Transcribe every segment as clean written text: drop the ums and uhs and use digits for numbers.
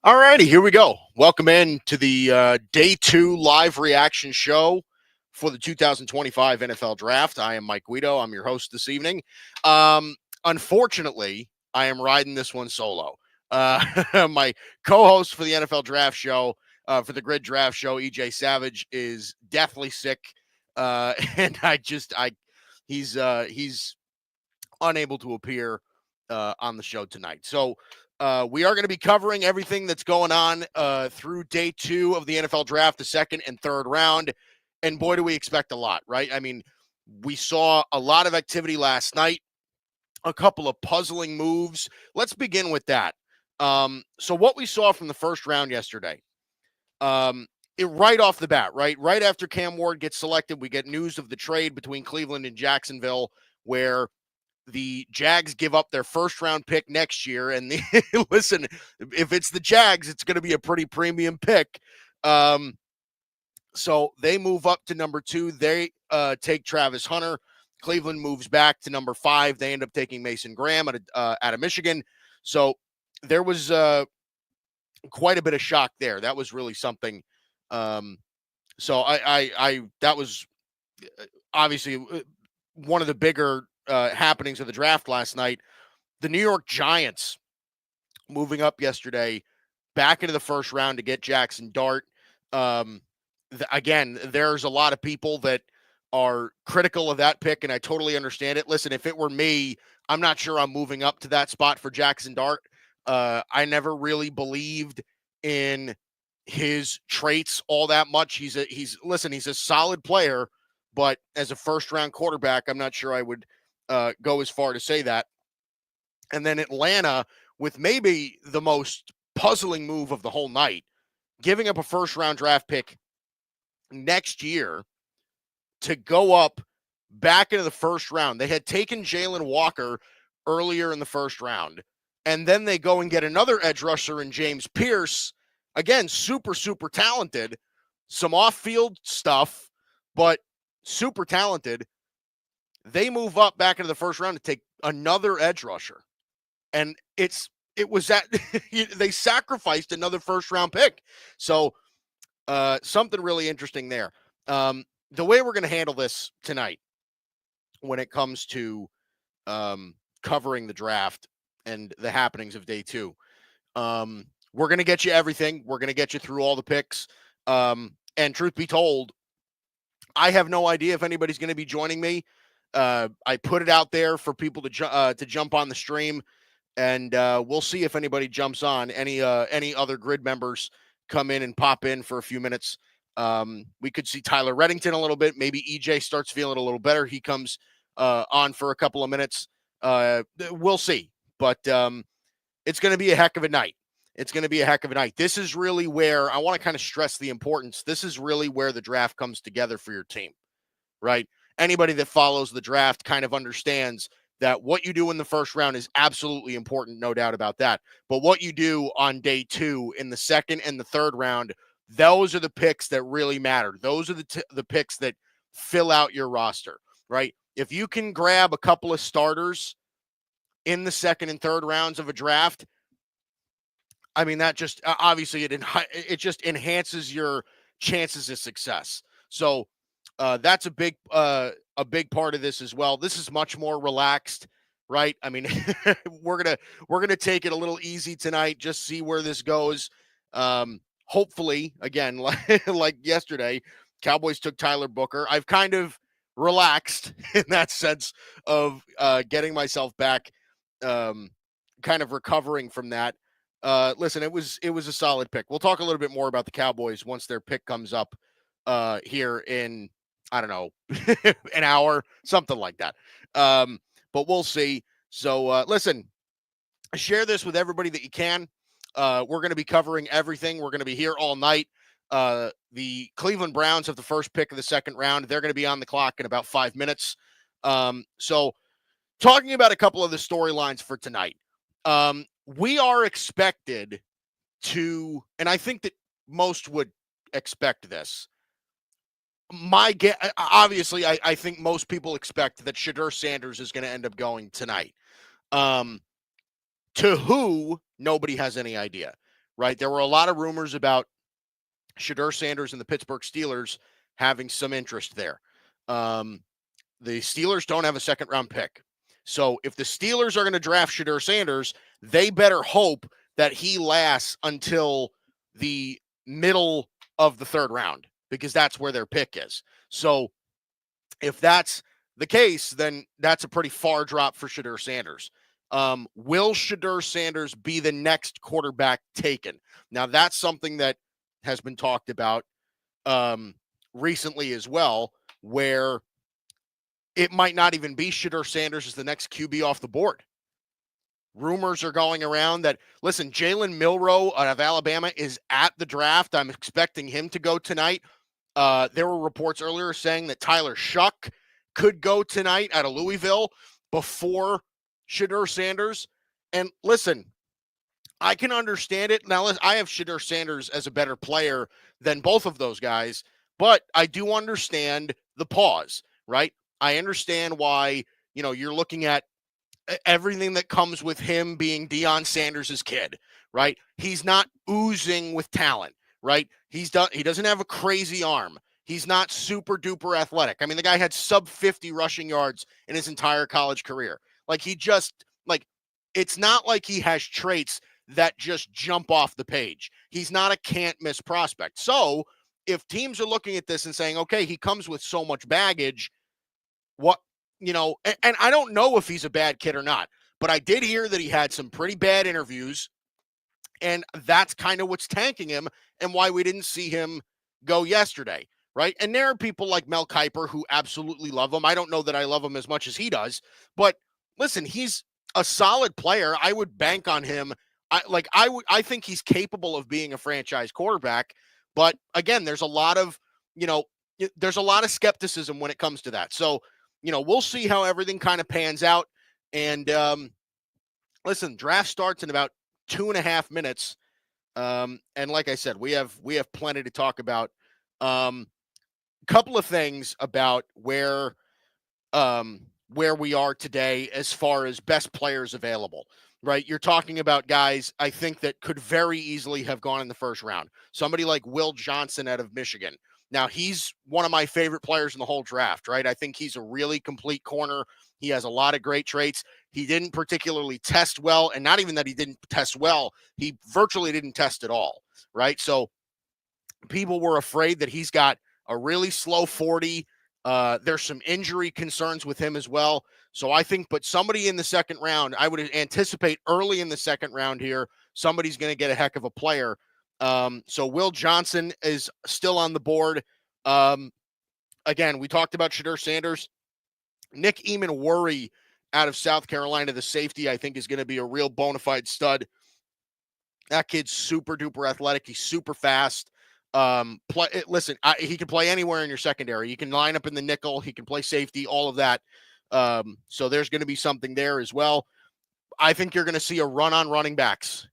All righty, here we go. Welcome in to the day two live reaction show for the 2025 NFL Draft. I am Mike Guido. I'm your host this evening. Unfortunately, I am riding this one solo. My co-host for the NFL Draft show, for the Gryd Draft show, EJ Savage, is deathly sick, and he's unable to appear on the show tonight. So we are going to be covering everything that's going on through day two of the NFL draft, the second and third round. And boy, do we expect a lot, right? I mean, we saw a lot of activity last night, a couple of puzzling moves. Let's begin with that. So what we saw from the first round yesterday, right off the bat, right after Cam Ward gets selected, we get news of the trade between Cleveland and Jacksonville, where the Jags give up their first round pick next year. And listen, if it's the Jags, it's going to be a pretty premium pick. So they move up to number 2. They take Travis Hunter. Cleveland moves back to number 5. They end up taking Mason Graham out of Michigan. So there was quite a bit of shock there. That was really something. So I that was obviously one of the bigger happenings of the draft last night. The New York Giants moving up yesterday back into the first round to get Jackson Dart. Again, there's a lot of people that are critical of that pick, and I totally understand it. Listen, if it were me, I'm not sure I'm moving up to that spot for Jackson Dart. I never really believed in his traits all that much. He's a solid player, but as a first round quarterback, I'm not sure I would go as far to say that. And then Atlanta, with maybe the most puzzling move of the whole night, giving up a first round draft pick next year to go up back into the first round. They had taken Jalen Walker earlier in the first round, and then they go and get another edge rusher in James Pierce. Again, super, super talented, some off-field stuff, but super talented. They move up back into the first round to take another edge rusher. And it was that they sacrificed another first round pick. So something really interesting there. The way we're going to handle this tonight when it comes to covering the draft and the happenings of day two, we're going to get you everything. We're going to get you through all the picks. And truth be told, I have no idea if anybody's going to be joining me. I put it out there for people to jump on the stream, and we'll see if anybody jumps on. Any other Gryd members come in and pop in for a few minutes. We could see Tyler Reddington a little bit. Maybe EJ starts feeling a little better. He comes on for a couple of minutes. We'll see. But it's going to be a heck of a night. It's going to be a heck of a night. This is really where I want to kind of stress the importance. This is really where the draft comes together for your team, right? Anybody that follows the draft kind of understands that what you do in the first round is absolutely important, no doubt about that. But what you do on day two in the second and the third round, those are the picks that really matter. Those are the picks that fill out your roster, right? If you can grab a couple of starters in the second and third rounds of a draft, I mean, that just obviously it just enhances your chances of success. So that's a big part of this as well. This is much more relaxed, right? I mean, we're gonna take it a little easy tonight, just see where this goes. Hopefully, again, like yesterday, Cowboys took Tyler Booker. I've kind of relaxed in that sense of getting myself back, kind of recovering from that. Listen, it was a solid pick. We'll talk a little bit more about the Cowboys once their pick comes up here in, I don't know, an hour, something like that. But we'll see. So listen, share this with everybody that you can. We're going to be covering everything. We're going to be here all night. The Cleveland Browns have the first pick of the second round. They're going to be on the clock in about 5 minutes. So talking about a couple of the storylines for tonight. We are expected to, and I think that most would expect this. Obviously, I think most people expect that Shedeur Sanders is going to end up going tonight. To who, nobody has any idea, right? There were a lot of rumors about Shedeur Sanders and the Pittsburgh Steelers having some interest there. Um, the Steelers don't have a second round pick. So if the Steelers are going to draft Shedeur Sanders, they better hope that he lasts until the middle of the third round, because that's where their pick is. So if that's the case, then that's a pretty far drop for Shedeur Sanders. Will Shedeur Sanders be the next quarterback taken? Now, that's something that has been talked about recently as well, where it might not even be Shedeur Sanders as the next QB off the board. Rumors are going around that, listen, Jalen Milroe out of Alabama is at the draft. I'm expecting him to go tonight. There were reports earlier saying that Tyler Shuck could go tonight out of Louisville before Shedeur Sanders. And listen, I can understand it. Now, I have Shedeur Sanders as a better player than both of those guys, but I do understand the pause, right? I understand why, you're looking at everything that comes with him being Deion Sanders' kid, right? He's not oozing with talent, right? He doesn't have a crazy arm. He's not super duper athletic. I mean, the guy had sub 50 rushing yards in his entire college career. It's not like he has traits that just jump off the page. He's not a can't miss prospect. So if teams are looking at this and saying, okay, he comes with so much baggage, what, and I don't know if he's a bad kid or not, but I did hear that he had some pretty bad interviews, and that's kind of what's tanking him and why we didn't see him go yesterday, right? And there are people like Mel Kiper who absolutely love him. I don't know that I love him as much as he does, but listen, he's a solid player. I would bank on him. I think he's capable of being a franchise quarterback, but again, there's a lot of skepticism when it comes to that. So, we'll see how everything kind of pans out. And listen, draft starts in about 2.5 minutes. And like I said, we have plenty to talk about. Couple of things about where we are today as far as best players available, right? You're talking about guys I think that could very easily have gone in the first round. Somebody like Will Johnson out of Michigan. Now, he's one of my favorite players in the whole draft, right? I think he's a really complete corner. He has a lot of great traits. He didn't particularly test well, and not even that he didn't test well, he virtually didn't test at all, right? So people were afraid that he's got a really slow 40. There's some injury concerns with him as well. So I think, but somebody in the second round, I would anticipate early in the second round here, somebody's going to get a heck of a player. So Will Johnson is still on the board. Again, we talked about Shedeur Sanders. Nick Eamon-Worry out of South Carolina, the safety, I think is going to be a real bona fide stud. That kid's super duper athletic. He's super fast. He can play anywhere in your secondary. You can line up in the nickel. He can play safety, all of that. So there's going to be something there as well. I think you're going to see a run on running backs.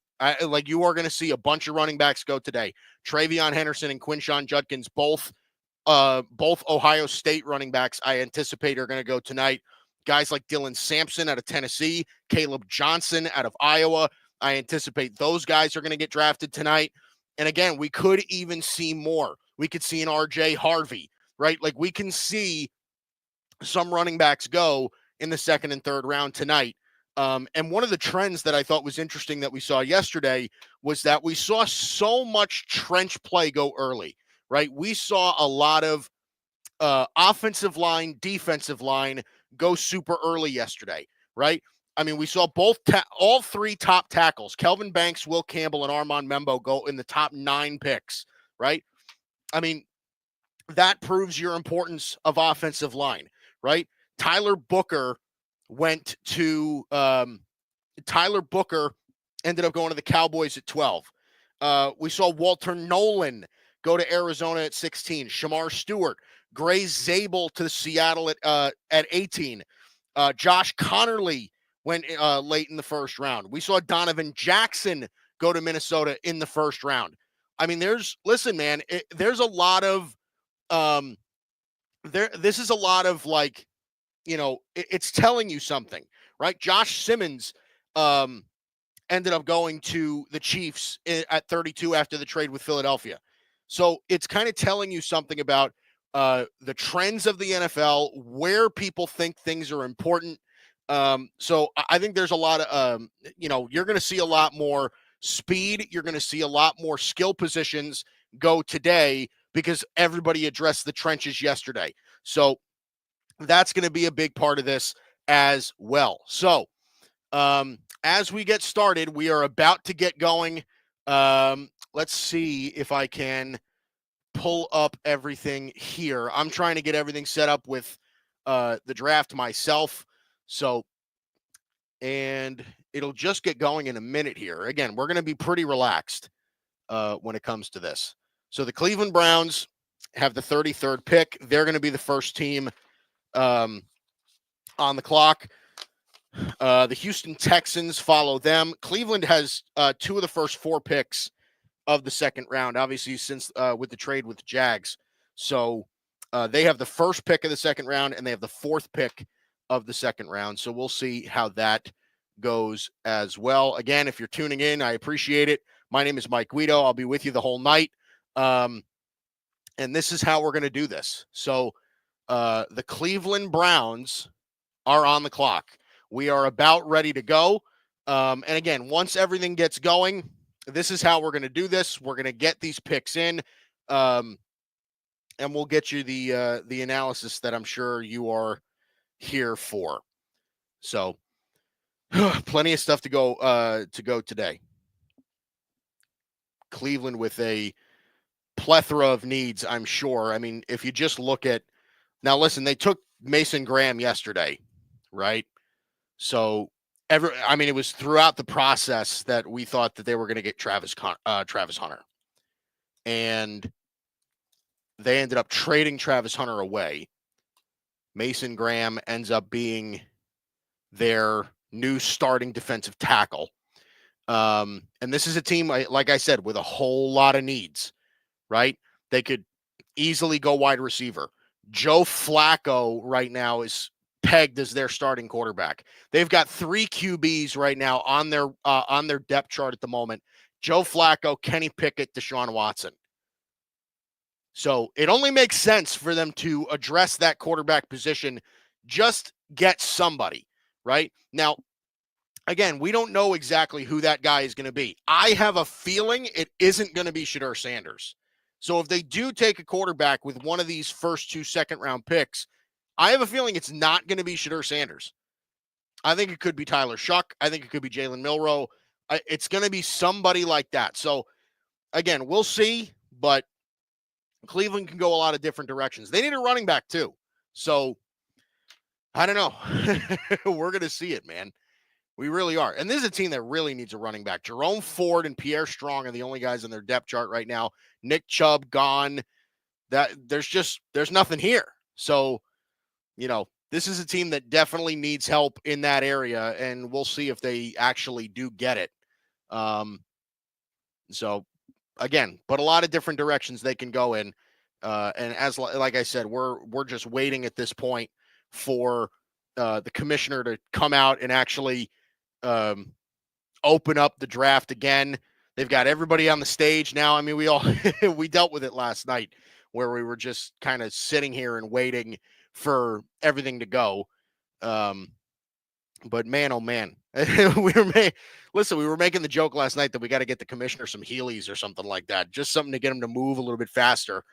You are going to see a bunch of running backs go today. Travion Henderson and Quinshon Judkins, both Ohio State running backs, I anticipate are going to go tonight. Guys like Dylan Sampson out of Tennessee, Caleb Johnson out of Iowa, I anticipate those guys are going to get drafted tonight. And again, we could even see more. We could see an RJ Harvey, right? We can see some running backs go in the second and third round tonight. And one of the trends that I thought was interesting that we saw yesterday was that we saw so much trench play go early, right? We saw a lot of offensive line, defensive line go super early yesterday, right? I mean, we saw all three top tackles, Kelvin Banks, Will Campbell, and Armand Membo, go in the top 9 picks, right? I mean, that proves your importance of offensive line, right? Tyler Booker ended up going to the Cowboys at 12. We saw Walter Nolan go to Arizona at 16. Shamar Stewart, Gray Zabel to Seattle at 18. Josh Connerly went late in the first round. We saw Donovan Jackson go to Minnesota in the first round. I mean, there's a lot of this is a lot of it's telling you something, right? Josh Simmons ended up going to the Chiefs at 32 after the trade with Philadelphia. So it's kind of telling you something about the trends of the NFL, where people think things are important. So I think there's a lot of, you're going to see a lot more speed. You're going to see a lot more skill positions go today because everybody addressed the trenches yesterday. So that's going to be a big part of this as well. So as we get started, we are about to get going. Let's see if I can pull up everything here. I'm trying to get everything set up with the draft myself. So, and it'll just get going in a minute here. Again, we're going to be pretty relaxed when it comes to this. So the Cleveland Browns have the 33rd pick. They're going to be the first team on the clock. The Houston Texans follow them. Cleveland has 2 of the first 4 picks of the second round, obviously, since with the trade with the Jags. So they have the first pick of the second round, and they have the 4th pick of the second round. So we'll see how that goes as well. Again, if you're tuning in, I appreciate it. My name is Mike Guido. I'll be with you the whole night. And this is how we're going to do this. So the Cleveland Browns are on the clock. We are about ready to go. And again, once everything gets going, this is how we're going to do this. We're going to get these picks in, and we'll get you the analysis that I'm sure you are here for. So, plenty of stuff to go today. Cleveland with a plethora of needs, I'm sure. I mean, if you just look at now, listen, they took Mason Graham yesterday, right? So it was throughout the process that we thought that they were going to get Travis Hunter, and they ended up trading Travis Hunter away. Mason Graham ends up being their new starting defensive tackle. And this is a team, like I said, with a whole lot of needs, right? They could easily go wide receiver. Joe Flacco right now is pegged as their starting quarterback. They've got 3 QBs right now on their depth chart at the moment. Joe Flacco, Kenny Pickett, Deshaun Watson. So it only makes sense for them to address that quarterback position. Just get somebody, right? Now, again, we don't know exactly who that guy is going to be. I have a feeling it isn't going to be Shedeur Sanders. So if they do take a quarterback with one of these first 2 second-round picks, I have a feeling it's not going to be Shedeur Sanders. I think it could be Tyler Shuck. I think it could be Jalen Milroe. It's going to be somebody like that. So, again, we'll see, but Cleveland can go a lot of different directions. They need a running back, too. So, I don't know. We're going to see it, man. We really are. And this is a team that really needs a running back. Jerome Ford and Pierre Strong are the only guys in their depth chart right now. Nick Chubb gone. There's nothing here. So, this is a team that definitely needs help in that area, and we'll see if they actually do get it. So, again, but a lot of different directions they can go in. And like I said, we're just waiting at this point for the commissioner to come out and actually open up the draft again. They've got everybody on the stage now. I mean, we dealt with it last night where we were just kind of sitting here and waiting for everything to go. But man, oh man, we were making the joke last night that we got to get the commissioner some Heelys or something like that. Just something to get him to move a little bit faster,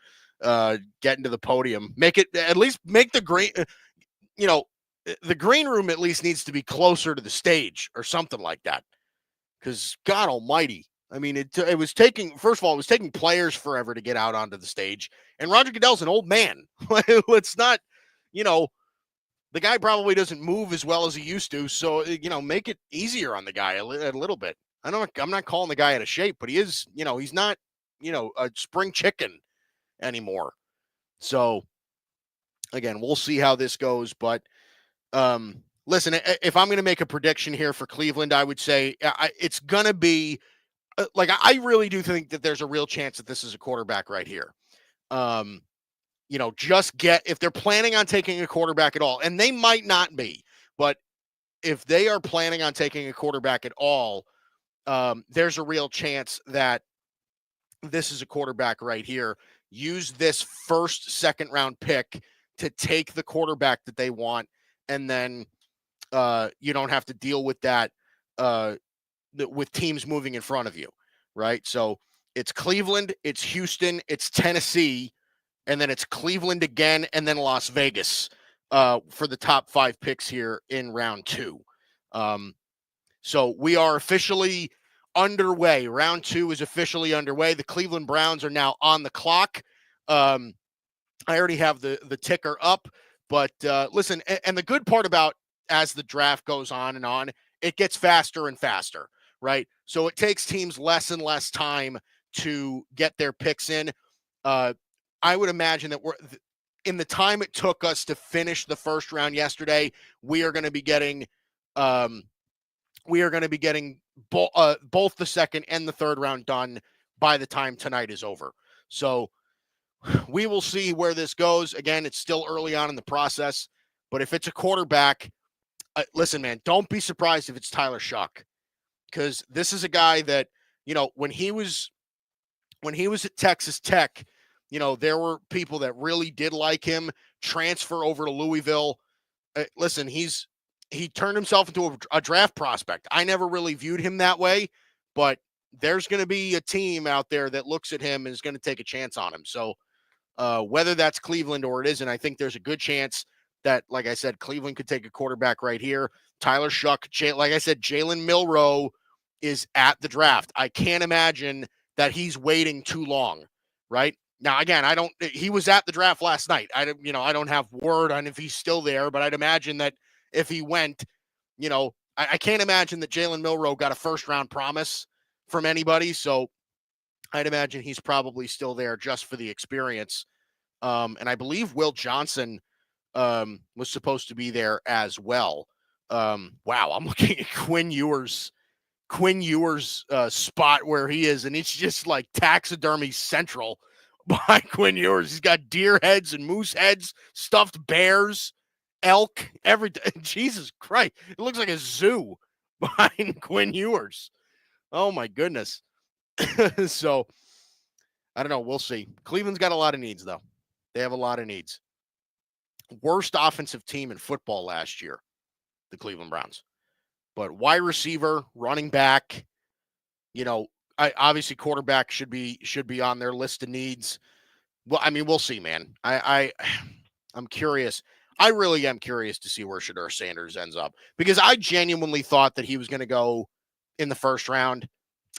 get into the podium, make the green, the green room at least needs to be closer to the stage or something like that. Because God almighty, I mean, it was taking players forever to get out onto the stage. And Roger Goodell's an old man. It's not, the guy probably doesn't move as well as he used to. So, make it easier on the guy a little bit. I'm not calling the guy out of shape, but he is, he's not, a spring chicken anymore. So, again, we'll see how this goes. But, listen, if I'm going to make a prediction here for Cleveland, I would say it's going to be I really do think that there's a real chance that this is a quarterback right here. If they're planning on taking a quarterback at all, and they might not be, but if they are planning on taking a quarterback at all, there's a real chance that this is a quarterback right here. Use this first, second round pick to take the quarterback that they want, and then you don't have to deal with that with teams moving in front of you, right? So it's Cleveland, it's Houston, it's Tennessee, and then it's Cleveland again, and then Las Vegas for the top 5 picks here in round 2. So we are officially underway. Round 2 is officially underway. The Cleveland Browns are now on the clock. I already have the ticker up, but listen, and the good part about as the draft goes on, it gets faster and faster, right? So it takes teams less and less time to get their picks in. I would imagine that in the time it took us to finish the first round yesterday, we are going to be getting both the second and the third round done by the time tonight is over. So we will see where this goes. Again, it's still early on in the process, but if it's a quarterback, listen, man, don't be surprised if it's Tyler Shuck, because this is a guy that, when he was at Texas Tech, there were people that really did like him, transfer over to Louisville. Listen, he turned himself into a draft prospect. I never really viewed him that way, but there's going to be a team out there that looks at him and is going to take a chance on him. So whether that's Cleveland or it isn't, I think there's a good chance that, like I said, Cleveland could take a quarterback right here. Tyler Shuck, like I said, Jalen Milroe is at the draft. I can't imagine that he's waiting too long, right? Now, again, he was at the draft last night. I don't have word on if he's still there, but I'd imagine that if he went, I can't imagine that Jalen Milroe got a first round promise from anybody. So I'd imagine he's probably still there just for the experience. And I believe Will Johnson was supposed to be there as well. Wow, I'm looking at Quinn Ewers' spot where he is, and it's just like taxidermy central behind Quinn Ewers. He's got deer heads and moose heads, stuffed bears, elk, everything. Jesus Christ, it looks like a zoo behind Quinn Ewers. Oh my goodness. So I don't know. We'll see. Cleveland's got a lot of needs, though. They have a lot of needs. Worst offensive team in football last year, the Cleveland Browns. But wide receiver, running back, obviously quarterback should be on their list of needs. Well, I mean, we'll see, man. I'm curious. I really am curious to see where Shedeur Sanders ends up, because I genuinely thought that he was going to go in the first round,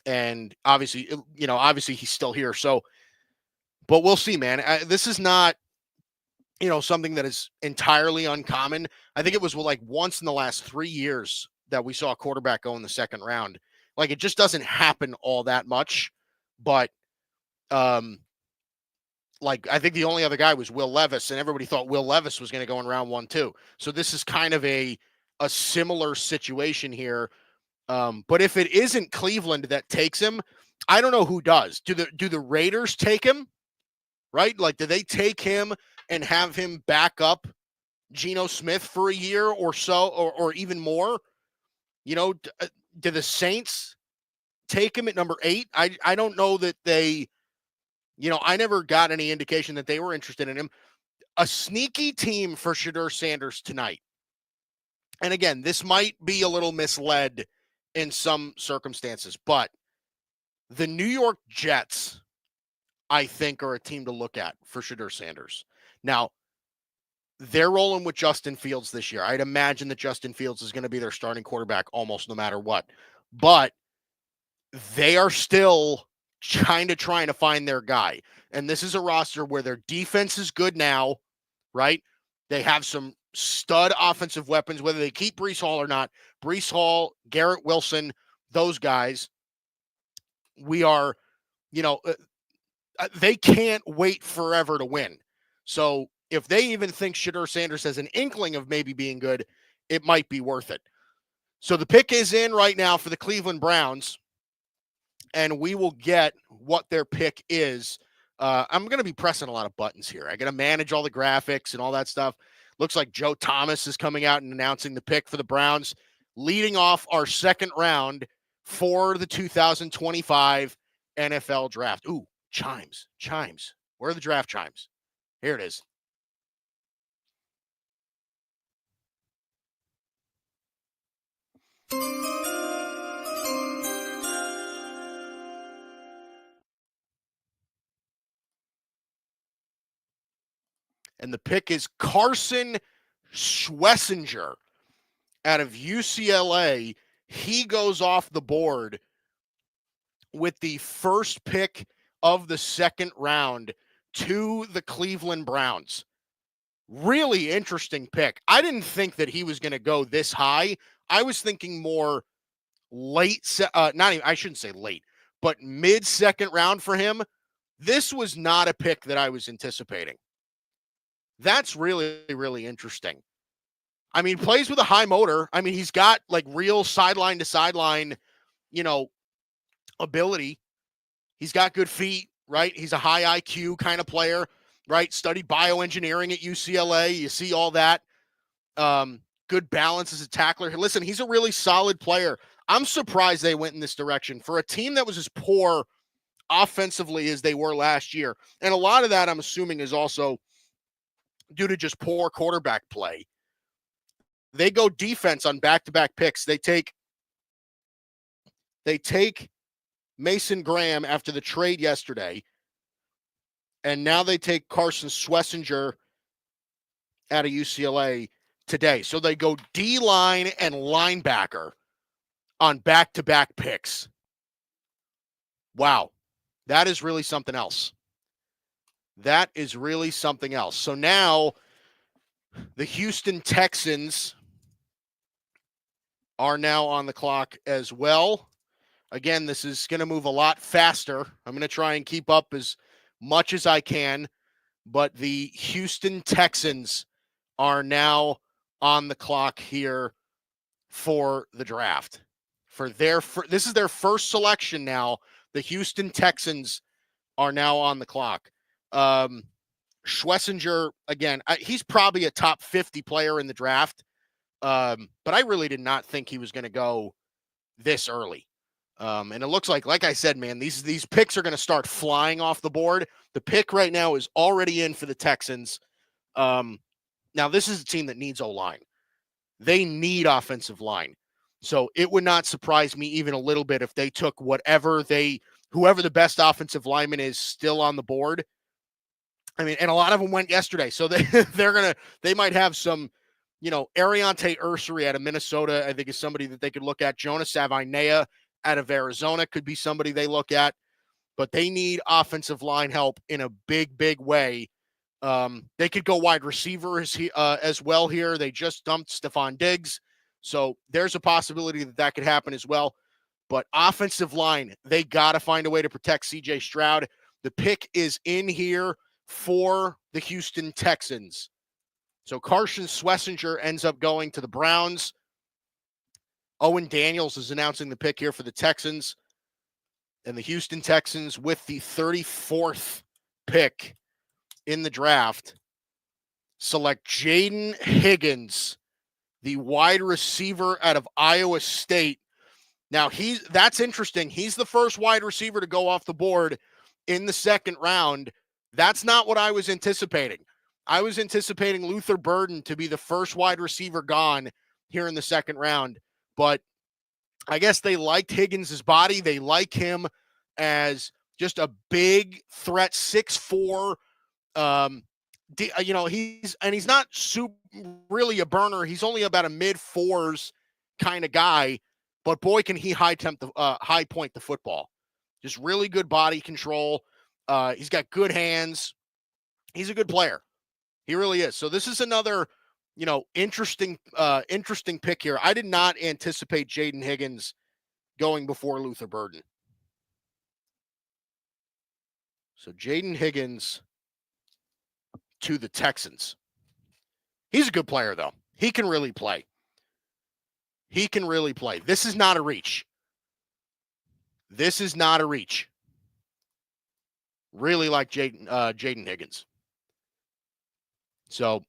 and obviously he's still here. So, but we'll see, man. This is not, something that is entirely uncommon. I think it was like once in the last 3 years that we saw a quarterback go in the second round. Like, it just doesn't happen all that much. But, like, I think the only other guy was Will Levis, and everybody thought Will Levis was going to go in round 1 too. So this is kind of a similar situation here. But if it isn't Cleveland that takes him, I don't know who does. Do the Raiders take him? Right? Like, do they take him and have him back up Geno Smith for a year or so, or even more? Do the Saints take him at number 8? I don't know that they, I never got any indication that they were interested in him. A sneaky team for Shedeur Sanders tonight. And again, this might be a little misled in some circumstances, but the New York Jets, I think, are a team to look at for Shedeur Sanders. Now, they're rolling with Justin Fields this year. I'd imagine that Justin Fields is going to be their starting quarterback almost no matter what. But they are still kind of trying to find their guy. And this is a roster where their defense is good now, right? They have some stud offensive weapons, whether they keep Breece Hall or not. Breece Hall, Garrett Wilson, those guys, we are, they can't wait forever to win. So if they even think Shedeur Sanders has an inkling of maybe being good, it might be worth it. So the pick is in right now for the Cleveland Browns, and we will get what their pick is. I'm going to be pressing a lot of buttons here. I got to manage all the graphics and all that stuff. Looks like Joe Thomas is coming out and announcing the pick for the Browns, leading off our second round for the 2025 NFL draft. Ooh, chimes. Where are the draft chimes? Here it is. And the pick is Carson Schwessinger out of UCLA. He goes off the board with the first pick of the second round to the Cleveland Browns. Really interesting pick. I didn't think that he was going to go this high. I was thinking more late, not even, I shouldn't say late, but mid-second round for him. This was not a pick that I was anticipating. That's really, really interesting. I mean, plays with a high motor. I mean, he's got like real sideline to sideline, ability. He's got good feet, right? He's a high IQ kind of player, right? Studied bioengineering at UCLA. You see all that. Good balance as a tackler. Listen, he's a really solid player. I'm surprised they went in this direction for a team that was as poor offensively as they were last year. And a lot of that, I'm assuming, is also due to just poor quarterback play. They go defense on back-to-back picks. They take Mason Graham after the trade yesterday, and now they take Carson Schwessinger out of UCLA today. So they go D-line and linebacker on back-to-back picks. Wow. That is really something else. So now the Houston Texans are now on the clock as well. Again, this is going to move a lot faster. I'm going to try and keep up as much as I can, but the Houston Texans are now on the clock here for the draft. This is their first selection now. The Houston Texans are now on the clock. Schwessinger, again, he's probably a top 50 player in the draft, but I really did not think he was going to go this early. And it looks like I said, man, these picks are going to start flying off the board. The pick right now is already in for the Texans. Now, this is a team that needs O-line. They need offensive line. So it would not surprise me even a little bit if they took whoever the best offensive lineman is still on the board. I mean, and a lot of them went yesterday. So they might have some, Ariante Ursary out of Minnesota, I think, is somebody that they could look at. Jonas Savinea out of Arizona could be somebody they look at. But they need offensive line help in a big, big way. They could go wide receiver as well here. They just dumped Stephon Diggs. So there's a possibility that could happen as well. But offensive line, they got to find a way to protect C.J. Stroud. The pick is in here for the Houston Texans. So Carson Schwessinger ends up going to the Browns. Owen Daniels is announcing the pick here for the Texans. And the Houston Texans, with the 34th pick in the draft, select Jaden Higgins, the wide receiver out of Iowa State. Now, that's interesting. He's the first wide receiver to go off the board in the second round. That's not what I was anticipating. I was anticipating Luther Burden to be the first wide receiver gone here in the second round. But I guess they liked Higgins' body. They like him as just a big threat, 6'4". He's not really a burner. He's only about a mid-4s kind of guy. But boy, can he high point the football. Just really good body control. He's got good hands. He's a good player. He really is. So this is another, interesting pick here. I did not anticipate Jaden Higgins going before Luther Burden. So Jaden Higgins to the Texans. He's a good player, though. He can really play. This is not a reach. Really like Jaden Higgins. So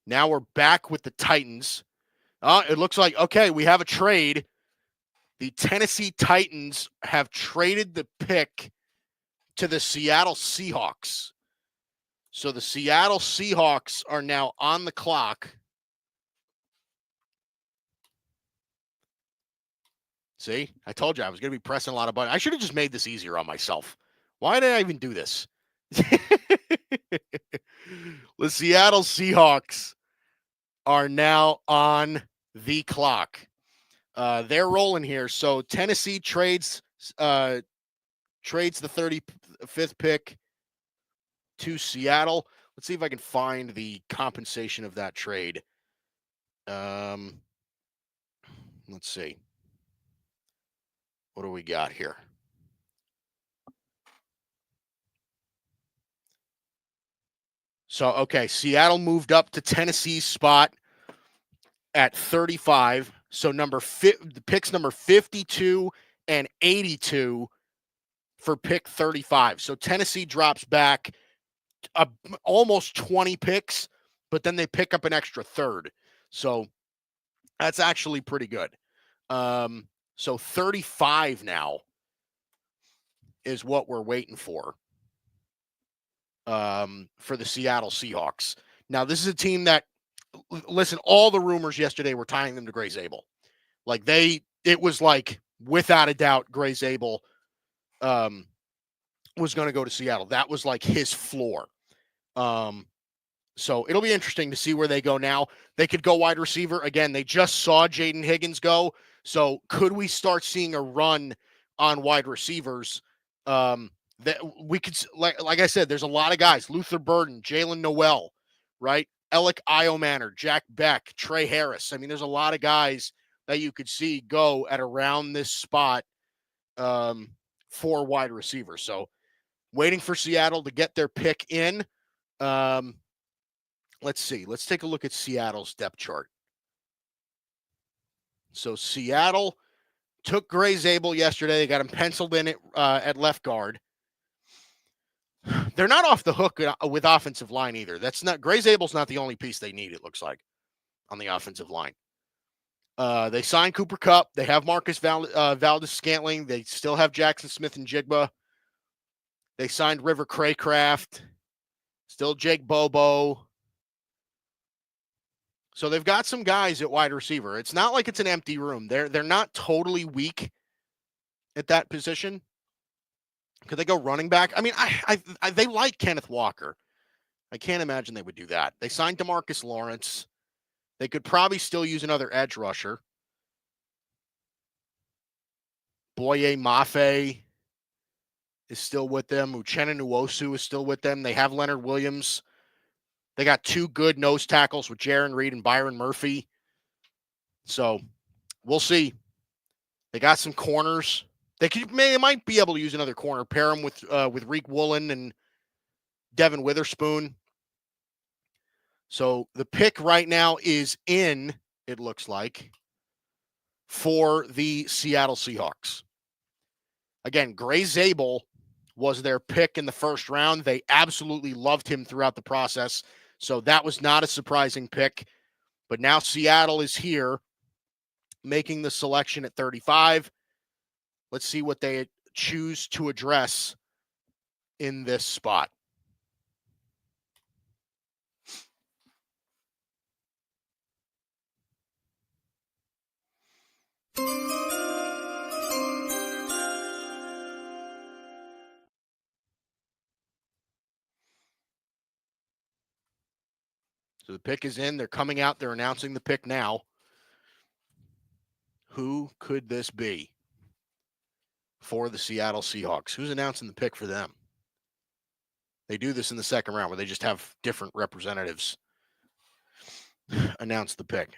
now we're back with the Titans. It looks like, okay, we have a trade. The Tennessee Titans have traded the pick to the Seattle Seahawks. So the Seattle Seahawks are now on the clock. See, I told you I was going to be pressing a lot of buttons. I should have just made this easier on myself. Why did I even do this? The Seattle Seahawks are now on the clock. They're rolling here. So Tennessee trades the 35th pick to Seattle. Let's see if I can find the compensation of that trade. Let's see. What do we got here? So, okay, Seattle moved up to Tennessee's spot at 35. So the picks number 52 and 82 for pick 35. So Tennessee drops back almost 20 picks, but then they pick up an extra third. So that's actually pretty good. So 35 now is what we're waiting for the Seattle Seahawks. Now, this is a team that, listen, all the rumors yesterday were tying them to Gryd Zabel. Like it was like, without a doubt, Gryd Zabel was going to go to Seattle. That was like his floor. So it'll be interesting to see where they go now. They could go wide receiver. Again, they just saw Jaden Higgins go. So could we start seeing a run on wide receivers? That we could, like I said, there's a lot of guys. Luther Burden, Jalen Noel, right? Alec Iomanner, Jack Beck, Trey Harris. I mean, there's a lot of guys that you could see go at around this spot for wide receivers. So waiting for Seattle to get their pick in. Let's see. Let's take a look at Seattle's depth chart. So Seattle took Gryd Zabel yesterday. They got him penciled in at left guard. They're not off the hook with offensive line either. Gryd Zabel's not the only piece they need, it looks like, on the offensive line. They signed Cooper Kupp. They have Marcus Valdez-Scantling. They still have Jackson Smith and Jigba. They signed River Craycraft. Still Jake Bobo. So they've got some guys at wide receiver. It's not like it's an empty room. They're not totally weak at that position. Could they go running back? I mean, they like Kenneth Walker. I can't imagine they would do that. They signed DeMarcus Lawrence. They could probably still use another edge rusher. Boye Mafe is still with them. Uchenna Nwosu is still with them. They have Leonard Williams. They got two good nose tackles with Jaron Reed and Byron Murphy. So we'll see. They got some corners. They might be able to use another corner. Pair them with Reek Woolen and Devin Witherspoon. So the pick right now is in, it looks like, for the Seattle Seahawks. Again, Gryd Zabel was their pick in the first round. They absolutely loved him throughout the process. So that was not a surprising pick. But now Seattle is here making the selection at 35. Let's see what they choose to address in this spot. So the pick is in. They're coming out. They're announcing the pick now. Who could this be for the Seattle Seahawks? Who's announcing the pick for them? They do this in the second round where they just have different representatives announce the pick.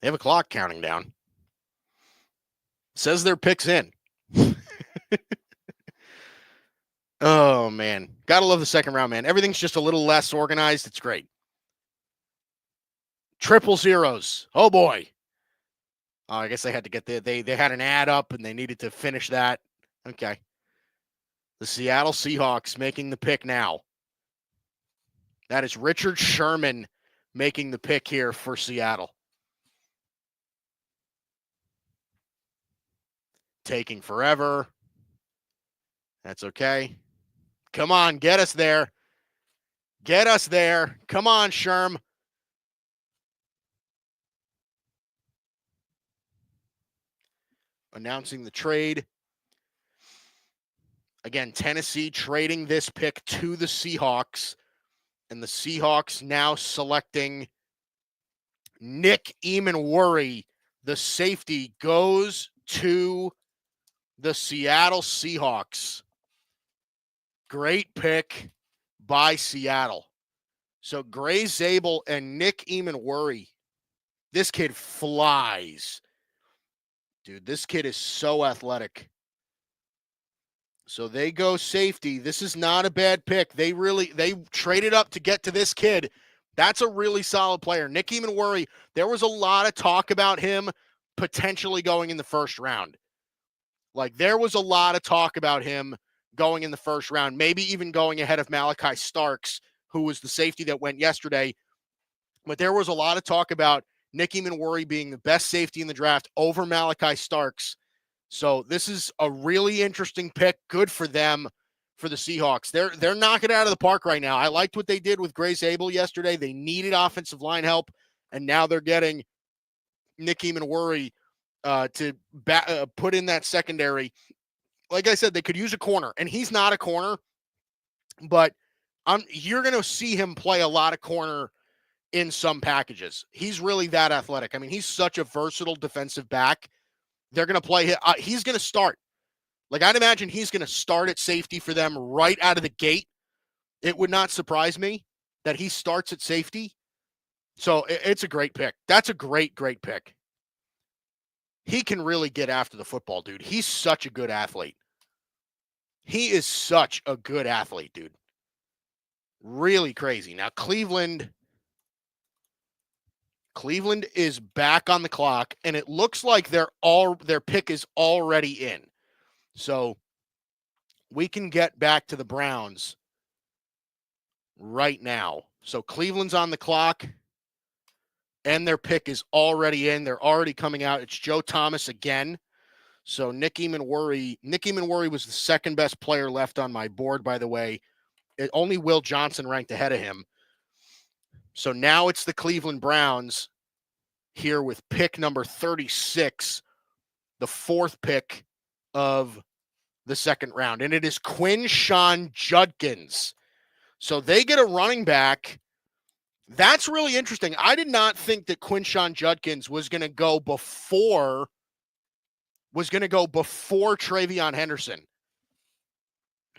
They have a clock counting down. Says their pick's in. Oh, man. Gotta love the second round, man. Everything's just a little less organized. It's great. Triple zeros. Oh, boy. I guess they had to get they had an ad up and they needed to finish that. Okay. The Seattle Seahawks making the pick now. That is Richard Sherman making the pick here for Seattle. Taking forever. That's okay. Come on, get us there. Get us there. Come on, Sherm. Announcing the trade. Again, Tennessee trading this pick to the Seahawks. And the Seahawks now selecting Nick Eamon-Worry. The safety goes to the Seattle Seahawks. Great pick by Seattle. So Gryd Zabel and Nick Eamon-Worry. This kid flies. Dude, this kid is so athletic. So they go safety. This is not a bad pick. They traded up to get to this kid. That's a really solid player. Nick Eamon-Worry, there was a lot of talk about him potentially going in the first round. Like, there was a lot of talk about him going in the first round, maybe even going ahead of Malachi Starks, who was the safety that went yesterday. But there was a lot of talk about Nick Eamon-Worry being the best safety in the draft over Malachi Starks. So this is a really interesting pick. Good for them, for the Seahawks. They're knocking it out of the park right now. I liked what they did with Gryd Zabel yesterday. They needed offensive line help, and now they're getting Nick Eamon-Worry to put in that secondary. Like I said, they could use a corner, and he's not a corner, but you're going to see him play a lot of corner in some packages. He's really that athletic. I mean, he's such a versatile defensive back. They're going to play him. He's going to start. Like, I'd imagine he's going to start at safety for them right out of the gate. It would not surprise me that he starts at safety. So it's a great pick. That's a great, great pick. He can really get after the football, dude. He's such a good athlete. He is such a good athlete, dude. Really crazy. Now, Cleveland is back on the clock, and it looks like their pick is already in. So we can get back to the Browns right now. So Cleveland's on the clock, and their pick is already in. They're already coming out. It's Joe Thomas again. So Nick Eamon-Worry was the second best player left on my board, by the way. Only Will Johnson ranked ahead of him. So now it's the Cleveland Browns here with pick number 36, the fourth pick of the second round. And it is Quinshon Judkins. So they get a running back. That's really interesting. I did not think that Quinshon Judkins was going to go before TreVeyon Henderson.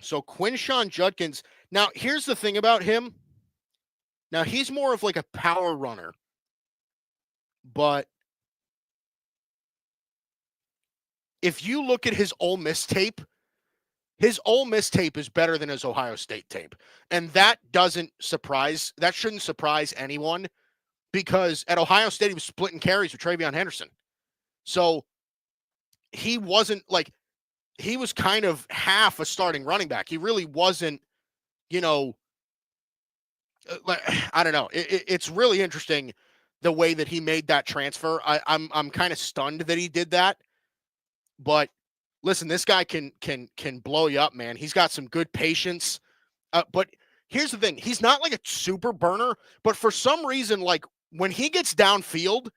So Quinshon Judkins. Now, here's the thing about him. Now, he's more of like a power runner. But if you look at his Ole Miss tape is better than his Ohio State tape. And that shouldn't surprise anyone, because at Ohio State, he was splitting carries with TreVeyon Henderson. So he wasn't like, he was kind of half a starting running back. He really wasn't, I don't know. It's really interesting the way that he made that transfer. I'm kind of stunned that he did that. But listen, this guy can blow you up, man. He's got some good patience. But here's the thing. He's not like a super burner, but for some reason, like when he gets downfield,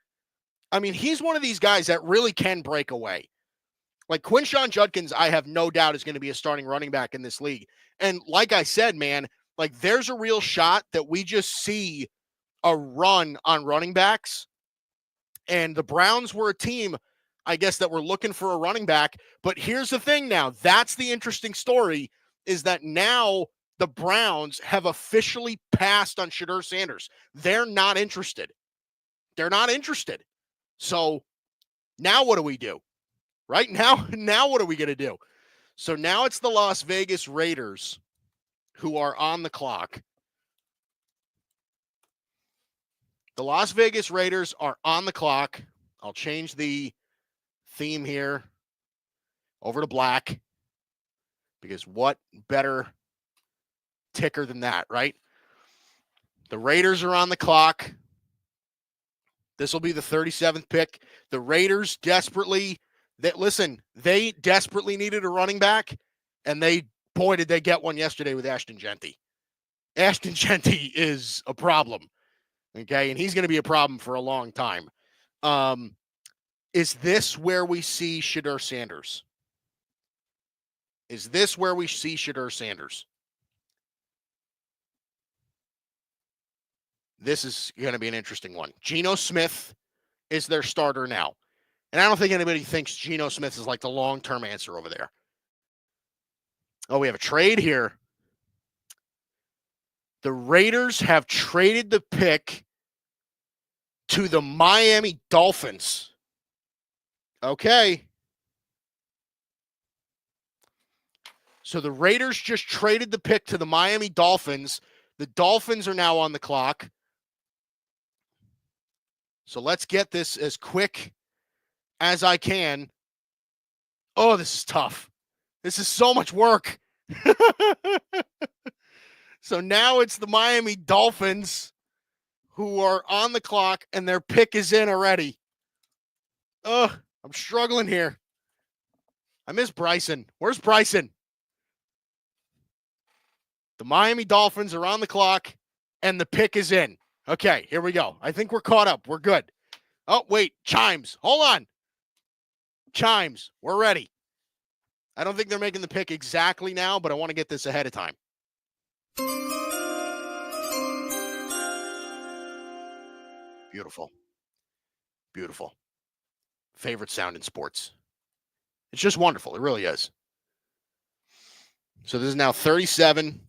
I mean, he's one of these guys that really can break away. Like Quinshon Judkins, I have no doubt is going to be a starting running back in this league. And like I said, man, like there's a real shot that we just see a run on running backs. And the Browns were a team, I guess, that were looking for a running back. But here's the thing now. That's the interesting story, is that now the Browns have officially passed on Shedeur Sanders. They're not interested. So now what do we do? Right now what are we going to do? So now it's the Las Vegas Raiders who are on the clock. The Las Vegas Raiders are on the clock. I'll change the theme here over to black, because what better ticker than that, right? The Raiders are on the clock. This will be the 37th pick. The Raiders desperately, Listen, they desperately needed a running back, and boy, did they get one yesterday with Ashton Genty. Ashton Genty is a problem, okay? And he's going to be a problem for a long time. Is this where we see Shedeur Sanders? Is this where we see Shedeur Sanders? This is going to be an interesting one. Geno Smith is their starter now. And I don't think anybody thinks Geno Smith is like the long-term answer over there. Oh, we have a trade here. The Raiders have traded the pick to the Miami Dolphins. Okay. So the Raiders just traded the pick to the Miami Dolphins. The Dolphins are now on the clock. So let's get this as quick as I can. Oh, this is tough. This is so much work. So now it's the Miami Dolphins who are on the clock, and their pick is in already. Ugh, I'm struggling here. I miss Bryson. Where's Bryson? The Miami Dolphins are on the clock, and the pick is in. Okay, here we go. I think we're caught up. We're good. Oh, wait. Chimes. Hold on. Chimes. We're ready. I don't think they're making the pick exactly now, but I want to get this ahead of time. Beautiful. Beautiful. Favorite sound in sports. It's just wonderful. It really is. So this is now 37.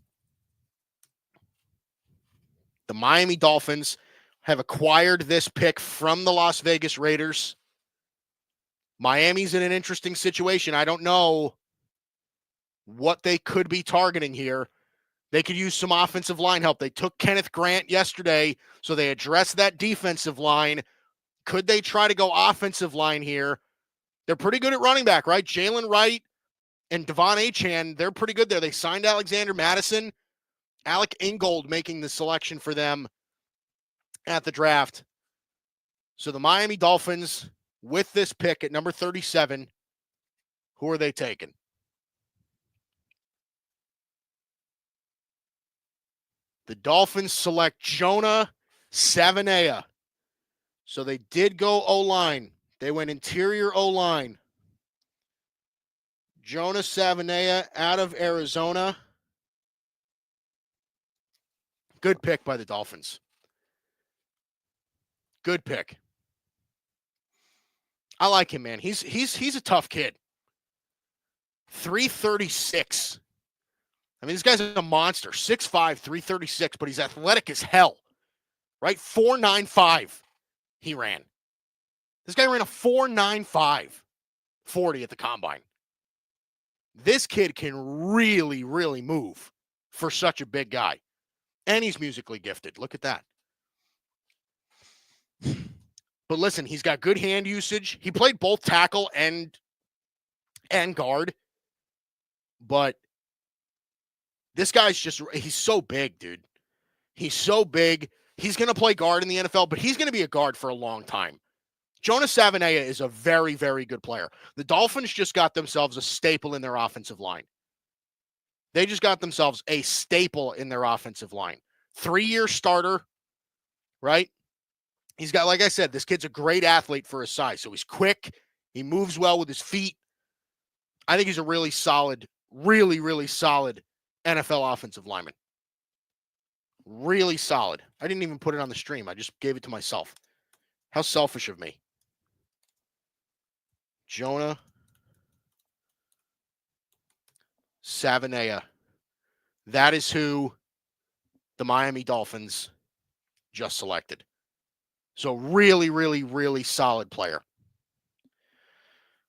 The Miami Dolphins have acquired this pick from the Las Vegas Raiders. Miami's in an interesting situation. I don't know what they could be targeting here. They could use some offensive line help. They took Kenneth Grant yesterday, so they addressed that defensive line. Could they try to go offensive line here? They're pretty good at running back, right? Jalen Wright and Devon Achane, they're pretty good there. They signed Alexander Madison. Alec Ingold making the selection for them at the draft. So the Miami Dolphins, with this pick at number 37, who are they taking? The Dolphins select Jonah Savaiinaea. So they did go O-line. They went interior O-line. Jonah Savaiinaea out of Arizona. Good pick by the Dolphins. Good pick. I like him, man. He's a tough kid. 336. I mean, this guy's a monster. 6'5", 336, but he's athletic as hell. Right? 4.95 he ran. This guy ran a 4.95 40 at the combine. This kid can really, really move for such a big guy. And he's musically gifted. Look at that. But listen, he's got good hand usage. He played both tackle and guard. But this guy's he's so big, dude. He's so big. He's going to play guard in the NFL, but he's going to be a guard for a long time. Jonah Savaiinaea is a very, very good player. The Dolphins just got themselves a staple in their offensive line. They just got themselves a staple in their offensive line. 3-year starter, right? He's got, like I said, this kid's a great athlete for his size. So he's quick. He moves well with his feet. I think he's a really solid, really, really solid NFL offensive lineman. Really solid. I didn't even put it on the stream. I just gave it to myself. How selfish of me. Jonah Savaiinaea. That is who the Miami Dolphins just selected. So really, really, really solid player.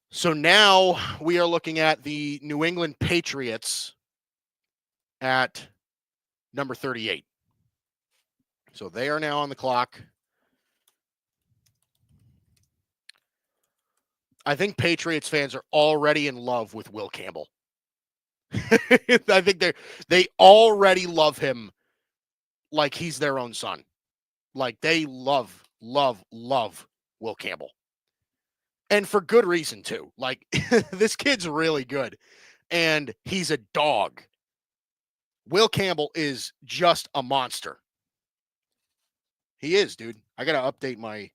So now we are looking at the New England Patriots at number 38. So they are now on the clock. I think Patriots fans are already in love with Will Campbell. I think they already love him like he's their own son. Like they love Will Campbell. And for good reason, too. Like, this kid's really good, and he's a dog. Will Campbell is just a monster. He is, dude. I got to update my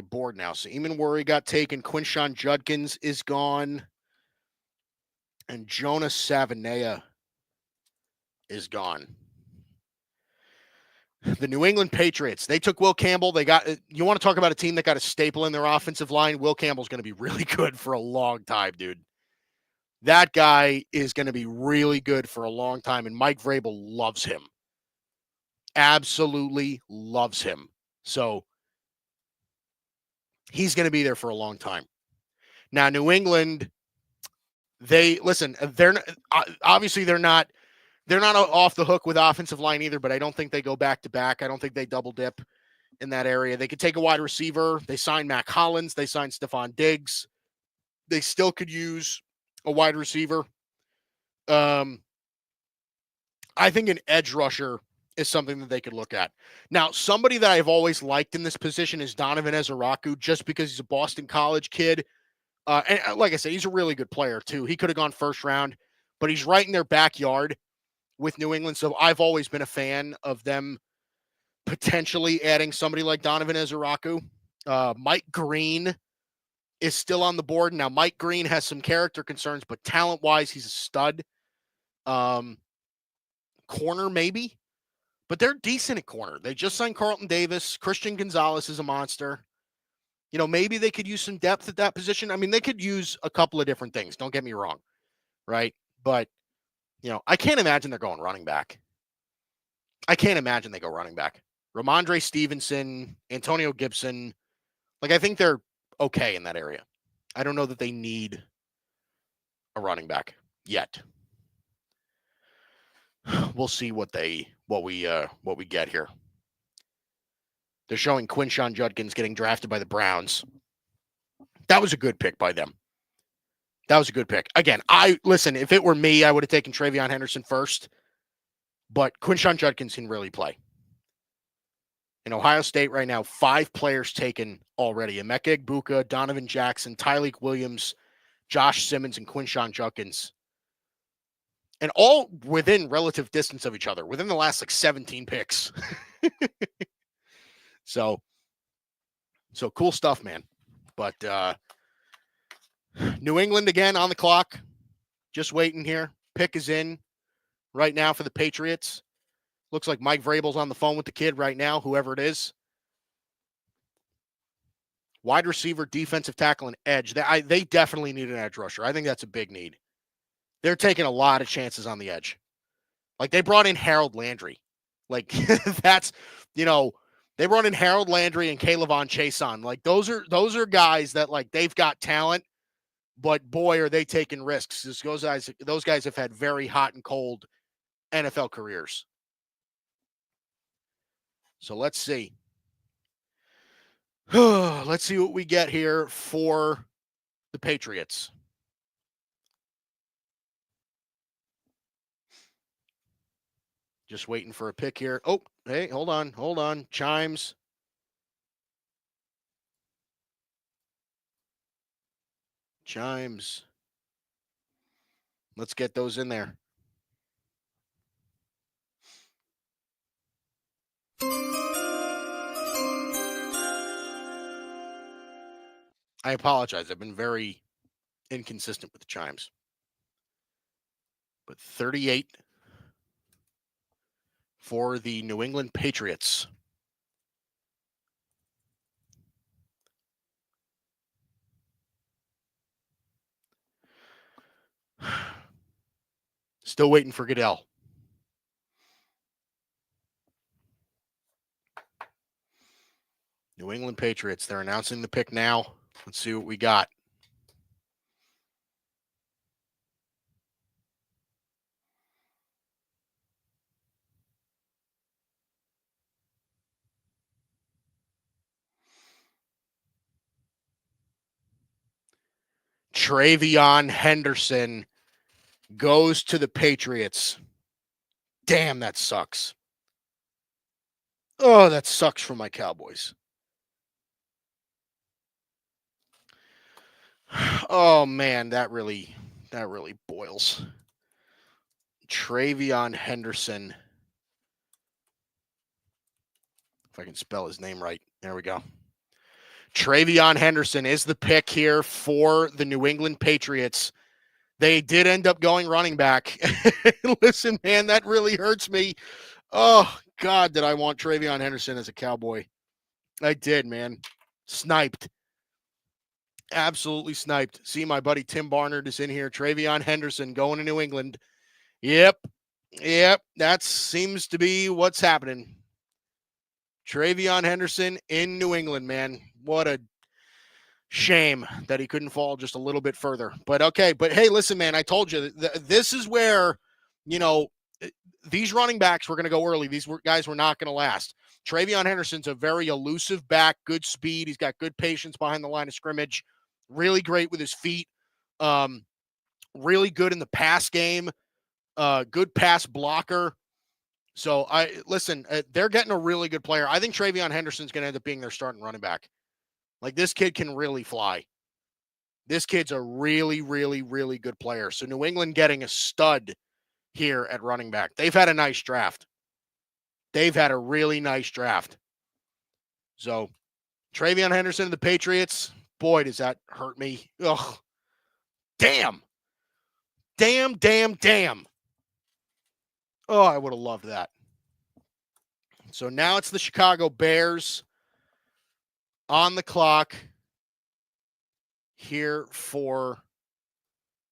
board now. So Eamon Worry got taken. Quinshon Judkins is gone. And Jonas Savanea is gone. The New England Patriots, they took Will Campbell. You want to talk about a team that got a staple in their offensive line? Will Campbell's going to be really good for a long time, dude. That guy is going to be really good for a long time, and Mike Vrabel loves him. Absolutely loves him. So he's going to be there for a long time. Now, New England, they're obviously they're not off the hook with offensive line either, but I don't think they go back to back. I don't think they double dip in that area. They could take a wide receiver. They signed Mac Hollins. They signed Stephon Diggs. They still could use a wide receiver. I think an edge rusher is something that they could look at. Now, somebody that I've always liked in this position is Donovan Ezeraku, just because he's a Boston College kid. And like I said, he's a really good player too. He could have gone first round, but he's right in their backyard with New England. So I've always been a fan of them potentially adding somebody like Donovan Ezeraku. Mike Green is still on the board. Now, Mike Green has some character concerns, but talent-wise, he's a stud. Corner, maybe. But they're decent at corner. They just signed Carlton Davis. Christian Gonzalez is a monster. Maybe they could use some depth at that position. I mean, they could use a couple of different things. Don't get me wrong, right? But, I can't imagine they're going running back. I can't imagine they go running back. Ramondre Stevenson, Antonio Gibson. I think they're okay in that area. I don't know that they need a running back yet. We'll see what we get here. They're showing Quinshon Judkins getting drafted by the Browns. That was a good pick by them. That was a good pick. Again, if it were me, I would have taken Travion Henderson first. But Quinshon Judkins can really play. In Ohio State right now, 5 players taken already. Emeka Egbuka, Donovan Jackson, Tyleek Williams, Josh Simmons, and Quinshon Judkins. And all within relative distance of each other, within the last 17 picks. So cool stuff, man. But New England again on the clock. Just waiting here. Pick is in right now for the Patriots. Looks like Mike Vrabel's on the phone with the kid right now, whoever it is. Wide receiver, defensive tackle, and edge. They definitely need an edge rusher. I think that's a big need. They're taking a lot of chances on the edge. They brought in Harold Landry. That's, they brought in Harold Landry and Kayvon Chason. Those are guys that they've got talent, but boy, are they taking risks. Those guys have had very hot and cold NFL careers. So let's see. Let's see what we get here for the Patriots. Just waiting for a pick here. Oh, hey, hold on. Chimes. Let's get those in there. I apologize. I've been very inconsistent with the chimes. But 38 for the New England Patriots. Still waiting for Goodell. New England Patriots. They're announcing the pick now. Let's see what we got. Travion Henderson goes to the Patriots. Damn, that sucks. Oh, that sucks for my Cowboys. Oh man, that really boils. Travion Henderson. If I can spell his name right. There we go. Travion Henderson is the pick here for the New England Patriots. They did end up going running back. Listen, man, that really hurts me. Oh, God, did I want Travion Henderson as a Cowboy. I did, man. Sniped. Absolutely sniped. See, my buddy Tim Barnard is in here. Travion Henderson going to New England. Yep. That seems to be what's happening. Travion Henderson in New England, man. What a shame that he couldn't fall just a little bit further. But okay, but hey, listen, man, I told you this is where, these running backs were going to go early. These guys were not going to last. Travion Henderson's a very elusive back, good speed. He's got good patience behind the line of scrimmage. Really great with his feet. Really good in the pass game. Good pass blocker. So they're getting a really good player. I think Travion Henderson's going to end up being their starting running back. Like, this kid can really fly. This kid's a really, really, really good player. So New England getting a stud here at running back. They've had a nice draft. They've had a really nice draft. So Travion Henderson and the Patriots, boy, does that hurt me. Ugh. Damn. Oh, I would have loved that. So now it's the Chicago Bears on the clock here for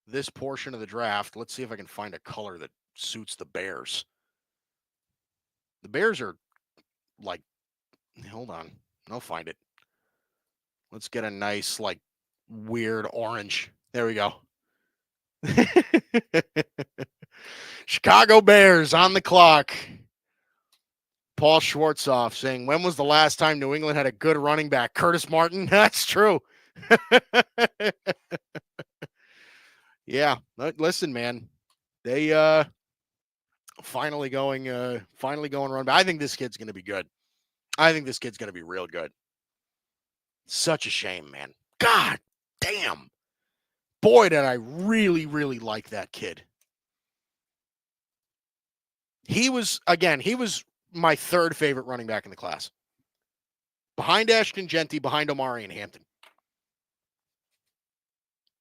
this portion of the draft. Let's see if I can find a color that suits the Bears. The Bears are like, hold on, I'll find it. Let's get a nice, like, weird orange. There we go. Chicago Bears on the clock. Paul Schwartzoff saying, when was the last time New England had a good running back? Curtis Martin? That's true. Yeah. Listen, man. They finally going run back. I think this kid's going to be good. I think this kid's going to be real good. Such a shame, man. God damn. Boy, did I really, really like that kid. He was my third favorite running back in the class. Behind Ashton Genty, behind Omari and Hampton.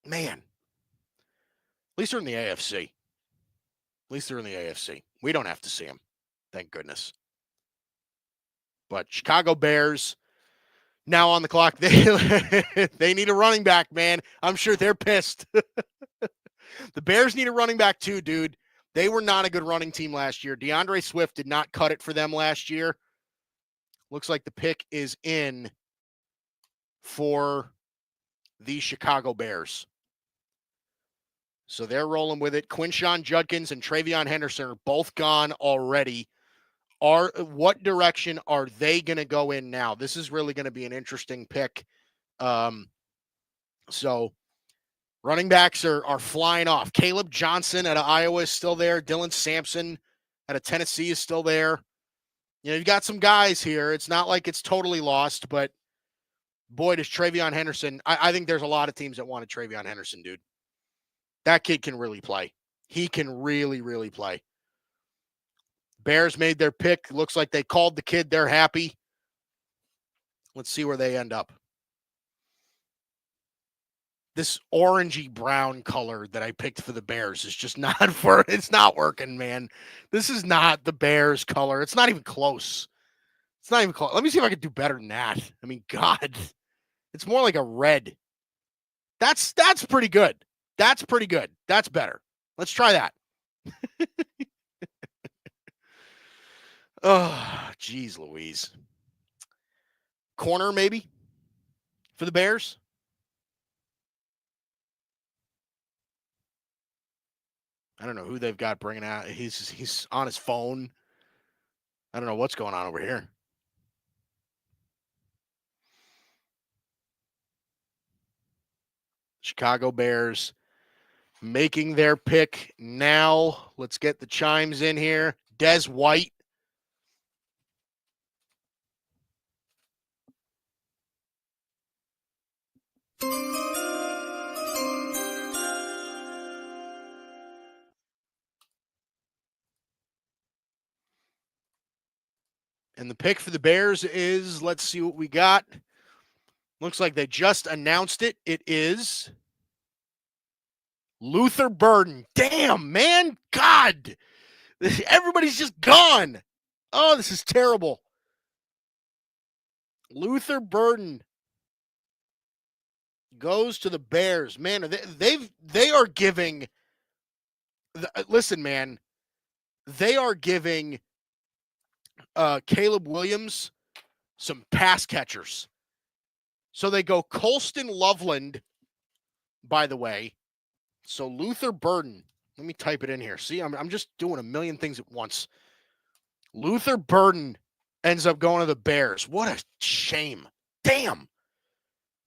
Man. At least they're in the AFC. We don't have to see him. Thank goodness. But Chicago Bears now on the clock. They need a running back, man. I'm sure they're pissed. The Bears need a running back too, dude. They were not a good running team last year. DeAndre Swift did not cut it for them last year. Looks like the pick is in for the Chicago Bears. So they're rolling with it. Quinshon Judkins and Travion Henderson are both gone already. What direction are they going to go in now? This is really going to be an interesting pick. So running backs are flying off. Caleb Johnson out of Iowa is still there. Dylan Sampson out of Tennessee is still there. You've got some guys here. It's not like it's totally lost, but boy, does Travion Henderson. I think there's a lot of teams that wanted Travion Henderson, dude. That kid can really play. He can really, really play. Bears made their pick. Looks like they called the kid. They're happy. Let's see where they end up. This orangey brown color that I picked for the Bears is just it's not working, man. This is not the Bears color. It's not even close. Let me see if I can do better than that. I mean, God, it's more like a red. That's pretty good. That's pretty good. That's better. Let's try that. Oh, geez, Louise. Corner, maybe, for the Bears? I don't know who they've got bringing out. He's on his phone. I don't know what's going on over here. Chicago Bears making their pick now. Let's get the chimes in here. Des White. And the pick for the Bears is, let's see what we got. Looks like they just announced it. It is Luther Burden. Damn, man. God. Everybody's just gone. Oh, this is terrible. Luther Burden goes to the Bears. Man, they are giving. Listen, man, they are giving Caleb Williams some pass catchers. So they go Colston Loveland, by the way. So Luther Burden. Let me type it in here. See, I'm just doing a million things at once. Luther Burden ends up going to the Bears. What a shame. Damn.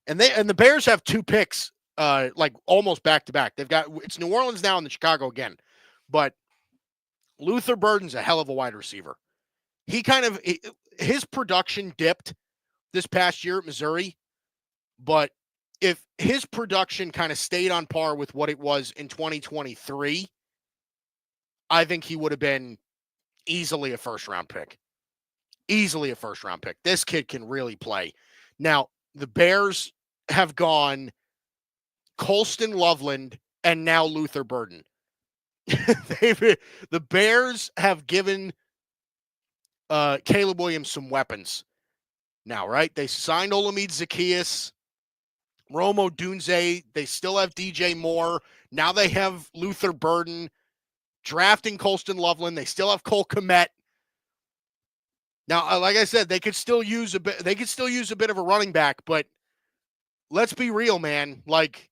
And the Bears have 2 picks, like almost back to back. It's New Orleans now and then Chicago again. But Luther Burden's a hell of a wide receiver. His production dipped this past year at Missouri, but if his production kind of stayed on par with what it was in 2023, I think he would have been easily a first-round pick. Easily a first-round pick. This kid can really play. Now, the Bears have gone Colston Loveland and now Luther Burden. The Bears have given Caleb Williams some weapons now, right? They signed Olamide Zaccheaus, Romo Dunze. They still have DJ Moore. Now they have Luther Burden. Drafting Colston Loveland. They still have Cole Kmet. Now, like I said, they could still use a bit. They could still use a bit of a running back, but let's be real, man. Like,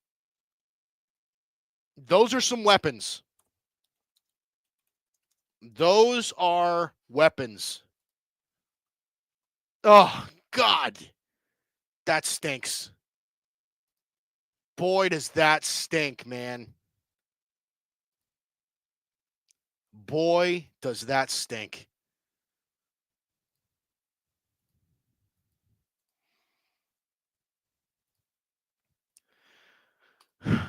those are some weapons. Those are weapons. Oh, God. That stinks. Boy, does that stink, man. Boy, does that stink.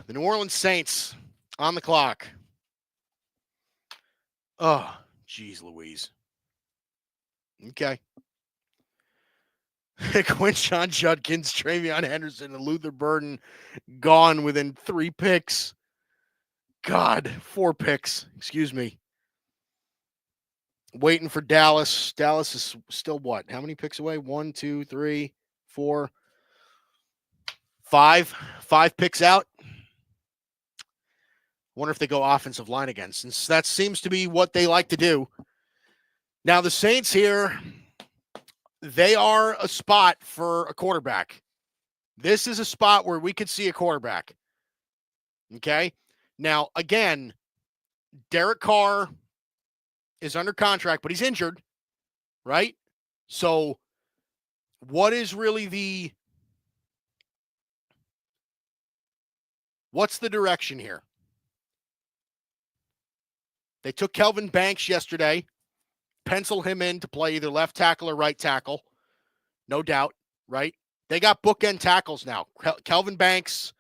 The New Orleans Saints on the clock. Oh, geez Louise. Okay. Quinshon Judkins, Travion Henderson, and Luther Burden gone within 3 picks. God, 4 picks. Excuse me. Waiting for Dallas. Dallas is still what? How many picks away? 1, 2, 3, 4, 5. 5 picks out. Wonder if they go offensive line again, since that seems to be what they like to do. Now, the Saints here, they are a spot for a quarterback. This is a spot where we could see a quarterback. Okay? Now, again, Derek Carr is under contract, but he's injured, right? So, what is really what's the direction here? They took Kelvin Banks yesterday, pencil him in to play either left tackle or right tackle. No doubt, right? They got bookend tackles now. Kelvin Banks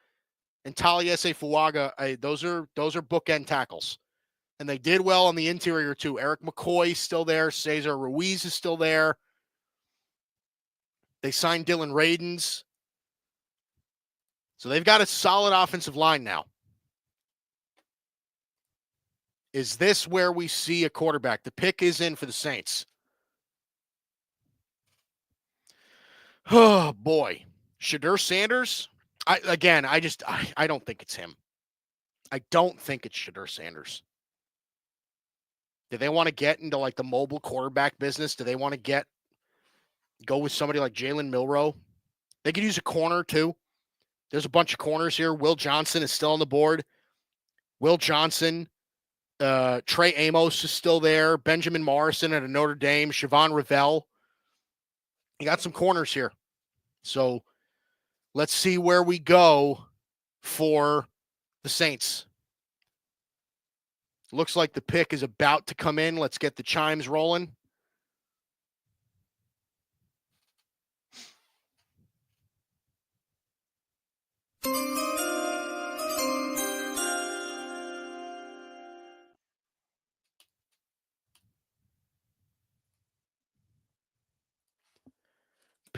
and Taliesin Fuaga, those are bookend tackles. And they did well on the interior too. Eric McCoy is still there. Cesar Ruiz is still there. They signed Dylan Radins. So they've got a solid offensive line now. Is this where we see a quarterback? The pick is in for the Saints. Oh, boy. Shedeur Sanders? I don't think it's him. I don't think it's Shedeur Sanders. Do they want to get into like the mobile quarterback business? Do they want to go with somebody like Jalen Milroe? They could use a corner too. There's a bunch of corners here. Will Johnson is still on the board. Will Johnson. Trey Amos is still there. Benjamin Morrison at Notre Dame. Siobhan Revelle. You got some corners here. So let's see where we go for the Saints. Looks like the pick is about to come in. Let's get the chimes rolling.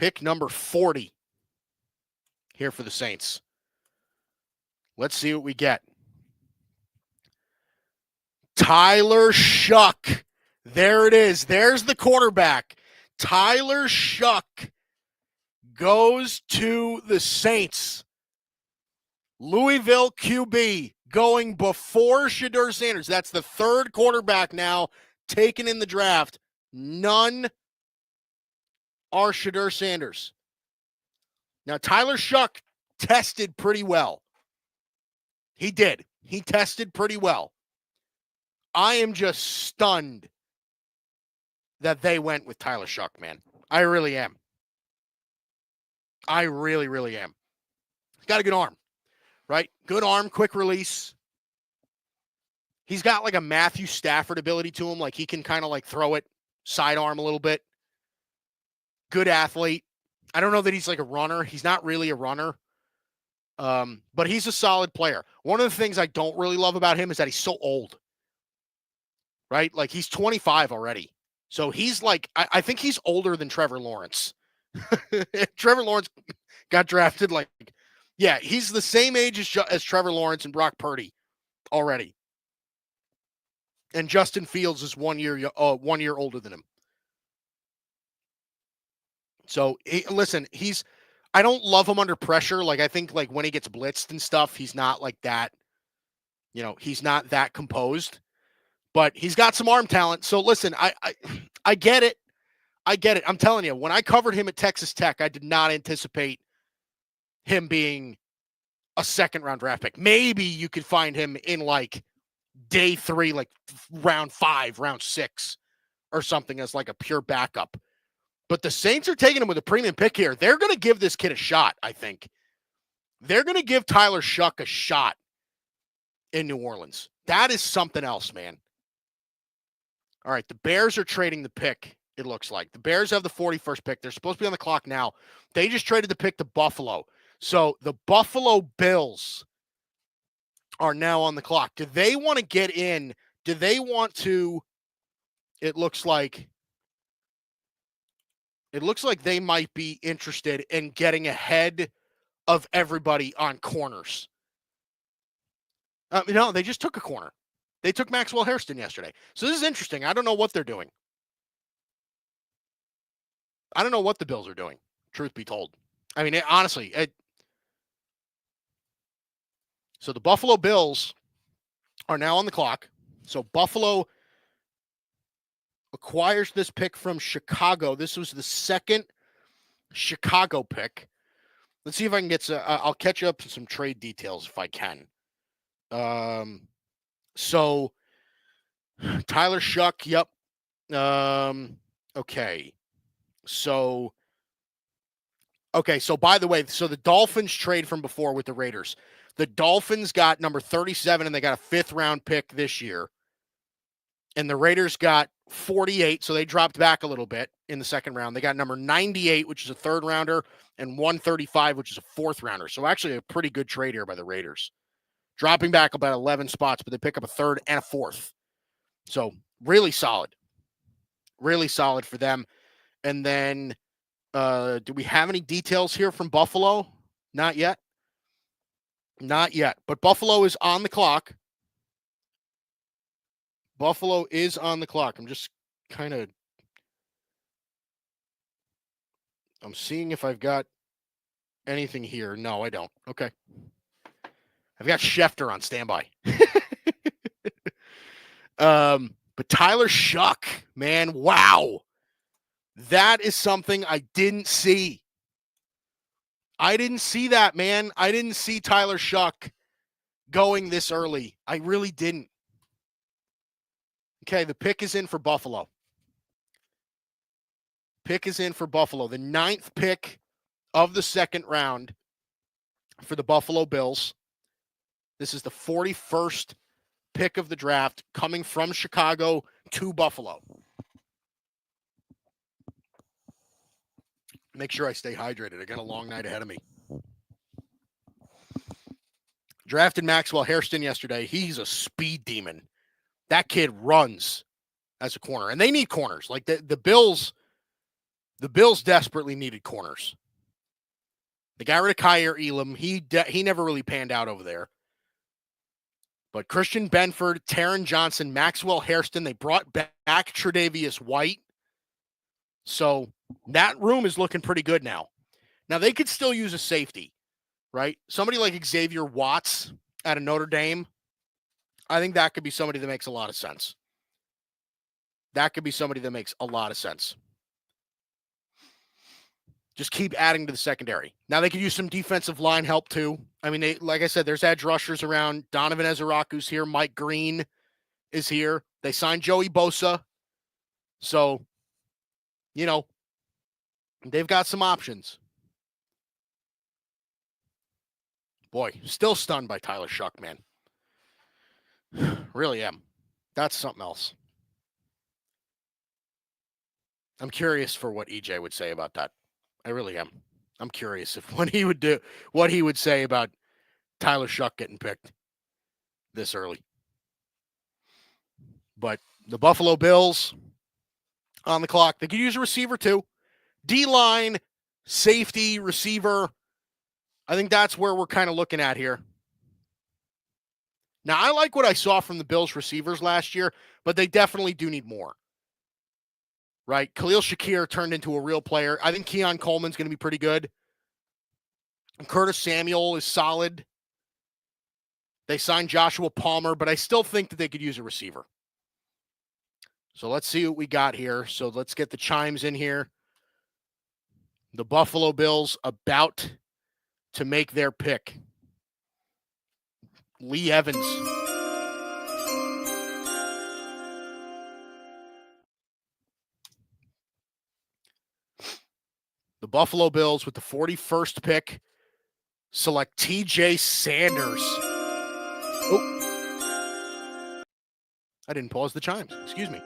Pick number 40 here for the Saints. Let's see what we get. Tyler Shuck. There it is. There's the quarterback. Tyler Shuck goes to the Saints. Louisville QB going before Shedeur Sanders. That's the third quarterback now taken in the draft. None are Shedeur Sanders. Now, Tyler Shuck tested pretty well. He did. He tested pretty well. I am just stunned that they went with Tyler Shuck, man. I really am. I really, really am. He's got a good arm, right? Good arm, quick release. He's got like a Matthew Stafford ability to him. Like he can kind of like throw it sidearm a little bit. Good athlete. I don't know that he's like a runner. He's not really a runner. But he's a solid player. One of the things I don't really love about him is that he's so old. Right? Like he's 25 already. So he's like, I think he's older than Trevor Lawrence. Trevor Lawrence got drafted like, yeah, he's the same age as Trevor Lawrence and Brock Purdy already. And Justin Fields is 1 year older than him. So listen, I don't love him under pressure. Like I think like when he gets blitzed and stuff, he's not like that. He's not that composed. But he's got some arm talent. So listen, I get it. I get it. I'm telling you, when I covered him at Texas Tech, I did not anticipate him being a second-round draft pick. Maybe you could find him in like day 3, like round 5, round 6 or something as like a pure backup. But the Saints are taking him with a premium pick here. They're going to give this kid a shot, I think. They're going to give Tyler Shuck a shot in New Orleans. That is something else, man. All right, the Bears are trading the pick, it looks like. The Bears have the 41st pick. They're supposed to be on the clock now. They just traded the pick to Buffalo. So the Buffalo Bills are now on the clock. Do they want to get in? Do they want to, it looks like they might be interested in getting ahead of everybody on corners. No, they just took a corner. They took Maxwell Hairston yesterday. So this is interesting. I don't know what they're doing. I don't know what the Bills are doing, truth be told. I mean, honestly. So the Buffalo Bills are now on the clock. So Buffalo acquires this pick from Chicago. This was the second Chicago pick. Let's see if I can get I'll catch up to some trade details if I can. So Tyler Shuck, yep. Okay. So by the way, so the Dolphins trade from before with the Raiders. The Dolphins got number 37 and they got a 5th round pick this year. And the Raiders got 48, so they dropped back a little bit in the second round. They got number 98, which is a 3rd rounder, and 135, which is a 4th rounder. So actually a pretty good trade here by the Raiders. Dropping back about 11 spots, but they pick up a 3rd and a 4th. So really solid. Really solid for them. And then do we have any details here from Buffalo? Not yet. Not yet. But Buffalo is on the clock. Buffalo is on the clock. I'm just I'm seeing if I've got anything here. No, I don't. Okay. I've got Schefter on standby. But Tyler Shuck, man, wow. That is something I didn't see. I didn't see that, man. I didn't see Tyler Shuck going this early. I really didn't. Okay, the pick is in for Buffalo. Pick is in for Buffalo. The 9th pick of the 2nd round for the Buffalo Bills. This is the 41st pick of the draft coming from Chicago to Buffalo. Make sure I stay hydrated. I got a long night ahead of me. Drafted Maxwell Hairston yesterday. He's a speed demon. That kid runs as a corner. And they need corners. Like the Bills the Bills desperately needed corners. They got rid of Kyer Elam. He never really panned out over there. But Christian Benford, Taron Johnson, Maxwell Hairston, they brought back Tre'Davious White. So that room is looking pretty good now. Now, they could still use a safety, right? Somebody like Xavier Watts out of Notre Dame. I think that could be somebody that makes a lot of sense. Just keep adding to the secondary. Now they could use some defensive line help too. I mean, like I said, there's edge rushers around. Donovan Ezeraku's here. Mike Green is here. They signed Joey Bosa. So, they've got some options. Boy, still stunned by Tyler Shuck, man. Really am. That's something else. I'm curious for what EJ would say about that. I really am. I'm curious what he would say about Tyler Shuck getting picked this early. But the Buffalo Bills on the clock. They could use a receiver too. D-line, safety, receiver. I think that's where we're kind of looking at here. Now, I like what I saw from the Bills receivers last year, but they definitely do need more. Right? Khalil Shakir turned into a real player. I think Keon Coleman's going to be pretty good. Curtis Samuel is solid. They signed Joshua Palmer, but I still think that they could use a receiver. So let's see what we got here. So let's get the chimes in here. The Buffalo Bills about to make their pick. Lee Evans. The Buffalo Bills with the 41st pick select TJ Sanders. Oh, I didn't pause the chimes. Excuse me.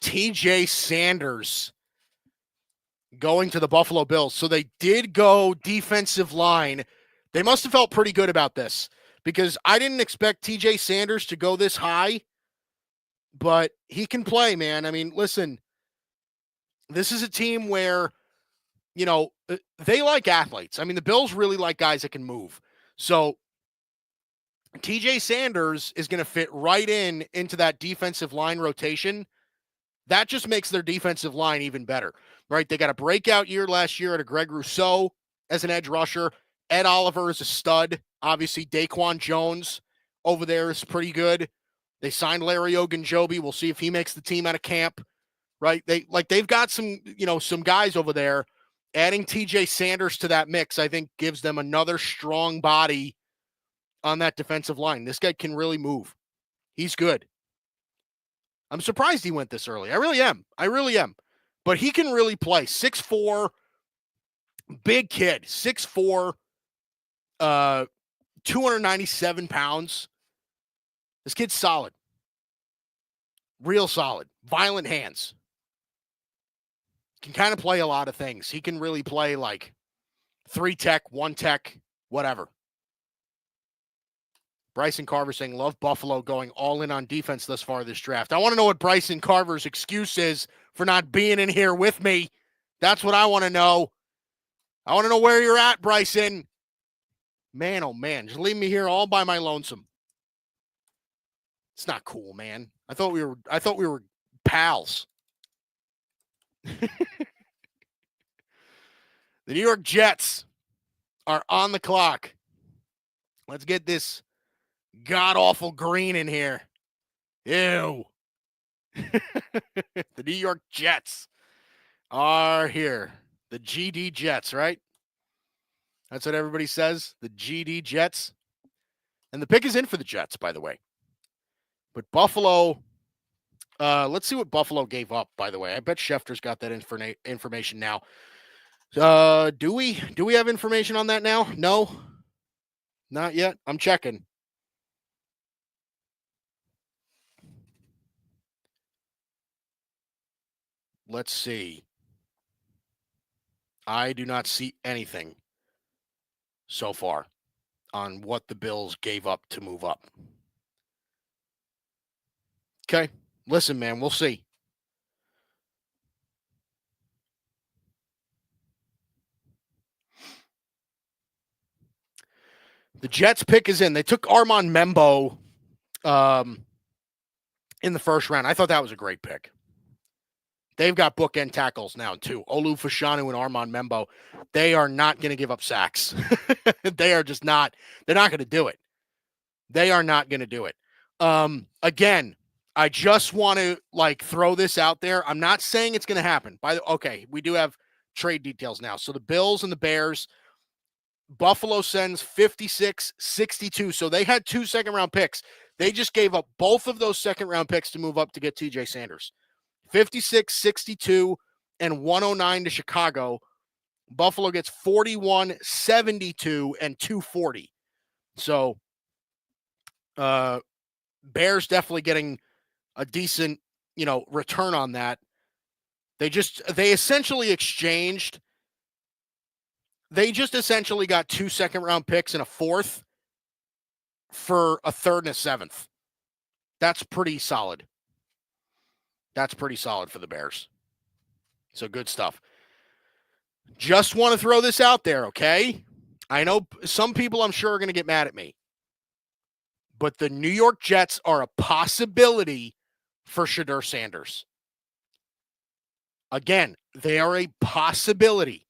TJ Sanders going to the Buffalo Bills. So they did go defensive line. They must have felt pretty good about this because I didn't expect TJ Sanders to go this high, but he can play, man. I mean, listen, this is a team where, they like athletes. I mean, the Bills really like guys that can move. So TJ Sanders is going to fit right into that defensive line rotation. That just makes their defensive line even better, right? They got a breakout year last year at Greg Rousseau as an edge rusher. Ed Oliver is a stud. Obviously, Daquan Jones over there is pretty good. They signed Larry Ogunjobi. We'll see if he makes the team out of camp, right? They've got some guys over there. Adding TJ Sanders to that mix, I think, gives them another strong body on that defensive line. This guy can really move. He's good. I'm surprised he went this early. I really am. But he can really play. 6'4", big kid. 6'4", 297 pounds. This kid's solid. Real solid. Violent hands. Can kind of play a lot of things. He can really play like 3 tech, 1 tech, whatever. Bryson Carver saying, love Buffalo going all in on defense thus far this draft. I want to know what Bryson Carver's excuse is for not being in here with me. That's what I want to know. I want to know where you're at, Bryson. Man, oh man, just leave me here all by my lonesome. It's not cool, man. I thought we were pals. The New York Jets are on the clock. Let's get this god-awful green in here. Ew. The New York Jets are here. The GD Jets, right? That's what everybody says. The GD Jets. And the pick is in for the Jets, by the way. But Buffalo, let's see what Buffalo gave up, by the way. I bet Schefter's got that information now. Do we have information on that now? No, not yet. I'm checking. Let's see. I do not see anything so far on what the Bills gave up to move up. Okay. Listen, man, we'll see. The Jets pick is in. They took Armand Membo in the first round. I thought that was a great pick. They've got bookend tackles now, too. Olu Fashanu and Armand Membo. They are not going to give up sacks. They are just not. They're not going to do it. They are not going to do it. Again, I just want to throw this out there. I'm not saying it's going to happen. Okay, we do have trade details now. So the Bills and the Bears, Buffalo sends 56-62. So they had 2 second-round picks. They just gave up both of those second-round picks to move up to get TJ Sanders. 56-62 and 109 to Chicago. Buffalo gets 41-72 and 240. So Bears definitely getting a decent, return on that. They essentially got 2 second-round picks and a 4th for a 3rd and a 7th. That's pretty solid. That's pretty solid for the Bears. So good stuff. Just want to throw this out there, okay? I know some people I'm sure are going to get mad at me. But the New York Jets are a possibility for Shedeur Sanders. Again, they are a possibility.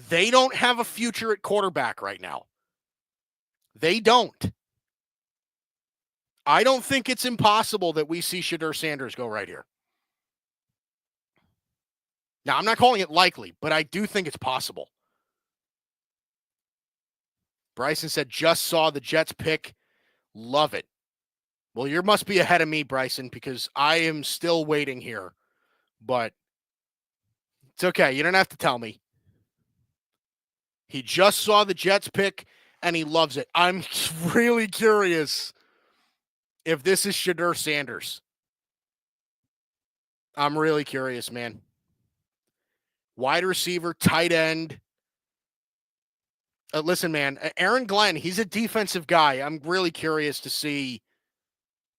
They don't have a future at quarterback right now. They don't. I don't think it's impossible that we see Shedeur Sanders go right here. Now, I'm not calling it likely, but I do think it's possible. Bryson said, just saw the Jets pick. Love it. Well, you must be ahead of me, Bryson, because I am still waiting here. But it's okay. You don't have to tell me. He just saw the Jets pick, and he loves it. I'm really curious if this is Shedeur Sanders. I'm really curious, man. Wide receiver, tight end. Listen, man, Aaron Glenn, he's a defensive guy. I'm really curious to see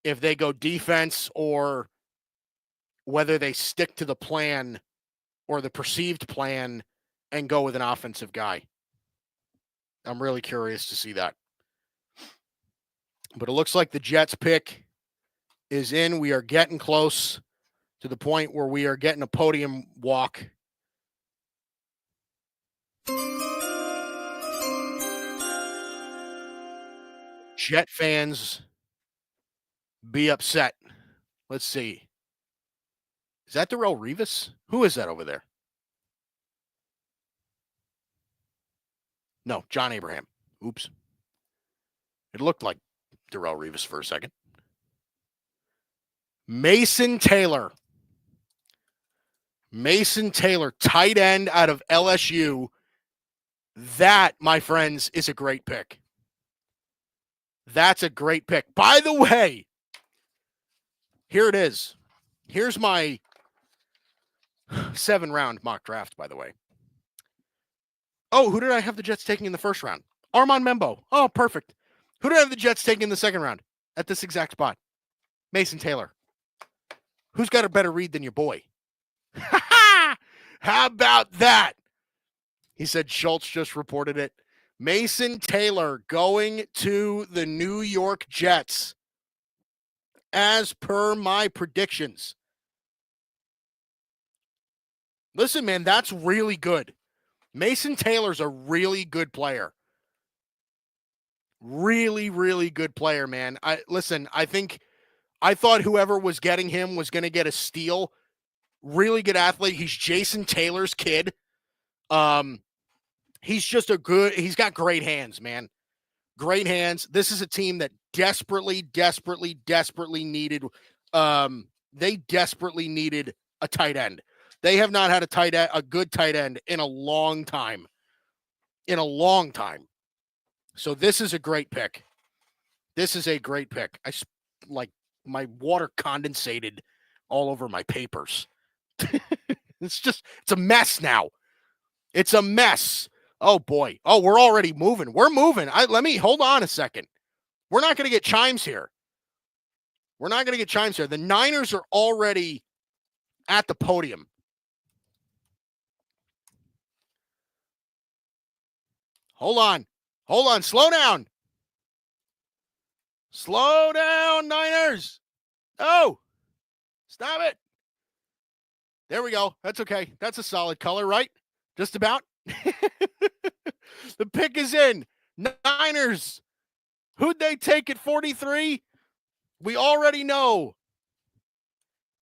if they go defense or whether they stick to the plan or the perceived plan and go with an offensive guy. I'm really curious to see that. But it looks like the Jets pick is in. We are getting close to the point where we are getting a podium walk. Jet fans be upset. Let's see. Is that Darrelle Revis? Who is that over there? No, John Abraham. Oops. It looked like Darrelle Revis for a second. Mason Taylor. Mason Taylor, tight end out of LSU. That, my friends, is a great pick. That's a great pick. By the way, here it is. Here's my 7-round mock draft, by the way. Oh, who did I have the Jets taking in the first round? Armand Membo. Oh, perfect. Who did I have the Jets taking in the second round at this exact spot? Mason Taylor. Who's got a better read than your boy? How about that? He said Schultz just reported it. Mason Taylor going to the New York Jets as per my predictions. Listen, man, that's really good. Mason Taylor's a really good player. Really, really good player, man. I thought whoever was getting him was going to get a steal. Really good athlete. He's Jason Taylor's kid. He's got great hands, man. Great hands. This is a team that desperately needed. They desperately needed a tight end. They have not had a good tight end in a long time. So this is a great pick. My water condensated all over my papers. It's a mess now. It's a mess. Oh boy. Oh, we're already moving. We're moving. Hold on a second. We're not going to get chimes here. The Niners are already at the podium. Hold on. Hold on. Slow down. Slow down, Niners. Oh, stop it. There we go. That's okay. That's a solid color, right? Just about. The pick is in. Niners. Who'd they take at 43? We already know.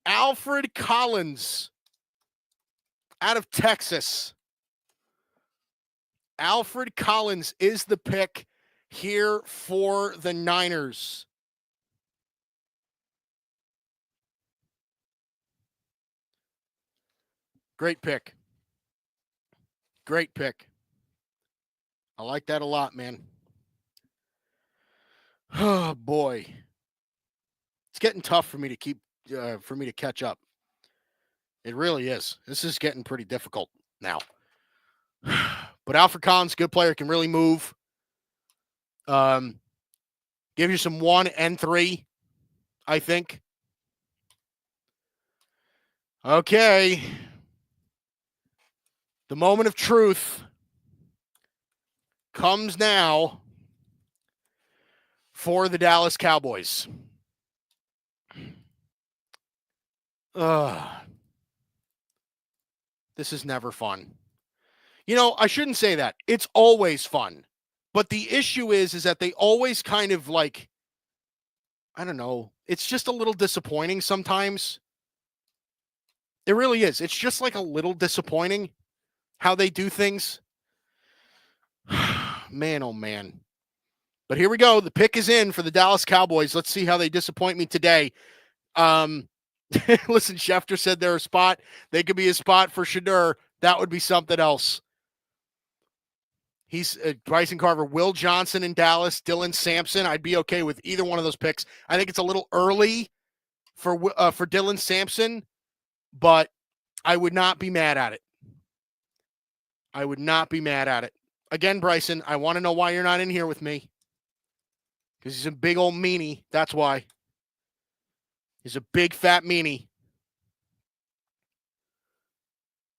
Alfred Collins out of Texas. Alfred Collins is the pick here for the Niners. Great pick. Great pick. I like that a lot, man. Oh, boy. It's getting tough for me to catch up. It really is. This is getting pretty difficult now. But Alfred Collins, good player, can really move. Give you some 1 and 3, I think. Okay. The moment of truth comes now for the Dallas Cowboys. This is never fun. I shouldn't say that. It's always fun. But the issue is that they always kind of like, I don't know, it's just a little disappointing sometimes. It really is. It's just like a little disappointing how they do things. Man, oh man. But here we go. The pick is in for the Dallas Cowboys. Let's see how they disappoint me today. Listen, Schefter said they're a spot. They could be a spot for Shedeur. That would be something else. He's Bryson Carver, Will Johnson in Dallas, Dylan Sampson. I'd be okay with either one of those picks. I think it's a little early for Dylan Sampson, but I would not be mad at it. I would not be mad at it. Again, Bryson, I want to know why you're not in here with me. Because he's a big old meanie. That's why. He's a big fat meanie.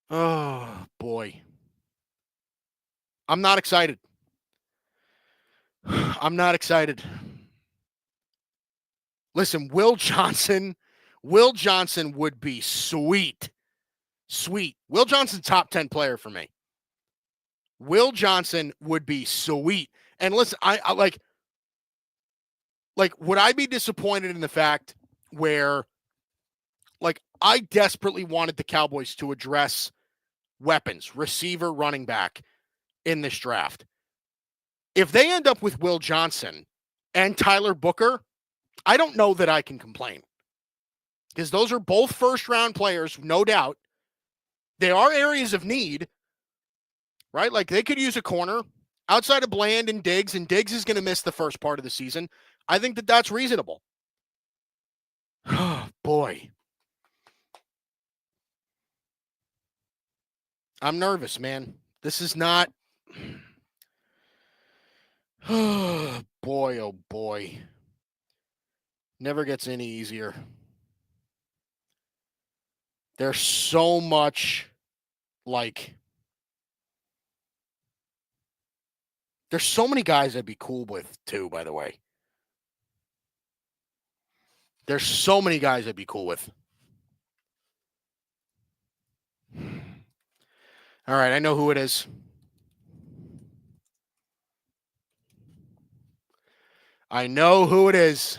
Oh, boy. I'm not excited. I'm not excited. Listen, Will Johnson would be sweet. Sweet. Will Johnson's top 10 player for me. Will Johnson would be sweet. And listen, I like, would I be disappointed in the fact where, like, I desperately wanted the Cowboys to address weapons, receiver, running back in this draft. If they end up with Will Johnson and Tyler Booker, I don't know that I can complain. Because those are both first-round players, no doubt. They are areas of need, right? Like, they could use a corner outside of Bland and Diggs is going to miss the first part of the season. I think that that's reasonable. Oh, boy. I'm nervous, man. This is not... Oh, boy, oh, boy. Never gets any easier. There's so much, there's so many guys I'd be cool with, too, by the way. There's so many guys I'd be cool with. All right, I know who it is. I know who it is.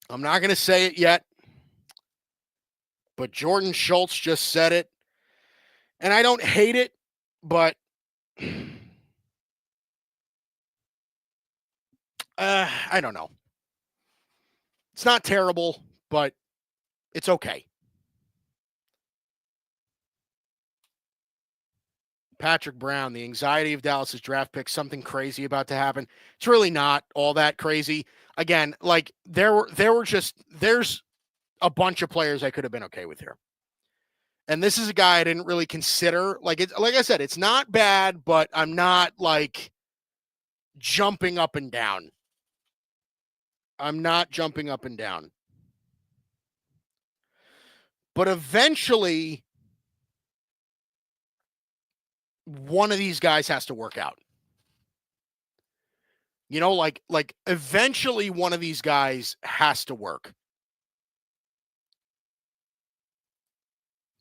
I'm not going to say it yet, but Jordan Schultz just said it. And I don't hate it, but I don't know. It's not terrible, but it's okay. Patrick Brown, the anxiety of Dallas's draft pick, something crazy about to happen. It's really not all that crazy. Again, like there's a bunch of players I could have been okay with here. And this is a guy I didn't really consider. Like I said, it's not bad, but I'm not like jumping up and down. I'm not jumping up and down. But eventually, one of these guys has to work out. You know, like eventually one of these guys has to work.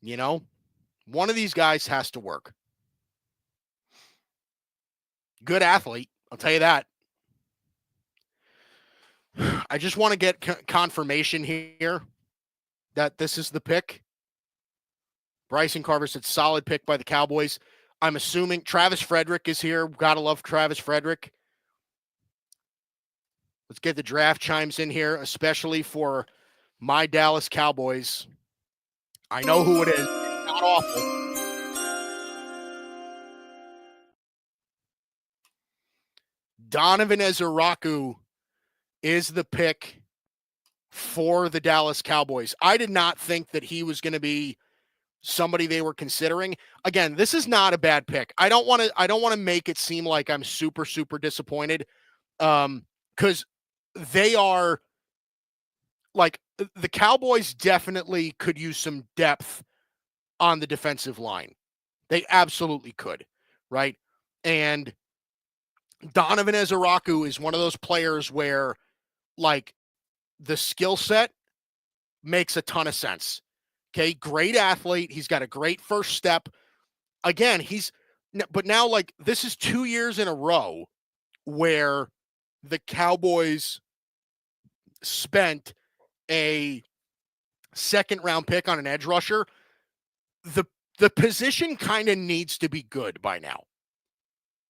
You know, one of these guys has to work. Good athlete, I'll tell you that. I just want to get confirmation here that this is the pick. Bryson Carver said solid pick by the Cowboys. I'm assuming Travis Frederick is here. Gotta love Travis Frederick. Let's get the draft chimes in here, especially for my Dallas Cowboys. I know who it is. It's not awful. Donovan Ezeraku is the pick for the Dallas Cowboys. I did not think that he was going to be somebody they were considering. Again, this is not a bad pick. I don't want to make it seem like I'm super disappointed, cuz they are, like, the Cowboys definitely could use some depth on the defensive line. They absolutely could, right? And Donovan Ezeraku is one of those players where, like, the skill set makes a ton of sense. Okay, great athlete. He's got a great first step. Again, but now, like, this is 2 years in a row where the Cowboys spent a second round pick on an edge rusher. The position kind of needs to be good by now,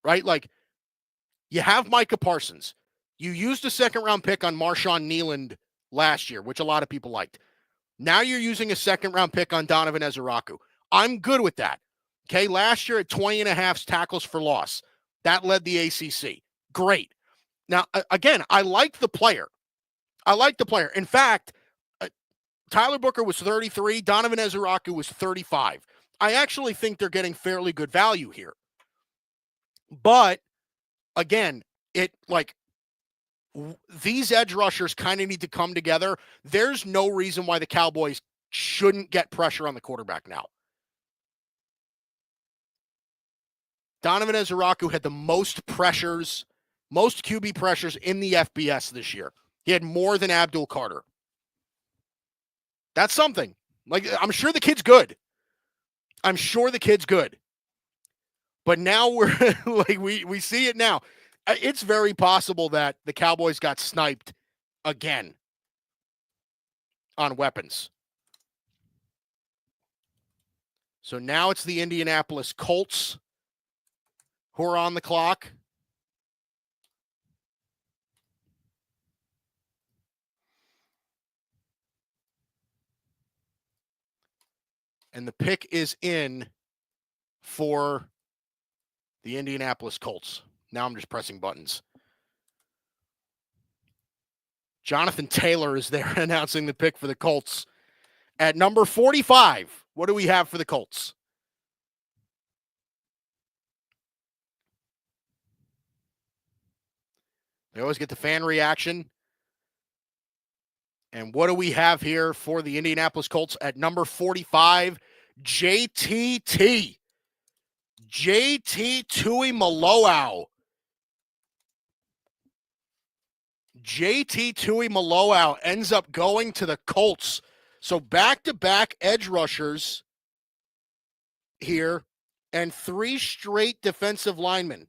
right? Like, you have Micah Parsons. You used a second round pick on Marshawn Nealand last year, which a lot of people liked. Now you're using a second round pick on Donovan Ezeraku. I'm good with that. Okay, last year at 20 and a half tackles for loss. That led the ACC. Great. Now, again, I like the player. In fact, Tyler Booker was 33. Donovan Ezeraku was 35. I actually think they're getting fairly good value here. But again, these edge rushers kind of need to come together. There's no reason why the Cowboys shouldn't get pressure on the quarterback now. Donovan Ezeraku had the most QB pressures in the FBS this year. He had more than Abdul Carter. That's something. Like, I'm sure the kid's good. But now we're like, we see it now. It's very possible that the Cowboys got sniped again on weapons. So now it's the Indianapolis Colts who are on the clock. And the pick is in for the Indianapolis Colts. Now I'm just pressing buttons. Jonathan Taylor is there announcing the pick for the Colts. At number 45, what do we have for the Colts? They always get the fan reaction. And what do we have here for the Indianapolis Colts at number 45? JTT Tuimoloau. JT Tuimoloau ends up going to the Colts. So back-to-back edge rushers here and 3 straight defensive linemen.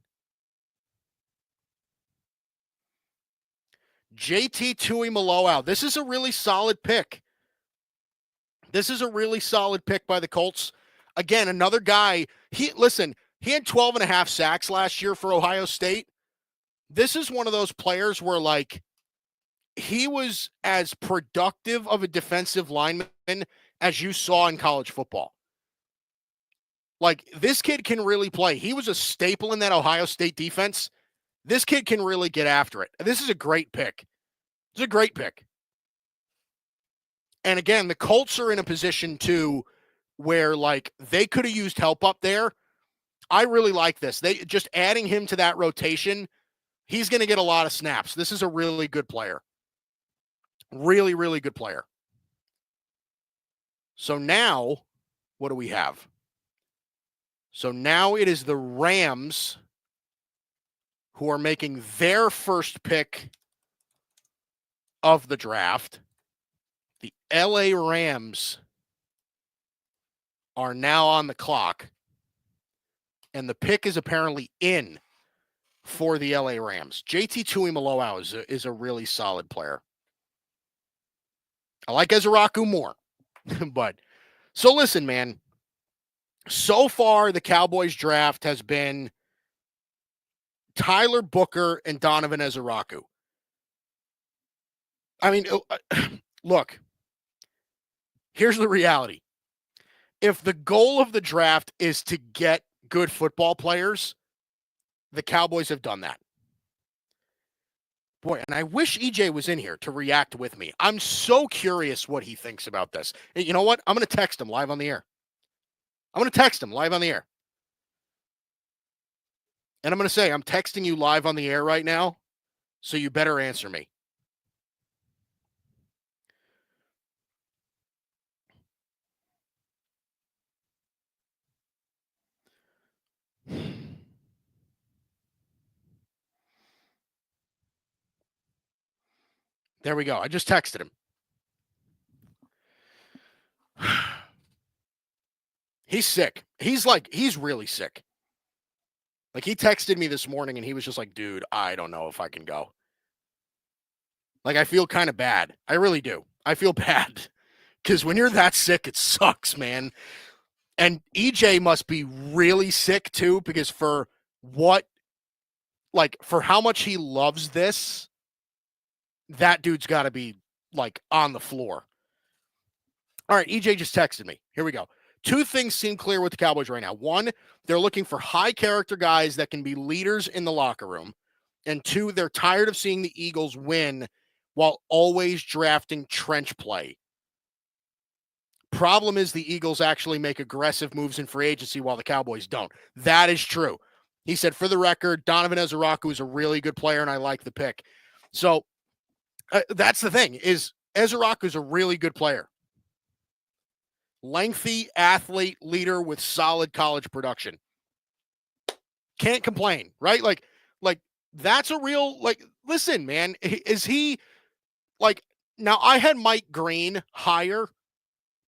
JT Tuimoloau. This is a really solid pick. This is a really solid pick by the Colts. Again, another guy. He had 12 and a half sacks last year for Ohio State. This is one of those players where, like, he was as productive of a defensive lineman as you saw in college football. Like, this kid can really play. He was a staple in that Ohio State defense. This kid can really get after it. This is a great pick. It's a great pick. And again, the Colts are in a position too where, like, they could have used help up there. I really like this. They just adding him to that rotation. He's going to get a lot of snaps. This is a really good player. Really, really good player. So now, what do we have? So now it is the Rams who are making their first pick of the draft. The LA Rams are now on the clock, and the pick is apparently in for the LA Rams. JT Tuimoloau is a really solid player. I like Ezeraku more. But so listen, man. So far, the Cowboys draft has been Tyler Booker and Donovan Ezeraku. I mean, look, here's the reality. If the goal of the draft is to get good football players, the Cowboys have done that. Boy, and I wish EJ was in here to react with me. I'm so curious what he thinks about this. You know what? I'm going to text him live on the air. And I'm going to say, I'm texting you live on the air right now, so you better answer me. There we go. I just texted him. He's sick. He's really sick. Like, he texted me this morning and he was just like, dude, I don't know if I can go. Like, I feel kind of bad. I really do. I feel bad. Because when you're that sick, it sucks, man. And EJ must be really sick too, because for how much he loves this, that dude's got to be like on the floor. All right, EJ just texted me. Here we go. Two things seem clear with the Cowboys right now. One, they're looking for high character guys that can be leaders in the locker room. And two, they're tired of seeing the Eagles win while always drafting trench play. Problem is the Eagles actually make aggressive moves in free agency while the Cowboys don't. That is true. He said, for the record, Donovan Ezeraku is a really good player, and I like the pick. So that's the thing, is Ezeraku is a really good player. Lengthy athlete, leader with solid college production. Can't complain, right? Like that's a real, listen, man, is he, now I had Mike Green higher,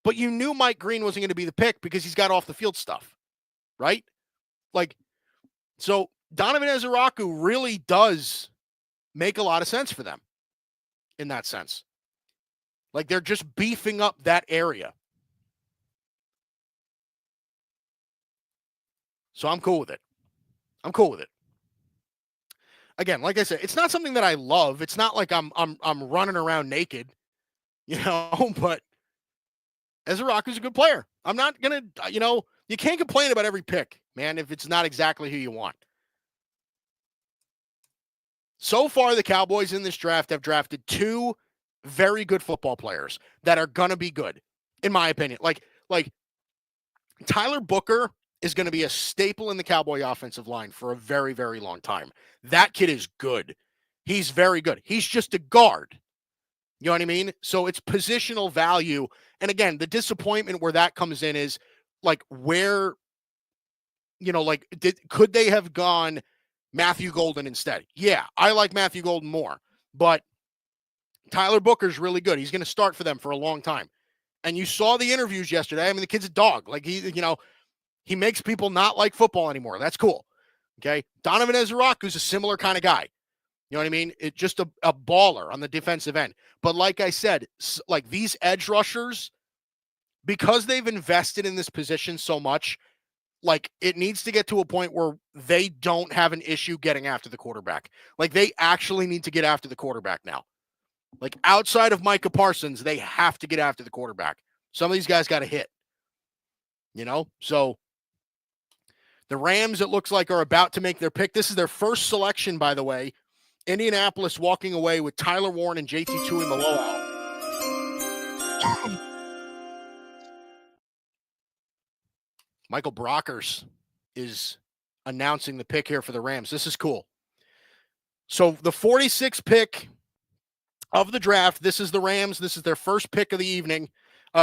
but you knew Mike Green wasn't going to be the pick because he's got off the field stuff, right? So Donovan Ezeraku really does make a lot of sense for them in that sense. Like, they're just beefing up that area. So I'm cool with it. Again, like I said, it's not something that I love. It's not like I'm running around naked, but Ezeraku's a good player. I'm not going to, you can't complain about every pick, man, if it's not exactly who you want. So far, the Cowboys in this draft have drafted two very good football players that are going to be good, in my opinion. Like Tyler Booker is going to be a staple in the Cowboy offensive line for a very, very long time. That kid is good. He's very good. He's just a guard. You know what I mean? So it's positional value. And again, the disappointment where that comes in is where, could they have gone Matthew Golden instead? Yeah, I like Matthew Golden more, but Tyler Booker's really good. He's going to start for them for a long time. And you saw the interviews yesterday. I mean, the kid's a dog. He makes people not like football anymore. That's cool. Okay. Donovan Ezeraku's a similar kind of guy. You know what I mean? It's just a baller on the defensive end. But like I said, these edge rushers, because they've invested in this position so much, it needs to get to a point where they don't have an issue getting after the quarterback. They actually need to get after the quarterback now. Outside of Micah Parsons, they have to get after the quarterback. Some of these guys got to hit. So the Rams, it looks like, are about to make their pick. This is their first selection, by the way. Indianapolis walking away with Tyler Warren and JT Tuimoloau. Michael Brockers is announcing the pick here for the Rams. This is cool. So the 46th pick of the draft, this is the Rams. This is their first pick of the evening.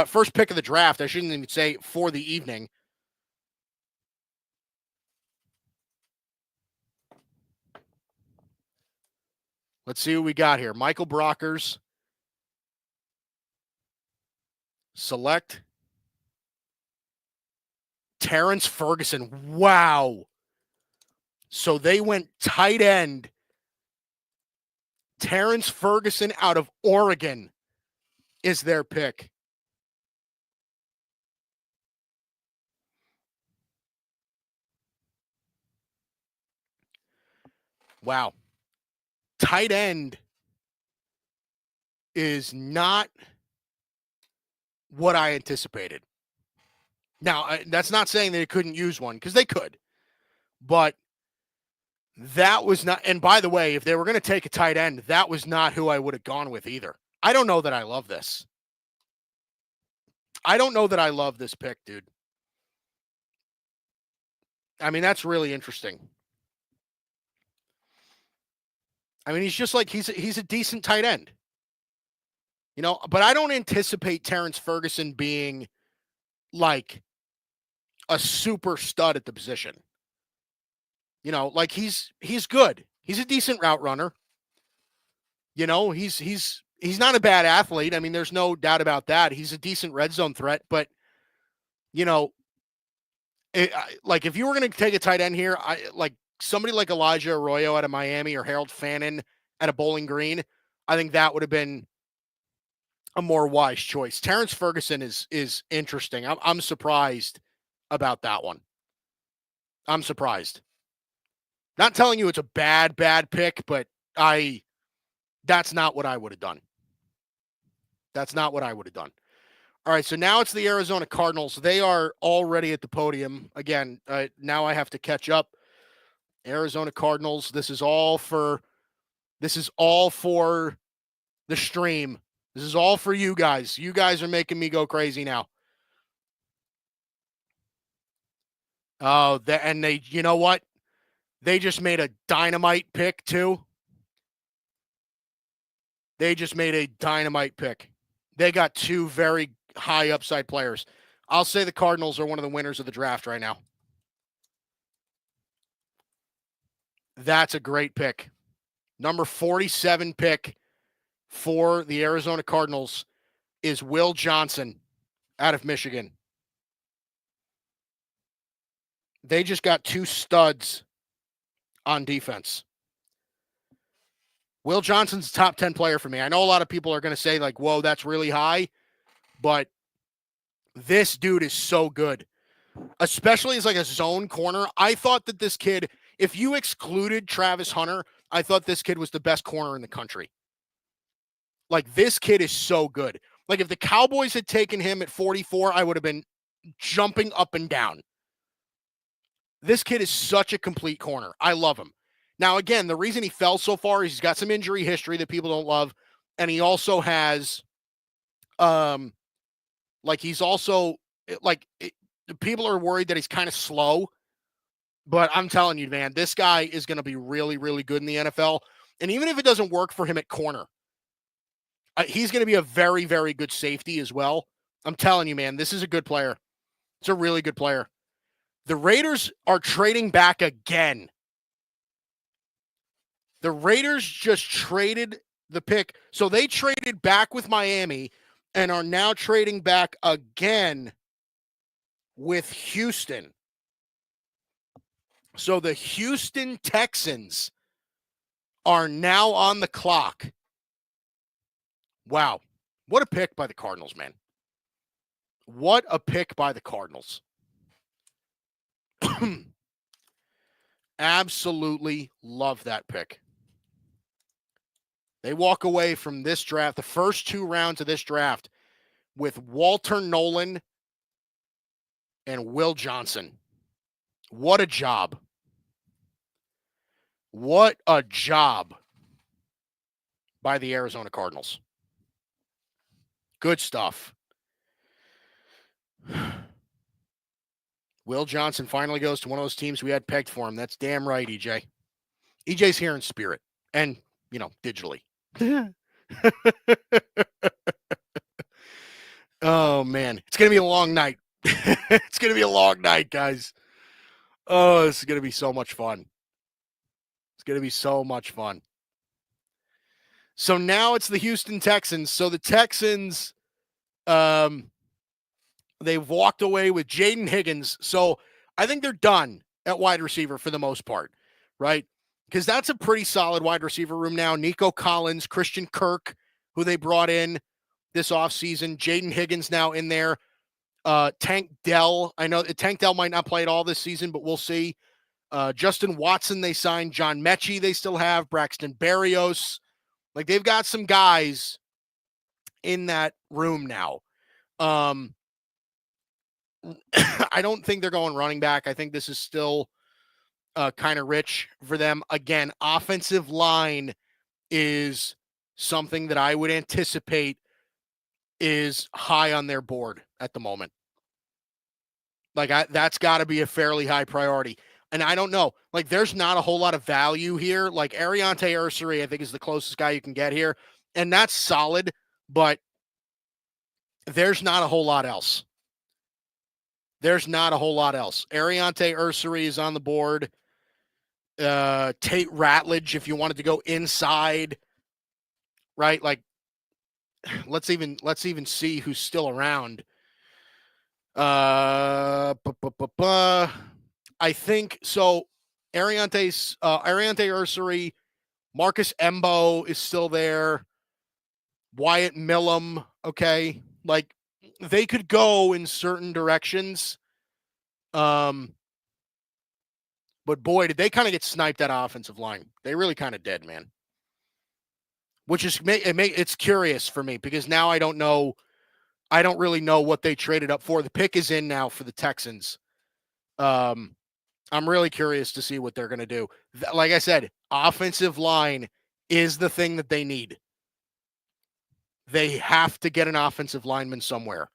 First pick of the draft. I shouldn't even say for the evening. Let's see what we got here. Michael Brockers. Select. Terrence Ferguson. Wow. So they went tight end. Terrence Ferguson out of Oregon is their pick. Wow. Tight end is not what I anticipated. Now, that's not saying they couldn't use one, because they could. But that was not, and by the way, if they were going to take a tight end, that was not who I would have gone with either. I don't know that I love this. I don't know that I love this pick, dude. I mean, that's really interesting. I mean, he's just like, he's a decent tight end. You know, but I don't anticipate Terrence Ferguson being like a super stud at the position. You know, like he's good. He's a decent route runner. You know, he's not a bad athlete. I mean, there's no doubt about that. He's a decent red zone threat, but you know, like if you were going to take a tight end here, I like somebody like Elijah Arroyo out of Miami or Harold Fannin at a Bowling Green. I think that would have been a more wise choice. Terrence Ferguson is interesting. I'm surprised about that one. I'm surprised. Not telling you it's a bad pick, but that's not what I would have done. That's not what I would have done. All right, so now it's the Arizona Cardinals. They are already at the podium. Again, now I have to catch up. Arizona Cardinals, this is all for the stream. This is all for you guys. You guys are making me go crazy now. Oh, and they, you know what? They just made a dynamite pick too. They just made a dynamite pick. They got two very high upside players. I'll say the Cardinals are one of the winners of the draft right now. That's a great pick. Number 47 pick for the Arizona Cardinals is Will Johnson out of Michigan. They just got two studs on defense. Will Johnson's a top 10 player for me. I know a lot of people are going to say like, whoa, that's really high, but this dude is so good, especially as like a zone corner. I thought that this kid, if you excluded Travis Hunter, I thought this kid was the best corner in the country. Like, this kid is so good. Like, if the Cowboys had taken him at 44, I would have been jumping up and down. This kid is such a complete corner. I love him. Now, again, the reason he fell so far is he's got some injury history that people don't love. And he also has, he's also, people are worried that he's kind of slow. But I'm telling you, man, this guy is going to be really, really good in the NFL. And even if it doesn't work for him at corner, he's going to be a very, very good safety as well. I'm telling you, man, this is a good player. It's a really good player. The Raiders are trading back again. The Raiders just traded the pick. So they traded back with Miami and are now trading back again with Houston. So the Houston Texans are now on the clock. Wow. What a pick by the Cardinals, man. What a pick by the Cardinals. Absolutely love that pick. They walk away from this draft, the first two rounds of this draft, with Walter Nolan and Will Johnson. What a job. What a job by the Arizona Cardinals. Good stuff. Will Johnson finally goes to one of those teams we had pegged for him. That's damn right, EJ. EJ's here in spirit and, digitally. Oh, man. It's going to be a long night. It's going to be a long night, guys. Oh, this is going to be so much fun. It's going to be so much fun. So now it's the Houston Texans. So the Texans, they've walked away with Jaden Higgins. So I think they're done at wide receiver for the most part, right? Because that's a pretty solid wide receiver room now. Nico Collins, Christian Kirk, who they brought in this offseason. Jaden Higgins now in there. Tank Dell. I know Tank Dell might not play at all this season, but we'll see. Justin Watson, they signed. John Mechie, they still have. Braxton Berrios. Like, they've got some guys in that room now. I don't think they're going running back. I think this is still kind of rich for them. Again, offensive line is something that I would anticipate is high on their board at the moment. Like, that's got to be a fairly high priority. And I don't know. Like, there's not a whole lot of value here. Like, Ariante Ursary, I think, is the closest guy you can get here. And that's solid, but there's not a whole lot else. Ariante Ursary is on the board. Tate Ratledge, if you wanted to go inside, right? Like, let's even see who's still around. I think so. Ariante Ursary, Marcus Embo is still there. Wyatt Millum, okay, like, they could go in certain directions. But boy, did they kind of get sniped that offensive line. They really kind of did, man. Which is it's curious for me because now I don't really know what they traded up for. The pick is in now for the Texans. I'm really curious to see what they're going to do. Like I said, offensive line is the thing that they need. They have to get an offensive lineman somewhere.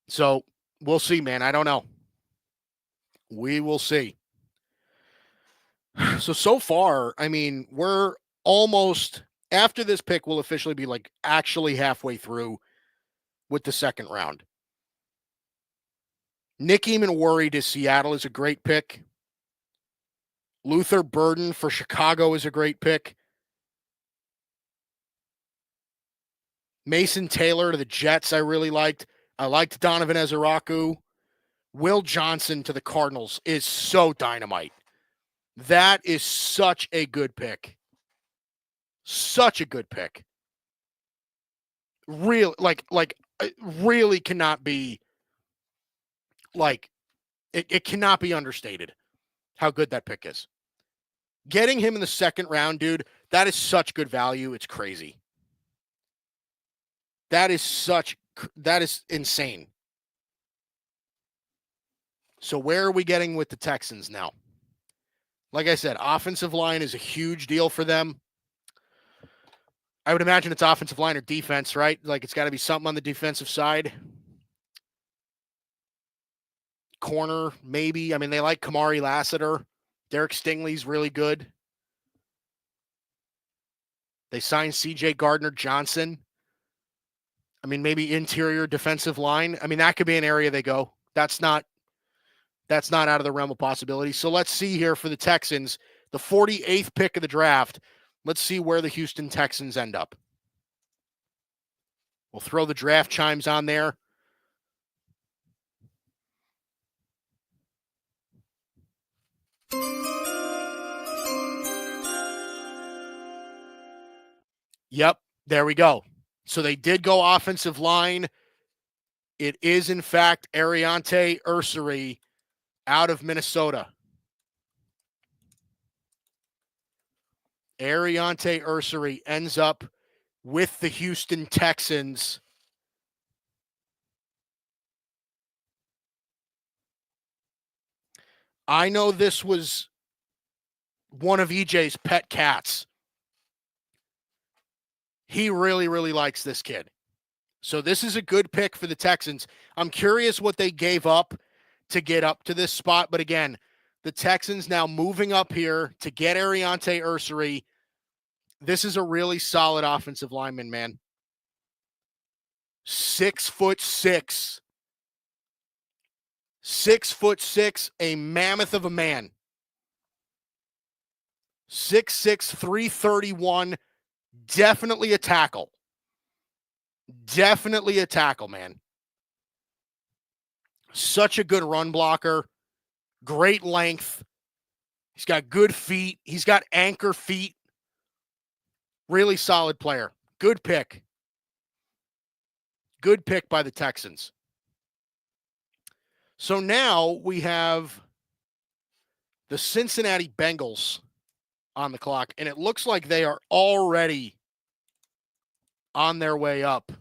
So we'll see, man. I don't know. We will see. So far, I mean, we're almost, after this pick, we'll officially be like actually halfway through with the second round. Nick Eamon to Seattle is a great pick. Luther Burden for Chicago is a great pick. Mason Taylor to the Jets, I really liked. I liked Donovan Ezeraku. Will Johnson to the Cardinals is so dynamite. That is such a good pick. Such a good pick. Real, like it really cannot be, like, it cannot be understated how good that pick is. Getting him in the second round, dude, that is such good value. It's crazy. That is insane. So where are we getting with the Texans now? Like I said, offensive line is a huge deal for them. I would imagine it's offensive line or defense, right? Like, it's got to be something on the defensive side. Corner, maybe. I mean, they like Kamari Lassiter. Derek Stingley's really good. They signed C.J. Gardner-Johnson. I mean, maybe interior defensive line. I mean, that could be an area they go. That's not out of the realm of possibility. So let's see here for the Texans, the 48th pick of the draft. Let's see where the Houston Texans end up. We'll throw the draft chimes on there. Yep, there we go. So they did go offensive line. It is, in fact, Ariante Ursary out of Minnesota. Ariante Ursary ends up with the Houston Texans. I know this was one of EJ's pet cats. He really, really likes this kid. So this is a good pick for the Texans. I'm curious what they gave up to get up to this spot. But again, the Texans now moving up here to get Ariante Ursary. This is a really solid offensive lineman, man. 6'6". 6'6", a mammoth of a man. 6'6", 331. Definitely a tackle. Definitely a tackle, man. Such a good run blocker. Great length. He's got good feet. He's got anchor feet. Really solid player. Good pick. Good pick by the Texans. So now we have the Cincinnati Bengals on the clock, and it looks like they are already on their way up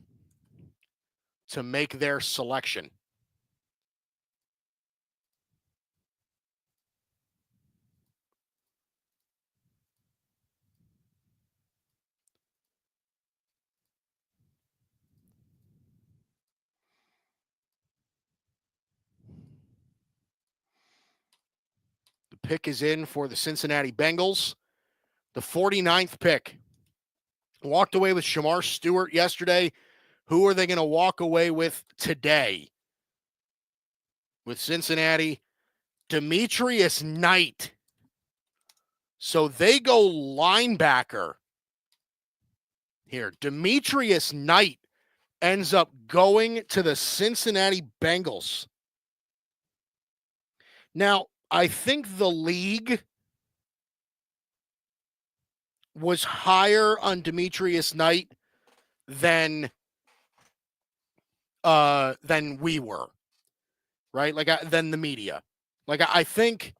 to make their selection. The pick is in for the Cincinnati Bengals. The 49th pick. Walked away with Shamar Stewart yesterday. Who are they going to walk away with today? With Cincinnati, Demetrius Knight. So they go linebacker here. Demetrius Knight ends up going to the Cincinnati Bengals. Now, I think the league was higher on Demetrius Knight than we were, right? Than the media. I think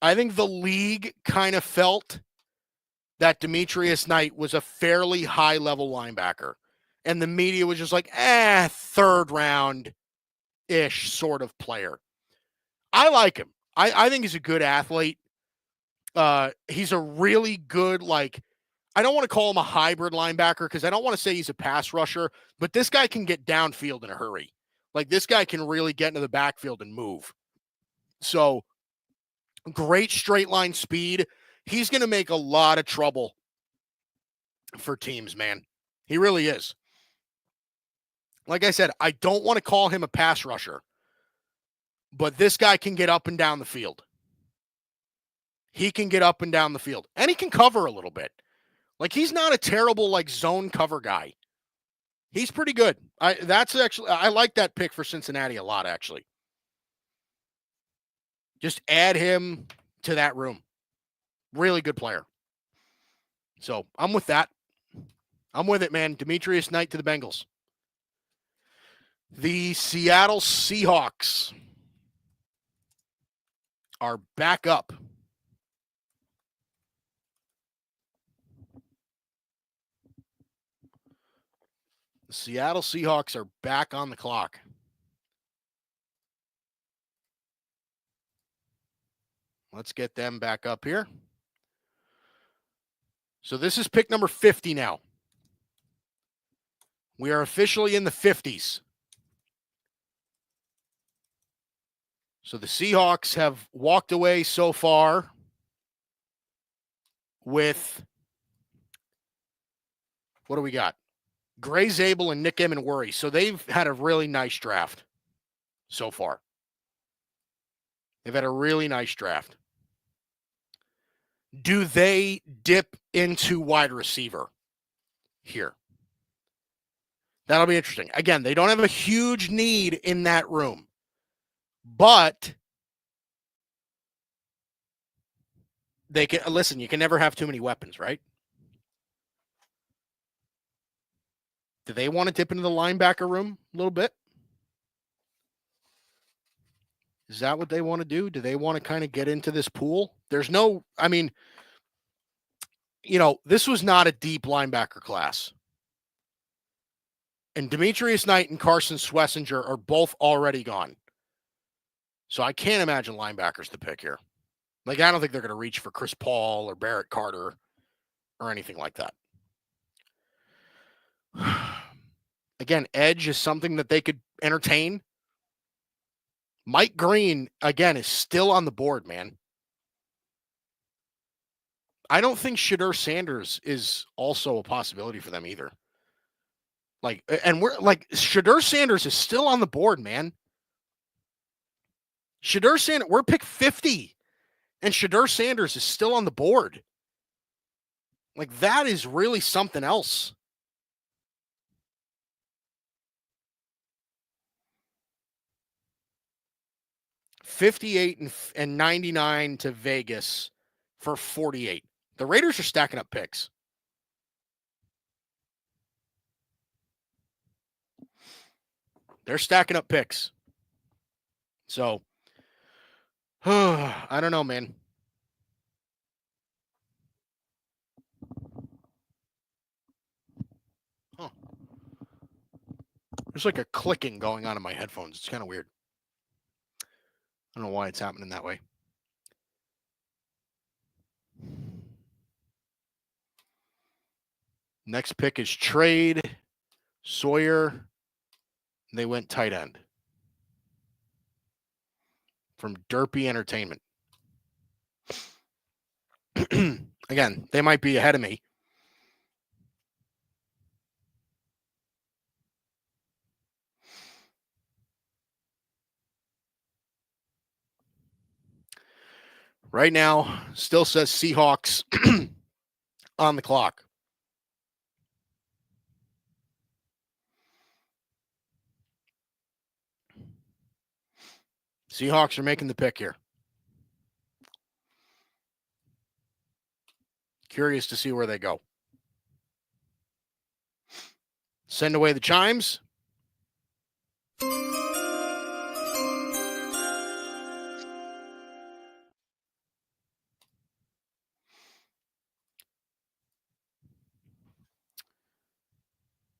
the league kind of felt that Demetrius Knight was a fairly high level linebacker, and the media was just like, third round ish sort of player. I like him. I think he's a good athlete. He's a really good, I don't want to call him a hybrid linebacker because I don't want to say he's a pass rusher, but this guy can get downfield in a hurry. This guy can really get into the backfield and move. So great straight line speed. He's going to make a lot of trouble for teams, man. He really is. Like I said, I don't want to call him a pass rusher, but this guy can get up and down the field. He can get up and down the field, and he can cover a little bit. He's not a terrible, zone cover guy. He's pretty good. I like that pick for Cincinnati a lot, actually. Just add him to that room. Really good player. So I'm with that. I'm with it, man. Demetrius Knight to the Bengals. The Seattle Seahawks are back up. The Seattle Seahawks are back on the clock. Let's get them back up here. So this is pick number 50 now. We are officially in the 50s. So the Seahawks have walked away so far with, what do we got? Gray Zabel and Nick Emenworry. So they've had a really nice draft so far. They've had a really nice draft. Do they dip into wide receiver here? That'll be interesting. Again, they don't have a huge need in that room. But they can, listen, you can never have too many weapons, right? Do they want to dip into the linebacker room a little bit? Is that what they want to do? Do they want to kind of get into this pool? There's no, this was not a deep linebacker class. And Demetrius Knight and Carson Schlesinger are both already gone. So I can't imagine linebackers to pick here. I don't think they're going to reach for Chris Paul or Barrett Carter or anything like that. Again, edge is something that they could entertain. Mike Green, again, is still on the board, man. I don't think Shedeur Sanders is also a possibility for them either. Shedeur Sanders is still on the board, man. Shedeur Sanders, we're pick 50. And Shedeur Sanders is still on the board. Like, that is really something else. $58 and 99 to Vegas for 48. The Raiders are stacking up picks. They're stacking up picks. So, I don't know, man. Huh. There's like a clicking going on in my headphones. It's kind of weird. I don't know why it's happening that way. Next pick is trade. Sawyer. They went tight end from Derpy Entertainment. Again, they might be ahead of me. Right now, still says Seahawks on the clock. Seahawks are making the pick here. Curious to see where they go. Send away the chimes.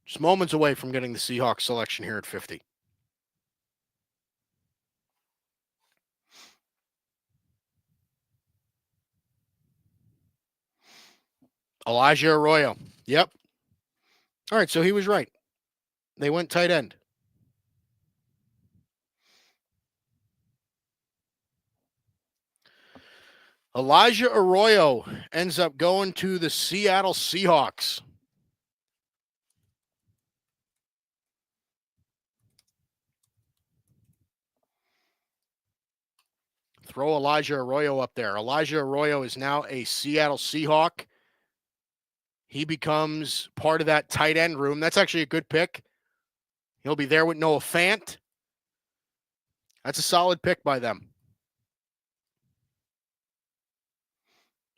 Just moments away from getting the Seahawks selection here at 50. Elijah Arroyo. Yep. All right, so he was right. They went tight end. Elijah Arroyo ends up going to the Seattle Seahawks. Throw Elijah Arroyo up there. Elijah Arroyo is now a Seattle Seahawk. He becomes part of that tight end room. That's actually a good pick. He'll be there with Noah Fant. That's a solid pick by them.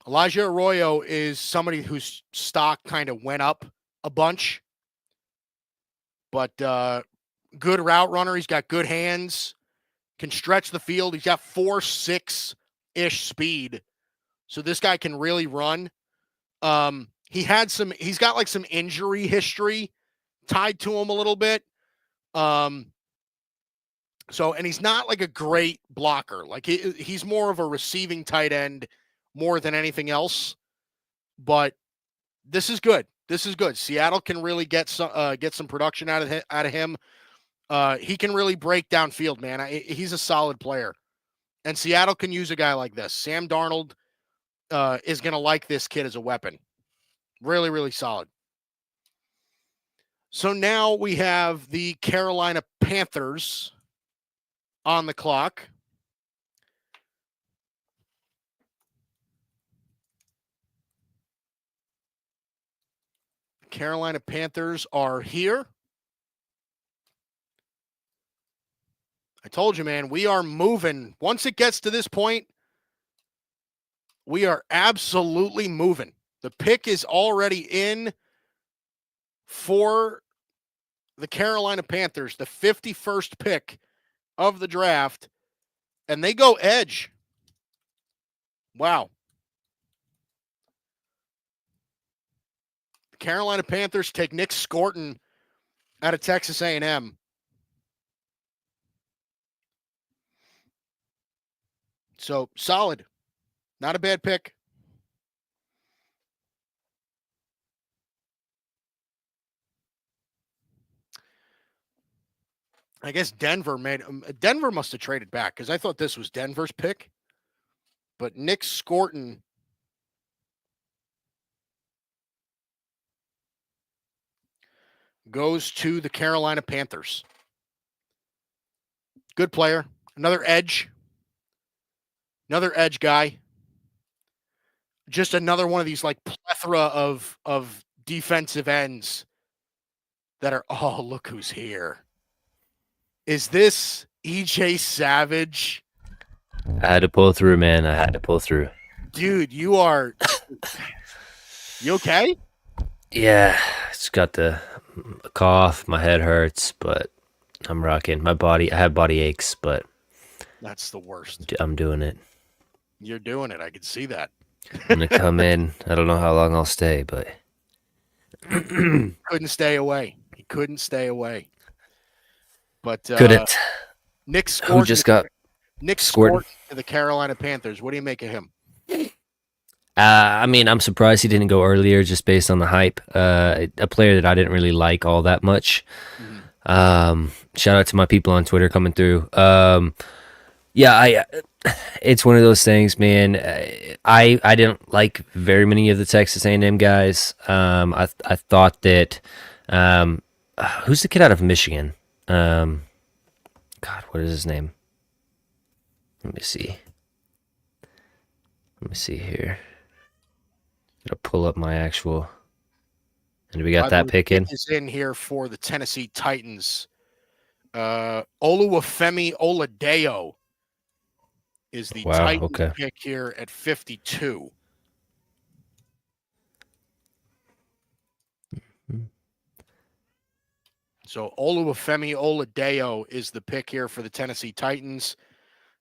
Elijah Arroyo is somebody whose stock kind of went up a bunch, but good route runner. He's got good hands, can stretch the field. He's got 4.6-ish speed. So this guy can really run. He's got like some injury history tied to him a little bit. And he's not like a great blocker. Like he's more of a receiving tight end more than anything else. But this is good. This is good. Seattle can really get some production out of him. He can really break downfield, man. He's a solid player. And Seattle can use a guy like this. Sam Darnold is going to like this kid as a weapon. Really, really solid. So now we have the Carolina Panthers on the clock. Carolina Panthers are here. I told you, man, we are moving. Once it gets to this point, we are absolutely moving. The pick is already in for the Carolina Panthers, the 51st pick of the draft, and they go edge. Wow. The Carolina Panthers take Nick Scorton out of Texas A&M. So solid. Not a bad pick. I guess Denver must have traded back because I thought this was Denver's pick. But Nick Scorton goes to the Carolina Panthers. Good player. Another edge guy. just another one of these like plethora of defensive ends that are, oh, look who's here. Is this EJ Savage? I had to pull through, man. I had to pull through. Dude, you okay? Yeah, it's got the cough. My head hurts, but I'm rocking. I have body aches, but That's the worst. I'm doing it. You're doing it. I can see that. I'm gonna come in. I don't know how long I'll stay, but Couldn't stay away. He couldn't stay away. But couldn't. Nick Who just got scored to the Carolina Panthers. What do you make of him? I mean, I'm surprised he didn't go earlier just based on the hype. A player that I didn't really like all that much. Shout out to my people on Twitter coming through. Yeah, it's one of those things, man. I didn't like very many of the Texas A&M guys. I thought that who's the kid out of Michigan? God, what is his name? Let me see. Let me see here. Gotta pull up my actual. And we got that pick in. Is in here for the Tennessee Titans. Oluwafemi Oladeo is the Titans pick here at 52. So Oluwafemi Oladeo is the pick here for the Tennessee Titans.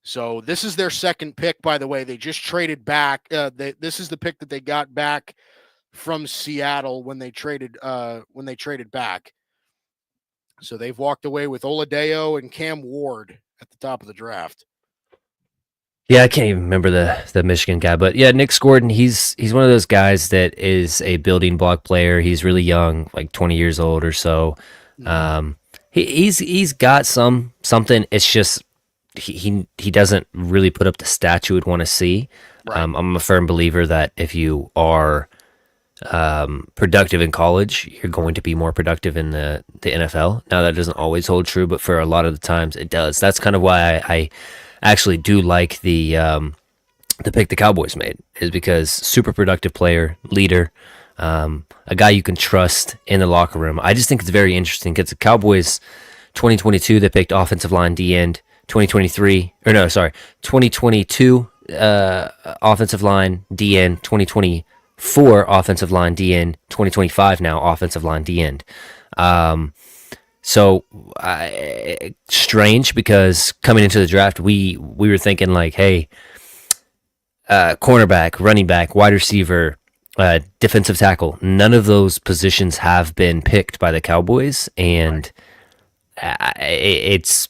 So this is their second pick, by the way. They just traded back. This is the pick that they got back from Seattle when they traded back. So they've walked away with Oladeo and Cam Ward at the top of the draft. Yeah, I can't even remember the Michigan guy, but yeah, Nick Gordon, he's one of those guys that is a building block player. He's really young, like 20 years old or so. He's got something. It's just he doesn't really put up the stats you would want to see. Right. I'm a firm believer that if you are productive in college, you're going to be more productive in the NFL. Now that doesn't always hold true, but for a lot of the times it does. That's kind of why I actually do like the pick the Cowboys made, is because super productive player, leader, a guy you can trust in the locker room. I just think it's very interesting because the Cowboys 2022 they picked offensive line D end, 2022 offensive line D end, 2024 offensive line D end, 2025 now offensive line D end. So strange, because coming into the draft, we were thinking like, hey, cornerback, running back, wide receiver, defensive tackle. None of those positions have been picked by the Cowboys, and it's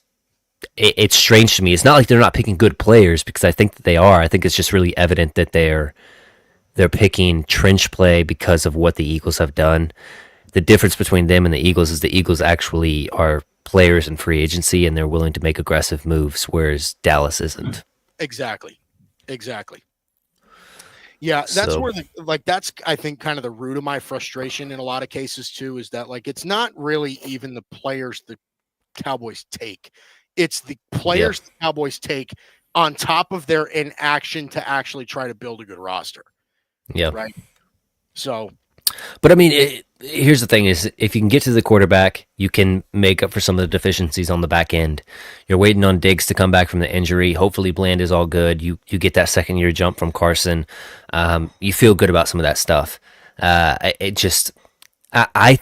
strange to me. It's not like they're not picking good players, because I think that they are. I think it's just really evident that they're picking trench play because of what the Eagles have done. The difference between them and the Eagles is the Eagles actually are players in free agency, and they're willing to make aggressive moves, whereas Dallas isn't. Exactly. Yeah, that's where that's I think kind of the root of my frustration in a lot of cases too, is that like it's not really even the players the Cowboys take. It's the players the Cowboys take on top of their inaction to actually try to build a good roster. Yeah. Right. So, but I mean, here's the thing: is if you can get to the quarterback, you can make up for some of the deficiencies on the back end. You're waiting on Diggs to come back from the injury. Hopefully, Bland is all good. You get that second year jump from Carson. You feel good about some of that stuff. I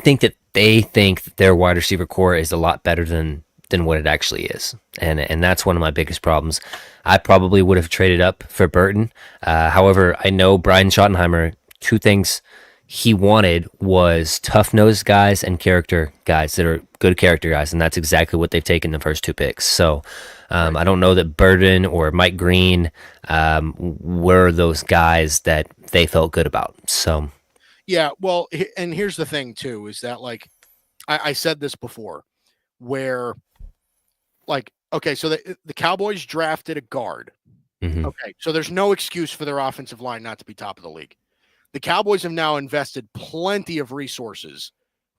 think that they think that their wide receiver core is a lot better than what it actually is, and that's one of my biggest problems. I probably would have traded up for Burton. However, I know Brian Schottenheimer. Two things he wanted was tough-nosed guys and character guys that are good character guys, and that's exactly what they've taken the first two picks. So I don't know that Burton or Mike Green were those guys that they felt good about. So yeah, well, and here's the thing too, is that like I said this before, where like, okay, so the Cowboys drafted a guard. Mm-hmm. Okay, so there's no excuse for their offensive line not to be top of the league. The Cowboys have now invested plenty of resources,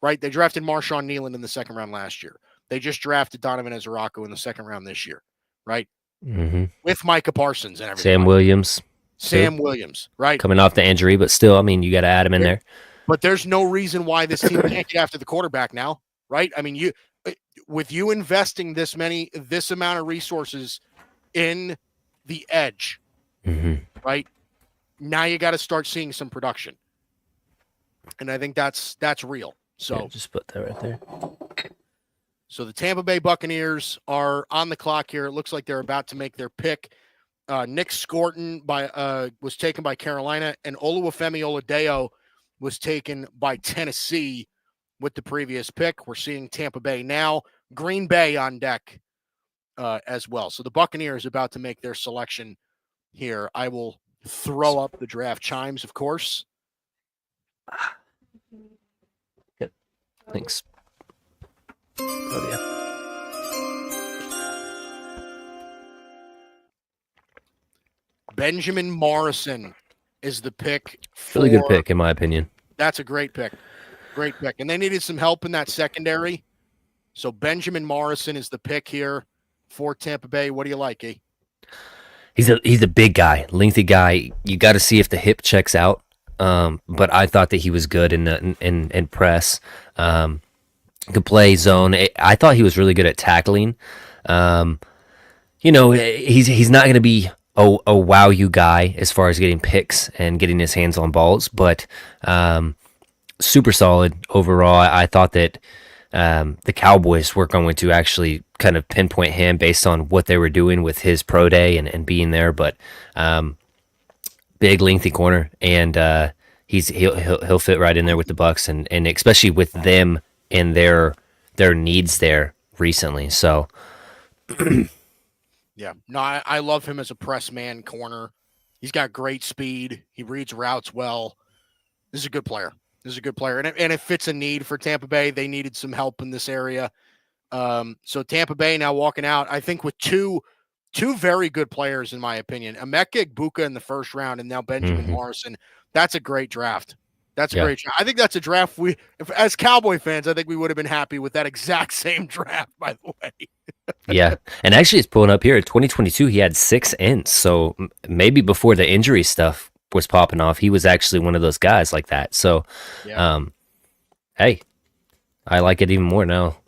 right? They drafted Marshawn Nealon in the second round last year. They just drafted Donovan Ezerako in the second round this year, right? Mm-hmm. With Micah Parsons and everything. Sam Williams. Sam Williams, right? Coming off the injury, but still, I mean, you got to add him in there. But there's no reason why this team can't get after the quarterback now, right? I mean, with you investing this amount of resources in the edge, right? Now you got to start seeing some production. And I think that's real. So just put that right there. So the Tampa Bay Buccaneers are on the clock here. It looks like they're about to make their pick. Nick Scorton was taken by Carolina, and Oluwafemi Oludeo was taken by Tennessee with the previous pick. We're seeing Tampa Bay now. Green Bay on deck as well. So the Buccaneers about to make their selection here. I will throw up the draft chimes, of course. Good. Thanks. Oh, yeah. Benjamin Morrison is the pick. Really good pick, in my opinion. That's a great pick. Great pick. And they needed some help in that secondary. So Benjamin Morrison is the pick here for Tampa Bay. What do you like, E? He's a big guy, lengthy guy. You got to see if the hip checks out. But I thought that he was good in press. Could play zone. I thought he was really good at tackling. He's not going to be a wow you guy as far as getting picks and getting his hands on balls, but super solid overall. I thought that the Cowboys were going to actually kind of pinpoint him based on what they were doing with his pro day and being there, but big lengthy corner, and he'll fit right in there with the Bucs, and especially with them and their needs there recently. So yeah, no, I love him as a press man corner. He's got great speed. He reads routes well. This is a good player. And it fits a need for Tampa Bay. They needed some help in this area. So Tampa Bay now walking out, I think, with two very good players, in my opinion. Emeka Egbuka in the first round, and now Benjamin Morrison. That's a great draft. That's a great draft. I think that's a draft as Cowboy fans, I think we would have been happy with that exact same draft, by the way. Yeah. And actually, it's pulling up here. In 2022, he had 6 ints. So maybe before the injury stuff was popping off, he was actually one of those guys like that. So, hey, I like it even more now.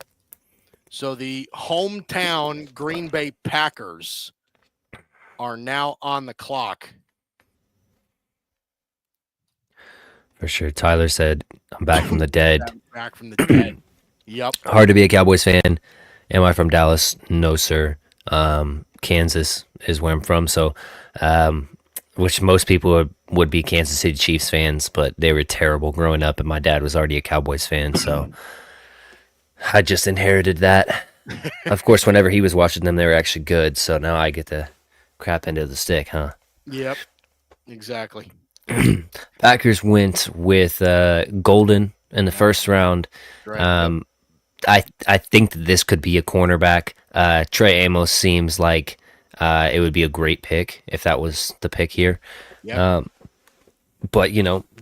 So the hometown Green Bay Packers are now on the clock. For sure. Tyler said, I'm back from the dead. Back from the dead. Yep. Hard to be a Cowboys fan. Am I from Dallas? No, sir. Kansas is where I'm from. So, which most people would be Kansas City Chiefs fans, but they were terrible growing up, and my dad was already a Cowboys fan. So I just inherited that. Of course, whenever he was watching them, they were actually good. So now I get the crap into the stick, huh? Yep. Exactly. Packers went with Golden in the first round. Right. I think that this could be a cornerback. Trey Amos seems like it would be a great pick if that was the pick here. Yep. But,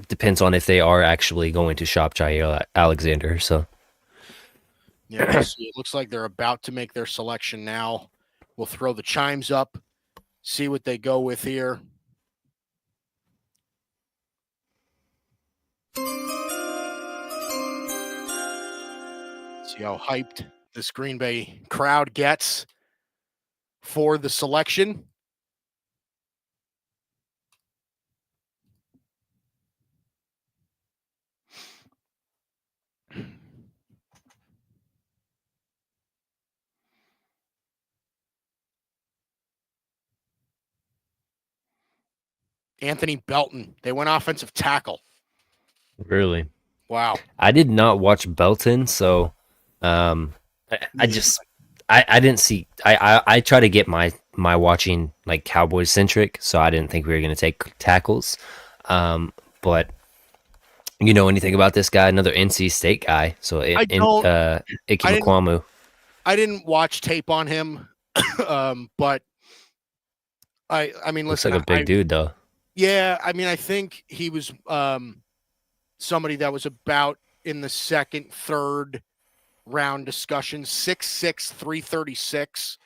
depends on if they are actually going to shop Jair Alexander. So, yeah, it looks like they're about to make their selection now. We'll throw the chimes up, see what they go with here. See how hyped this Green Bay crowd gets for the selection. Anthony Belton. They went offensive tackle. Really? Wow. I did not watch Belton, so I didn't see. I try to get my watching like Cowboys centric, so I didn't think we were going to take tackles. But you know anything about this guy? Another NC State guy. So Ike Mukwamu. I didn't watch tape on him, but I mean, looks listen, like a big dude though. Yeah, I mean, I think he was somebody that was about in the second, third round discussion. 6'6", 336.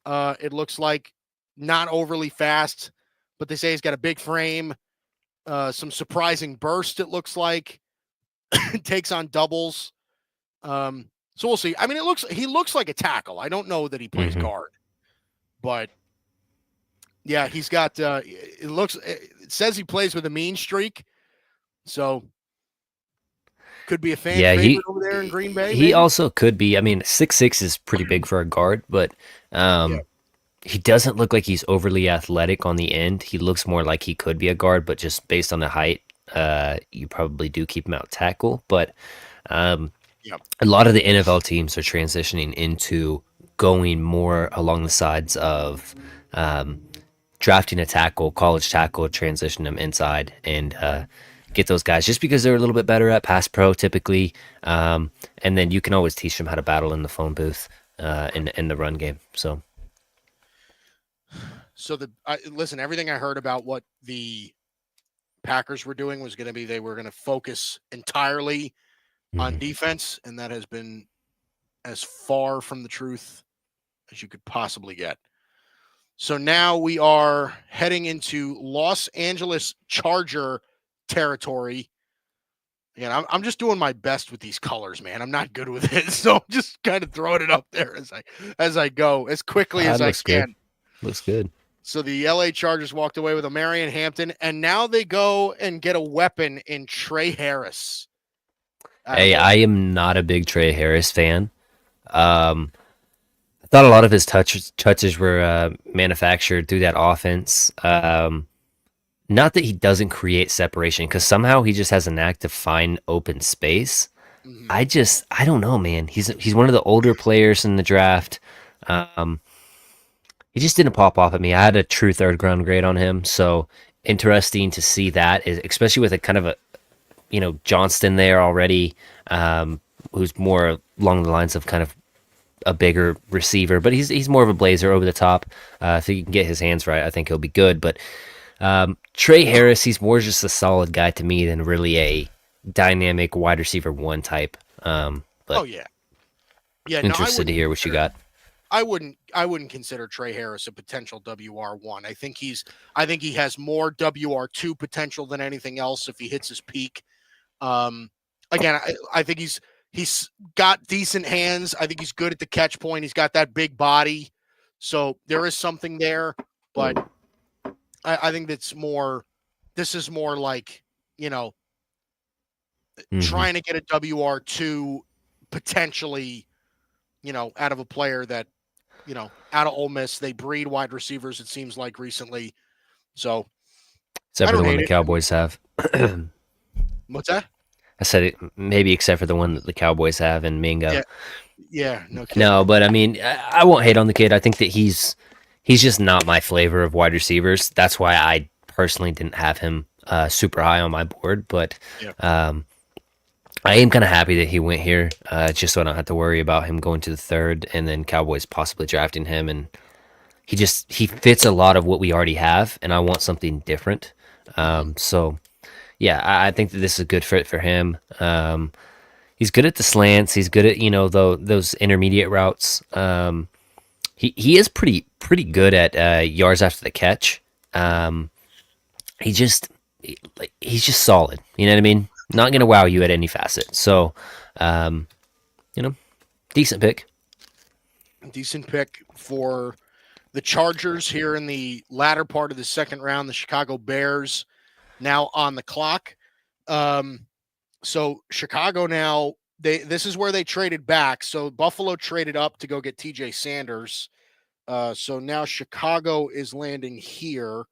It looks like not overly fast, but they say he's got a big frame, some surprising burst. It looks like takes on doubles. So we'll see. I mean, he looks like a tackle. I don't know that he plays guard, but yeah, he's got. It says he plays with a mean streak, so could be a fan favorite over there in Green Bay. He maybe? also could be. I mean, 6'6" is pretty big for a guard, but he doesn't look like he's overly athletic on the end. He looks more like he could be a guard, but just based on the height, you probably do keep him out tackle. But a lot of the NFL teams are transitioning into going more along the sides of drafting a tackle, college tackle, transition them inside, and get those guys just because they're a little bit better at pass pro typically. And then you can always teach them how to battle in the phone booth in the run game. So listen, everything I heard about what the Packers were doing was going to be they were going to focus entirely on defense, and that has been as far from the truth as you could possibly get. So now we are heading into Los Angeles Charger territory. Again, I'm just doing my best with these colors, man. I'm not good with it, so I'm just kind of throwing it up there as I go as quickly as I can. Looks good. So the LA Chargers walked away with a Marion Hampton, and now they go and get a weapon in Trey Harris. Hey, I am not a big Trey Harris fan. I thought a lot of his touches were manufactured through that offense. Not that he doesn't create separation, because somehow he just has a knack to find open space. I don't know, man. He's one of the older players in the draft. He just didn't pop off at me. I had a true third round grade on him, so interesting to see that, especially with a kind of a Johnston there already, who's more along the lines of kind of a bigger receiver, but he's more of a blazer over the top. If he can get his hands right, I think he'll be good. But Trey Harris, he's more just a solid guy to me than really a dynamic wide receiver one type. But interested to hear what you got. I wouldn't consider Trey Harris a potential WR1. I think he has more WR2 potential than anything else if he hits his peak. Again, I think he's got decent hands. I think he's good at the catch point. He's got that big body. So there is something there, but I think this is more like, trying to get a WR2 potentially, out of a player that, out of Ole Miss. They breed wide receivers, it seems like, recently. So except for the one the Cowboys have. What's that? I said it, maybe except for the one that the Cowboys have in Mingo. Yeah, no kidding. No, but I mean, I won't hate on the kid. I think that he's just not my flavor of wide receivers. That's why I personally didn't have him super high on my board. But I am kind of happy that he went here, just so I don't have to worry about him going to the third and then Cowboys possibly drafting him. And he fits a lot of what we already have, and I want something different. So yeah, I think that this is a good fit for him. He's good at the slants. He's good at those intermediate routes. He is pretty good at yards after the catch. He's just solid. You know what I mean? Not gonna wow you at any facet. So, decent pick. Decent pick for the Chargers here in the latter part of the second round. The Chicago Bears now on the clock. So Chicago now, this is where they traded back. So Buffalo traded up to go get TJ Sanders. So now Chicago is landing here.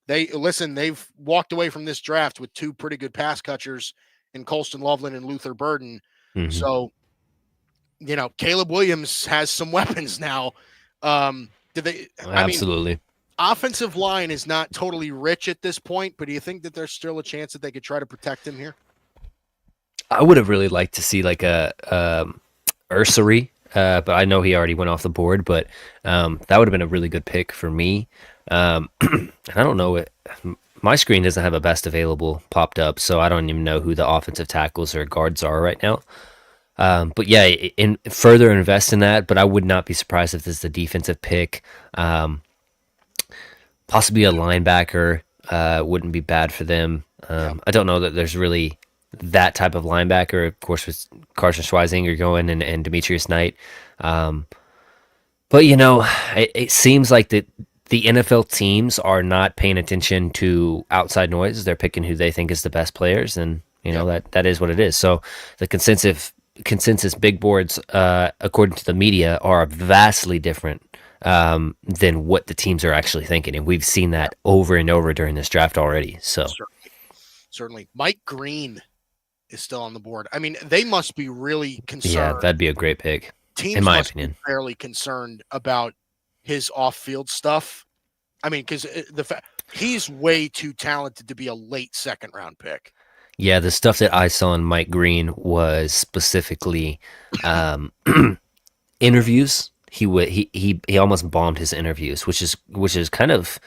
They've walked away from this draft with two pretty good pass catchers in Colston Loveland and Luther Burden. So, Caleb Williams has some weapons now. Absolutely. Offensive line is not totally rich at this point, but do you think that there's still a chance that they could try to protect him here? I would have really liked to see like a Ursary, but I know he already went off the board. But that would have been a really good pick for me. I don't know. My screen doesn't have a best available popped up, so I don't even know who the offensive tackles or guards are right now. But yeah, further invest in that. But I would not be surprised if this is a defensive pick. Possibly a linebacker wouldn't be bad for them. Yeah. I don't know that there's really that type of linebacker. Of course, with Carson Schweizinger going and Demetrius Knight. Um, but it seems like the NFL teams are not paying attention to outside noise. They're picking who they think is the best players, and Yeah. that is what it is. So the consensus big boards, according to the media, are vastly different than what the teams are actually thinking, and we've seen Yeah. that over and over during this draft already. So Certainly. Certainly. Mike Green is still on the board. I mean, they must be really yeah, concerned. that'd be a great pick, in Teams my must be opinion. fairly concerned about his off-field stuff. I mean, because he's way too talented to be a late second round pick. Yeah, the stuff that I saw in Mike Green was specifically um, interviews. He almost bombed his interviews, which is kind of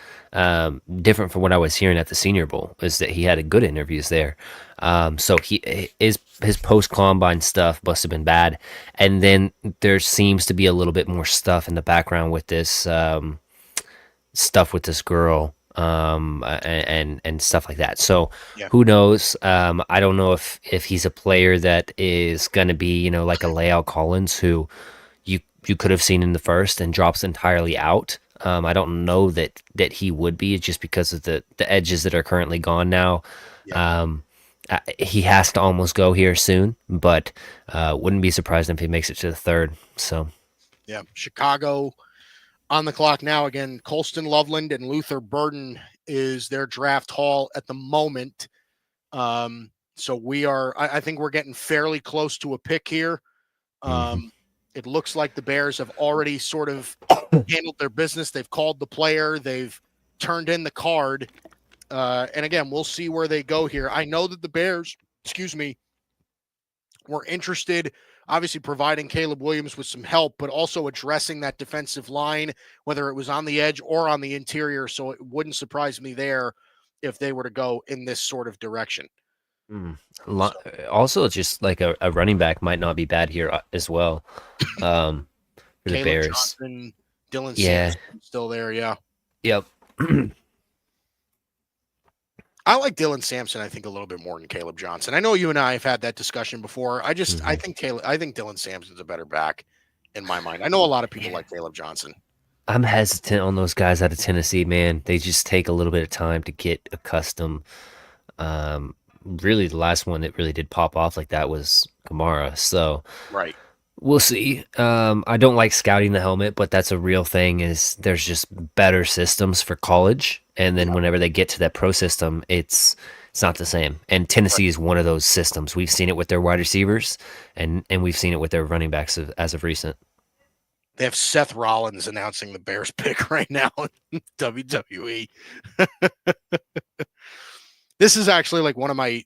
different from what I was hearing at the Senior Bowl. Is that he had good interviews there. So his post combine stuff must have been bad, and then there seems to be a little bit more stuff in the background with this stuff with this girl and stuff like that. So Yeah. who knows? I don't know if he's a player that is going to be like a Layout Collins who you could have seen in the first and drops entirely out. I don't know that he would be just because of the edges that are currently gone now. Yeah. He has to almost go here soon, but wouldn't be surprised if he makes it to the third. So Yeah. Chicago on the clock now again. Colston Loveland and Luther Burden is their draft haul at the moment. So I think we're getting fairly close to a pick here. It looks like the Bears have already sort of handled their business. They've called the player. They've turned in the card. And again, we'll see where they go here. I know that the Bears, were interested, obviously providing Caleb Williams with some help, but also addressing that defensive line, whether it was on the edge or on the interior. So it wouldn't surprise me there if they were to go in this sort of direction. So, Also, just like a running back might not be bad here as well for the Caleb Bears. Johnson, Dylan Yeah. Sampson still there. Yeah. Yep. I like Dylan Sampson, I think, a little bit more than Caleb Johnson. I know you and I have had that discussion before. I think Dylan Sampson's a better back in my mind. I know a lot of people like Caleb Johnson. I'm hesitant on those guys out of Tennessee, man. They just take a little bit of time to get accustomed. Really, the last one that really did pop off like that was Kamara. So Right. we'll see. I don't like scouting the helmet, but that's a real thing. Is there's just better systems for college, and then whenever they get to that pro system, it's not the same. And Tennessee is one of those systems. We've seen it with their wide receivers, and we've seen it with their running backs as of recent. They have Seth Rollins announcing the Bears pick right now in WWE. This is actually like one of my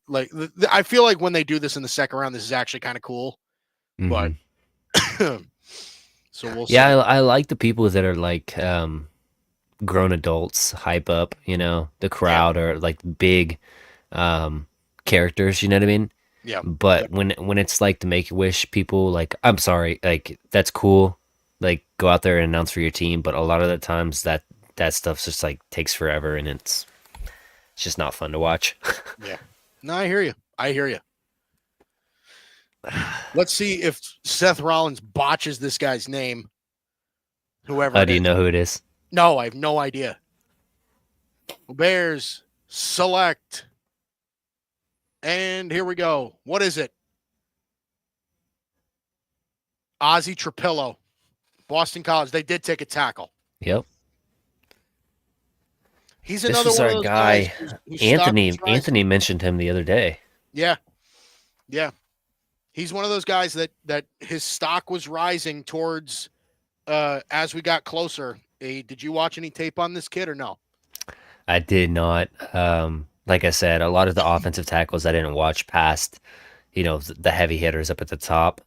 I feel like when they do this in the second round, this is actually kind of cool. But so we'll see. Yeah, I like the people that are like grown adults hype up, the crowd or like big characters, you know what I mean? Yeah. But when it's like the Make-A-Wish people, like I'm sorry, like that's cool. Like go out there and announce for your team, but a lot of the times that stuff just like takes forever and it's just not fun to watch. Yeah. No, I hear you. Let's see if Seth Rollins botches this guy's name. Whoever. Do you know who it is? No, I have no idea. Bears select. And here we go. What is it? Ozzie Trapillo, Boston College. They did take a tackle. Yep. He's another one of those guy. Whose Anthony mentioned him the other day. Yeah. He's one of those guys that his stock was rising towards as we got closer. Hey, did you watch any tape on this kid or no? I did not. Like I said, a lot of the offensive tackles I didn't watch past, the heavy hitters up at the top.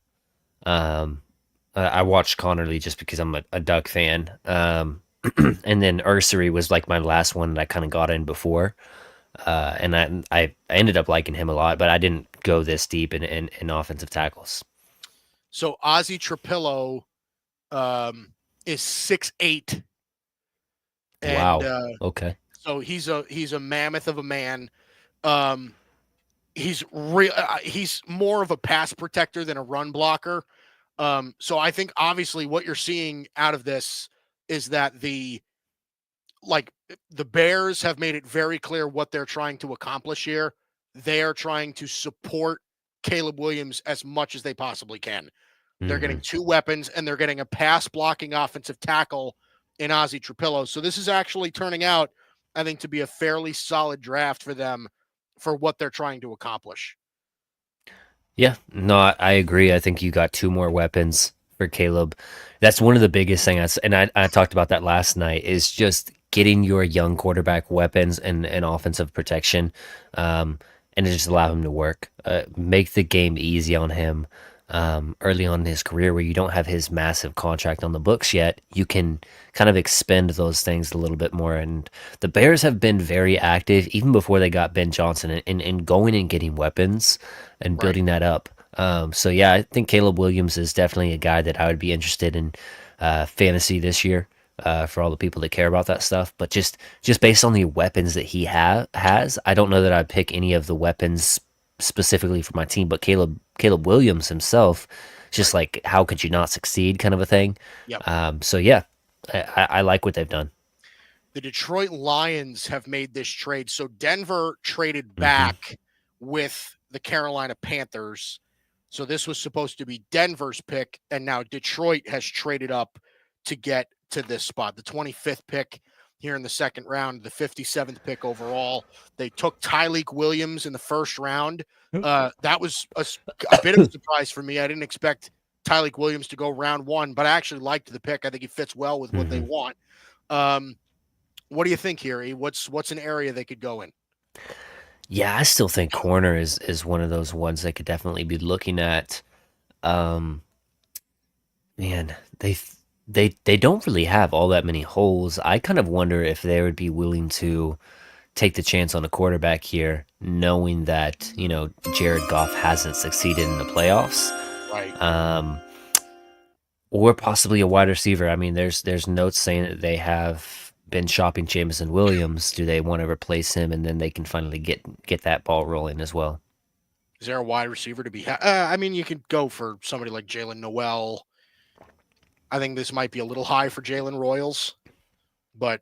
I watched Connerly just because I'm a Duck fan. And then Ursery was like my last one that I kind of got in before. And I ended up liking him a lot, but I didn't go this deep in offensive tackles. So Ozzie Trapillo is 6'8". and Wow. Okay. so he's a mammoth of a man. Um, he's real. He's more of a pass protector than a run blocker. So I think obviously what you're seeing out of this is that the Bears have made it very clear what they're trying to accomplish here. They are trying to support Caleb Williams as much as they possibly can. They're getting Hmm. two weapons and they're getting a pass blocking offensive tackle in Ozzie Trapillo. So this is actually turning out, I think, to be a fairly solid draft for them for what they're trying to accomplish. Yeah, no, I agree. I think you got two more weapons for Caleb. That's one of the biggest things, and I talked about that last night, is just getting your young quarterback weapons and offensive protection, and to just allow him to work. Make the game easy on him early on in his career where you don't have his massive contract on the books yet. You can kind of expend those things a little bit more. And the Bears have been very active, even before they got Ben Johnson, in going and getting weapons and Right. building that up. So yeah, I think Caleb Williams is definitely a guy that I would be interested in fantasy this year for all the people that care about that stuff. But just based on the weapons that he has, I don't know that I'd pick any of the weapons specifically for my team. But Caleb Williams himself, just Right. like how could you not succeed, kind of a thing. Yep. So yeah, I like what they've done. The Detroit Lions have made this trade. So Denver traded Hmm. back with the Carolina Panthers. So this was supposed to be Denver's pick, and now Detroit has traded up to get to this spot. The 25th pick here in the second round, the 57th pick overall. They took Tyleik Williams in the first round. That was a bit of a surprise for me. I didn't expect Tyleik Williams to go round one, but I actually liked the pick. I think he fits well with what they Hmm. want. Um, what do you think here? What's an area they could go in? Yeah, I still think corner is one of those ones they could definitely be looking at. Um, Man, they don't really have all that many holes. I kind of wonder if they would be willing to take the chance on a quarterback here, knowing that, Jared Goff hasn't succeeded in the playoffs. Right. Um, or possibly a wide receiver. I mean, there's notes saying that they have been shopping Jameson Williams. Do they want to replace him, and then they can finally get that ball rolling as well? Is there a wide receiver to be? I mean, you could go for somebody like Jalen Noel. I think this might be a little high for Jalen Royals, but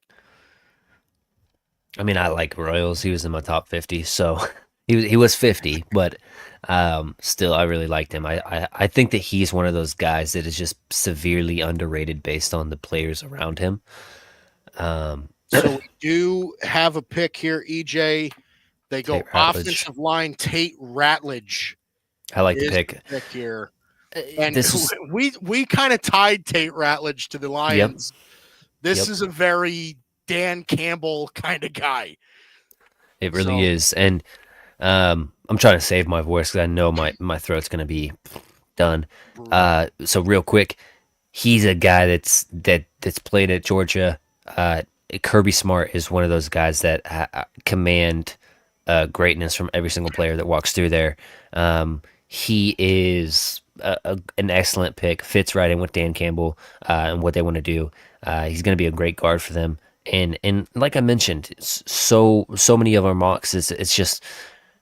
I mean, I like Royals. He was in my top 50, so he was 50, but still, I really liked him. I think that he's one of those guys that is just severely underrated based on the players around him. Um, so we do have a pick here, EJ. They Tate go Ratledge. offensive line. Tate Ratledge I like the is the pick. pick here, and This is we kind of tied Tate Ratledge to the Yep, Lions. This yep. is a very Dan Campbell kind of guy. It really So is, and I'm trying to save my voice because I know my throat's gonna be done. brutal. So real quick, he's a guy that's played at Georgia. Kirby Smart is one of those guys that command greatness from every single player that walks through there. He is an excellent pick, fits right in with Dan Campbell and what they want to do. He's going to be a great guard for them. And like I mentioned, so many of our mocks, it's just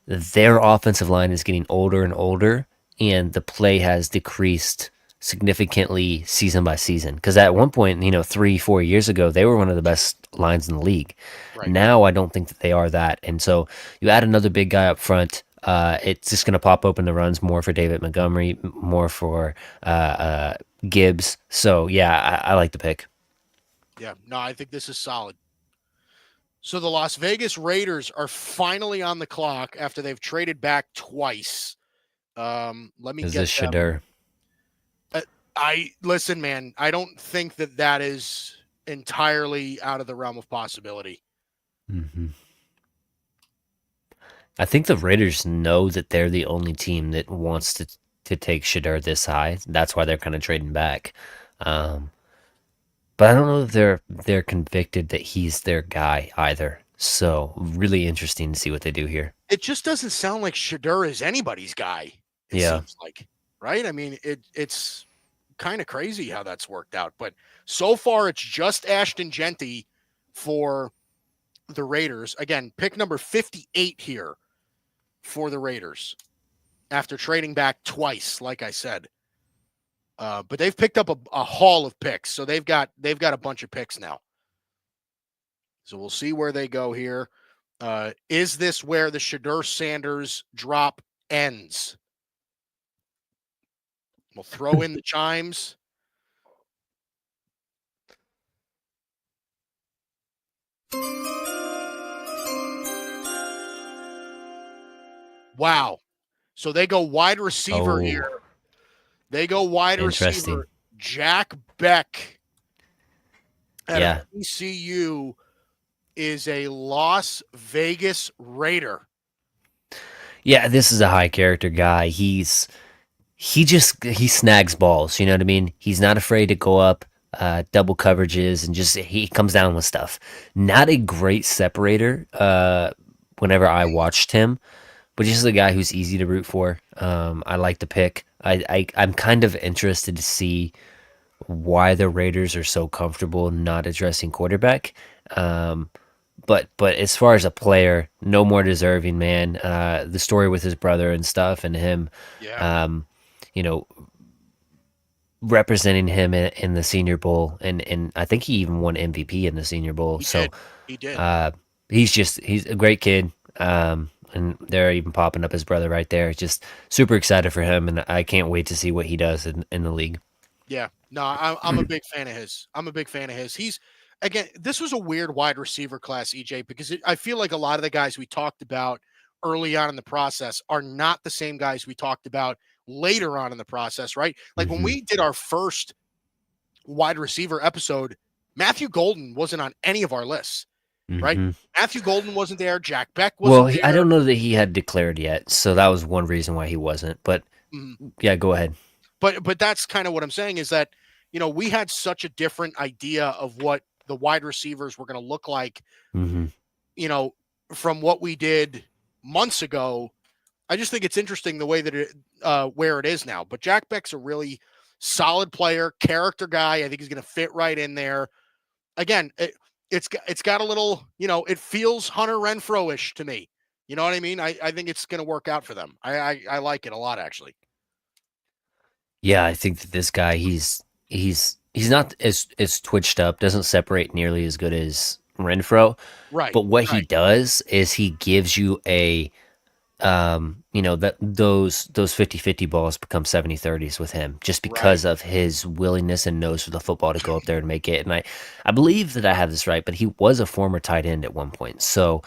their offensive line is getting older and older, and the play has decreased significantly season by season. Because at one point, 3-4 years ago, they were one of the best lines in the league. Right. Now, I don't think that they are that. And so you add another big guy up front. It's just going to pop open the runs more for David Montgomery, more for Gibbs. So yeah, I like the pick. Yeah. No, I think this is solid. So the Las Vegas Raiders are finally on the clock after they've traded back twice. Let me Is get this them. Shadur? I listen, man. I don't think that is entirely out of the realm of possibility. Hmm. I think the Raiders know that they're the only team that wants to take Shadur this high. That's why they're kind of trading back. Um, but I don't know if they're convicted that he's their guy either. So really interesting to see what they do here. It just doesn't sound like Shadur is anybody's guy. It Yeah. seems like, right? I mean, it's kind of crazy how that's worked out. But so far, it's just Ashton Genty for the Raiders. Again, pick number 58 here for the Raiders after trading back twice, like I said. But they've picked up a haul of picks, so they've got a bunch of picks now. So we'll see where they go here. Is this where the Shedeur Sanders drop ends? We'll throw in the chimes. Wow. So they go wide receiver here. They go wide receiver. Jack Beck at ECU is a Las Vegas Raider. Yeah, this is a high character guy. He snags balls, you know what I mean? He's not afraid to go up, double coverages, and he comes down with stuff. Not a great separator whenever I watched him, but just a guy who's easy to root for. I like the pick. I'm kind of interested to see why the Raiders are so comfortable not addressing quarterback. But as far as a player, no more deserving, man. The story with his brother and stuff, and him, you know, representing him in the Senior Bowl, and I think he even won MVP in the Senior Bowl. He did. He's a great kid. And they're even popping up his brother right there. Just super excited for him, and I can't wait to see what he does in the league. Yeah, no, I'm a big fan of his. He's, again, this was a weird wide receiver class, EJ, because I feel like a lot of the guys we talked about early on in the process are not the same guys we talked about later on in the process, right? Like when we did our first wide receiver episode, Matthew Golden wasn't on any of our lists. Right, Matthew Golden wasn't there. Jack Beck wasn't there. I don't know that he had declared yet, so that was one reason why he wasn't. But yeah, go ahead. But that's kind of what I'm saying is that, you know, we had such a different idea of what the wide receivers were going to look like, you know, from what we did months ago. I just think it's interesting the way that it where it is now. But Jack Beck's a really solid player, character guy. I think he's going to fit right in there. Again, it's got a little, you know, it feels Hunter Renfro-ish to me. You know what I mean? I think it's going to work out for them. I like it a lot, actually. Yeah, I think that this guy, he's not as twitched up, doesn't separate nearly as good as Renfro. Right. But what he does is he gives you a you know, that those 50-50 balls become 70-30s with him just because of his willingness and nose for the football to go up there and make it. And I believe that I have this right, but he was a former tight end at one point. So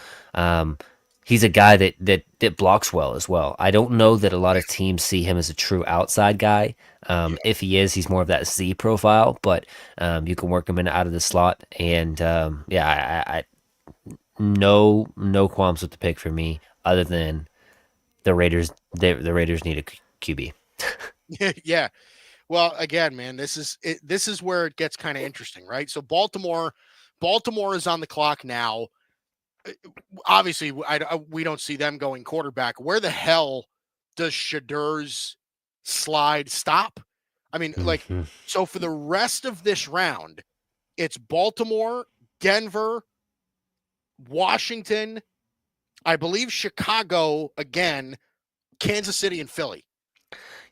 he's a guy that blocks well as well. I don't know that a lot of teams see him as a true outside guy. If he is, he's more of that Z profile, but you can work him in out of the slot. And I no qualms with the pick for me other than the Raiders need a QB. Yeah. Well, again, man, this is where it gets kind of interesting, right? So Baltimore is on the clock now. Obviously, we don't see them going quarterback. Where the hell does Shedeur's slide stop? I mean, like, so for the rest of this round, it's Baltimore, Denver, Washington, I believe Chicago again, Kansas City, and Philly.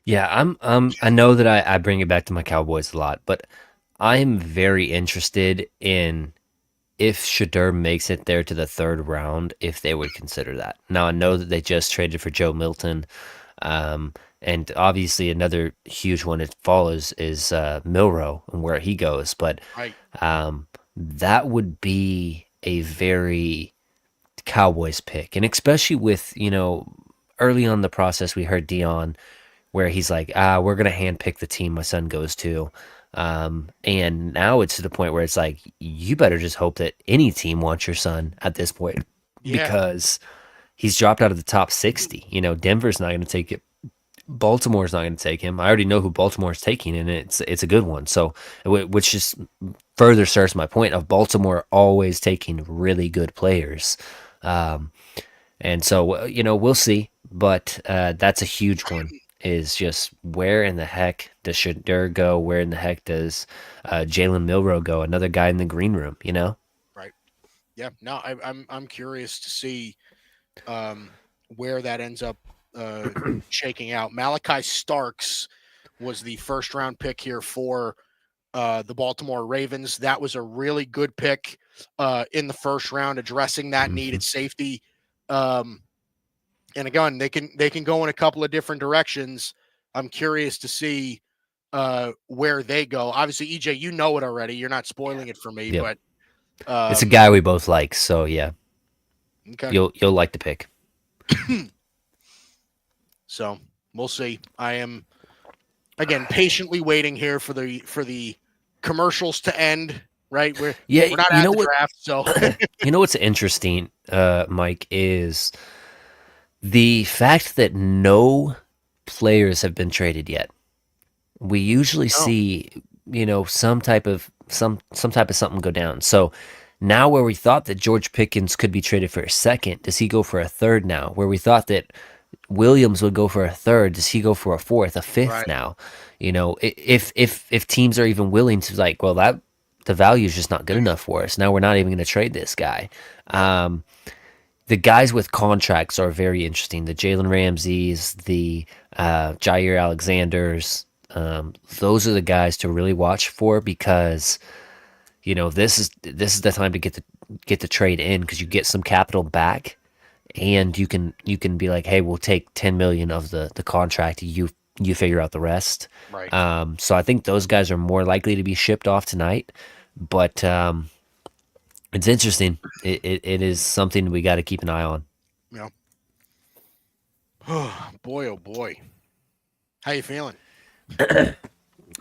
Yeah, I know that I bring it back to my Cowboys a lot, but I'm very interested in if Shedeur makes it there to the third round, if they would consider that. Now I know that they just traded for Joe Milton, and obviously another huge one that follows is Milroe and where he goes, but that would be a very Cowboys pick, and especially with, you know, early on in the process we heard Dion where he's like, we're gonna handpick the team my son goes to, and now it's to the point where it's like you better just hope that any team wants your son at this point, because he's dropped out of the top 60. You know, Denver's not going to take it, Baltimore's not going to take him. I already know who Baltimore's taking, and it's a good one. So, which just further serves my point of Baltimore always taking really good players. And so, you know, we'll see, but that's a huge one, is just where in the heck does Shedeur go? Where in the heck does Jalen Milroe go? Another guy in the green room, you know? Right. Yeah. No, I'm curious to see where that ends up shaking out. Malachi Starks was the first round pick here for the Baltimore Ravens. That was a really good pick in the first round, addressing that need Mhm. at safety. Um, and again, they can go in a couple of different directions. I'm curious to see where they go. Obviously, EJ, you know it already. You're not spoiling it for me, Yep. but It's a um, guy we both like, so yeah, okay. you'll like the pick. So we'll see. I am again patiently waiting here for the commercials to end. Right, Yeah, we're not you at know the what? draft, so You know what's interesting, Mike, is the fact that no players have been traded yet. We usually no, see, some type of something go down. So now where we thought that George Pickens could be traded for a second, does he go for a third now? Where we thought that Williams would go for a third, does he go for a fourth, a fifth right, now? If teams are even willing to like, well, that the value is just not good enough for us. Now we're not even going to trade this guy. yep, The guys with contracts are very interesting. The Jalen Ramseys, the Jair Alexanders, those are the guys to really watch for because this is the time to get the trade in because you get some capital back and you can be like, hey, we'll take 10 million of the contract. You figure out the rest. right. So I think those guys are more likely to be shipped off tonight, but it's interesting. It is something we got to keep an eye on. Yeah. Boy, oh boy, how you feeling?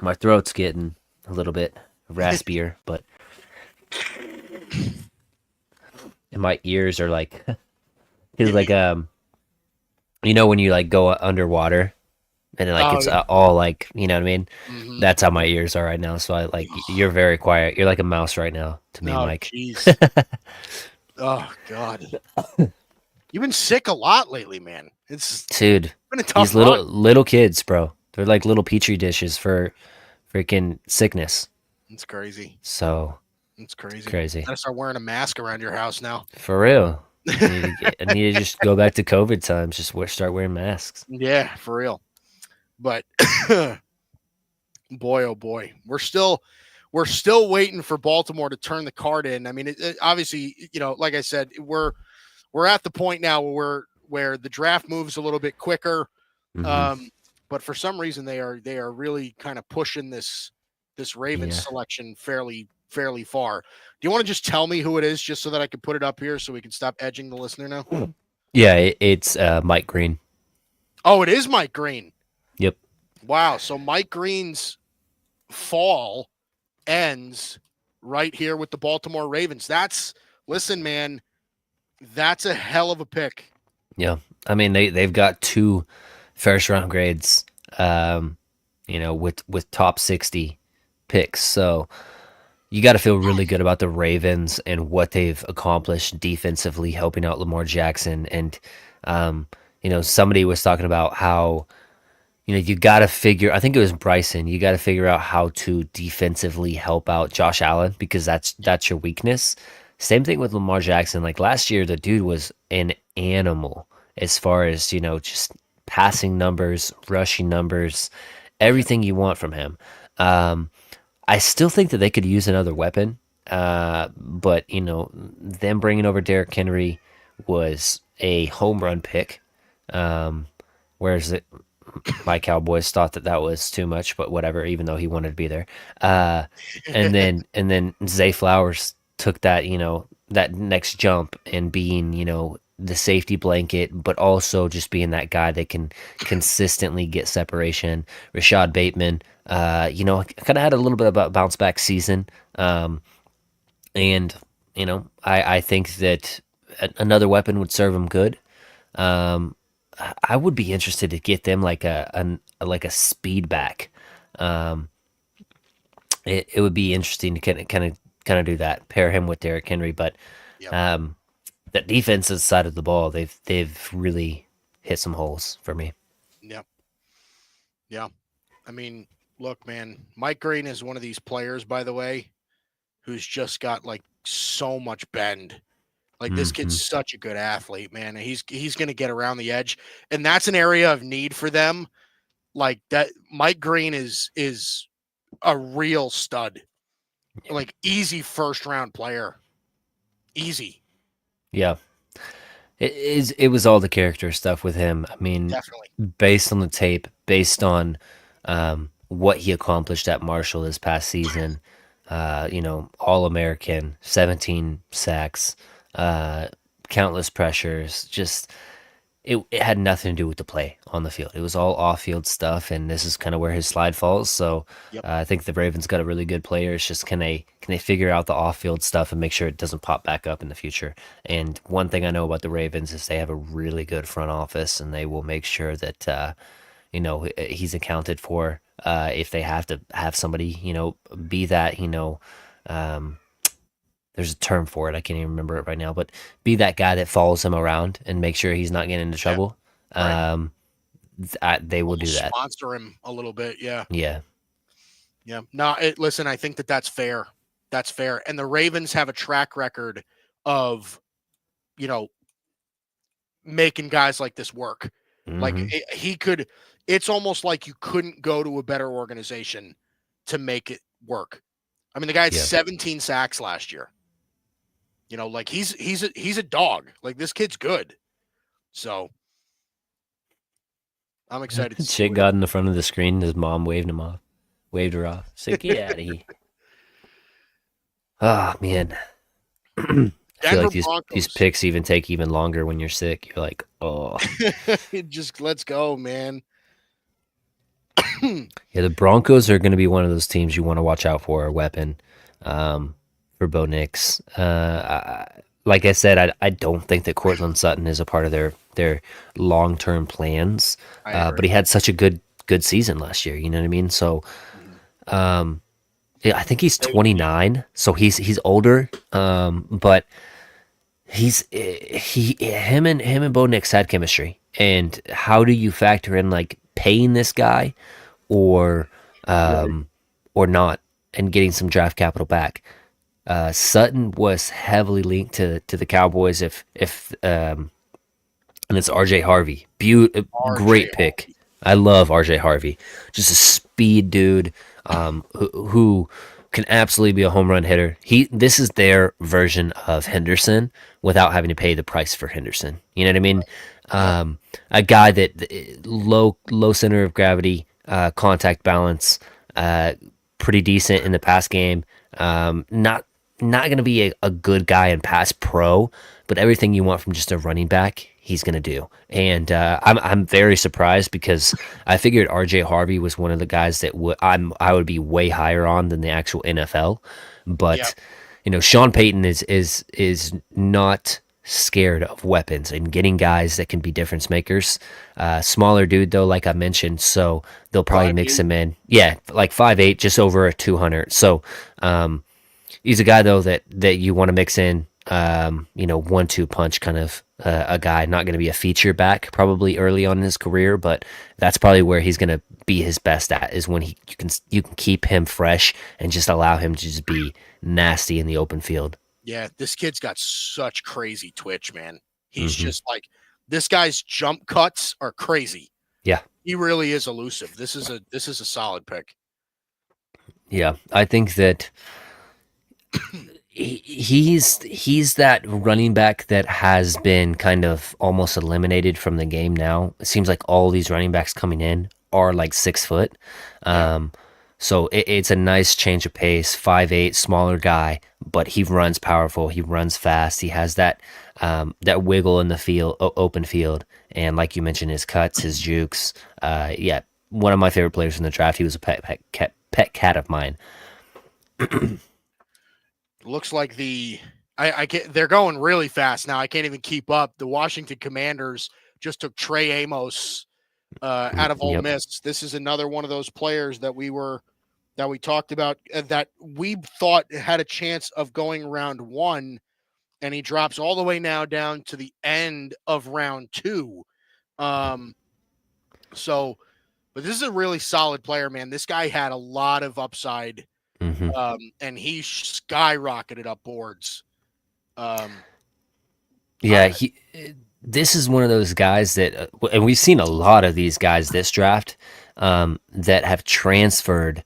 My throat's getting a little bit raspier, but and my ears are like feels like when you like go underwater and like Oh, it's all like what I mean. hmm That's how my ears are right now. So I like you're very quiet. You're like a mouse right now to me, oh, Mike. jeez. Oh God, you've been sick a lot lately, man. It's Dude, been a these tough little run. little kids, bro. They're like little petri dishes for freaking sickness. It's crazy. So It's it's crazy. crazy. Gotta start wearing a mask around your house now. For real. I need to just go back to COVID times. Just start wearing masks. Yeah, for real. But boy, oh boy, we're still waiting for Baltimore to turn the card in. I mean, obviously, like I said, we're at the point now where the draft moves a little bit quicker. Hmm. Um, but for some reason, they are really kind of pushing this Ravens Yeah. selection fairly far. Do you want to just tell me who it is, just so that I can put it up here, so we can stop edging the listener now? Yeah, it's Mike Green. Oh, it is Mike Green. Yep. Wow. So Mike Green's fall ends right here with the Baltimore Ravens. Listen, man, that's a hell of a pick. Yeah. I mean they've got two first round grades with top 60 picks. So you got to feel really good about the Ravens and what they've accomplished defensively helping out Lamar Jackson and somebody was talking about how you got to figure. I think it was Bryson. You got to figure out how to defensively help out Josh Allen because that's your weakness. Same thing with Lamar Jackson. Like last year, the dude was an animal as far as just passing numbers, rushing numbers, Yeah. everything you want from him. Um, I still think that they could use another weapon, but them bringing over Derrick Henry was a home run pick. Um, whereas my Cowboys thought that was too much, but whatever. Even though he wanted to be there, uh, and then Zay Flowers took that next jump and being the safety blanket, but also just being that guy that can consistently get separation. Rashad Bateman, kind of had a little bit of a bounce back season, and I think that another weapon would serve him good. Um, I would be interested to get them like a speed back. Um, it would be interesting to kind of do that. Pair him with Derrick Henry, but Yep. um, that defensive side of the ball, they've really hit some holes for me. Yep. Yeah. I mean, look, man, Mike Green is one of these players, by the way, who's just got like so much bend. Like, this kid's Hmm. such a good athlete, man. And he's going to get around the edge, and that's an area of need for them. Like that, Mike Green is a real stud. Like, easy first round player, easy, Yeah. It was all the character stuff with him. I mean, definitely. based on the tape, based on what he accomplished at Marshall this past season, All American, 17 sacks, uh, countless pressures. Just it had nothing to do with the play on the field. It was all off field stuff, and this is kind of where his slide falls. So Yep. I think the Ravens got a really good player. It's just can they figure out the off field stuff and make sure it doesn't pop back up in the future. And one thing I know about the Ravens is they have a really good front office, and they will make sure that he's accounted for. If they have to have somebody, be that, um, there's a term for it. I can't even remember it right now, but be that guy that follows him around and make sure he's not getting into Yeah. trouble. Right. They will do Almost that. sponsor him a little bit. Yeah. Yeah. Yeah. No, listen, I think that's fair. That's fair. And the Ravens have a track record of, you know, making guys like this work. Like, Hmm. it's almost like you couldn't go to a better organization to make it work. I mean, the guy had Yeah. 17 sacks last year. Like, he's a dog. Like, this kid's good. So I'm excited to see Shit what he. got in the front of the screen. His mom waved her off. Said, "Get out of here." Oh man. I feel Denver like these Broncos. picks even take even longer when you're sick. You're like, oh Just let's go, man. yeah. The Broncos are going to be one of those teams you want to watch out for a weapon, um, for Bo Nix. Like I said, I don't think that Cortland Sutton is a part of their long term plans. I agree. But he had such a good season last year. You know what I mean? So Mhm. yeah, I think he's They- 29, so he's older. But him and Bo Nix had chemistry. And how do you factor in like paying this guy or Right. or not and getting some draft capital back? Sutton was heavily linked to the Cowboys. And it's RJ Harvey. RJ Great pick. I love RJ Harvey. Just a speed dude, who can absolutely be a home run hitter. This is their version of Henderson without having to pay the price for Henderson. You know what I mean? Yep. A guy that low center of gravity, contact balance, pretty decent in the pass game. Not going to be a good guy in pass pro, but everything you want from just a running back, he's going to do. And I'm very surprised because I figured RJ Harvey was one of the guys that I would be way higher on than the actual NFL. Yep. But Sean Payton is not scared of weapons and getting guys that can be difference makers. Smaller dude though, like I mentioned, so they'll probably mix 5'8". him in. Yeah, like 5'8", just over a 200. So he's a guy though that you want to mix in. 1-2 punch kind of a guy, not going to be a feature back probably early on in his career, but that's probably where he's going to be his best at is when you can keep him fresh and just allow him to just be nasty in the open field. Yeah, this kid's got such crazy twitch, man. He's Hmm. just like, this guy's jump cuts are crazy. Yeah, He really is elusive. This is a solid pick. yeah. I think that he's that running back that has been kind of almost eliminated from the game now. It seems like all these running backs coming in are like 6 foot. Yeah. So it's a nice change of pace. 5'8", smaller guy, but he runs powerful. He runs fast. He has that wiggle in the field, open field, and like you mentioned, his cuts, his jukes. Yeah, one of my favorite players in the draft. He was a pet cat of mine. Looks like they're going really fast now. I can't even keep up. The Washington Commanders just took Trey Amos out of Ole Yep. Miss. This is another one of those players that we talked about that we thought had a chance of going round 1, and he drops all the way now down to the end of round 2. So, but this is a really solid player, man. This guy had a lot of upside, Hmm. and he skyrocketed up boards. Um, Yeah, this is one of those guys that, and we've seen a lot of these guys this draft, that have transferred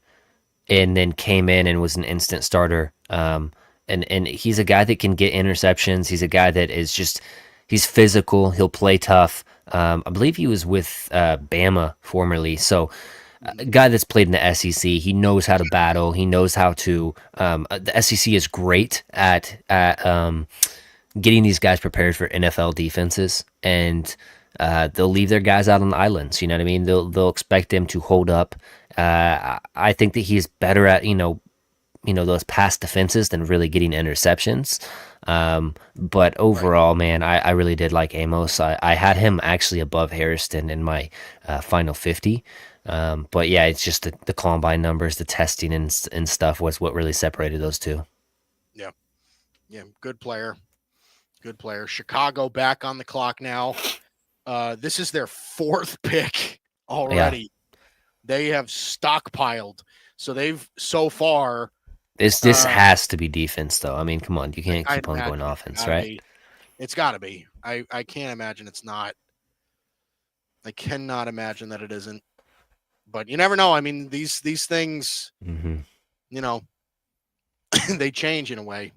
and then came in and was an instant starter. And he's a guy that can get interceptions. He's a guy that is just he's physical. He'll play tough. I believe he was with Bama formerly, so a guy that's played in the SEC. He knows how to battle. He knows how to. The SEC is great at getting these guys prepared for NFL defenses, and they'll leave their guys out on the islands. You know what I mean? They'll expect them to hold up. I think that he's better at those pass defenses than really getting interceptions. But Right. overall, man, I really did like Amos. I had him actually above Harrison in my final 50. But yeah, it's just the combine numbers, the testing and stuff was what really separated those two. Yeah. Yeah. Good player. Good player. Chicago back on the clock now. This is their fourth pick Yeah, already. They have stockpiled. So they've so far, this uh, has to be defense, though. I mean, come on, you can't I'd keep on going imagine it's offense, gotta right? be. It's gotta be. I can't imagine it's not. I cannot imagine that it isn't. But you never know. I mean, these things, Hmm. you know, they change in a way.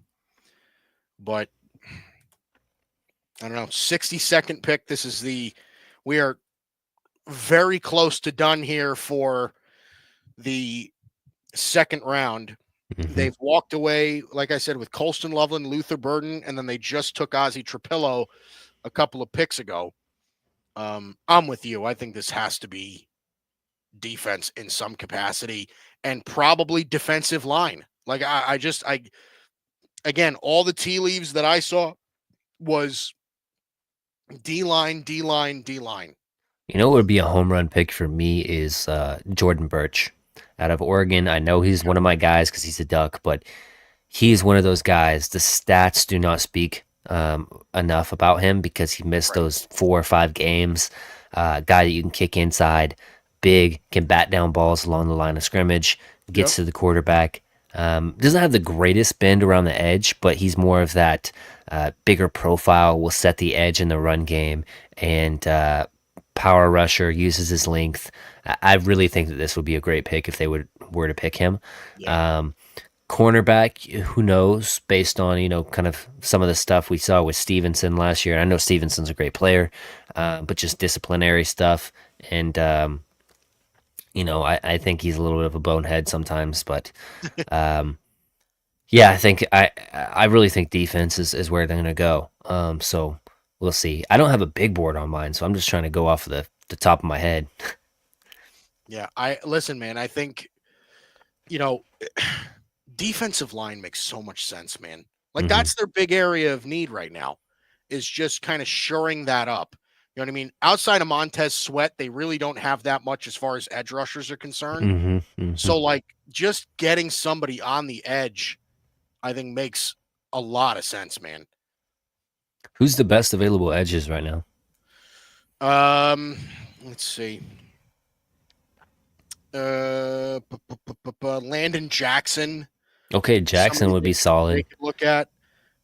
But I don't know. 62nd pick. We are very close to done here for the second round. Hmm. They've walked away, like I said, with Colston Loveland, Luther Burden, and then they just took Ozzie Trapillo a couple of picks ago. I'm with you. I think this has to be defense in some capacity and probably defensive line. Like I again, all the tea leaves that I saw was D line, D line, D line. You know what would be a home run pick for me is Jordan Birch out of Oregon. I know he's one of my guys because he's a Duck, but he's one of those guys. The stats do not speak enough about him because he missed Right. those 4 or 5 games. Guy that you can kick inside, big, can bat down balls along the line of scrimmage, Yep. gets to the quarterback. Doesn't have the greatest bend around the edge, but he's more of that bigger profile, will set the edge in the run game, and power rusher, uses his length. I really think that this would be a great pick if they were to pick him. Yeah. Um, Cornerback, who knows, based on, kind of some of the stuff we saw with Stevenson last year. I know Stevenson's a great player, but just disciplinary stuff. And, I think he's a little bit of a bonehead sometimes. But um, yeah, I really think defense is where they're going to go. So we'll see. I don't have a big board on mine, so I'm just trying to go off of the top of my head. Yeah. I listen, man. I think, you know, defensive line makes so much sense, man. Like Hmm. that's their big area of need right now, is just kind of shoring that up. You know what I mean? Outside of Montez Sweat, they really don't have that much as far as edge rushers are concerned. Hmm. Hmm. So, like, just getting somebody on the edge, I think makes a lot of sense, man. Who's the best available edges right now? Um, let's see. Landon Jackson Okay, is Jackson somebody would be they solid. could look at.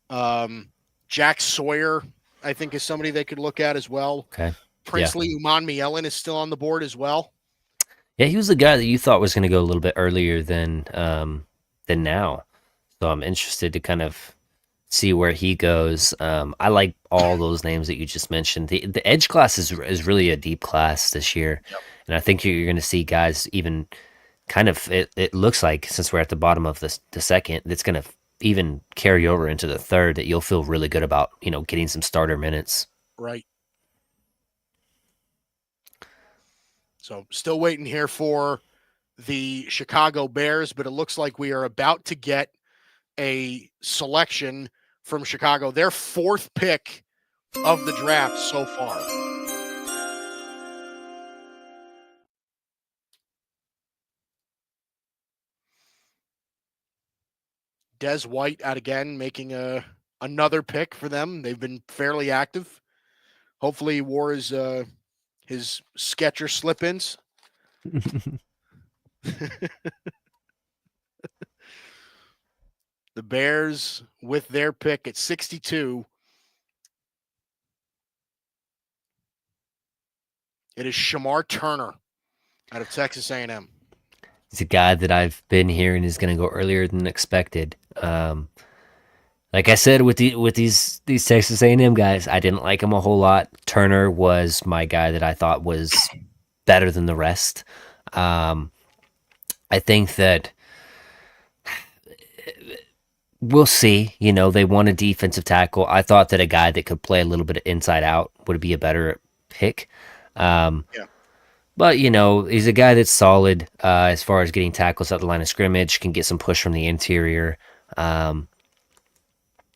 Um, Jack Sawyer, I think, is somebody they could look at as well. Okay. Yeah. Princely Uman Mielen is still on the board as well. Yeah, he was the guy that you thought was going to go a little bit earlier than now. So I'm interested to kind of see where he goes. I like all those names that you just mentioned. The edge class is really a deep class this year, Yep. and I think you're going to see guys even kind of. It looks like since we're at the bottom of the second, that's going to even carry over into the third. That you'll feel really good about getting some starter minutes. Right. So still waiting here for the Chicago Bears, but it looks like we are about to get a selection from Chicago, their fourth pick of the draft so far. Des White out again, making another pick for them. They've been fairly active. Hopefully, he wore his Sketcher slip-ins. The Bears with their pick at 62 It is Shamar Turner out of Texas A&M. He's a guy that I've been hearing is going to go earlier than expected. Like I said, with these Texas A&M guys, I didn't like him a whole lot. Turner was my guy that I thought was better than the rest. Um, I think that we'll see. You know, they want a defensive tackle. I thought that a guy that could play a little bit of inside out would be a better pick. Um, Yeah. but you know, he's a guy that's solid as far as getting tackles at the line of scrimmage. Can get some push from the interior. Um,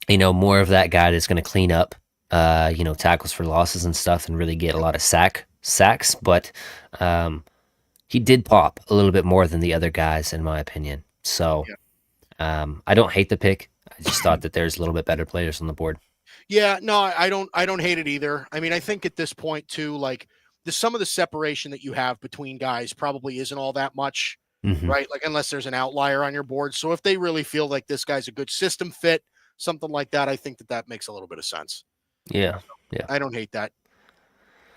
you know, more of that guy that's going to clean up, you know, tackles for losses and stuff, and really get a lot of sacks. But um, he did pop a little bit more than the other guys, in my opinion. So Yeah. I don't hate the pick. I just thought that there's a little bit better players on the board. Yeah, no, I don't. I don't hate it either. I mean, I think at this point too, like some of the separation that you have between guys probably isn't all that much, Hmm. right? Like unless there's an outlier on your board. So if they really feel like this guy's a good system fit, something like that, I think that that makes a little bit of sense. Yeah, yeah. I don't hate that.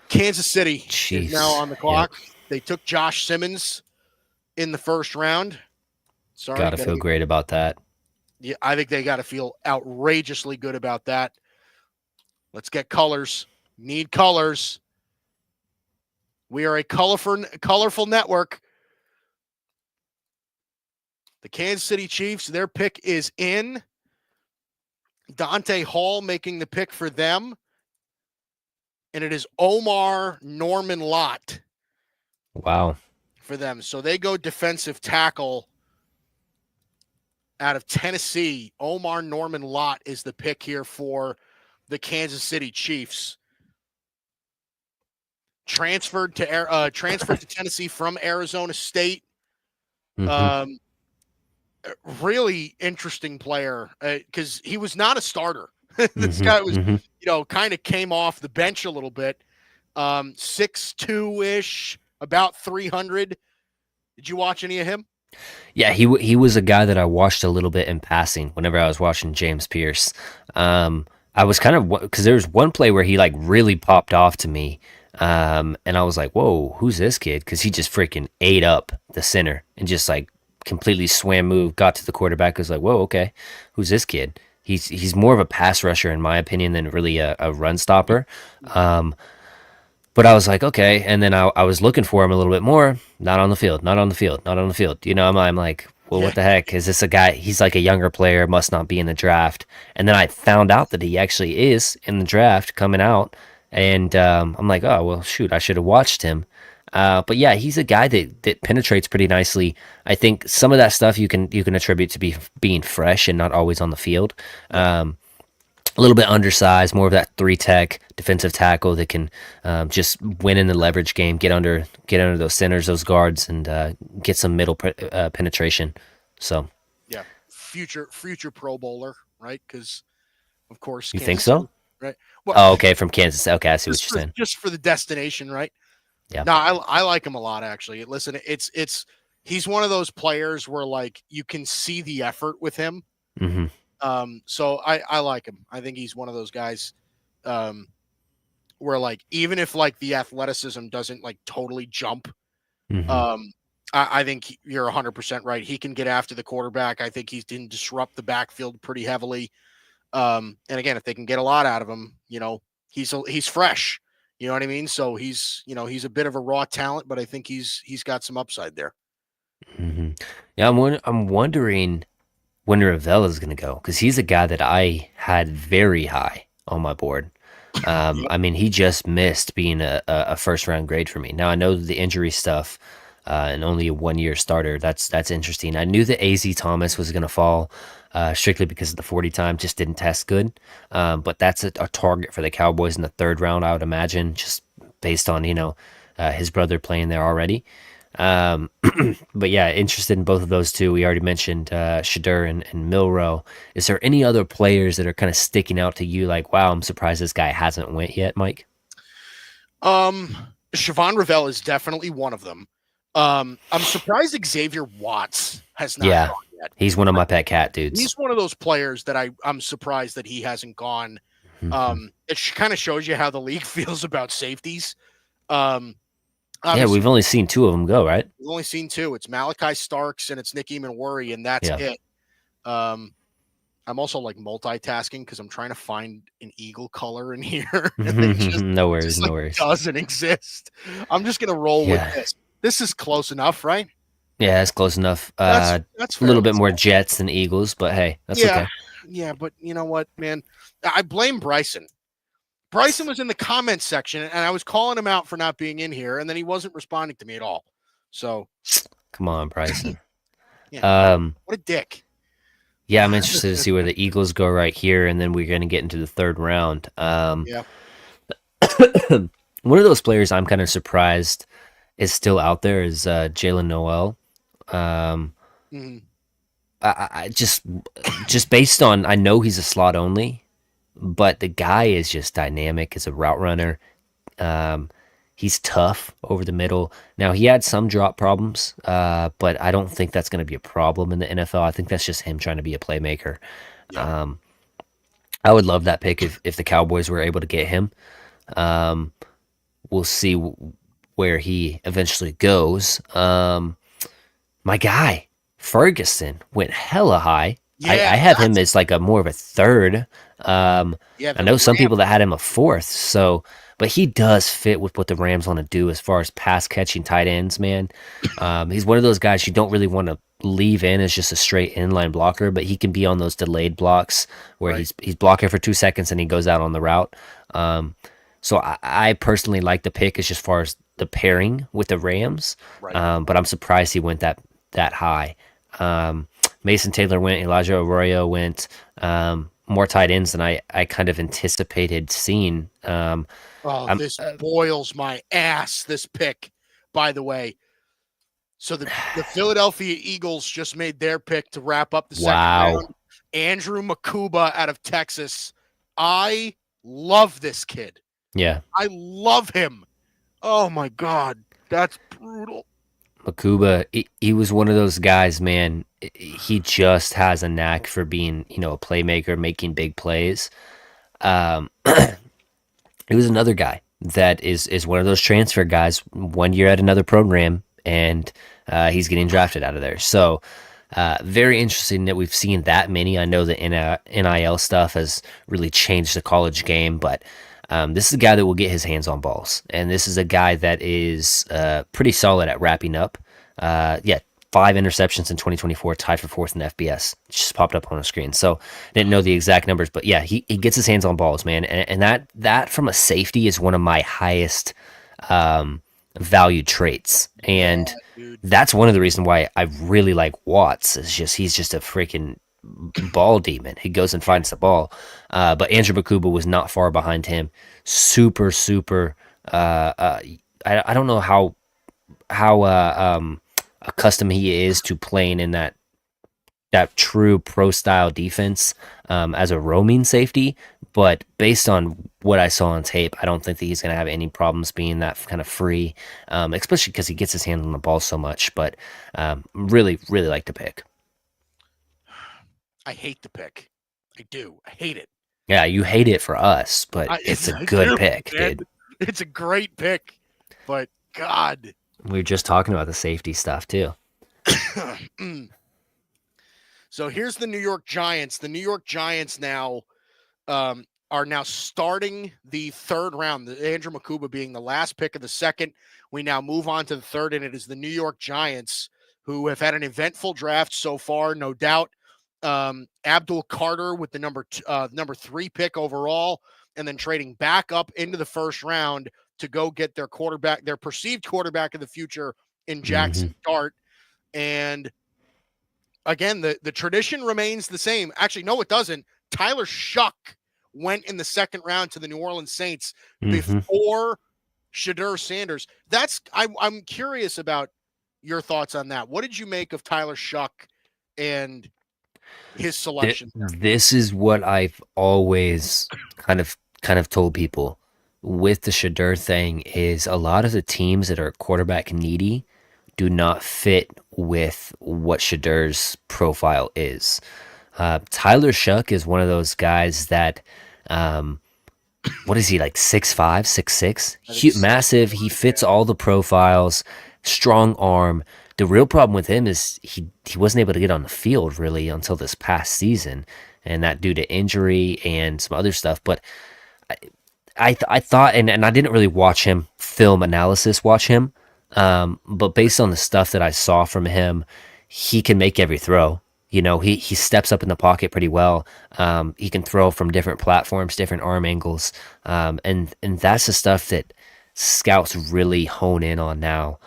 Kansas City is now Chiefs. on the Yep. clock. They took Josh Simmons in the first round. Sorry, Gotta feel great about that. yeah, I think they got to feel outrageously good about that. Let's get colors. Need colors. We are a colorful network. The Kansas City Chiefs, their pick is in. Dante Hall making the pick for them. And it is Omar Norman Lott Wow. for them. So they go defensive tackle out of Tennessee. Omar Norman Lott is the pick here for the Kansas City Chiefs. Transferred to Tennessee from Arizona State. Hmm. Really interesting player because he was not a starter. This Hmm. guy was, Hmm. kind of came off the bench a little bit. 6'2" ish, about 300. Did you watch any of him? Yeah, he was a guy that I watched a little bit in passing whenever I was watching James Pierce. I was kind of because there was one play where he like really popped off to me, and I was like, "Whoa, who's this kid?" Because he just freaking ate up the center and just like completely swam move, got to the quarterback. I was like, "Whoa, okay, who's this kid?" He's more of a pass rusher in my opinion than really a run stopper. Um, but I was like, okay. And then I was looking for him a little bit more. Not on the field, not on the field, not on the field. You know, I'm like, well, Yeah, what the heck? Is this a guy? He's like a younger player, must not be in the draft. And then I found out that he actually is in the draft coming out. And I'm like, oh, well, shoot, I should have watched him. But yeah, he's a guy that penetrates pretty nicely. I think some of that stuff you can attribute to being fresh and not always on the field. yeah, A little bit undersized, more of that three tech defensive tackle that can just win in the leverage game, get under those centers, those guards, and get some middle penetration. So yeah. Future Pro Bowler, right? Because of course you think Kansas City, so? right? Well, Oh, okay, from Kansas. Okay, I see what you're saying. just for the destination, right? Yeah. No, I like him a lot actually. Listen, it's he's one of those players where like you can see the effort with him. Hmm. So I like him. I think he's one of those guys um where like even if like the athleticism doesn't like totally jump, Hmm. um I think you're 100% right. He can get after the quarterback. I think he can disrupt the backfield pretty heavily. And again, if they can get a lot out of him, he's fresh. You know what I mean? So he's a bit of a raw talent, but I think he's got some upside there. Hmm. Yeah, I'm wondering when Ravel is going to go because he's a guy that I had very high on my board. Yep. I mean, he just missed being a first round grade for me. Now I know the injury stuff and only a 1 year starter. That's interesting. I knew that Az Thomas was going to fall strictly because of the 40 time just didn't test good. But that's a target for the Cowboys in the third round, I would imagine, just based on his brother playing there already. Um, but yeah, interested in both of those two. We already mentioned Shadur and Milrow. Is there any other players that are kind of sticking out to you? Like, wow, I'm surprised this guy hasn't went yet, Mike. Um, Siobhan Ravel is definitely one of them. I'm surprised Xavier Watts has not Yeah, gone yet. he's one of my pet cat dudes. He's one of those players that I'm surprised that he hasn't gone. Hmm. It kind of shows you how the league feels about safeties. Um, Yeah, Obviously, we've only seen two of them go, right? we've only seen two. It's Malachi Starks and it's Nick Worry, and that's Yeah. it. Um, I'm also like multitasking because I'm trying to find an eagle color in here, and No it worries, just no like worries. doesn't exist. I'm just gonna roll with Yeah. this. This is close enough, right? Yeah, that's close enough. That's A little fairly bit more small. Jets than Eagles, but hey, that's Yeah, okay. yeah, but you know what, man? I blame Bryson. Bryson was in the comments section, and I was calling him out for not being in here, and then he wasn't responding to me at all. So, Come on, Bryson. yeah, Um, what a dick. yeah, I'm interested to see where the Eagles go right here, and then we're going to get into the third round. Yeah. One of those players I'm kind of surprised is still out there is Jalen Noel. Um, Mhm. I just based on I know he's a slot only, but the guy is just dynamic as a route runner. Um, he's tough over the middle. Now he had some drop problems, but I don't think that's going to be a problem in the NFL. I think that's just him trying to be a playmaker. Yep. Um, I would love that pick if the Cowboys were able to get him. Um, we'll see where he eventually goes. My guy Ferguson went hella high. Yeah, I have him as like a more of a third. Um, yeah, I the know some Ram. people that had him a fourth. So, but he does fit with what the Rams want to do as far as pass catching tight ends. Man, he's one of those guys you don't really want to leave in as just a straight inline blocker, but he can be on those delayed blocks where Right, he's blocking for 2 seconds and he goes out on the route. So I personally like the pick as far as the pairing with the Rams, right. but I'm surprised he went that high. Um, Mason Taylor went, Elijah Arroyo went, more tight ends than I kind of anticipated seeing. Oh, I'm, this boils my ass, this pick, by the way. So the Philadelphia Eagles just made their pick to wrap up the second round. wow. Andrew Makuba out of Texas. I love this kid. Yeah. I love him. Oh my God. That's brutal. Makuba, he was one of those guys, man. He just has a knack for being, a playmaker, making big plays. Um, He was another guy that is one of those transfer guys. 1 year at another program, and he's getting drafted out of there. So very interesting that we've seen that many. I know the NIL stuff has really changed the college game, but this is a guy that will get his hands on balls, and this is a guy that is pretty solid at wrapping up. Yeah, 5 interceptions in 2024, tied for fourth in FBS. It just popped up on the screen. So I didn't know the exact numbers, but yeah, he gets his hands on balls, man. And that from a safety is one of my highest valued traits. Yeah, And dude. that's one of the reasons why I really like Watts. Is just he's just a freaking ball demon. He goes and finds the ball. But Andrew Bakuba was not far behind him. Super, super. I don't know how accustomed he is to playing in that true pro style defense as a roaming safety. But based on what I saw on tape, I don't think that he's going to have any problems being that kind of free, especially because he gets his hand on the ball so much. But really, really like the pick. I hate the pick. I do. I hate it. Yeah, you hate it for us, but it's a I good do, pick, man. dude. It's a great pick, but God. We were just talking about the safety stuff too. So here's the New York Giants. The New York Giants now are now starting the third round. The Andrew Makuba being the last pick of the second. We now move on to the third, and it is the New York Giants who have had an eventful draft so far, no doubt. Abdul Carter with the number 3 pick overall, and then trading back up into the first round to go get their quarterback, their perceived quarterback of the future in Mm-hmm. Jackson Dart. And again, the tradition remains the same. Actually, no, it doesn't. Tyler Shuck went in the second round to the New Orleans Saints Mm-hmm. before Shadur Sanders. I'm curious about your thoughts on that. What did you make of Tyler Shuck and his selection there? This is what I've always kind of told people with the Shadur thing is a lot of the teams that are quarterback needy do not fit with what Shadur's profile is. Tyler Shuck is one of those guys that what is he, like 6'5", 6'6"? I think six. Massive. He fits all the profiles. Strong arm. The real problem with him is he wasn't able to get on the field really until this past season, and that due to injury and some other stuff. But I thought, and I didn't really watch him film analysis, watch him, but based on the stuff that I saw from him, he can make every throw. You know, he steps up in the pocket pretty well. He can throw from different platforms, different arm angles, and that's the stuff that scouts really hone in on now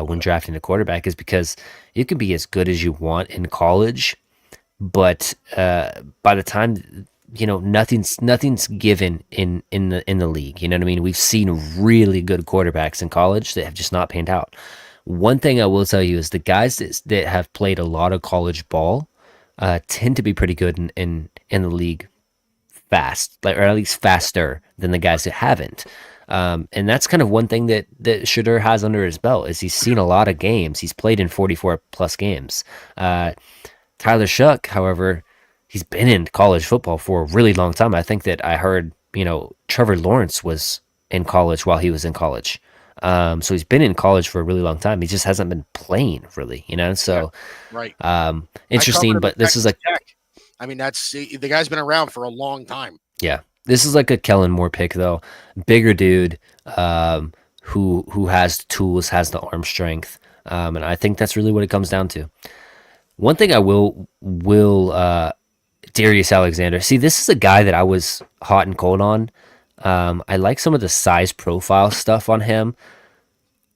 when drafting a quarterback, is because you can be as good as you want in college, but by the time, you know, nothing's given in the league. You know what I mean? We've seen really good quarterbacks in college that have just not panned out. One thing I will tell you is the guys that have played a lot of college ball tend to be pretty good in the league fast, like, or at least faster than the guys that haven't. And that's kind of one thing that Shedeur has under his belt, is he's seen a lot of games. He's played in 44 plus games. Tyler Shuck, however, he's been in college football for a really long time. I think that I heard, you know, Trevor Lawrence was in college while he was in college. So he's been in college for a really long time. He just hasn't been playing really, you know? Yeah, So, right. I covered interesting, him at but this is Texas like, Tech. I mean, that's the guy's been around for a long time. yeah, this is like a Kellen Moore pick though. Bigger dude, who has the tools, has the arm strength. And I think that's really what it comes down to. One thing I will Darius Alexander. See, this is a guy that I was hot and cold on. I like some of the size profile stuff on him.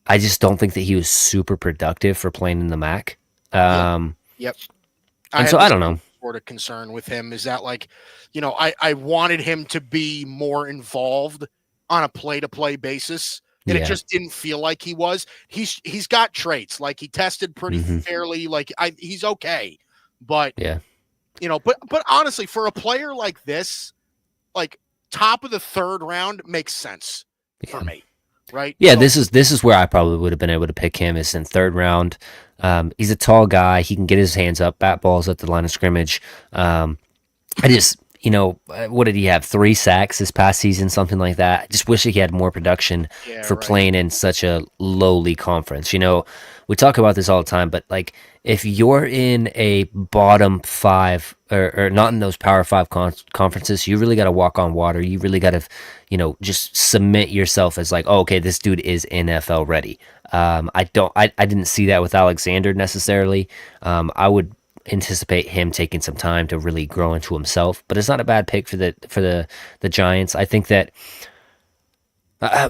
I just don't think that he was super productive for playing in the MAC. Yep. Um, Yep. I and had so the I don't same know. sort of concern with him, is that, like, you know, I wanted him to be more involved on a play to play basis. And it Yeah. just didn't feel like he was. He's got traits. Like, he tested pretty Hmm. fairly. Like, he's okay. But, Yeah. you know, but honestly, for a player like this, like, top of the third round makes sense for Yeah. me. Right. Yeah, So this is where I probably would have been able to pick him, is in third round. He's a tall guy. He can get his hands up, bat balls at the line of scrimmage. I just, you know, what did he have? 3 sacks this past season, something like that. I just wish he had more production yeah, for right. playing in such a lowly conference. You know, we talk about this all the time, but like, if you're in a bottom five, or not in those power five conferences, you really got to walk on water. You really got to, you know, just submit yourself as like, oh, okay, this dude is NFL ready. I didn't see that with Alexander necessarily. I would anticipate him taking some time to really grow into himself, but it's not a bad pick for the Giants. I think that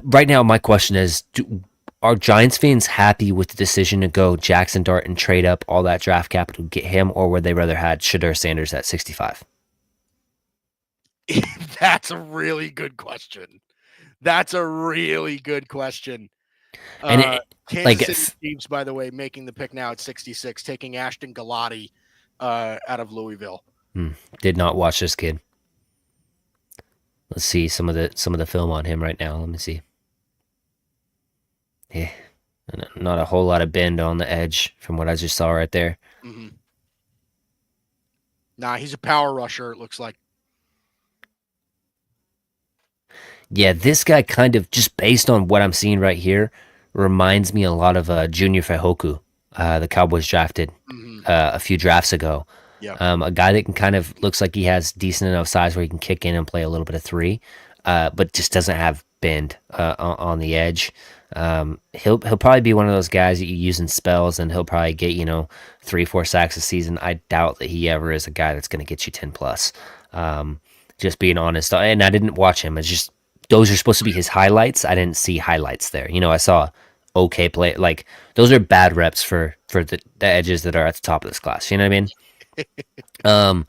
right now my question is, are Giants fans happy with the decision to go Jackson Dart and trade up all that draft capital to get him, or would they rather had Shedeur Sanders at 65? That's a really good question. That's a really good question. And Kansas like, City Chiefs, by the way, making the pick now at 66, taking Ashton Galati out of Louisville. did not watch this kid. Let's see some of the film on him right now. Let me see. Yeah, not a whole lot of bend on the edge from what I just saw right there. Mm-hmm. Nah, he's a power rusher, it looks like. Yeah, this guy kind of, just based on what I'm seeing right here, reminds me a lot of Junior Fahoku, the Cowboys drafted Mm-hmm. a few drafts ago. Yeah. A guy that can kind of looks like he has decent enough size where he can kick in and play a little bit of three, but just doesn't have bend on the edge. He'll probably be one of those guys that you use in spells, and he'll probably get, you know, 3-4 sacks a season. I doubt that he ever is a guy that's going to get you 10 plus. Just being honest, and I didn't watch him. It's just, those are supposed to be his highlights. I didn't see highlights there. You know, I saw okay play. Like, those are bad reps for the edges that are at the top of this class. You know what I mean?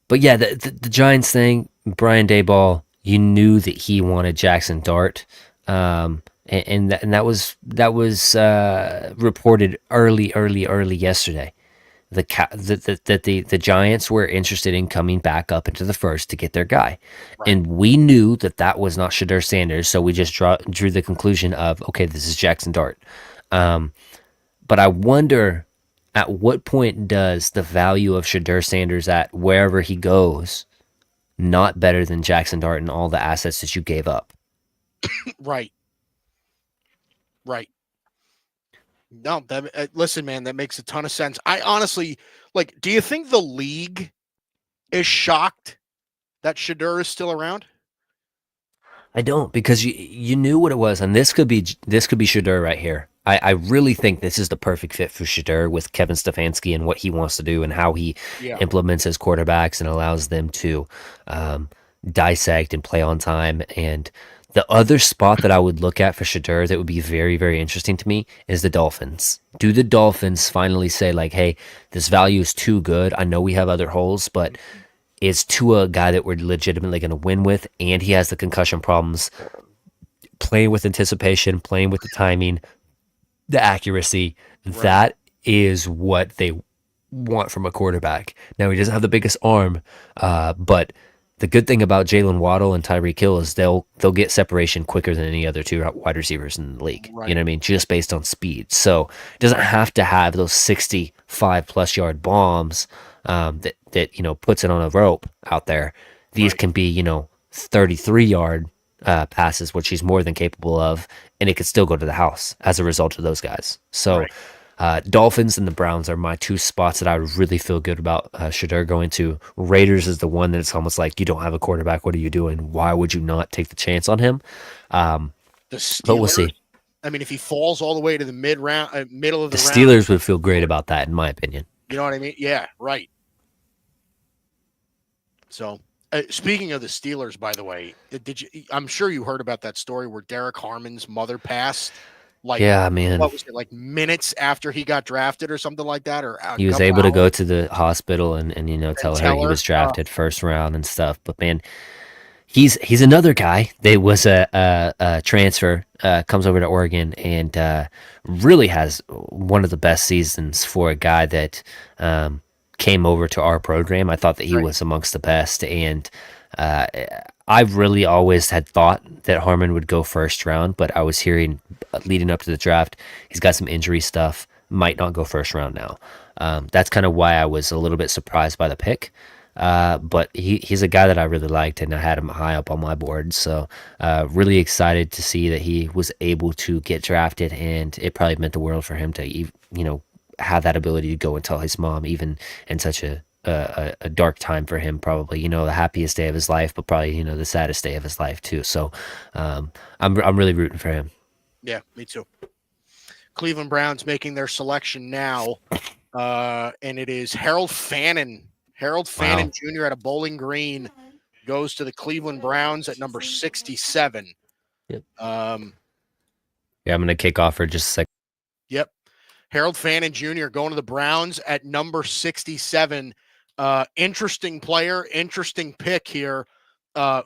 But yeah, the Giants thing, Brian Daboll, you knew that he wanted Jackson Dart, and that was reported early yesterday. The Giants were interested in coming back up into the first to get their guy, Right. and we knew that was not Shedeur Sanders, so we just drew the conclusion of, okay, this is Jackson Dart. But I wonder, at what point does the value of Shedeur Sanders at wherever he goes not better than Jackson Dart and all the assets that you gave up. Right. Right. No, listen, man, that makes a ton of sense. I honestly, like, do you think the league is shocked that Shedeur is still around? I don't, because you knew what it was, and this could be Shedeur right here. I really think this is the perfect fit for Shedeur with Kevin Stefanski and what he wants to do and how he Yeah. implements his quarterbacks and allows them to dissect and play on time. And the other spot that I would look at for Shedeur that would be very, very interesting to me is the Dolphins. Do the Dolphins finally say, like, hey, this value is too good? I know we have other holes, but is Tua a guy that we're legitimately going to win with, and he has the concussion problems, playing with anticipation, playing with the timing, the accuracy. Right. That is what they want from a quarterback. Now, he doesn't have the biggest arm, but the good thing about Jalen Waddle and Tyreek Hill is they'll get separation quicker than any other two wide receivers in the league. Right. You know what I mean? Just based on speed. So it doesn't have to have those 65+ yard bombs that puts it on a rope out there. These Right. can be 33-yard passes, which he's more than capable of, and it could still go to the house as a result of those guys. So Dolphins and the Browns are my two spots that I would really feel good about Shedeur going to. Raiders is the one that it's almost like, you don't have a quarterback. What are you doing? Why would you not take the chance on him? The Steelers, but we'll see. I mean, if he falls all the way to the middle of the round, the Steelers would feel great about that, in my opinion. You know what I mean? Yeah, right. So, speaking of the Steelers, by the way, I'm sure you heard about that story where Derek Harmon's mother passed. Like, yeah, man. What was it, like minutes after he got drafted or something like that? Or he was able to go to the hospital and tell her he was drafted first round and stuff. But man, he's another guy that was a transfer, comes over to Oregon and really has one of the best seasons for a guy that came over to our program. I thought that he was amongst the best, and I really always had thought that Harmon would go first round, but I was hearing leading up to the draft, he's got some injury stuff, might not go first round now. That's kind of why I was a little bit surprised by the pick. But he's a guy that I really liked, and I had him high up on my board. So really excited to see that he was able to get drafted, and it probably meant the world for him to have that ability to go and tell his mom, even in such a dark time for him, probably the happiest day of his life, but probably the saddest day of his life too. So I'm really rooting for him. Yeah, me too. Cleveland Browns making their selection now, and it is Harold Fannin. Harold Fannin Jr. out of Bowling Green goes to the Cleveland Browns at number 67. Yep. I'm going to kick off for just a second. Yep. Harold Fannin Jr. going to the Browns at number 67. Interesting player, interesting pick here.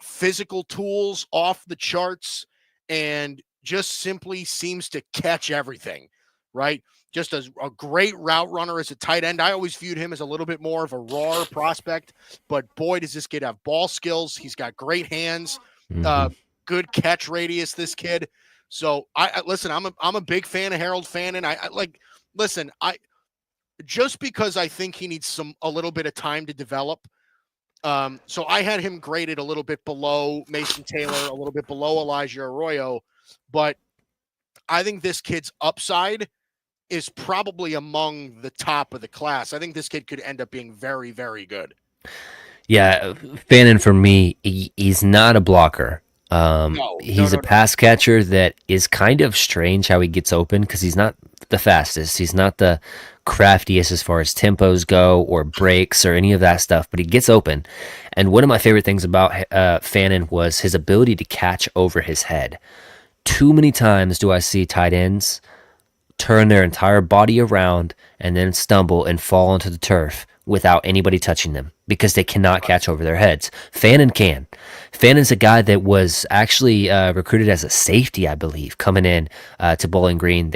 Physical tools off the charts, and just simply seems to catch everything, right? Just a great route runner as a tight end. I always viewed him as a little bit more of a raw prospect, but boy, does this kid have ball skills. He's got great hands, good catch radius, this kid. So I listen, I'm a big fan of Harold Fannin. I just because I think he needs a little bit of time to develop. So I had him graded a little bit below Mason Taylor, a little bit below Elijah Arroyo, but I think this kid's upside is probably among the top of the class. I think this kid could end up being very, very good. Yeah, Fannin for me, he's not a blocker. He's a pass catcher that is kind of strange how he gets open, because he's not the fastest. He's not the craftiest as far as tempos go or breaks or any of that stuff, but he gets open. And one of my favorite things about Fannin was his ability to catch over his head. Too many times do I see tight ends turn their entire body around and then stumble and fall onto the turf without anybody touching them because they cannot catch over their heads. Fannin can. Fannon's a guy that was actually recruited as a safety, I believe, coming in to Bowling Green.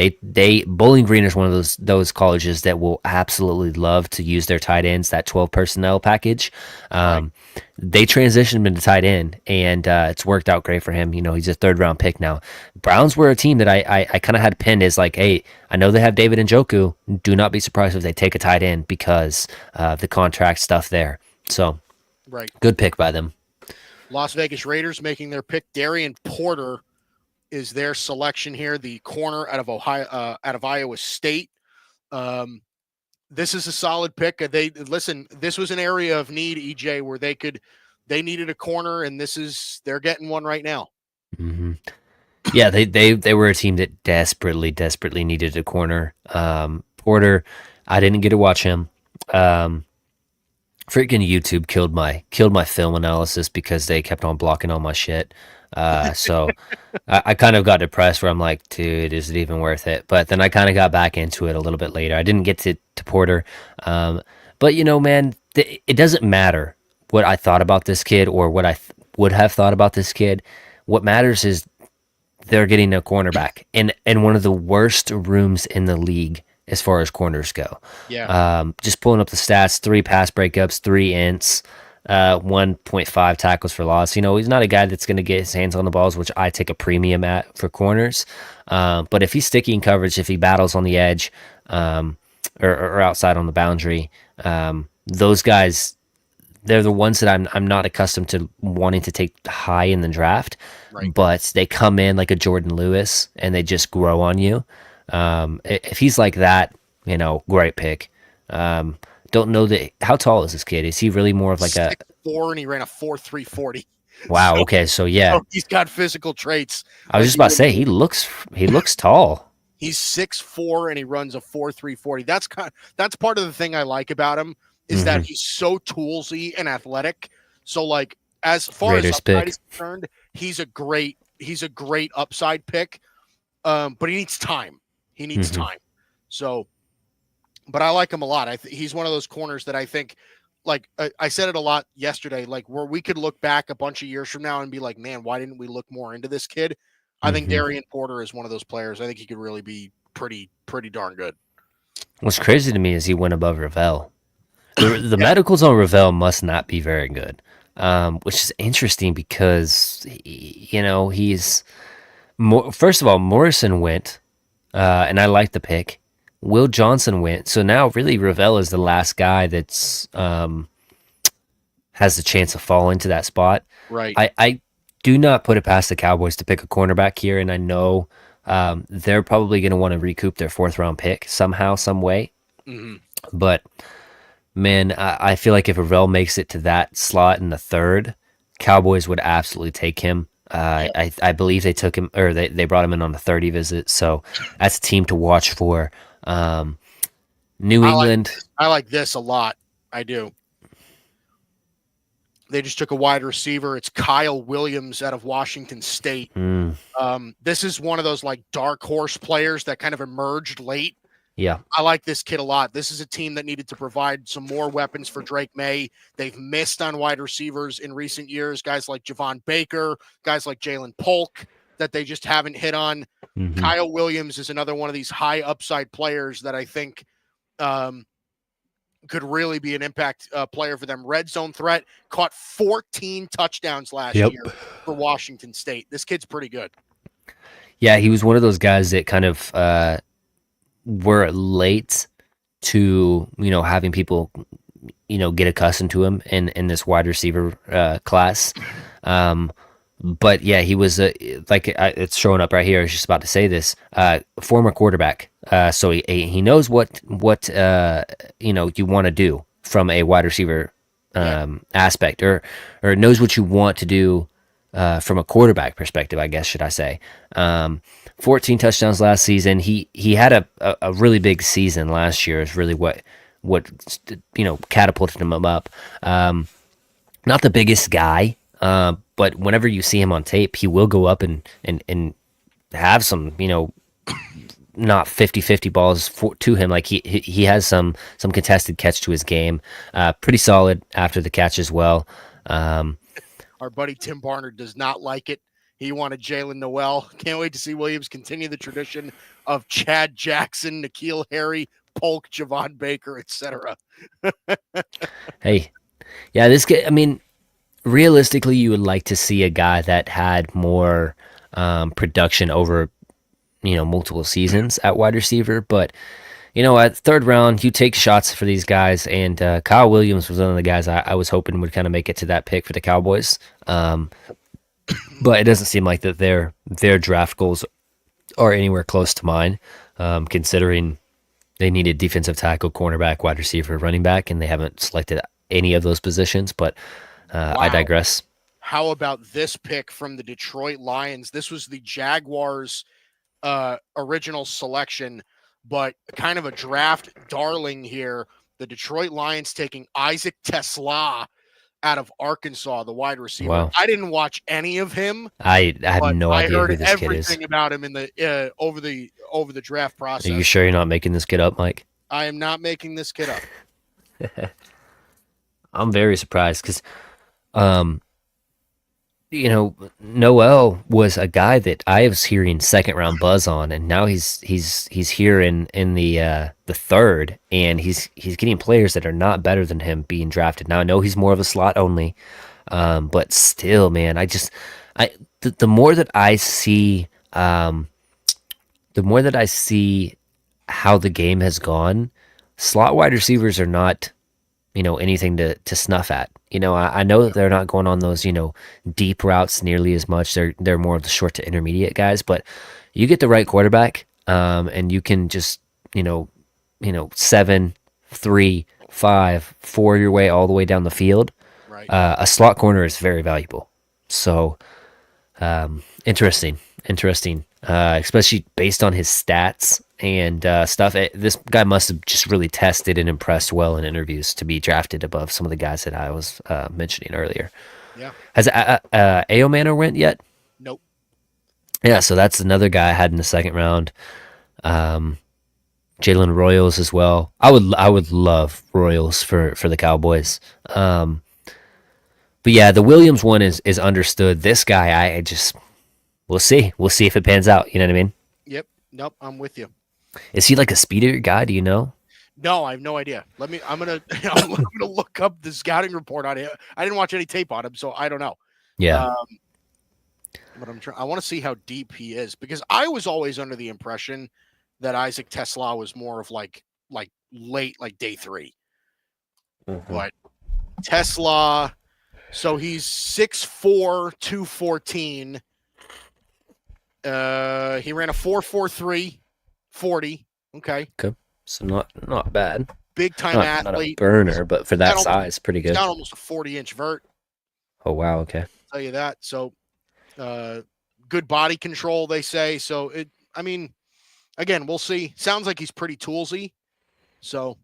Bowling Green is one of those colleges that will absolutely love to use their tight ends, that 12 personnel package. They transitioned him into tight end, and it's worked out great for him. He's a third-round pick now. Browns were a team that I kind of had pinned as like, hey, I know they have David Njoku. Do not be surprised if they take a tight end because of the contract stuff there. So, good pick by them. Las Vegas Raiders making their pick. Darian Porter is their selection here, the corner out of Iowa State. This is a solid pick. This was an area of need, EJ, where they needed a corner, and they're getting one right now. Mm-hmm. Yeah, they were a team that desperately needed a corner. Porter, I didn't get to watch him. Freaking YouTube killed my film analysis because they kept on blocking all my shit. So I kind of got depressed where I'm like, dude, is it even worth it? But then I kind of got back into it a little bit later. I didn't get to Porter. But man, it doesn't matter what I thought about this kid or what I would have thought about this kid. What matters is they're getting a cornerback in one of the worst rooms in the league as far as corners go. Yeah. Just pulling up the stats: 3 pass breakups, 3 ints, 1.5 tackles for loss. He's not a guy that's going to get his hands on the balls, which I take a premium at for corners. But if he's sticky in coverage, if he battles on the edge, or outside on the boundary, those guys, they're the ones that I'm not accustomed to wanting to take high in the draft, right. But they come in like a Jordan Lewis and they just grow on you. If he's like that, great pick. Don't know how tall is this kid? Is he really more of like 6'4", and he ran a 4.3 40? Wow. Okay. So yeah, he's got physical traits. I was just about to say he looks tall. He's 6'4" and he runs a 4.3 40. That's part of the thing I like about him is that he's so toolsy and athletic. So like as far Raiders as upside is concerned, he's a great upside pick. But he needs time. He needs time. So, but I like him a lot. He's one of those corners that I think, like I said it a lot yesterday, like where we could look back a bunch of years from now and be like, man, why didn't we look more into this kid? I think Darian Porter is one of those players. I think he could really be pretty darn good. What's crazy to me is he went above Ravel. The medicals on Ravel must not be very good, which is interesting because, he's more. First of all, Morrison went, and I like the pick. Will Johnson went, so now really Ravel is the last guy that's has the chance to fall into that spot. Right. I do not put it past the Cowboys to pick a cornerback here, and I know they're probably going to want to recoup their 4th round pick somehow, some way. But man, I feel like if Ravel makes it to that slot in the 3rd, Cowboys would absolutely take him. I believe they took him, or they brought him in on a 30 visit, so that's a team to watch for. New England. I like this a lot. I do. They just took a wide receiver. It's Kyle Williams out of Washington State. This is one of those like dark horse players that kind of emerged late. Yeah. I like this kid a lot. This is a team that needed to provide some more weapons for Drake May. They've missed on wide receivers in recent years. Guys like Javon Baker, guys like Jalen Polk that they just haven't hit on. Kyle Williams is another one of these high upside players that I think could really be an impact player for them. Red zone threat, caught 14 touchdowns last year for Washington State. This kid's pretty good. Yeah, he was one of those guys that kind of were late to, having people, get accustomed to him in this wide receiver class. But yeah, he was it's showing up right here. I was just about to say this. Former quarterback, so he knows what you want to do from a wide receiver aspect, or knows what you want to do from a quarterback perspective, I guess, should I say. 14 touchdowns last season. He had a really big season last year. Is really what catapulted him up. Not the biggest guy. But whenever you see him on tape, he will go up and have some, not 50-50 balls to him. Like he has some contested catch to his game. Pretty solid after the catch as well. Our buddy Tim Barnard does not like it. He wanted Jalen Noel. Can't wait to see Williams continue the tradition of Chad Jackson, N'Keal Harry, Polk, Javon Baker, etc. Hey, yeah, this guy, I mean, realistically, you would like to see a guy that had more production over, multiple seasons at wide receiver. But, you know, at third round, you take shots for these guys, and Kyle Williams was one of the guys I was hoping would kind of make it to that pick for the Cowboys. But it doesn't seem like that their draft goals are anywhere close to mine, considering they needed defensive tackle, cornerback, wide receiver, running back, and they haven't selected any of those positions. But I Wow. digress. How about this pick from the Detroit Lions? This was the Jaguars' original selection, but kind of a draft darling here. The Detroit Lions taking Isaac Tesla out of Arkansas, the wide receiver. Wow. I didn't watch any of him, I have but no I idea heard who this kid is. everything about him in the over the draft Are you process. sure you're not making this kid up, Mike? I am not making this kid up. I'm very surprised because, um, you know, Noel was a guy that I was hearing second round buzz on, and now he's here in the third, and he's getting players that are not better than him being drafted. Now I know he's more of a slot only, but still, man, the more that I see, the more that I see how the game has gone, slot wide receivers are not, anything to snuff at. I know that they're not going on those, deep routes nearly as much. They're more of the short to intermediate guys, but you get the right quarterback, and you can just, 7, 3, 5, 4 your way all the way down the field. Right. A slot corner is very valuable. So, interesting, especially based on his stats and stuff. This guy must have just really tested and impressed well in interviews to be drafted above some of the guys that I was mentioning earlier. Yeah. Has Aomano went yet? Nope. Yeah, so that's another guy I had in the second round. Jalen Royals as well. I would love Royals for the Cowboys. But yeah, the Williams one is understood. This guy, I just we'll see. We'll see if it pans out. You know what I mean? Yep. Nope. I'm with you. Is he like a speedier guy? Do you know? No, I have no idea. I'm gonna I'm gonna look up the scouting report on it. I didn't watch any tape on him, so I don't know. Yeah. But I want to see how deep he is, because I was always under the impression that Isaac Tesla was more of like late, like day 3. Mm-hmm. But Tesla, so he's 6'4", 214. He ran a 4.43 40. Okay. So not bad. Big time athlete. Not a burner, but for that size, pretty good. He's got almost a 40-inch vert. Oh wow, okay. I'll tell you that. So good body control, they say. So again, we'll see. Sounds like he's pretty toolsy. So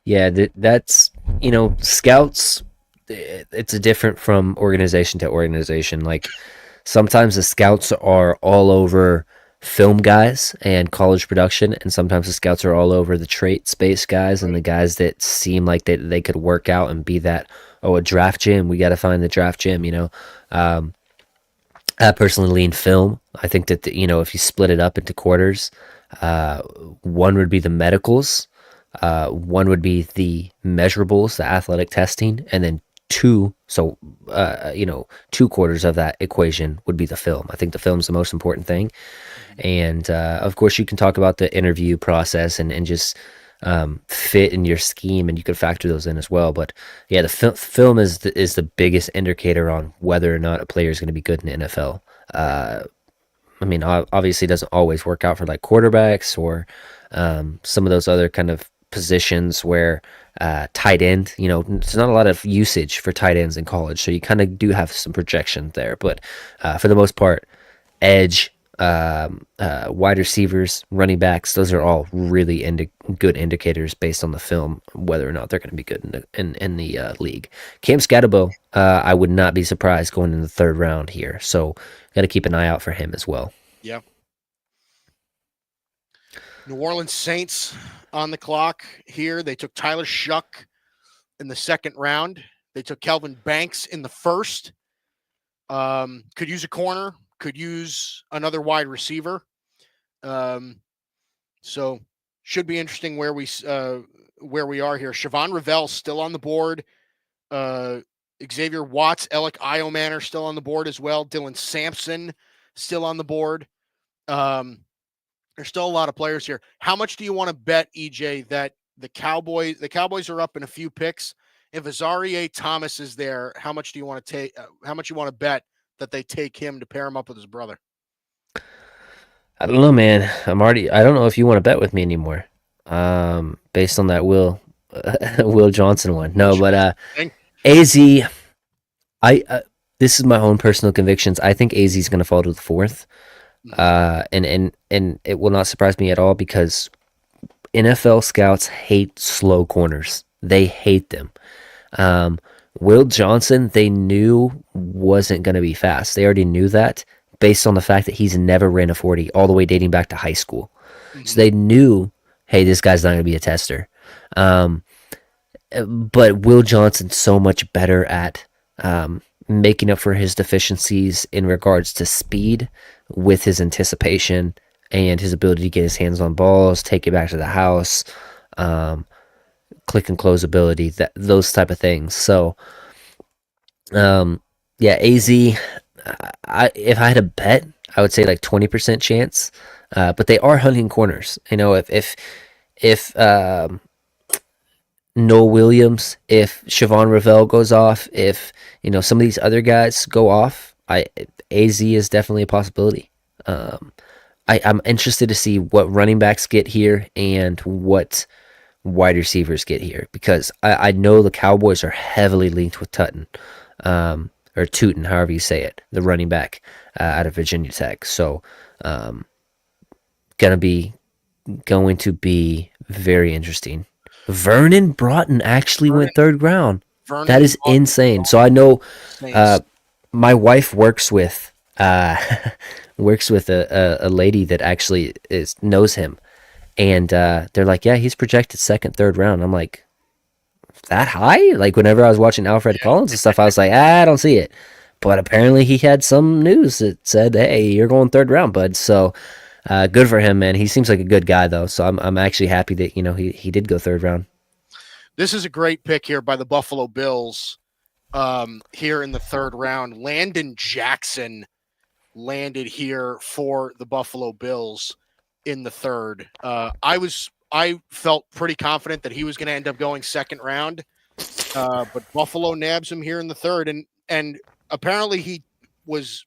yeah, that's scouts. It's a different from organization to organization. Like sometimes the scouts are all over film guys and college production, and sometimes the scouts are all over the trait space guys and the guys that seem like they could work out and be that, a draft gym. We got to find the draft gym. I personally lean film. I think that if you split it up into quarters, one would be the medicals, one would be the measurables, the athletic testing, and then two quarters of that equation would be the film. I think the film's the most important thing. And of course, you can talk about the interview process and just fit in your scheme, and you could factor those in as well. But yeah, the film is the biggest indicator on whether or not a player is going to be good in the NFL. Obviously, it doesn't always work out for like quarterbacks or some of those other kind of positions where tight end, there's not a lot of usage for tight ends in college, so you kind of do have some projection there. But for the most part, edge, wide receivers, running backs, those are all really good indicators based on the film whether or not they're going to be good in the league. Cam Scatterbo, I would not be surprised going in the third round here, so got to keep an eye out for him as well. Yeah. New Orleans Saints on the clock here. They took Tyler Shuck in the second round. They took Kelvin Banks in the first. Could use a corner, could use another wide receiver. So should be interesting where we are here. Siobhan Ravel still on the board. Xavier Watts, Alec Iomanner still on the board as well. Dylan Sampson still on the board. There's still a lot of players here. How much do you want to bet, EJ, that the Cowboys are up in a few picks? If Azarie Thomas is there, how much do you want to take? How much you want to bet that they take him to pair him up with his brother? I don't know, man. I don't know if you want to bet with me anymore. Based on that Will Johnson one. No, but Az, this is my own personal convictions. I think Az is going to fall to the fourth. And it will not surprise me at all because NFL scouts hate slow corners. They hate them. Will Johnson, they knew wasn't going to be fast. They already knew that based on the fact that he's never ran a 40 all the way dating back to high school. Mm-hmm. So they knew, hey, this guy's not going to be a tester. But Will Johnson's so much better at making up for his deficiencies in regards to speed with his anticipation and his ability to get his hands on balls, take it back to the house, click and close ability, those type of things. So, yeah, Az, if I had a bet, I would say like 20% chance. But they are hunting corners. You know, if Noah Williams, if Siobhan Ravel goes off, if some of these other guys go off, Az is definitely a possibility. I'm interested to see what running backs get here and what wide receivers get here because I know the Cowboys are heavily linked with Tutton, or Tootin, however you say it, the running back out of Virginia Tech. So, going to be very interesting. Vernon Broughton actually went third round. That is insane. So I know my wife works with a lady that actually knows him, and they're like, yeah, he's projected second, third round. I'm like, that high? Like whenever I was watching Alfred Collins and stuff, I was like, I don't see it. But apparently he had some news that said, hey, you're going third round, bud. So good for him, man. He seems like a good guy, though. So I'm actually happy that he did go third round. This is a great pick here by the Buffalo Bills. Here in the third round, Landon Jackson landed here for the Buffalo Bills in the third. I felt pretty confident that he was going to end up going second round, but Buffalo nabs him here in the third, and apparently he was.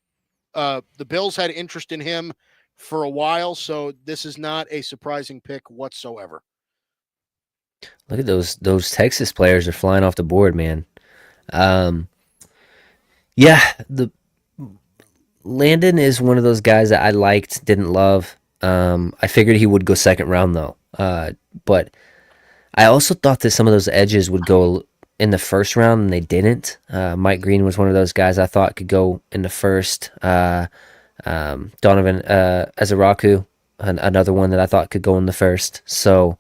The Bills had interest in him for a while, so this is not a surprising pick whatsoever. Look at those Texas players are flying off the board, man. Yeah, the Landon is one of those guys that I liked, didn't love. I figured he would go second round though. But I also thought that some of those edges would go in the first round, and they didn't. Mike Green was one of those guys I thought could go in the first. Donovan Azaraku, another one that I thought could go in the first. So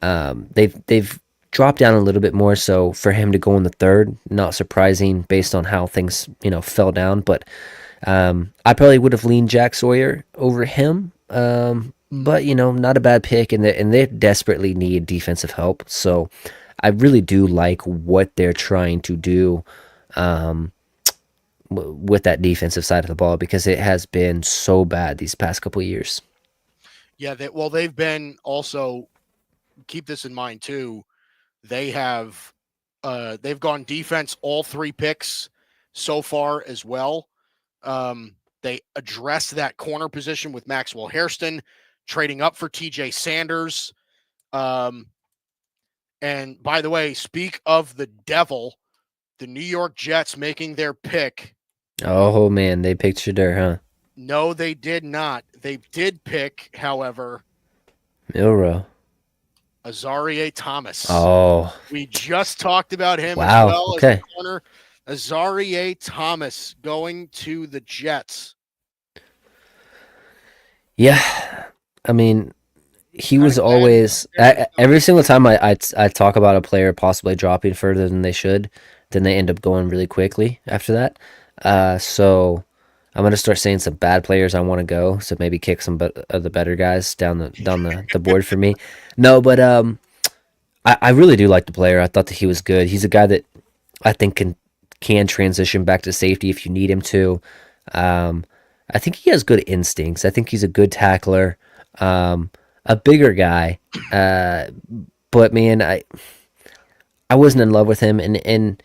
they've dropped down a little bit more. So for him to go in the third, not surprising based on how things fell down. But I probably would have leaned Jack Sawyer over him. But not a bad pick, and they desperately need defensive help. So I really do like what they're trying to do with that defensive side of the ball because it has been so bad these past couple of years. Yeah, they've been also, keep this in mind too. They've gone defense all three picks so far as well. They addressed that corner position with Maxwell Hairston, trading up for TJ Sanders. And by the way, speak of the devil, the New York Jets making their pick. Oh, man, they picked Shedeur, huh? No, they did not. They did pick, however, Milroe. Azarie Thomas. Oh. We just talked about him as well as a corner. Azarie Thomas going to the Jets. Yeah, I mean, he was always every single time I talk about a player possibly dropping further than they should, then they end up going really quickly after that. So I'm gonna start saying some bad players I want to go, so maybe kick some of the better guys down the board for me. No, but I really do like the player. I thought that he was good. He's a guy that I think can transition back to safety if you need him to. I think he has good instincts. I think he's a good tackler. a bigger guy. But man, I wasn't in love with him, and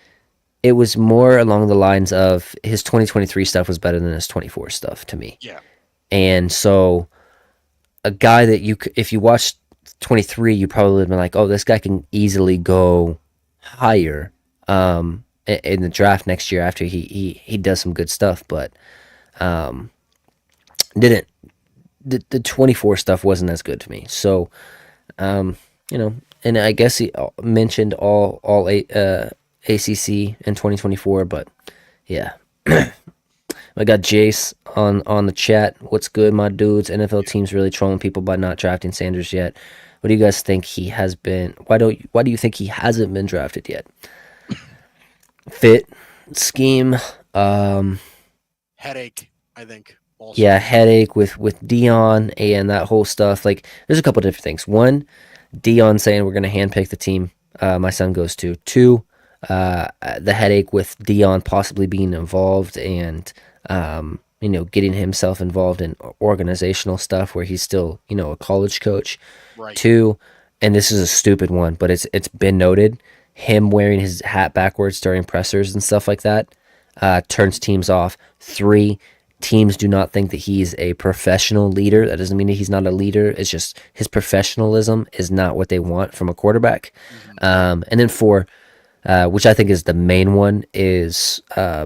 it was more along the lines of his 2023 stuff was better than his 24 stuff to me. Yeah. And so a guy that if you watched 23, you probably would have been like, oh, this guy can easily go higher in the draft next year after he does some good stuff, but didn't the 24 stuff wasn't as good to me. So you know, and I guess he mentioned all ACC in 2024, but yeah. I got Jace on the chat. What's good, my dudes? NFL teams really trolling people by not drafting Sanders yet. What do you guys think he has been? Why do you think he hasn't been drafted yet? Fit, scheme, Headache, I think. Also. yeah, headache with Dion and that whole stuff. Like, there's a couple different things. One, Dion saying we're gonna handpick the team my son goes to. Two, the headache with Dion possibly being involved and getting himself involved in organizational stuff where he's still a college coach. Right. Two, and this is a stupid one, but it's been noted, him wearing his hat backwards during pressers and stuff like that turns teams off. Three, teams do not think that he's a professional leader. That doesn't mean that he's not a leader. It's just his professionalism is not what they want from a quarterback. And then four, which I think is the main one, is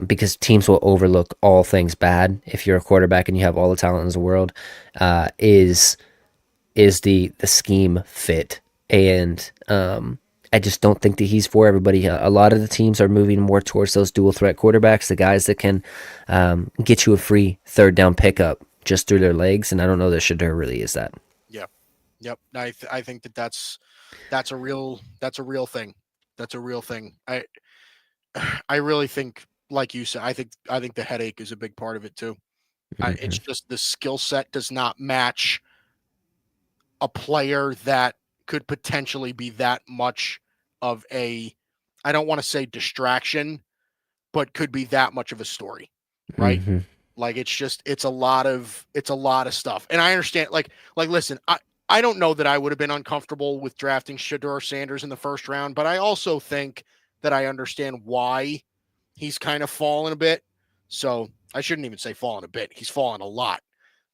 because teams will overlook all things bad if you're a quarterback and you have all the talent in the world, is the scheme fit. And I just don't think that he's for everybody. A lot of the teams are moving more towards those dual threat quarterbacks, the guys that can get you a free third down pickup just through their legs. And I don't know that Shedeur really is that. Yep. I think that's a real thing. That's a real thing. I really think, like you said, I think the headache is a big part of it too. It's just the skill set does not match a player that could potentially be that much of a, I don't want to say distraction, but could be that much of a story, right? Mm-hmm. Like it's a lot of stuff. And I understand, like listen, I don't know that I would have been uncomfortable with drafting Shedeur Sanders in the first round, but I also think that I understand why he's kind of fallen a bit. So I shouldn't even say fallen a bit. He's fallen a lot.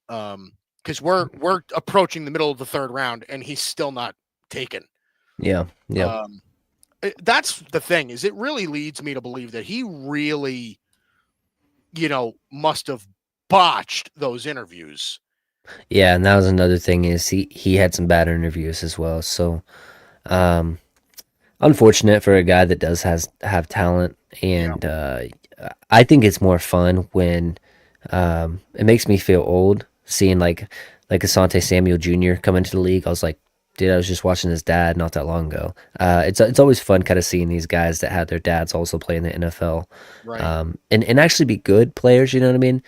Because we're approaching the middle of the third round and he's still not taken. Yeah. That's the thing, is it really leads me to believe that he really, must have botched those interviews. Yeah, and that was another thing, is he had some bad interviews as well. So unfortunate for a guy that does have talent, and I think it's more fun when it makes me feel old seeing like Asante Samuel Jr. come into the league. I was like, dude, I was just watching his dad not that long ago. It's always fun kind of seeing these guys that have their dads also play in the NFL, Right. And actually be good players. You know what I mean?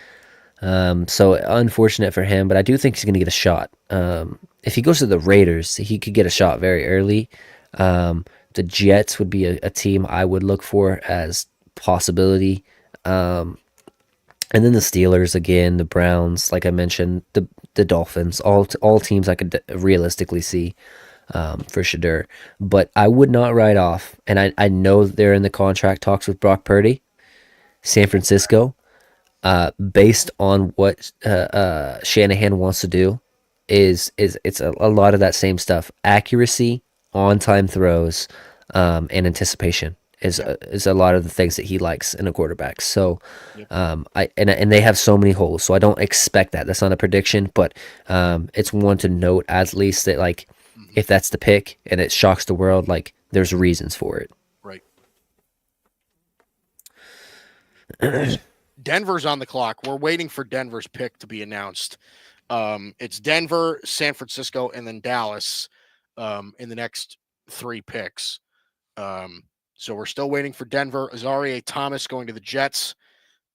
So unfortunate for him, but I do think he's going to get a shot. If he goes to the Raiders, he could get a shot very early. The Jets would be a team I would look for as possibility. And then the Steelers again, the Browns, like I mentioned, the Dolphins, all teams I could realistically see for Shedeur. But I would not write off, and I know they're in the contract talks with Brock Purdy, San Francisco. Based on what Shanahan wants to do, it's a lot of that same stuff: accuracy, on time throws, and anticipation is a lot of the things that he likes in a quarterback. So, and they have so many holes, so I don't expect that. That's not a prediction, but it's one to note at least that, like, if that's the pick and it shocks the world, like, there's reasons for it. Right. Denver's on the clock. We're waiting for Denver's pick to be announced. It's Denver, San Francisco, and then Dallas in the next 3 picks. So we're still waiting for Denver. Azareye'h Thomas going to the Jets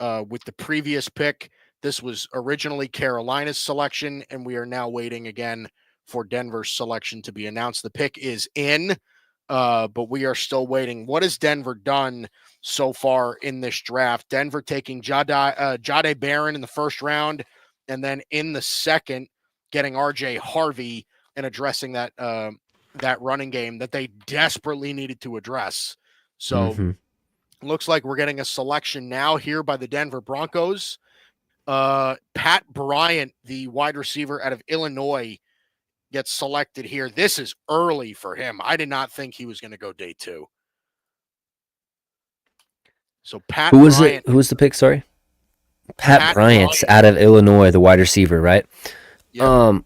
with the previous pick. This was originally Carolina's selection, and we are now waiting again for Denver's selection to be announced. The pick is in, but we are still waiting. What has Denver done so far in this draft? Denver taking Jahdae Barron in the first round, and then in the second, getting RJ Harvey and addressing that running game that they desperately needed to address. So looks like we're getting a selection now here by the Denver Broncos. Pat Bryant, the wide receiver out of Illinois, gets selected here. This is early for him. I did not think he was going to go day 2. So Pat Who was Bryant. it? Who was the pick? Sorry, Pat Bryant's out of Illinois, the wide receiver, right? Yep.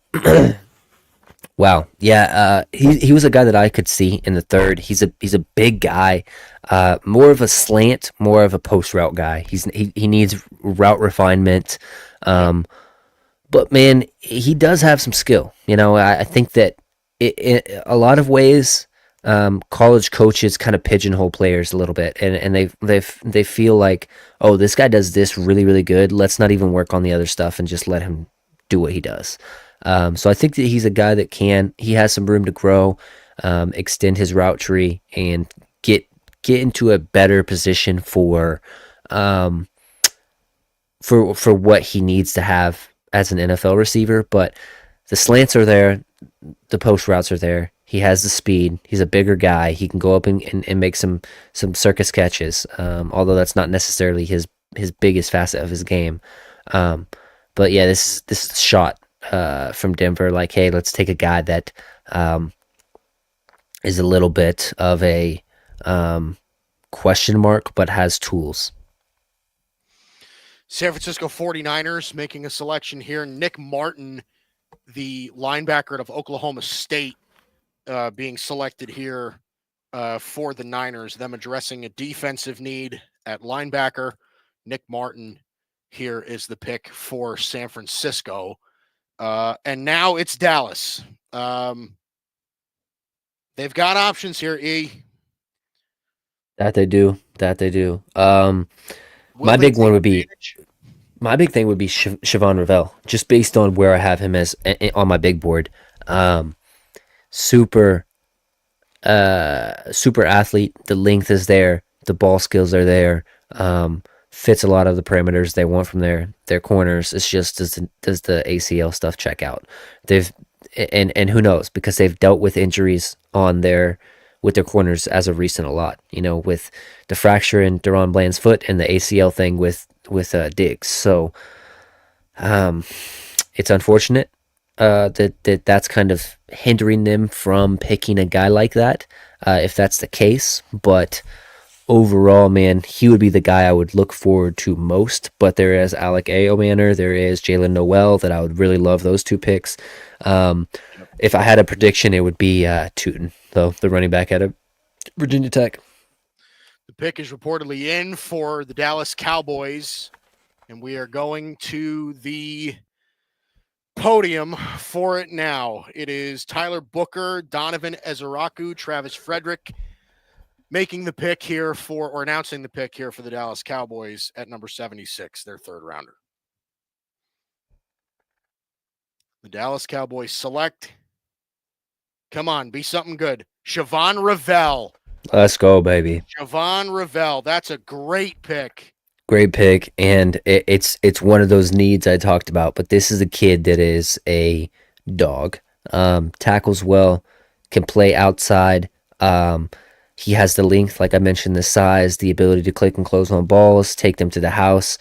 Wow. Yeah. He was a guy that I could see in the third. He's a big guy, more of a slant, more of a post route guy. He needs route refinement. But man, he does have some skill. You know, I think that a lot of ways, college coaches kind of pigeonhole players a little bit, and they feel like, oh, this guy does this really really good. Let's not even work on the other stuff and just let him do what he does. So I think that he's a guy that he has some room to grow, extend his route tree, and get into a better position for what he needs to have as an NFL receiver. But the slants are there, the post routes are there. He has the speed. He's a bigger guy. He can go up and make some circus catches. Although that's not necessarily his biggest facet of his game. But yeah, this shot from Denver, like, hey, let's take a guy that is a little bit of a question mark, but has tools. San Francisco 49ers making a selection here. Nick Martin, the linebacker out of Oklahoma State, being selected here for the Niners, them addressing a defensive need at linebacker. Nick Martin here is the pick for San Francisco. And now it's Dallas. They've got options here, E. That they do. My big thing would be Siobhan Ravel, just based on where I have him as on my big board. Super athlete. The length is there. The ball skills are there. Fits a lot of the parameters they want from their corners. It's just does the ACL stuff check out? And who knows, because they've dealt with injuries with their corners as of recent a lot. You know, with the fracture in Deron Bland's foot and the ACL thing with Diggs. So it's unfortunate that's kind of hindering them from picking a guy like that, if that's the case. But overall, man, he would be the guy I would look forward to most. But there is Alec Aomanor, there is Jalen Noel that I would really love those two picks. If I had a prediction, it would be Tootin, though, the running back out of Virginia Tech. The pick is reportedly in for the Dallas Cowboys, and we are going to the podium for it now. It is Tyler Booker, Donovan Ezeraku, Travis Frederick making the pick here or announcing the pick here for the Dallas Cowboys at number 76, their third rounder. The Dallas Cowboys select. Come on, be something good. Siobhan Ravel. Let's go, baby. Siobhan Ravel. That's a great pick. Great pick, and it's one of those needs I talked about. But this is a kid that is a dog. Tackles well, can play outside. He has the length, like I mentioned, the size, the ability to click and close on balls, take them to the house.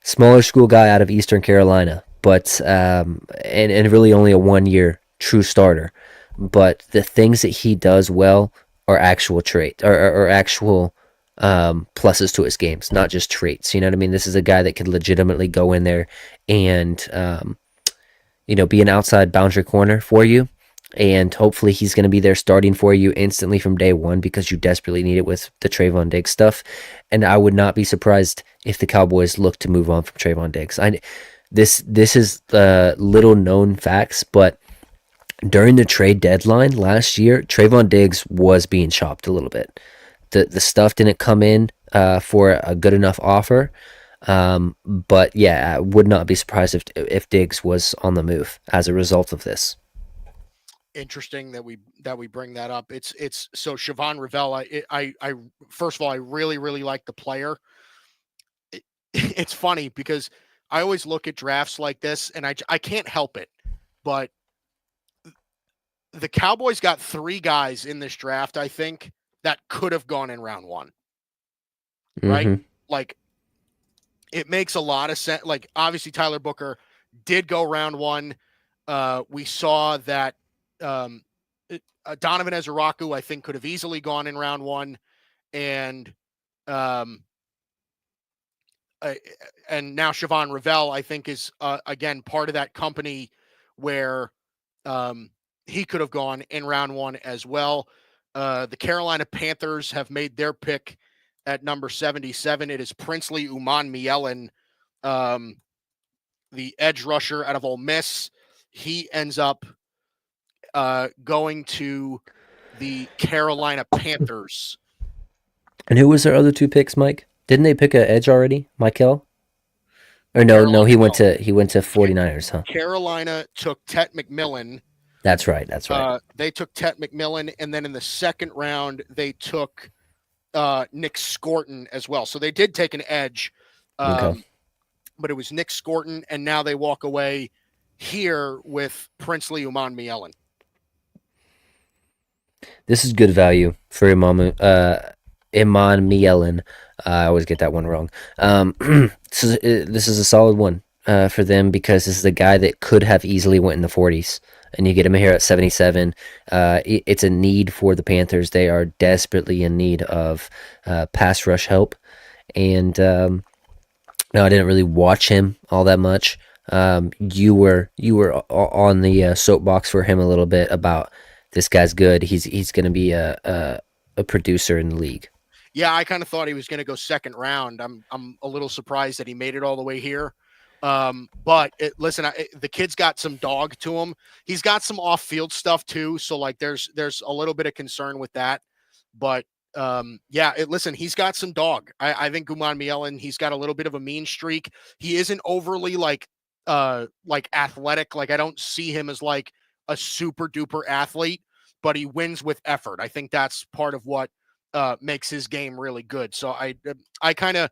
Smaller school guy out of Eastern Carolina, but and really only a 1 year true starter. But the things that he does well are actual trait or actual pluses to his games, not just traits. You know what I mean? This is a guy that could legitimately go in there and be an outside boundary corner for you. And hopefully he's going to be there starting for you instantly from day one, because you desperately need it with the Trayvon Diggs stuff. And I would not be surprised if the Cowboys look to move on from Trayvon Diggs. This is little known facts, but during the trade deadline last year, Trayvon Diggs was being chopped a little bit. The stuff didn't come in for a good enough offer. But yeah, I would not be surprised if Diggs was on the move as a result of this. Interesting that we bring that up. It's so Siobhan Ravel. I first of all, I really like the player. It's funny because I always look at drafts like this, and I can't help it, but the Cowboys got 3 guys in this draft, I think, that could have gone in round 1, right? Mm-hmm. Like, it makes a lot of sense. Like, obviously, Tyler Booker did go round 1. We saw that Donovan Ezeraku, I think, could have easily gone in round 1, and um, and now Siobhan Revell, I think, is again part of that company where he could have gone in round 1 as well. The Carolina Panthers have made their pick at number 77. It is Princely Uman Mielen, the edge rusher out of Ole Miss. He ends up going to the Carolina Panthers. And who was their other 2 picks, Mike? Didn't they pick an edge already, Michael? Or no, he went to 49ers, huh? Carolina took Tet McMillan. That's right. They took Tet McMillan, and then in the second round they took Nick Scorton as well. So they did take an edge, Okay. but it was Nick Scorton, and now they walk away here with Princely Uman Mielen. This is good value for Iman Mielen. I always get that one wrong. This is a solid one for them because this is a guy that could have easily went in the 40s, and you get him here at 77. It's a need for the Panthers. They are desperately in need of pass rush help, and no, I didn't really watch him all that much. You were on the soapbox for him a little bit about this guy's good. He's going to be a producer in the league. Yeah, I kind of thought he was going to go second round. I'm a little surprised that he made it all the way here. But listen, the kid's got some dog to him. He's got some off-field stuff too, so like there's a little bit of concern with that. But yeah, listen, he's got some dog. I think Uman Mielen, he's got a little bit of a mean streak. He isn't overly like athletic. Like I don't see him as like a super duper athlete, but he wins with effort. I think that's part of what makes his game really good. So I kind of,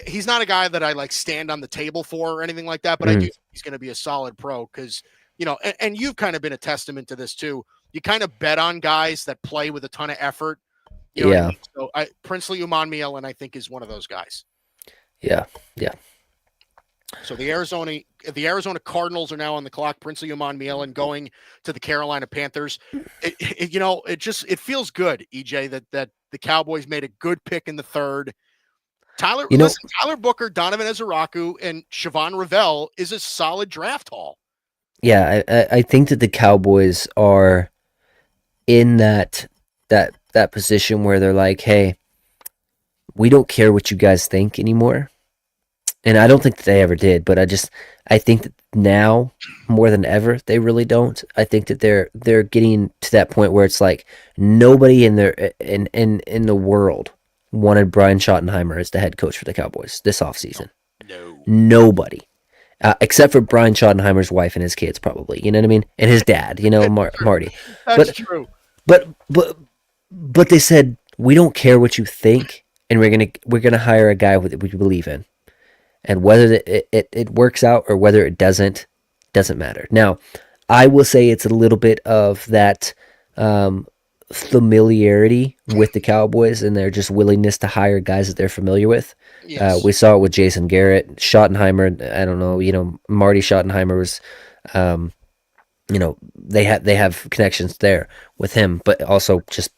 he's not a guy that I like stand on the table for or anything like that, but I do think he's going to be a solid pro because, you know, and you've kind of been a testament to this too. You kind of bet on guys that play with a ton of effort. You know what I mean? So Princely Uman Mielen, I think, is one of those guys. Yeah. So the Arizona Cardinals are now on the clock. Princely Uman Mielen going to the Carolina Panthers. It feels good, EJ, that the Cowboys made a good pick in the third. Tyler Booker, Donovan Ezeraku, and Siobhan Revell is a solid draft haul. Yeah, I think that the Cowboys are in that position where they're like, hey, we don't care what you guys think anymore. And I don't think that they ever did, but I think that now more than ever they really don't. I think that they're getting to that point where it's like nobody in the world wanted Brian Schottenheimer as the head coach for the Cowboys this offseason. No. Nobody. Except for Brian Schottenheimer's wife and his kids, probably. You know what I mean? And his dad, Marty. That's true. But they said, we don't care what you think, and we're gonna hire a guy that we believe in. And whether it works out or whether it doesn't matter. Now, I will say it's a little bit of that familiarity with the Cowboys and their just willingness to hire guys that they're familiar with. Yes. We saw it with Jason Garrett, Schottenheimer. I don't know, Marty Schottenheimer was, they have connections there with him, but also just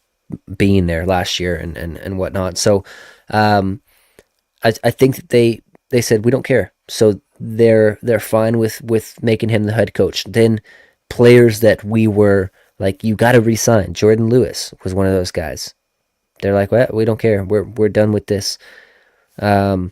being there last year and whatnot. So I think that they said we don't care, so they're fine with making him the head coach. Then players that we were like, you got to re-sign. Jordan Lewis was one of those guys. They're like, well, we don't care. We're done with this. I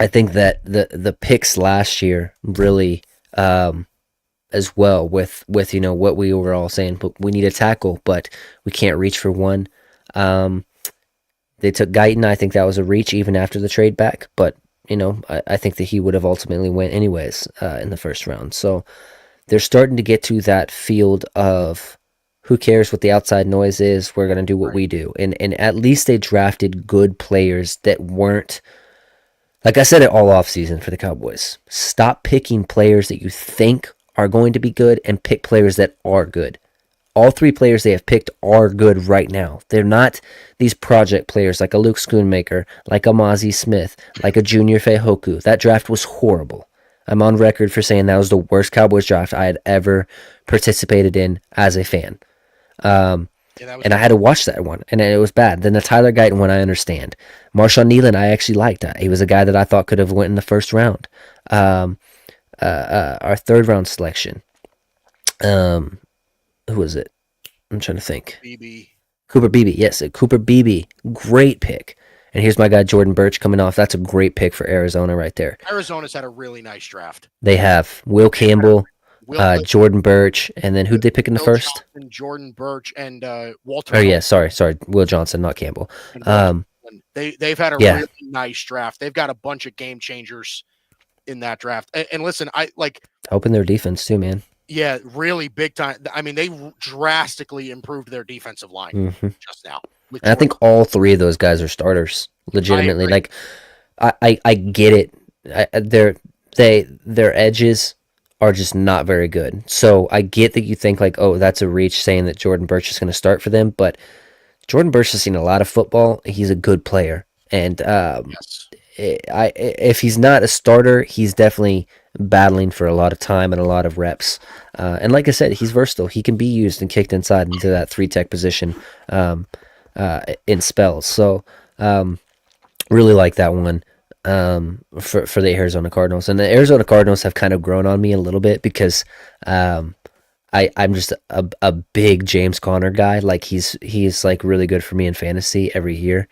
think that the picks last year really, as well with what we were all saying, but we need a tackle, but we can't reach for one. They took Guyton. I think that was a reach even after the trade back, but I think that he would have ultimately went anyways in the first round. So they're starting to get to that field of who cares what the outside noise is. We're going to do what we do. And at least they drafted good players that weren't Like I said it all off season for the Cowboys. Stop picking players that you think are going to be good and pick players that are good. All three players they have picked are good right now. They're not these project players like a Luke Schoonmaker, like a Mozzie Smith, like a Junior Feihoku. That draft was horrible. I'm on record for saying that was the worst Cowboys draft I had ever participated in as a fan. And I had to watch that one, and it was bad. Then the Tyler Guyton one, I understand. Marshawn Nealon, I actually liked. He was a guy that I thought could have went in the first round. Our third round selection. Who was it? I'm trying to think. BB. Cooper Beebe, yes, Cooper Beebe, great pick. And here's my guy Jordan Burch coming off. That's a great pick for Arizona right there. Arizona's had a really nice draft. They have Will Campbell, Jordan Burch, and then who'd they pick in the first? Johnson, Jordan Burch, and Walter. Oh yeah, sorry, Will Johnson, not Campbell. They've had a really nice draft. They've got a bunch of game changers in that draft. And listen, I like hoping their defense too, man. Yeah, really big time. I mean, they drastically improved their defensive line just now. And I think all three of those guys are starters, legitimately. Like, I get it. Their edges are just not very good. So I get that you think like, oh, that's a reach saying that Jordan Burch is going to start for them. But Jordan Burch has seen a lot of football. He's a good player, and if he's not a starter, he's definitely battling for a lot of time and a lot of reps. And like I said, he's versatile. He can be used and kicked inside into that 3-tech position in spells. So really like that one for the Arizona Cardinals. And the Arizona Cardinals have kind of grown on me a little bit because I'm just a big James Conner guy. Like he's like really good for me in fantasy every year.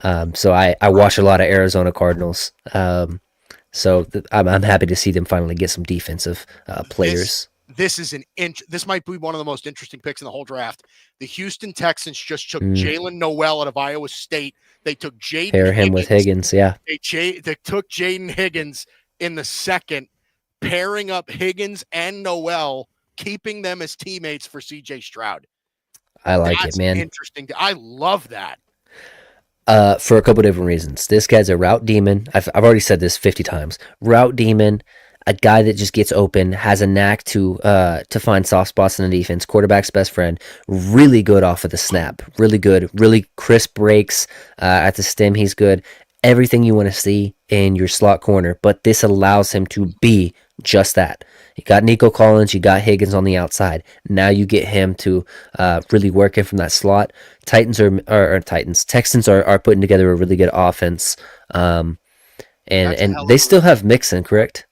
So I watch a lot of Arizona Cardinals. So I'm happy to see them finally get some defensive players. This might be one of the most interesting picks in the whole draft. The Houston Texans just took Jalen Noel out of Iowa State. They took Jaden Pair him with Higgins, yeah. They took Jaden Higgins in the second, pairing up Higgins and Noel, keeping them as teammates for CJ Stroud. I like it, man. Interesting. I love that. For a couple different reasons. This guy's a route demon. I've already said this 50 times. Route demon, a guy that just gets open, has a knack to find soft spots in the defense. Quarterback's best friend. Really good off of the snap. Really good. Really crisp breaks at the stem. He's good. Everything you want to see in your slot corner. But this allows him to be just that. You got Nico Collins, you got Higgins on the outside. Now you get him to really work in from that slot. Texans are putting together a really good offense. And they still have Mixon, correct?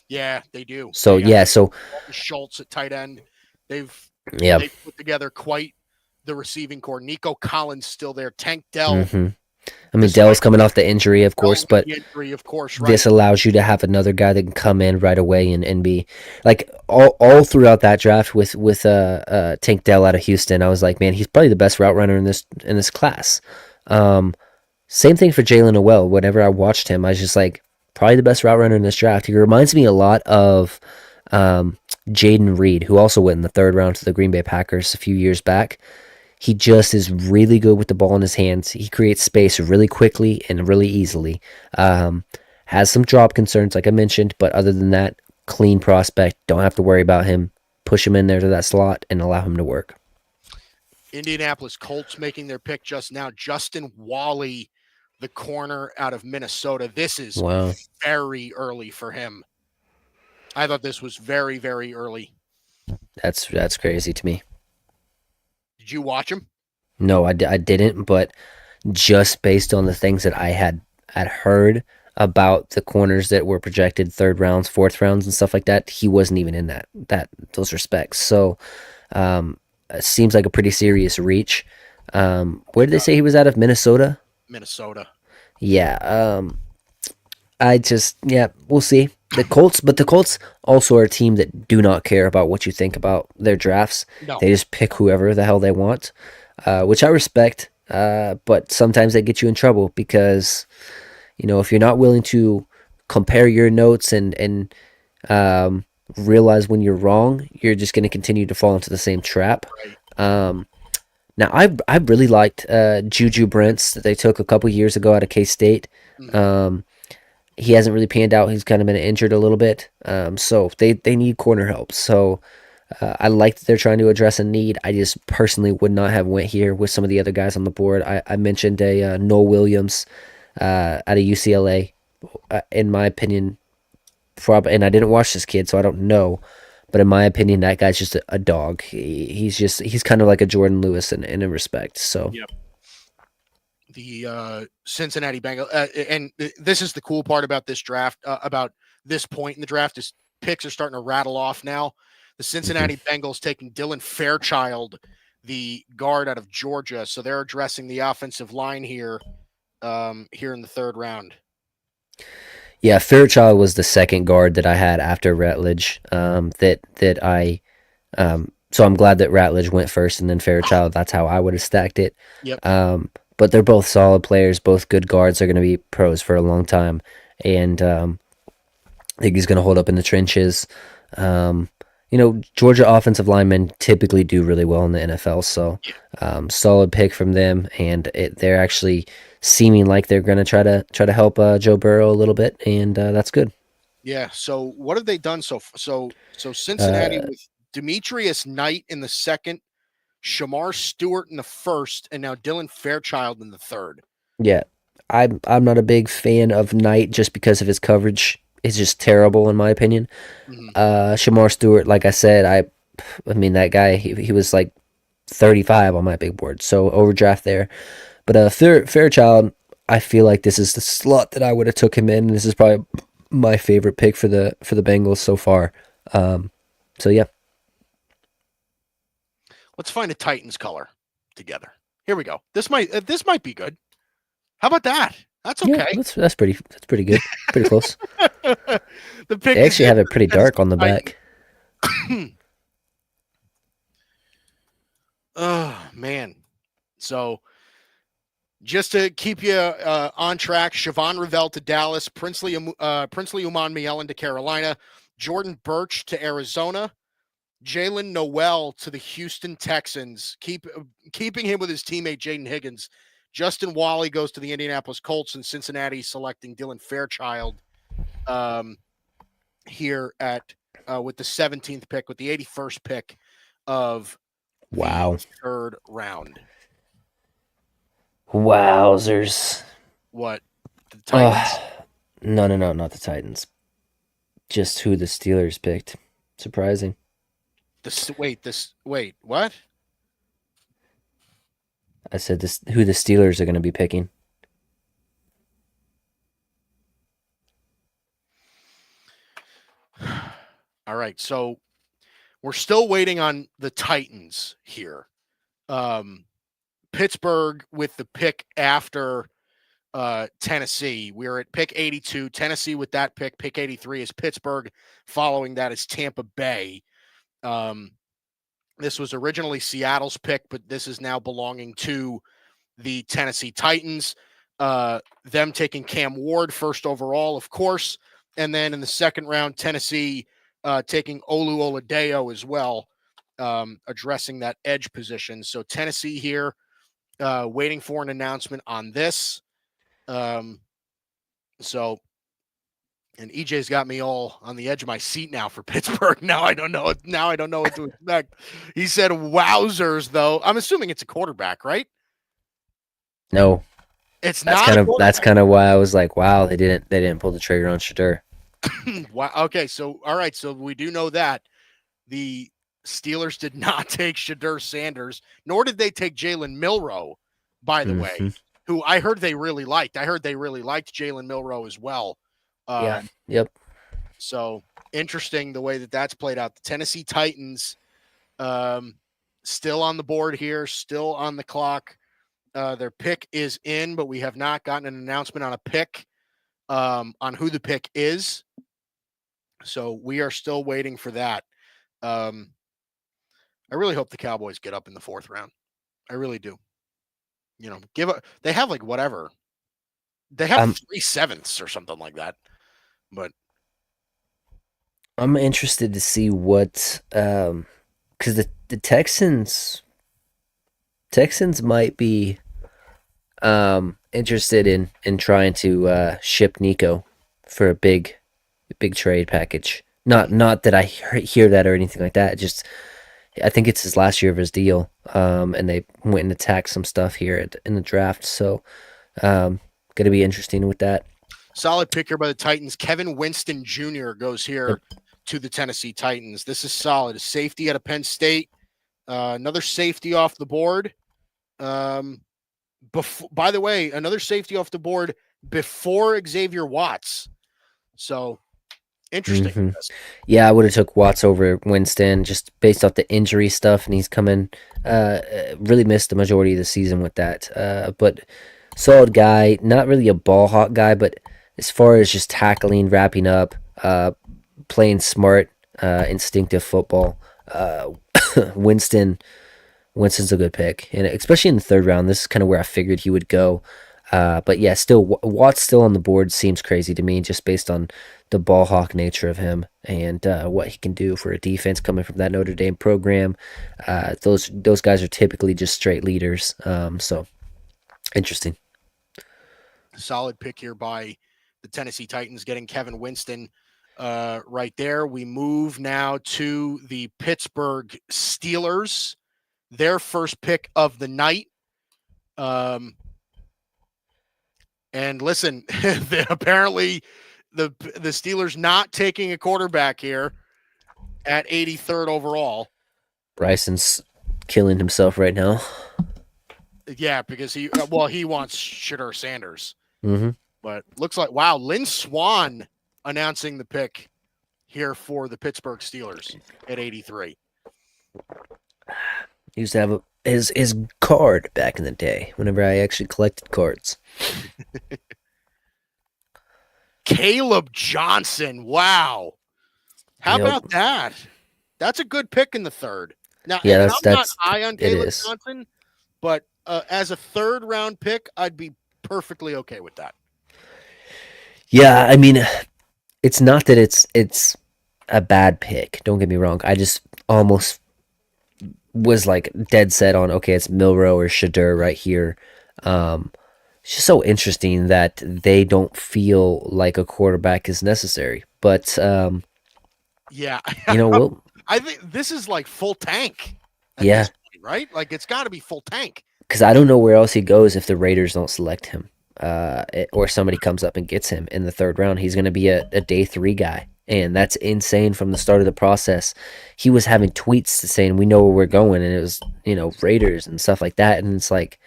Yeah, they do. So so Schultz at tight end. They've put together quite the receiving core. Nico Collins still there. Tank Dell. I mean, Dell's coming off the injury, of course, but this allows you to have another guy that can come in right away and be like all throughout that draft with Tank Dell out of Houston. I was like, man, he's probably the best route runner in this class. Same thing for Jalen Noel. Whenever I watched him, I was just like, probably the best route runner in this draft. He reminds me a lot of Jaden Reed, who also went in the third round to the Green Bay Packers a few years back. He just is really good with the ball in his hands. He creates space really quickly and really easily. Has some drop concerns, like I mentioned, but other than that, clean prospect. Don't have to worry about him. Push him in there to that slot and allow him to work. Indianapolis Colts making their pick just now. Justin Wally, the corner out of Minnesota. This is very early for him. I thought this was very, very early. That's crazy to me. Did you watch him? No, I didn't, but just based on the things that I had heard about the corners that were projected third rounds, fourth rounds, and stuff like that, he wasn't even in those respects. So it seems like a pretty serious reach. Where did they say he was out of? Minnesota? Minnesota. Yeah. We'll see. The Colts also are a team that do not care about what you think about their drafts. No. They just pick whoever the hell they want, which I respect. But sometimes they get you in trouble because, if you're not willing to compare your notes and realize when you're wrong, you're just going to continue to fall into the same trap. Right. Now, I really liked Juju Brents that they took a couple years ago out of K-State. he hasn't really panned out. He's kind of been injured a little bit. So they need corner help. So I like that they're trying to address a need. I just personally would not have went here with some of the other guys on the board. I mentioned a Noel Williams out of UCLA. In my opinion, and I didn't watch this kid, so I don't know. But in my opinion, that guy's just a dog. He's kind of like a Jordan Lewis in a respect. So Yep. The Cincinnati Bengals, and this is the cool part about this draft, about this point in the draft, is picks are starting to rattle off now. The Cincinnati Bengals taking Dylan Fairchild, the guard out of Georgia, so they're addressing the offensive line here, here in the third round. yeah, Fairchild was the second guard that I had after Rutledge. That I so I'm glad that Ratledge went first and then Fairchild. That's how I would have stacked it. Yep. But they're both solid players, both good guards. They're going to be pros for a long time, and I think he's going to hold up in the trenches. Georgia offensive linemen typically do really well in the NFL, so solid pick from them, and they're actually seeming like they're going to try to help Joe Burrow a little bit, and that's good. Yeah. So what have they done so Cincinnati with Demetrius Knight in the second, Shamar Stewart in the first, and now Dylan Fairchild in the third. Yeah, I'm not a big fan of Knight just because of his coverage is just terrible in my opinion. Mm-hmm. Shamar Stewart, like I said, I mean that guy he was like 35 on my big board, so overdraft there. But Fairchild, I feel like this is the slot that I would have took him in. This is probably my favorite pick for the Bengals so far. So yeah. Let's find a Titans color together. Here we go. This might be good. How about that? That's okay. Yeah, that's pretty good. Pretty close. The pick They actually have it pretty dark on the back. Oh man. So just to keep you on track, Siobhan Revelle to Dallas, Princely Uman Mielen to Carolina, Jordan Birch to Arizona, Jalen Noel to the Houston Texans, keeping him with his teammate Jaden Higgins. Justin Wally goes to the Indianapolis Colts, and Cincinnati selecting Dylan Fairchild here at with the 17th pick, with the 81st pick of the third round. Wowzers. What? The Titans? No, not the Titans. Just who the Steelers picked. Surprising. Wait, what? I said this who the Steelers are going to be picking. All right, so we're still waiting on the Titans here. Pittsburgh with the pick after Tennessee. We're at pick 82. Tennessee with that pick 83 is Pittsburgh. Following that is Tampa Bay. This was originally Seattle's pick, but this is now belonging to the Tennessee Titans. Them taking Cam Ward first overall, of course. And then in the second round, Tennessee taking Olu Oladeo as well, addressing that edge position. So Tennessee here, waiting for an announcement on this. And EJ's got me all on the edge of my seat now for Pittsburgh. Now I don't know what to expect. He said wowzers, though. I'm assuming it's a quarterback, right? No. It's that's not. That's kind of why I was like, wow, they didn't pull the trigger on Shedeur. Wow. Okay, so all right, so we do know that the Steelers did not take Shedeur Sanders, nor did they take Jalen Milroe, by the way, who I heard they really liked. I heard they really liked Jalen Milroe as well. Yeah. Yep. So interesting the way that that's played out. The Tennessee Titans still on the board here, still on the clock. Their pick is in, but we have not gotten an announcement on a pick, on who the pick is. So we are still waiting for that. I really hope the Cowboys get up in the fourth round. I really do. You know, they have like whatever. They have 3 sevenths or something like that. But I'm interested to see what because the Texans might be interested in trying to ship Nico for a big trade package. Not that I hear that or anything like that. Just I think it's his last year of his deal, and they went and attacked some stuff here in the draft. So, going to be interesting with that. Solid pick here by the Titans. Kevin Winston Jr. goes here Yep. to the Tennessee Titans. This is solid. A safety out of Penn State. Another safety off the board. By the way, another safety off the board before Xavier Watts. So interesting. Mm-hmm. Yeah, I would have took Watts over Winston just based off the injury stuff, and he's coming. Really missed the majority of the season with that. But solid guy, not really a ball hawk guy, but as far as just tackling, wrapping up, playing smart, instinctive football, Winston's a good pick, and especially in the third round. This is kind of where I figured he would go. But yeah, still Watt's still on the board seems crazy to me, just based on the ball hawk nature of him and what he can do for a defense coming from that Notre Dame program. Those guys are typically just straight leaders. So interesting. Solid pick here by the Tennessee Titans, getting Kevin Winston right there. We move now to the Pittsburgh Steelers, their first pick of the night. And listen, apparently the Steelers not taking a quarterback here at 83rd overall. Bryson's killing himself right now. Yeah, because he wants Shedeur Sanders. Mm-hmm. But looks like, wow, Lynn Swann announcing the pick here for the Pittsburgh Steelers at 83. He used to have his card back in the day whenever I actually collected cards. Caleb Johnson. Wow. How about that? That's a good pick in the third. Now, yeah, I'm not high on Caleb Johnson, but as a third round pick, I'd be perfectly okay with that. Yeah, I mean, it's not that it's a bad pick. Don't get me wrong. I just almost was like dead set on, okay, it's Milroe or Shedeur right here. It's just so interesting that they don't feel like a quarterback is necessary. But yeah, I think this is like full tank. Yeah, point, right? Like it's got to be full tank. Because I don't know where else he goes if the Raiders don't select him, or somebody comes up and gets him in the third round. He's going to be a day 3 guy. And that's insane from the start of the process. He was having tweets saying, we know where we're going. And it was, Raiders and stuff like that. And it's like,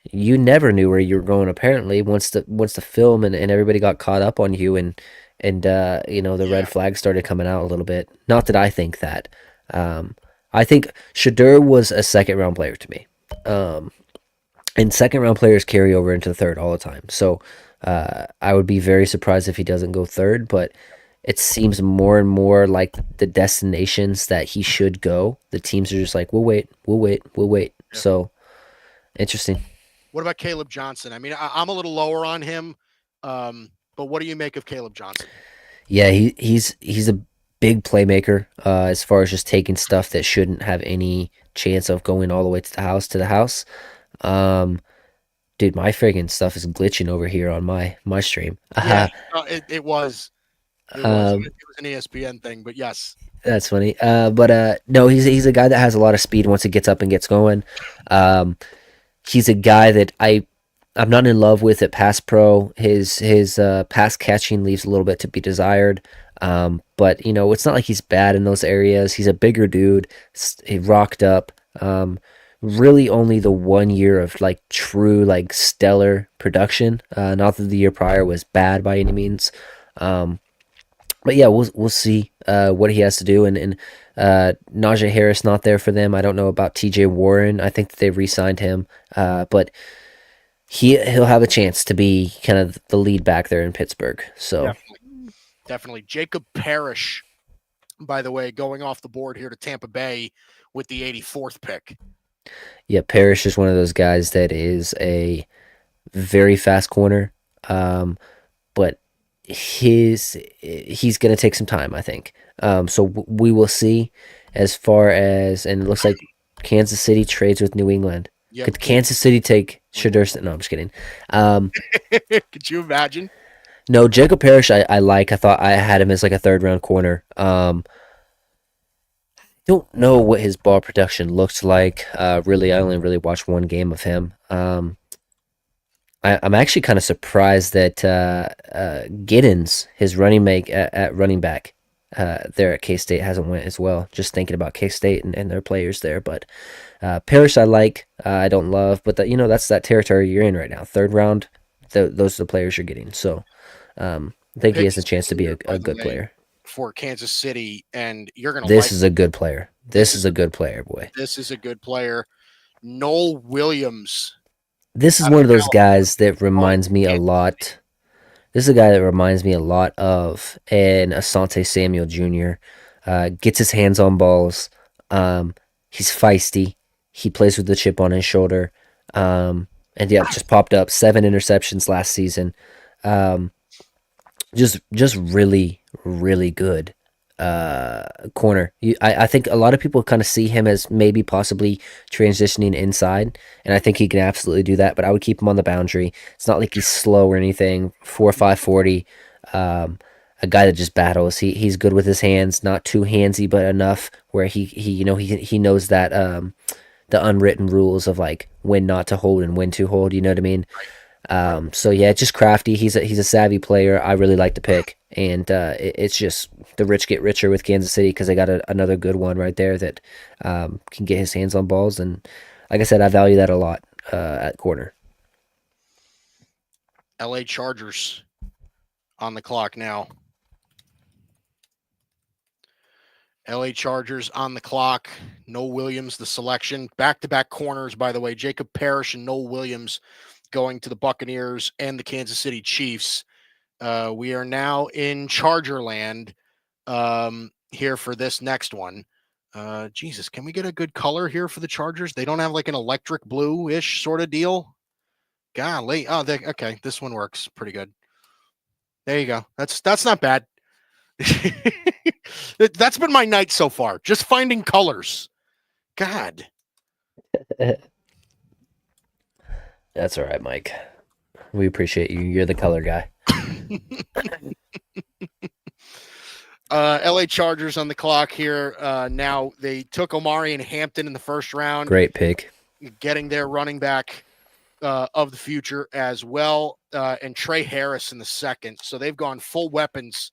you never knew where you were going, apparently, once the film and everybody got caught up on you. And the red flag started coming out a little bit. Not that I think that. I think Shedeur was a second round player to me. And second round players carry over into the third all the time. So I would be very surprised if he doesn't go third, but it seems more and more like the destinations that he should go, the teams are just like, we'll wait. Yeah. So, interesting. What about Caleb Johnson? I mean, I'm a little lower on him, but what do you make of Caleb Johnson? Yeah, he's a big playmaker as far as just taking stuff that shouldn't have any chance of going all the way to the house. Dude, my friggin' stuff is glitching over here on my stream. Yeah, it was. It was an ESPN thing, but yes. That's funny. But no, he's a guy that has a lot of speed once he gets up and gets going. He's a guy that I'm not in love with at pass pro. His pass catching leaves a little bit to be desired. But it's not like he's bad in those areas. He's a bigger dude. He rocked up. Really only the 1 year of like true like stellar production. Not that the year prior was bad by any means. But yeah, we'll see what he has to do, and Najee Harris not there for them. I don't know about T.J. Warren. I think that they re-signed him, but he'll have a chance to be kind of the lead back there in Pittsburgh. So definitely. Jacob Parrish, by the way, going off the board here to Tampa Bay with the 84th pick. Yeah, Parrish is one of those guys that is a very fast corner, but he's going to take some time, I think. So we will see as far as, and it looks like Kansas City trades with New England. Yep. Could Kansas City take Shedeur? No, I'm just kidding. Could you imagine? No, Jacob Parrish, I like. I thought I had him as like a third round corner. Don't know what his ball production looks like. Really, I only really watched one game of him. I'm actually kind of surprised that Giddens, his running mate at running back, there at K State hasn't went as well. Just thinking about K State and their players there, but Parrish I like. I don't love, but that's that territory you're in right now. Third round, those are the players you're getting. So I think he Pick has a chance to be by a the good way, player. for Kansas City, and you're gonna This like is a good player. this This is is a good player, boy. this is a good player. Noel Williams This is out of one of those Alabama. guys that Going reminds me to a Kansas City. lot. This is a guy that reminds me a lot of an Asante Samuel Jr. Gets his hands on balls. He's feisty. He plays with the chip on his shoulder. And yeah, just popped up 7 interceptions last season. Um, just really really good corner. I think a lot of people kind of see him as maybe possibly transitioning inside, and I think he can absolutely do that. But I would keep him on the boundary. It's not like he's slow or anything. 4.5 40. A guy that just battles. He's good with his hands, not too handsy, but enough where he knows that the unwritten rules of like when not to hold and when to hold. You know what I mean? Right. So yeah, just crafty. He's a savvy player. I really like the pick, and it's just the rich get richer with Kansas City because they got another good one right there that can get his hands on balls. And like I said, I value that a lot at corner. LA Chargers on the clock now. LA Chargers on the clock. Noel Williams, the selection. Back-to-back corners, by the way. Jacob Parrish and Noel Williams going to the Buccaneers and the Kansas City Chiefs. We are now in Charger land here for this next one. Jesus, can we get a good color here for the Chargers? They don't have like an electric blue-ish sort of deal. Golly. Oh, okay. This one works pretty good. There you go. That's not bad. That's been my night so far. Just finding colors. God. That's all right, Mike. We appreciate you. You're the color guy. LA Chargers on the clock here. Now they took Omari and Hampton in the first round, Great pick. getting their running back of the future as well, and Trey Harris in the second. So they've gone full weapons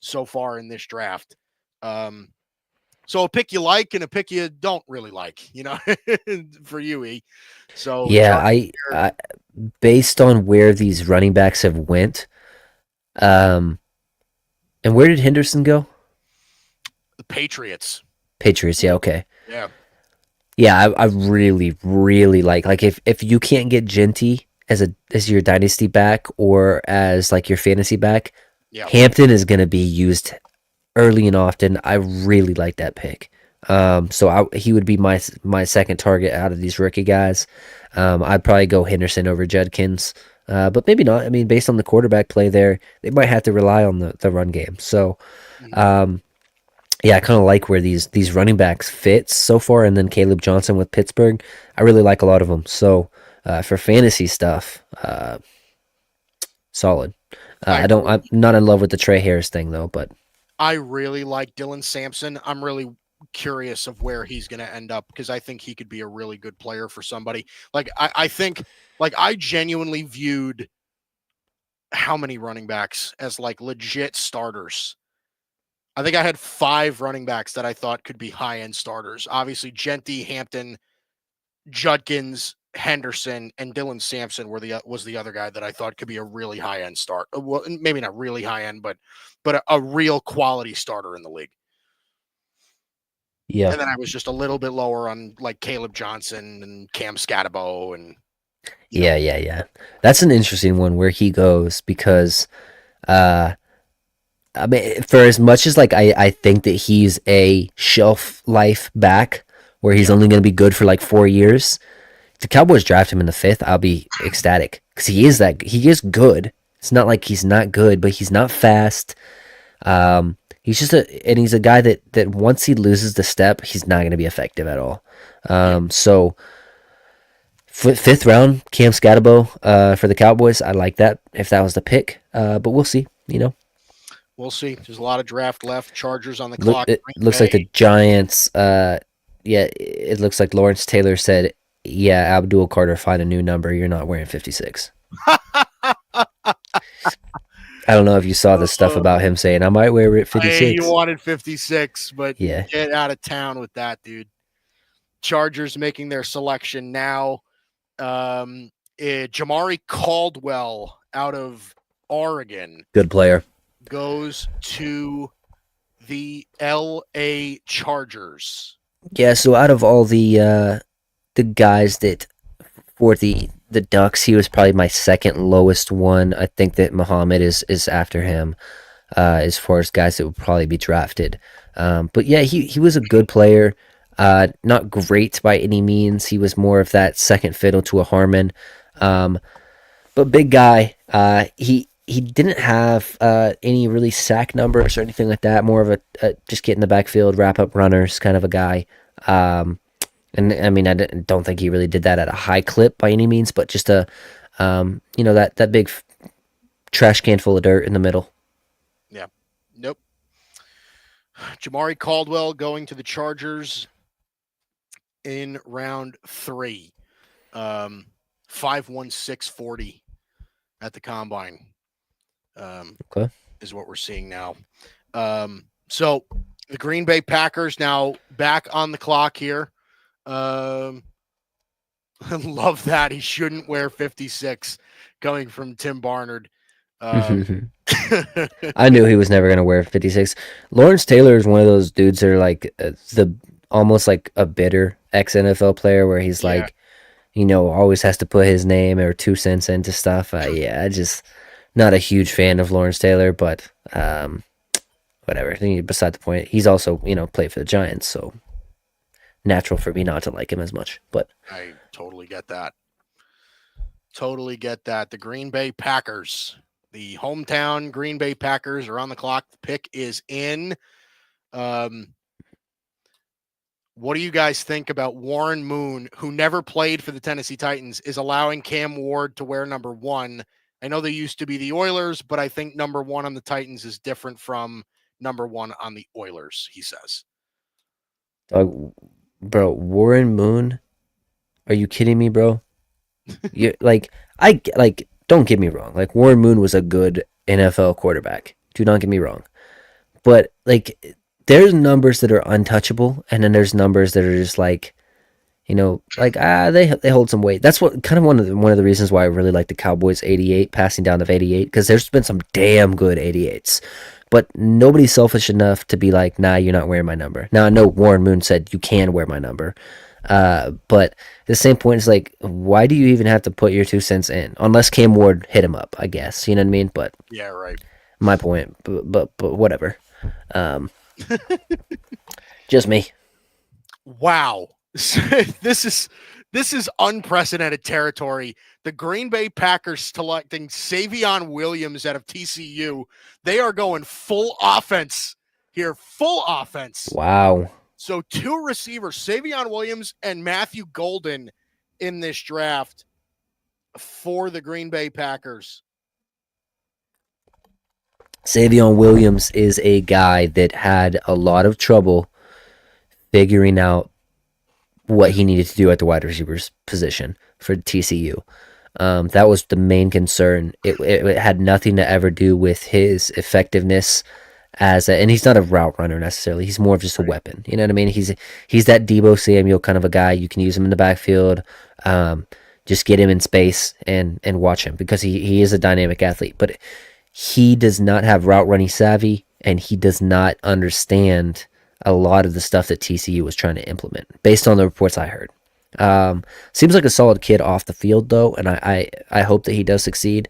so far in this draft. So a pick you like and a pick you don't really like, for you, E. So Yeah, I based on where these running backs have went, and where did Henderson go? the Patriots. Patriots. Yeah, okay. Yeah. Yeah, I really, really like if you can't get Genty as your dynasty back or as like your fantasy back, Yeah. Hampton is gonna be used early and often. I really like that pick. So he would be my second target out of these rookie guys. I'd probably go Henderson over Judkins, but maybe not. I mean, based on the quarterback play there, they might have to rely on the run game. So, yeah, I kind of like where these running backs fit so far, and then Caleb Johnson with Pittsburgh, I really like a lot of them. So, for fantasy stuff, solid. I'm not in love with the Trey Harris thing though, but I really like Dylan Sampson. I'm really curious of where he's going to end up because I think he could be a really good player for somebody. Like I think like I genuinely viewed how many running backs as like legit starters. I think I had 5 running backs that I thought could be high-end starters. Obviously, Genty, Hampton, Judkins, Henderson, and Dylan Sampson was the other guy that I thought could be a really high-end start. Well, maybe not really high-end, but a real quality starter in the league. yeah. And then I was just a little bit lower on like Caleb Johnson and Cam Scatabo and Yeah. That's an interesting one where he goes because I mean, for as much as like I think that he's a shelf life back where he's only going to be good for like 4 years, if the Cowboys draft him in the 5th, I'll be ecstatic because he is good. It's not like he's not good, but he's not fast. He's just he's a guy that once he loses the step, he's not going to be effective at all. So Fifth round, Cam Scatabo for the Cowboys. I like that if that was the pick, but we'll see. We'll see. There's a lot of draft left. Chargers on the Look, clock. it Green looks like Bay. the Giants. Yeah, it looks like Lawrence Taylor said, "Yeah, Abdul Carter, find a new number. You're not wearing 56." I don't know if you saw the stuff about him saying, "I might wear it Hey, you 56." wanted 56, but Yeah, get out of town with that, dude. Chargers making their selection now. Jamari Caldwell out of Oregon good player. goes to the LA Chargers. Yeah, so out of all the guys that for the Ducks, he was probably my second lowest one. I think that Muhammad is after him as far as guys that would probably be drafted. But yeah, he was a good player. Not great by any means. He was more of that second fiddle to a Harmon. But big guy. He didn't have any really sack numbers or anything like that. More of a just get in the backfield, wrap up runners kind of a guy. And I mean, don't think he really did that at a high clip by any means, but just that big trash can full of dirt in the middle. Yeah. Nope. Jamari Caldwell going to the Chargers in round 3. 5'1", at the combine. Okay. Is what we're seeing now. So the Green Bay Packers now back on the clock here. Love that. He shouldn't wear 56 coming from Tim Barnard. I knew he was never going to wear 56. Lawrence Taylor is one of those dudes that are like almost like a bitter ex-NFL player where he's like, always has to put his name or 2 cents into stuff. I just not a huge fan of Lawrence Taylor, but whatever. Beside the point, he's also, played for the Giants, so natural for me not to like him as much. But I totally get that. The Green Bay Packers, the hometown Green Bay Packers are on the clock. The pick is in. What do you guys think about Warren Moon, who never played for the Tennessee Titans, is allowing Cam Ward to wear number 1? I know they used to be the Oilers, but I think number 1 on the Titans is different from number 1 on the Oilers, he says. Bro, Warren Moon? Are you kidding me, bro? You don't get me wrong. Like, Warren Moon was a good NFL quarterback. Do not get me wrong. But there's numbers that are untouchable, and then there's numbers that are just they hold some weight. That's what kind of one of the reasons why I really like the Cowboys 88 passing down of 88, because there's been some damn good 88s. But nobody's selfish enough to be like, nah, you're not wearing my number. Now, I know Warren Moon said you can wear my number. But the same point is why do you even have to put your 2 cents in? Unless Cam Ward hit him up, I guess. You know what I mean? But yeah, right. My point. But whatever. Just me. Wow. This is unprecedented territory. The Green Bay Packers selecting Savion Williams out of TCU. They are going full offense here. Full offense. Wow. So 2 receivers, Savion Williams and Matthew Golden, in this draft for the Green Bay Packers. Savion Williams is a guy that had a lot of trouble figuring out what he needed to do at the wide receivers position for TCU. That was the main concern. It had nothing to ever do with his effectiveness and he's not a route runner necessarily. He's more of just a weapon. You know what I mean? He's that Deebo Samuel kind of a guy. You can use him in the backfield. Just get him in space and watch him, because he is a dynamic athlete. But he does not have route running savvy, and he does not understand a lot of the stuff that TCU was trying to implement, based on the reports I heard. Seems like a solid kid off the field, though, and I hope that he does succeed.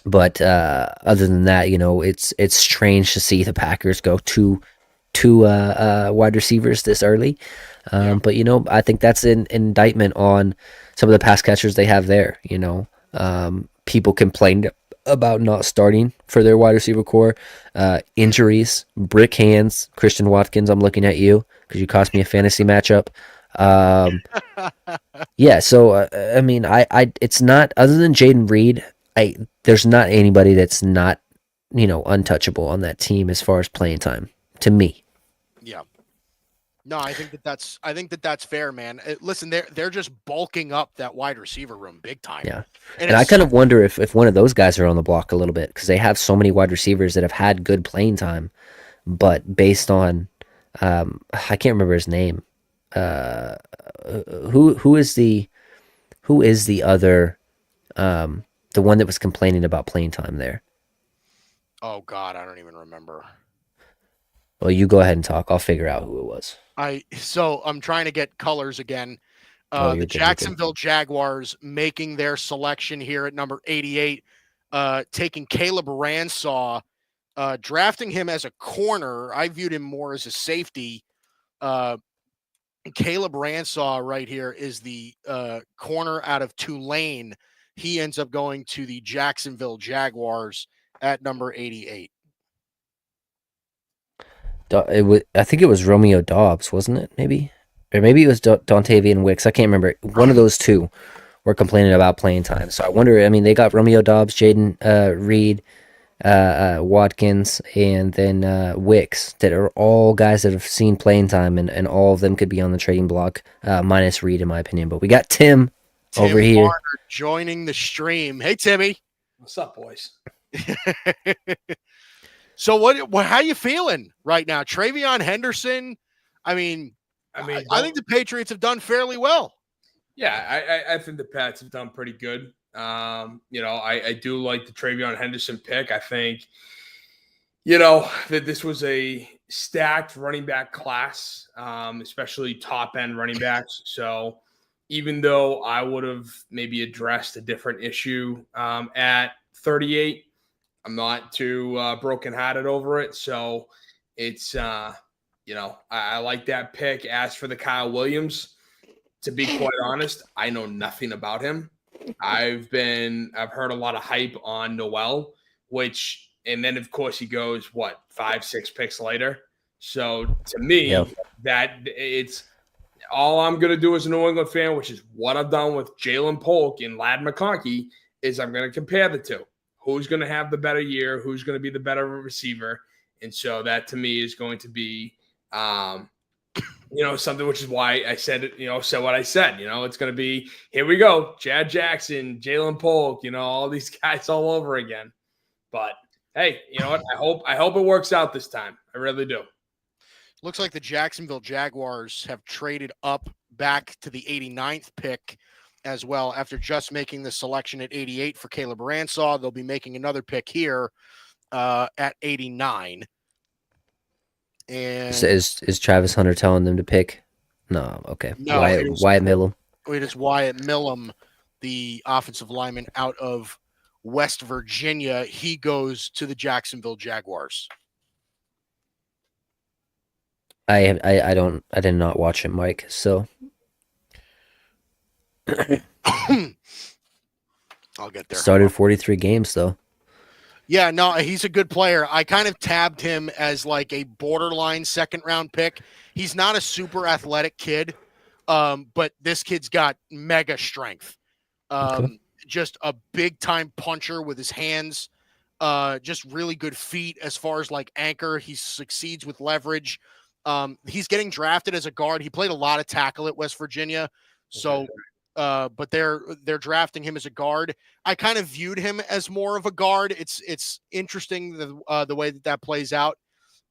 But other than that, it's strange to see the Packers go two wide receivers this early. But I think that's an indictment on some of the pass catchers they have there. People complained about not starting for their wide receiver core, injuries, brick hands. Christian Watkins, I'm looking at you because you cost me a fantasy matchup. Yeah, so I mean, it's not other than Jaden Reed. There's not anybody that's not untouchable on that team as far as playing time to me. Yeah. No, I think that that's fair, man. Listen, they're just bulking up that wide receiver room big time, Yeah, and and I it's kind of wonder if one of those guys are on the block a little bit because they have so many wide receivers that have had good playing time, but based on I can't remember his name. Uh, who is the other the one that was complaining about playing time there? oh god, I don't even remember. Well, you go ahead and talk. I'll figure out who it was. I'm trying to get colors again. Oh, The you're good. You're good. Jacksonville Jaguars making their selection here at number 88, taking Caleb Ransaw, drafting him as a corner. I viewed him more as a safety. Uh, Caleb Ransaw right here is the corner out of Tulane. He ends up going to the Jacksonville Jaguars at number 88. I think it was Romeo Dobbs, wasn't it? Maybe, or maybe it was Dontavian Wicks. I can't remember. One of those two were complaining about playing time. So I wonder. I mean, they got Romeo Dobbs, Jaden Reed, Watkins, and then Wicks that are all guys that have seen playing time, and all of them could be on the trading block, minus Reed, in my opinion. But we got Tim over Tim here. Varner joining the stream. Hey, Timmy. What's up, boys? So how you feeling right now? Travion Henderson. I mean, I think the Patriots have done fairly well. Yeah, I think the Pats have done pretty good. I do like the Travion Henderson pick. I think, that this was a stacked running back class, especially top end running backs. So even though I would have maybe addressed a different issue at 38, I'm not too brokenhearted over it. So it's, I like that pick. As for the Kyle Williams, to be quite honest, I know nothing about him. I've heard a lot of hype on Noel, and then of course he goes, 5-6 picks later. So to me, Yep. that it's all I'm going to do as a New England fan, which is what I've done with Jalen Polk and Ladd McConkey, is I'm going to compare the two. Who's going to have the better year? Who's going to be the better receiver? And so that to me is going to be, something, which is why I said it, said what I said. It's going to be, here we go, Chad Jackson, Jalen Polk, all these guys all over again. But hey, you know what? I hope it works out this time. I really do. Looks like the Jacksonville Jaguars have traded up back to the 89th pick as well after just making the selection at 88 for Caleb Ransaw. They'll be making another pick here at 89. And Is Travis Hunter telling them to pick? No, okay. No, Wyatt Millam. It is Wyatt Millam, the offensive lineman out of West Virginia. He goes to the Jacksonville Jaguars. I did not watch him, Mike. So I'll get there. Started 43 games though. Yeah, no, he's a good player. I kind of tabbed him as like a borderline second round pick. He's not a super athletic kid, but this kid's got mega strength. Okay. Just a big time puncher with his hands. Just really good feet as far as like anchor. He succeeds with leverage. He's getting drafted as a guard. He played a lot of tackle at West Virginia. So, but they're drafting him as a guard. I kind of viewed him as more of a guard. It's interesting the way that plays out.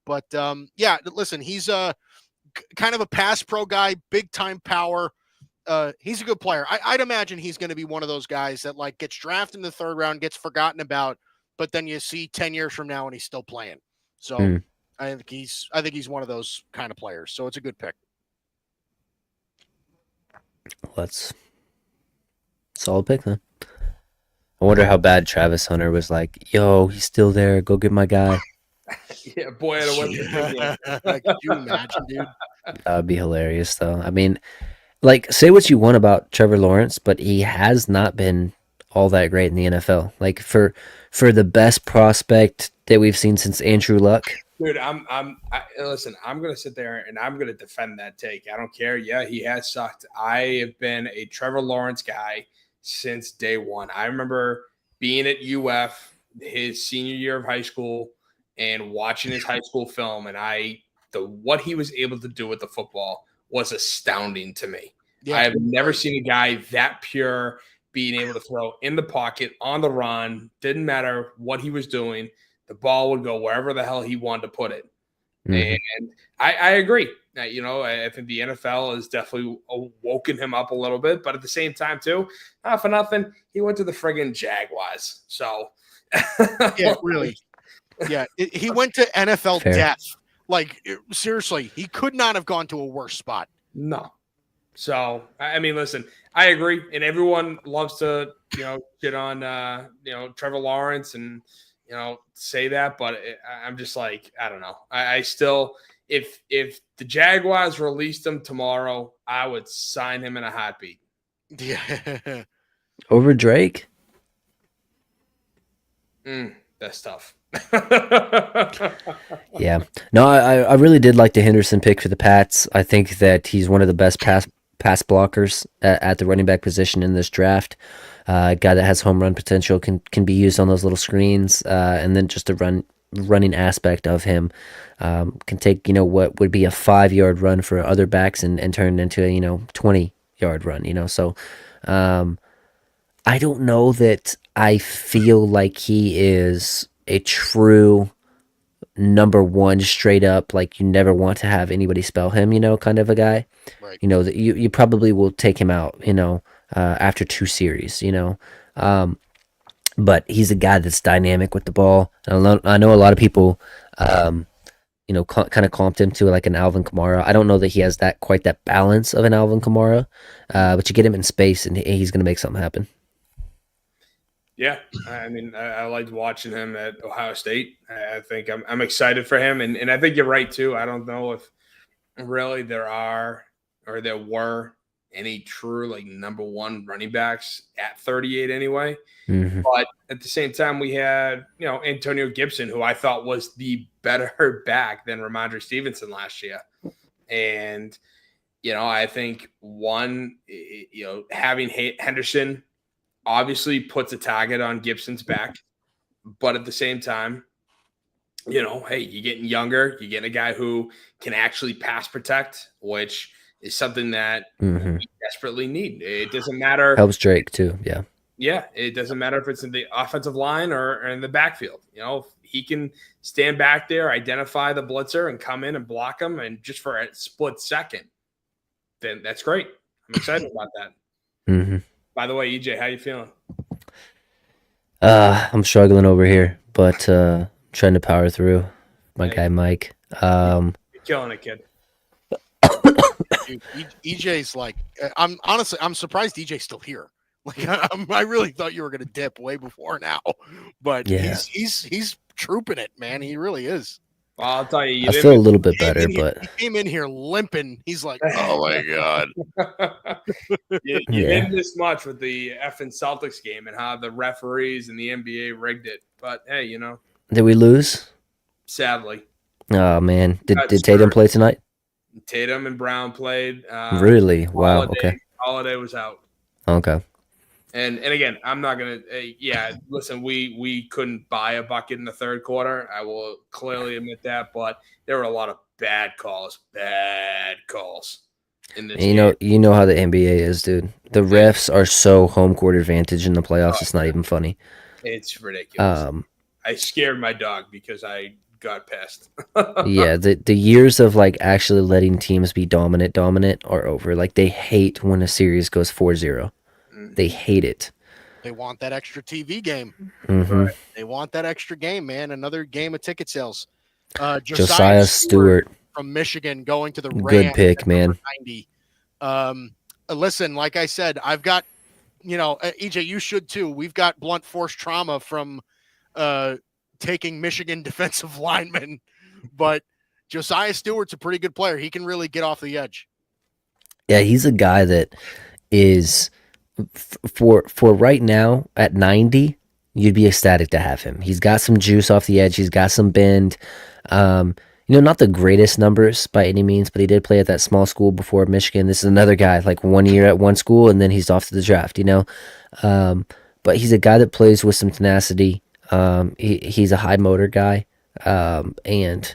But yeah, listen, he's kind of a pass pro guy, big time power. He's a good player. I'd imagine he's going to be one of those guys that like gets drafted in the third round, gets forgotten about, but then you see 10 years from now and he's still playing. So I think he's one of those kind of players. So it's a good pick. Let's solid pick then. I wonder how bad Travis Hunter was like, yo, he's still there. Go get my guy. Yeah, boy, Could you imagine, dude? That would be hilarious though. I mean, like, say what you want about Trevor Lawrence, but he has not been all that great in the NFL. Like for the best prospect that we've seen since Andrew Luck, Dude, listen, I'm going to sit there and I'm going to defend that take. I don't care. Yeah, he has sucked. I have been a Trevor Lawrence guy since day one. I remember being at UF his senior year of high school and watching his high school film, and what he was able to do with the football was astounding to me. Yeah. I have never seen a guy that pure, being able to throw in the pocket, on the run, didn't matter what he was doing. The ball would go wherever the hell he wanted to put it. Mhm. And I agree. I think the NFL has definitely woken him up a little bit, but at the same time, too, not for nothing, he went to the friggin' Jaguars. So, Yeah, really. Yeah, he went to NFL Fair. death. Like, seriously, he could not have gone to a worse spot. No. So, I mean, listen, I agree. And everyone loves to, shit on, Trevor Lawrence and, say that. But I'm just like, I don't know. I still, if the Jaguars released him tomorrow, I would sign him in a heartbeat. Yeah. Over Drake? That's tough. Yeah. No, I really did like the Henderson pick for the Pats. I think that he's one of the best pass blockers at the running back position in this draft. A guy that has home run potential, can be used on those little screens, and then just the running aspect of him can take what would be a 5-yard run for other backs and turn it into a 20-yard run. So I don't know that I feel like he is a true number one, straight up, like you never want to have anybody spell him, kind of a guy. Right. That you probably will take him out, after 2 series, but he's a guy that's dynamic with the ball. And I know a lot of people, kind of comped him to like an Alvin Kamara. I don't know that he has quite that balance of an Alvin Kamara, but you get him in space and he's going to make something happen. Yeah, I mean, I liked watching him at Ohio State. I think I'm excited for him, and I think you're right too. I don't know if really there were any true like number one running backs at 38 anyway. Mm-hmm. But at the same time, we had Antonio Gibson, who I thought was the better back than Ramondre Stevenson last year, and I think having Henderson obviously puts a target on Gibson's back, but at the same time, hey, you're getting younger. You're getting a guy who can actually pass protect, which is something that we desperately need. It doesn't matter. Helps Drake too. Yeah. Yeah. It doesn't matter if it's in the offensive line or in the backfield. If he can stand back there, identify the blitzer and come in and block him, and just for a split second, then that's great. I'm excited about that. Mm-hmm. By the way, EJ, how you feeling? I'm struggling over here, but trying to power through. My guy Mike. You're killing it, kid. Dude, EJ's like, I'm surprised EJ's still here. Like, I really thought you were gonna dip way before now, but yeah. he's trooping it, man. He really is. Well, I'll tell you, I feel a little bit better, but he came in here limping. He's like, oh my god. you didn't miss much with the effing Celtics game and how the referees and the NBA rigged it. But hey, did we lose? Sadly. Oh man, did Tatum play tonight? Tatum and Brown played. Really? Wow. Okay. Holiday was out. Okay. And again, I'm not gonna. Listen, we couldn't buy a bucket in the third quarter. I will clearly admit that, but there were a lot of bad calls in this. Game. You know how the NBA is, dude. The refs are so home court advantage in the playoffs. It's not even funny. It's ridiculous. I scared my dog because I got pissed. Yeah, the years of like actually letting teams be dominant are over. Like they hate when a series goes 4-0. They hate it. They want that extra TV game. Mm-hmm. Right. They want that extra game, man. Another game of ticket sales. Josiah Stewart from Michigan going to the Rams. Good pick, man. 90. Listen, like I said, I've got, EJ, you should too. We've got blunt force trauma from taking Michigan defensive linemen, but Josiah Stewart's a pretty good player. He can really get off the edge. Yeah, he's a guy that is for right now at 90, you'd be ecstatic to have him. He's got some juice off the edge. He's got some bend. Not the greatest numbers by any means, but he did play at that small school before Michigan. This is another guy, like 1 year at one school, and then he's off to the draft, But he's a guy that plays with some tenacity. He's a high motor guy. And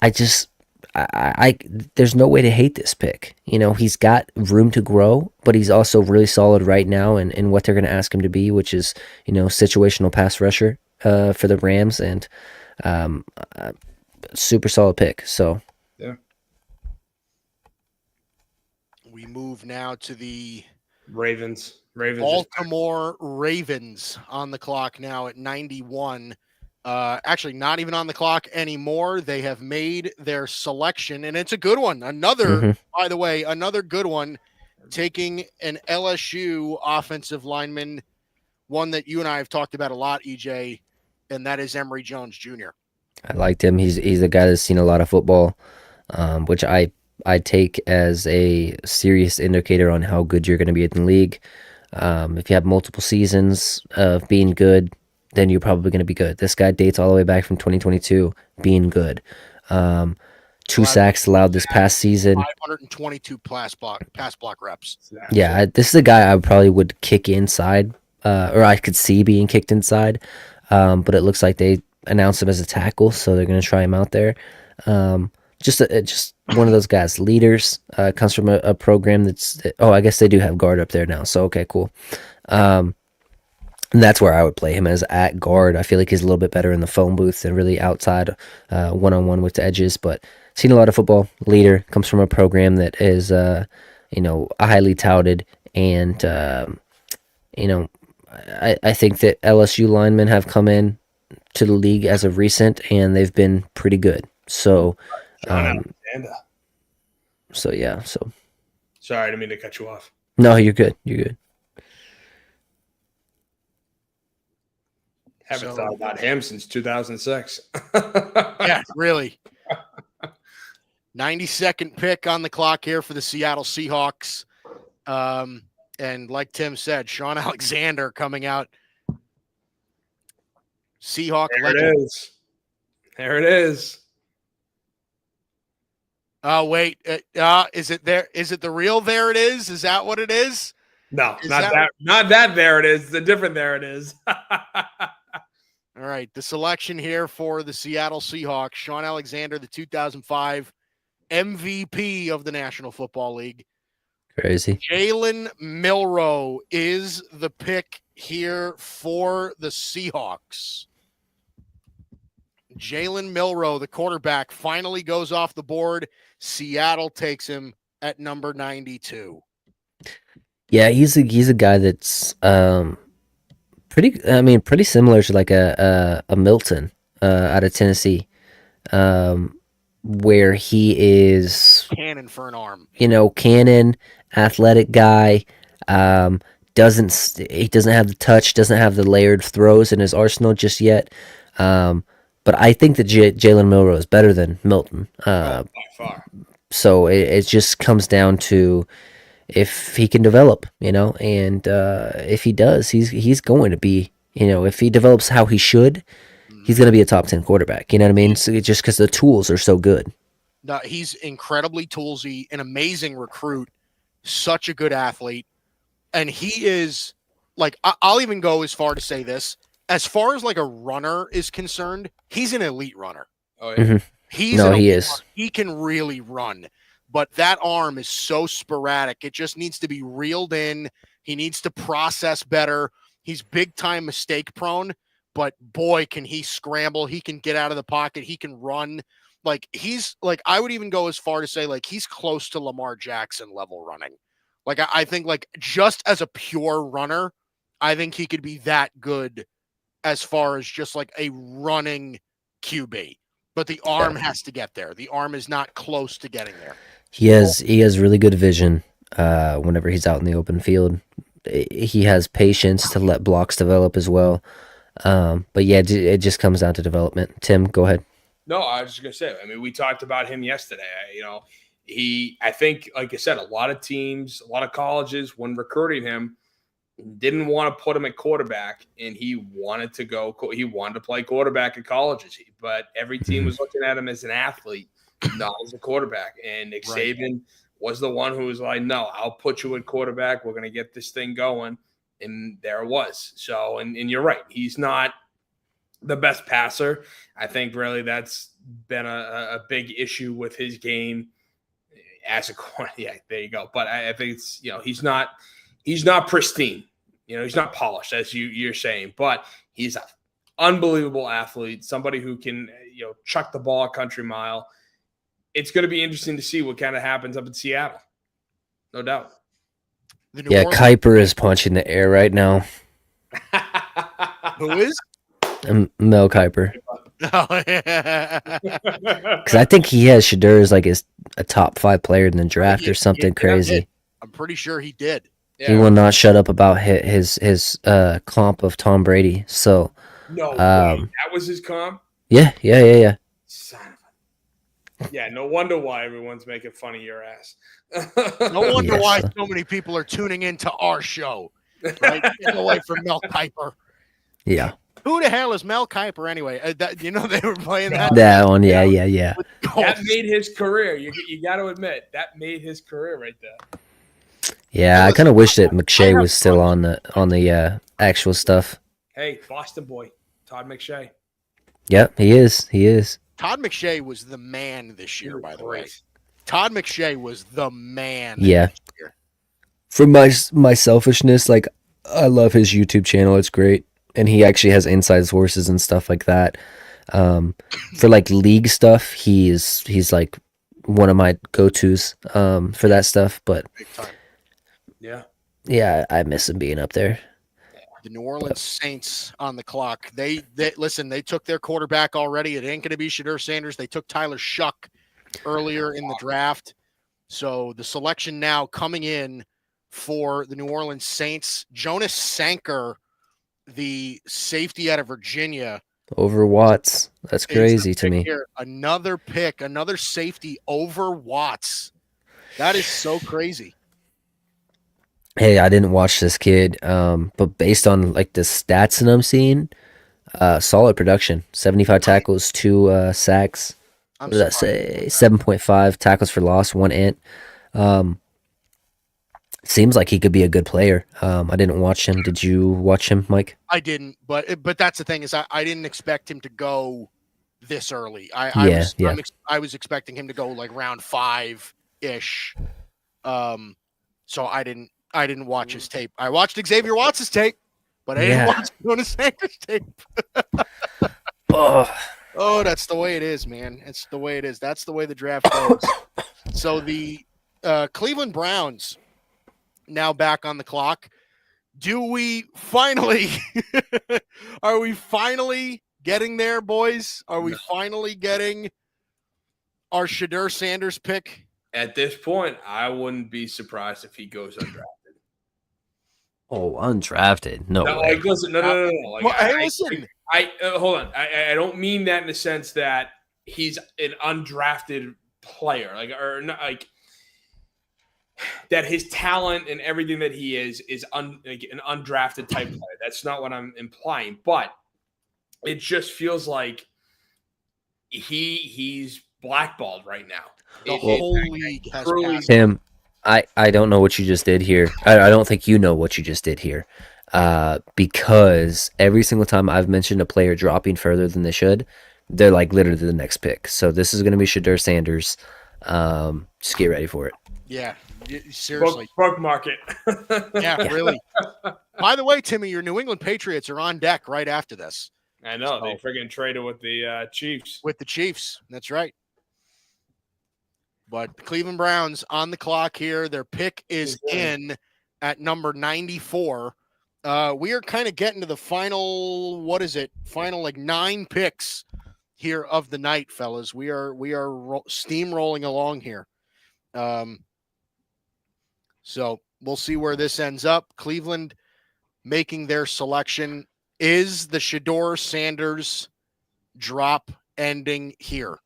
I just, I there's no way to hate this pick. He's got room to grow, but he's also really solid right now in what they're going to ask him to be, which is, situational pass rusher for the Rams, and super solid pick. So yeah, we move now to the Ravens. Baltimore Ravens on the clock now at 91. Actually, not even on the clock anymore. They have made their selection, and it's a good one. By the way, another good one, taking an LSU offensive lineman, one that you and I have talked about a lot, EJ, and that is Emory Jones Jr. I liked him. He's a guy that's seen a lot of football, which I take as a serious indicator on how good you're going to be in the league. If you have multiple seasons of being good, then you're probably going to be good. This guy dates all the way back from 2022, being good. 2 sacks allowed this past season. 522 pass block reps. Yeah, this is a guy I probably would kick inside, or I could see being kicked inside. But it looks like they announced him as a tackle, so they're going to try him out there. Just one of those guys, leaders. Comes from a program that's. I guess they do have guard up there now. So okay, cool. And that's where I would play him, as at guard. I feel like he's a little bit better in the phone booth than really outside, one-on-one with the edges. But seen a lot of football. Leader, comes from a program that is, highly touted, and I think that LSU linemen have come in to the league as of recent, and they've been pretty good. So, yeah. So, sorry, I didn't mean to cut you off. No, you're good. You're good. Haven't thought about him since 2006. Yeah, really. 92nd pick on the clock here for the Seattle Seahawks. And like Tim said, Sean Alexander coming out. Seahawk legend. There it is. Oh, wait. Is it there? Is it the real there it is? Is that what it is? No, not that there it is. It's a different there it is. All right. The selection here for the Seattle Seahawks, Sean Alexander, the 2005 MVP of the National Football League. Crazy. Jalen Milroe is the pick here for the Seahawks. Jalen Milroe, the quarterback, finally goes off the board. Seattle takes him at number 92. Yeah, he's a guy that's pretty similar to like a Milton out of Tennessee, where he is cannon for an arm. Cannon, athletic guy. Doesn't have the touch, doesn't have the layered throws in his arsenal just yet. But I think that Jalen Milroe is better than Milton. By far. So it just comes down to if he can develop, and if he does, he's going to be, if he develops how he should, he's going to be a top 10 quarterback. You know what I mean? So just because the tools are so good. No, he's incredibly toolsy, an amazing recruit, such a good athlete. And he is, like, I'll even go as far to say this. As far as, like, a runner is concerned, he's an elite runner. Oh, yeah. Mm-hmm. He is. He can really run. But that arm is so sporadic. It just needs to be reeled in. He needs to process better. He's big-time mistake-prone. But, boy, can he scramble. He can get out of the pocket. He can run. Like, I would even go as far to say, like, he's close to Lamar Jackson level running. Like, I think, like, just as a pure runner, I think he could be that good as far as just, like, a running QB. But the arm has to get there. The arm is not close to getting there. He has really good vision whenever he's out in the open field. He has patience to let blocks develop as well. But, yeah, it just comes down to development. Tim, go ahead. No, I was just going to say, I mean, we talked about him yesterday. I think, like I said, a lot of teams, a lot of colleges, when recruiting him, didn't want to put him at quarterback, and he wanted to play quarterback at colleges. But every team was looking at him as an athlete, not as a quarterback. And Nick Saban was the one who was like, no, I'll put you at quarterback. We're going to get this thing going. And there it was. So, and you're right. He's not the best passer. I think really that's been a big issue with his game as a corner. Yeah, there you go. But I think it's, he's not pristine. He's not polished, as you're saying, but he's an unbelievable athlete, somebody who can, chuck the ball a country mile. It's going to be interesting to see what kind of happens up in Seattle. No doubt. Yeah, Kuiper is punching the air right now. Who is? Mel Kiper. Because I think he has Shedeur as like a top 5 player in the draft or something crazy. I'm pretty sure he did. Yeah. He will not shut up about his comp of Tom Brady. So no, that was his comp. Yeah. Son of a... Yeah, no wonder why everyone's making fun of your ass. No wonder why so many people are tuning into our show. Right? Get away from Mel Kiper. Yeah. Who the hell is Mel Kiper anyway? They were playing that. That one, yeah. That made his career. You got to admit, that made his career right there. Yeah, I kind of wish that McShay was still on the actual stuff. Hey, Boston boy, Todd McShay. Yep, he is. Todd McShay was the man this year, by the way. Todd McShay was the man. Yeah. This year. For my selfishness, like I love his YouTube channel. It's great, and he actually has inside sources and stuff like that. For like league stuff, he's like one of my go-tos for that stuff. But big time. Yeah, I miss him being up there. The New Orleans Saints on the clock. They listen, they took their quarterback already. It ain't going to be Shedeur Sanders. They took Tyler Shuck earlier in the draft. So the selection now coming in for the New Orleans Saints, Jonas Sanker, the safety out of Virginia. Over Watts. That's crazy to me. Here. Another pick, another safety over Watts. That is so crazy. Hey, I didn't watch this kid, but based on like the stats that I'm seeing, solid production. 75 tackles, 2 sacks. What did I say? 7.5 tackles for loss, 1 int. Seems like he could be a good player. I didn't watch him. Did you watch him, Mike? I didn't, but that's the thing is I didn't expect him to go this early. I was expecting him to go like round 5-ish. So I didn't watch his tape. I watched Xavier Watts' tape, but I didn't watch Jonas Sanker's tape. Oh, that's the way it is, man. It's the way it is. That's the way the draft goes. So the Cleveland Browns now back on the clock. Do we finally are we finally getting there, boys? Are we finally getting our Shedeur Sanders pick? At this point, I wouldn't be surprised if he goes undrafted. Oh, undrafted? No way. Like, listen, no. Like, listen. Hold on. I don't mean that in the sense that he's an undrafted player, or not, like that his talent and everything that he is like an undrafted type player. That's not what I'm implying, but it just feels like he's blackballed right now. The whole league has passed. Tim, I don't know what you just did here. I don't think you know what you just did here. Because every single time I've mentioned a player dropping further than they should, they're like literally the next pick. So this is going to be Shedeur Sanders. Just get ready for it. Yeah, seriously. Book market. Yeah, really. By the way, Timmy, your New England Patriots are on deck right after this. I know. They friggin' traded with the Chiefs. With the Chiefs. That's right. But the Cleveland Browns on the clock here. Their pick is in at number 94. We are kind of getting to the final, final like 9 picks here of the night, fellas. We are steamrolling along here. So we'll see where this ends up. Cleveland making their selection. Is the Shedeur Sanders drop ending here?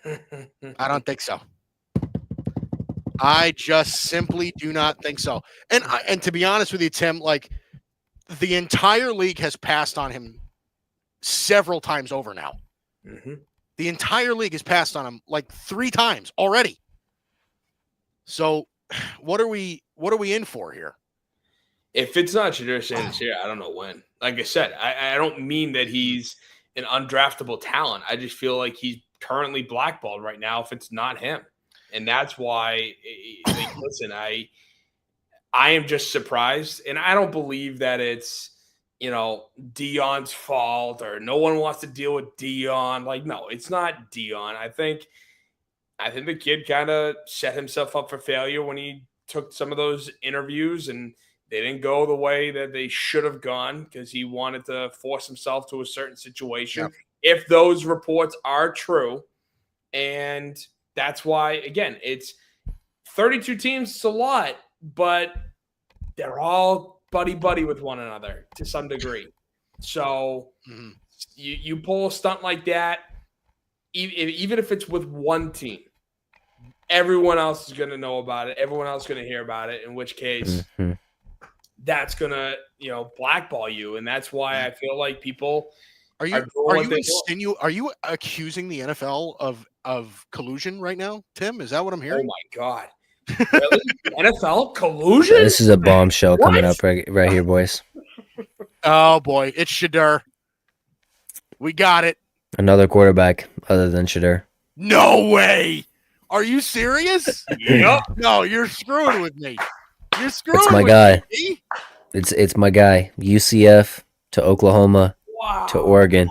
I don't think so. I just simply do not think so. And to be honest with you, Tim, like the entire league has passed on him several times over now. Mm-hmm. The entire league has passed on him like 3 times already. So what are we in for here? If it's not Shedeur Sanders here, I don't know when. Like I said, I don't mean that he's an undraftable talent. I just feel like he's currently blackballed right now if it's not him. And that's why, like, listen, I am just surprised. And I don't believe that it's, Deion's fault or no one wants to deal with Deion. Like, no, it's not Deion. I think the kid kind of set himself up for failure when he took some of those interviews and they didn't go the way that they should have gone because he wanted to force himself to a certain situation. Yep. If those reports are true. And that's why, again, it's 32 teams. It's a lot, but they're all buddy with one another to some degree. So you pull a stunt like that, even if it's with one team, everyone else is going to know about it. Everyone else is going to hear about it, in which case that's going to, blackball you. And that's why I feel like people are you accusing the NFL of collusion right now, Tim? Is that what I'm hearing? Oh my God. Really? NFL collusion? This is a bombshell coming up right here, boys. Oh boy, it's Shedeur. We got it. Another quarterback other than Shedeur. No way. Are you serious? Yep. No, you're screwing with me. You're screwing It's my with guy. me. It's my guy. UCF to Oklahoma to Oregon.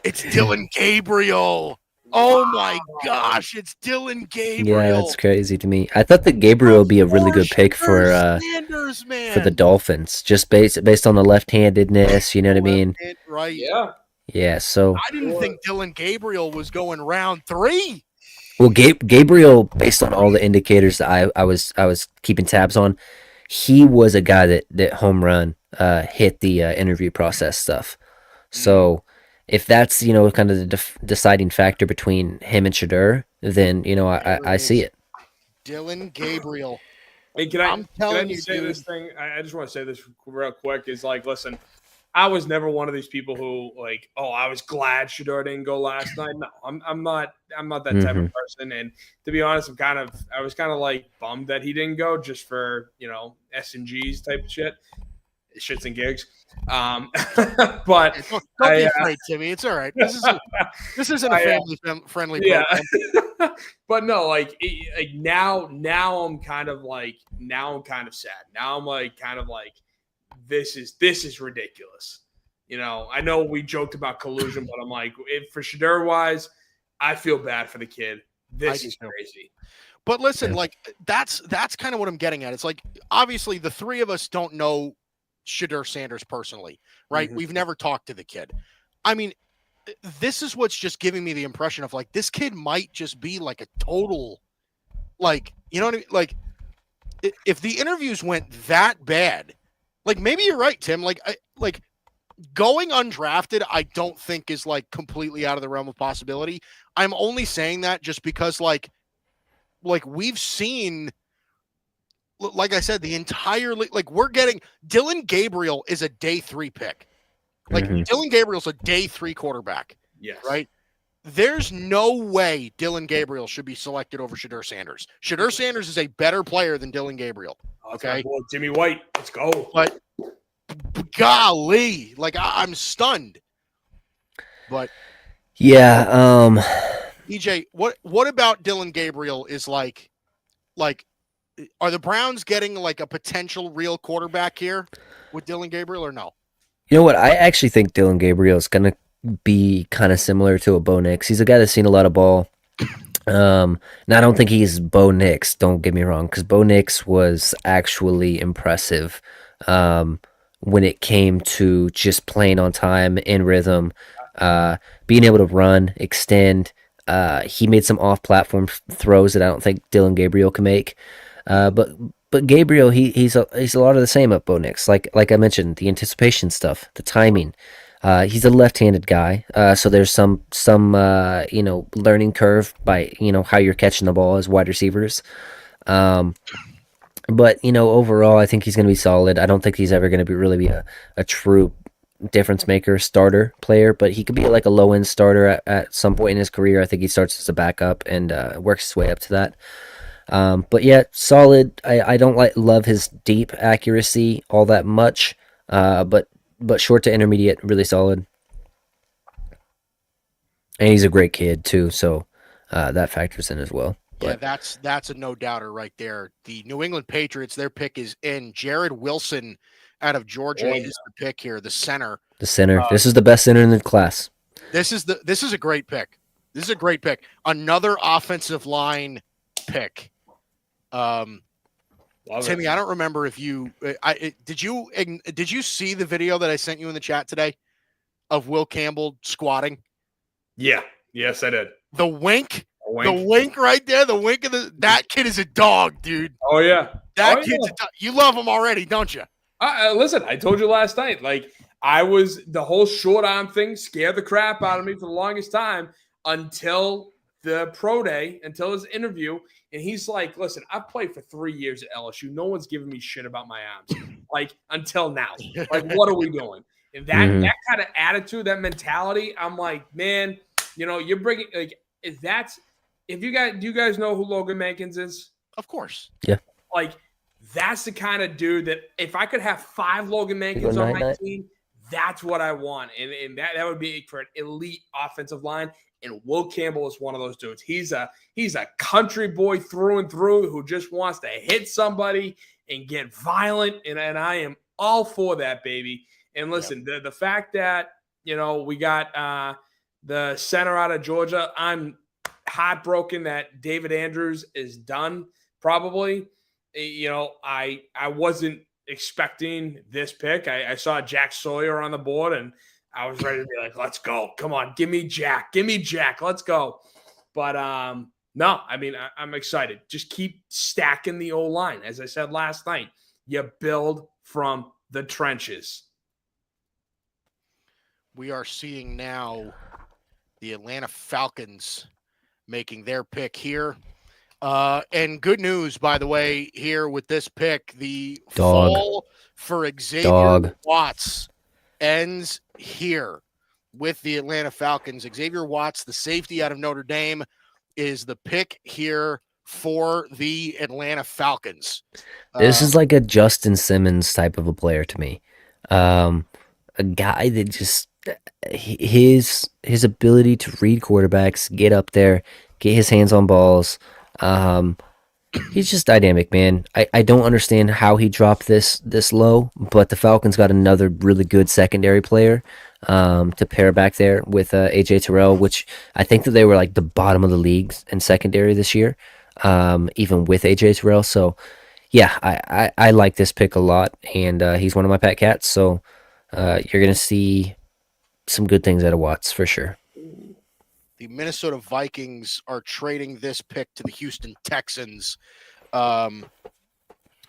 It's Dylan Gabriel. Oh my gosh, it's Dylan Gabriel. Yeah, that's crazy to me. I thought that Gabriel would be a really good pick for Sanders, man. for the Dolphins, just based on the left-handedness. You know what I mean? Right. Yeah. Yeah. So I didn't think Dylan Gabriel was going round 3. well, Gabriel, based on all the indicators that I was keeping tabs on, he was a guy that home run hit the interview process stuff. So if that's kind of the deciding factor between him and Shedeur, then I see it. Dylan Gabriel. Hey, I'm telling you, say dude. this thing? I just want to say this real quick. Is like, listen, I was never one of these people who I was glad Shedeur didn't go last night. No, I'm not that type of person. And to be honest, I was kind of like bummed that he didn't go just for S&Gs type of shit, shits and gigs. But don't be afraid, Timmy. It's all right. This isn't a family friendly program. But no, now I'm kind of sad. Now I'm kind of this is ridiculous. I know we joked about collusion, but I'm like, for Shedeur wise, I feel bad for the kid. This is crazy. But listen, that's kind of what I'm getting at. It's like, obviously the 3 of us don't know Shedeur Sanders personally, right? Mm-hmm. We've never talked to the kid. I mean, this is what's just giving me the impression of this kid might just be a total, you know what I mean? If the interviews went that bad, maybe you're right, Tim. Going undrafted, I don't think is completely out of the realm of possibility. I'm only saying that just because we've seen, like I said, the entire we're getting Dylan Gabriel is a day 3 pick. Dylan Gabriel's a day 3 quarterback. Yes. Right. There's no way Dylan Gabriel should be selected over Shedeur Sanders. Shedeur Sanders is a better player than Dylan Gabriel. Okay. Well, Jimmy White, let's go. But golly, I'm stunned. But yeah, EJ, what about Dylan Gabriel is are the Browns getting a potential real quarterback here with Dylan Gabriel or no? You know what? I actually think Dylan Gabriel is going to be kind of similar to a Bo Nix. He's a guy that's seen a lot of ball. Now, I don't think he's Bo Nix, don't get me wrong, because Bo Nix was actually impressive when it came to just playing on time, in rhythm, being able to run, extend. He made some off-platform throws that I don't think Dylan Gabriel can make. But Gabriel, he's a lot of the same at Bo Nix. Like I mentioned, the anticipation stuff, the timing. He's a left-handed guy, so there's some learning curve by how you're catching the ball as wide receivers. And But overall, I think he's going to be solid. I don't think he's ever going to really be a true difference maker, starter player, but he could be like a low end starter at some point in his career. I think he starts as a backup and works his way up to that. But yeah, solid. I don't love his deep accuracy all that much, but short to intermediate, really solid. And he's a great kid too, so that factors in as well. Yeah, But that's a no doubter right there. The New England Patriots, their pick is in. Jared Wilson out of Georgia is the pick here, the center. the center, this is the best center in the class. This is a great pick. This is a great pick. Another offensive line pick. Timmy, I don't remember if you did you see the video that I sent you in the chat today of Will Campbell squatting? Yeah. Yes, I did. The wink. The wink right there, that kid is a dog, dude. Oh yeah, that kid's a dog. You love him already, don't you? Listen, I told you last night, like I was the whole short arm thing scared the crap out of me for the longest time until the pro day, until his interview, and he's like, "Listen, I've played for 3 years at LSU. No one's giving me shit about my arms, like until now. Like, what are we doing?" And that kind of attitude, that mentality, I'm like, man, you're bringing like do you guys know who Logan Mankins is? Of course. Yeah. Like, that's the kind of dude that if I could have 5 Logan Mankins on my team, that's what I want. And that would be for an elite offensive line. And Will Campbell is one of those dudes. He's a country boy through and through who just wants to hit somebody and get violent. And I am all for that, baby. And listen, the fact that, we got the center out of Georgia, I'm heartbroken that David Andrews is done. Probably, I wasn't expecting this pick. I saw Jack Sawyer on the board, and I was ready to be like, "Let's go! Come on, give me Jack, let's go!" But no, I mean, I'm excited. Just keep stacking the O line, as I said last night. You build from the trenches. We are seeing now the Atlanta Falcons making their pick here. And good news, by the way, here with this pick, the fall for Xavier Watts ends here with the Atlanta Falcons. Xavier Watts, the safety out of Notre Dame, is the pick here for the Atlanta Falcons. This is like a Justin Simmons type of a player to me. A guy that just his ability to read quarterbacks, get up there, get his hands on balls. He's just dynamic, man. I don't understand how he dropped this low, but the Falcons got another really good secondary player to pair back there with AJ Terrell, which I think that they were like the bottom of the league in secondary this year, even with AJ Terrell. So yeah, I like this pick a lot, and he's one of my pet cats. So you're gonna see some good things out of Watts for sure. The Minnesota Vikings are trading this pick to the Houston Texans.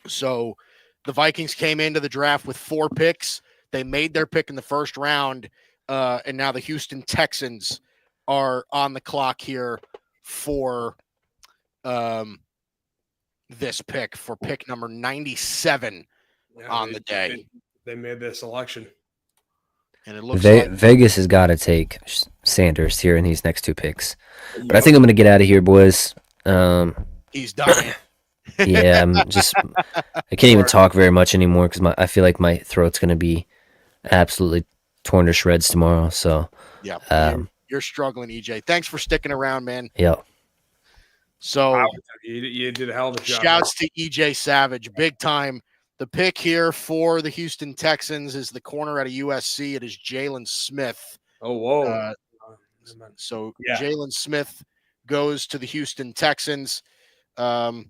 So the Vikings came into the draft with 4 picks. They made their pick in the first round, and now the Houston Texans are on the clock here for this pick, for pick number 97 on the day. They made their selection. And it looks Vegas has got to take Sanders here in these next 2 picks. But I think I'm going to get out of here, boys. He's dying. Yeah, I can't even talk very much anymore because I feel like my throat's going to be absolutely torn to shreds tomorrow. So yeah, you're struggling, EJ. Thanks for sticking around, man. Yeah. So you did a hell of a job. Shouts to EJ Savage, big time. The pick here for the Houston Texans is the corner out of USC. It is Jalen Smith. Oh, whoa. Jalen Smith goes to the Houston Texans. Pair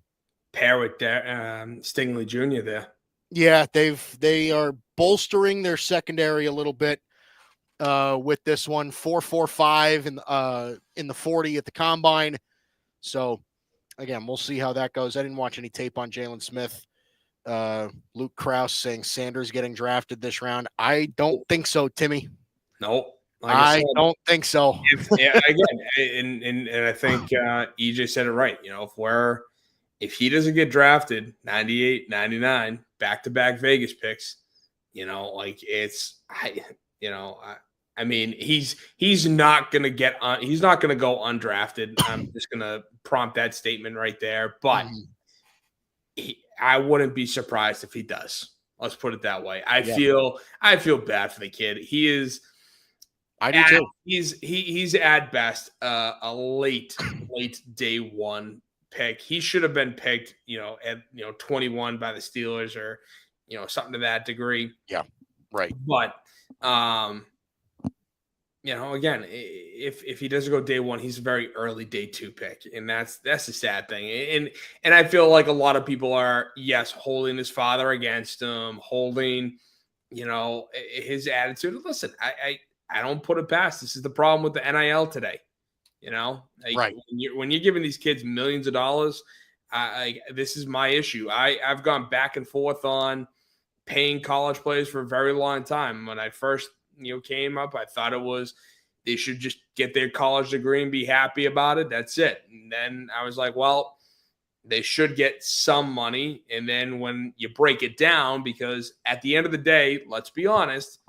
with Stingley Jr. there. Yeah, they are bolstering their secondary a little bit with this one. 4.45 in the 40 at the combine. So again, we'll see how that goes. I didn't watch any tape on Jalen Smith. Luke Krause saying Sanders getting drafted this round. I don't think so, Timmy. No, I don't think so. Again, and I think EJ said it right. if he doesn't get drafted, 98, 99, back-to-back Vegas picks, like I mean, he's not going to get on. He's not going to go undrafted. I'm just going to prompt that statement right there. But I wouldn't be surprised if he does. Let's put it that way. I feel bad for the kid. He is. I do too. He's at best a late day one pick. He should have been picked, at 21 by the Steelers or something to that degree. Yeah, right. But again, if he doesn't go day one, he's a very early day two pick, and that's the sad thing. And I feel like a lot of people are holding his father against him, holding his attitude. Listen, I don't put it past. This is the problem with the NIL today. Right. When you're giving these kids millions of dollars, this is my issue. I've gone back and forth on paying college players for a very long time. When I first came up, I thought it was they should just get their college degree and be happy about it. That's it. And then I was like, well, they should get some money. And then when you break it down, because at the end of the day, let's be honest,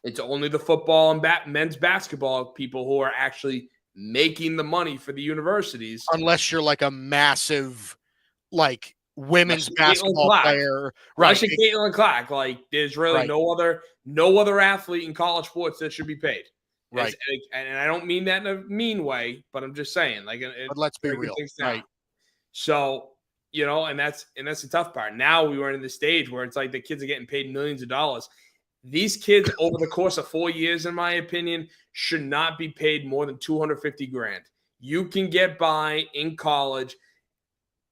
it's only the football and men's basketball people who are actually making the money for the universities. Unless you're like a massive, like women's basketball player, right? Unless you're Caitlin Clark, like there's really no other athlete in college sports that should be paid, right? And I don't mean that in a mean way, but I'm just saying, like, but let's be real, right? So and that's the tough part. Now we were in the stage where it's like the kids are getting paid millions of dollars. These kids, over the course of 4 years, in my opinion, should not be paid more than $250,000. You can get by in college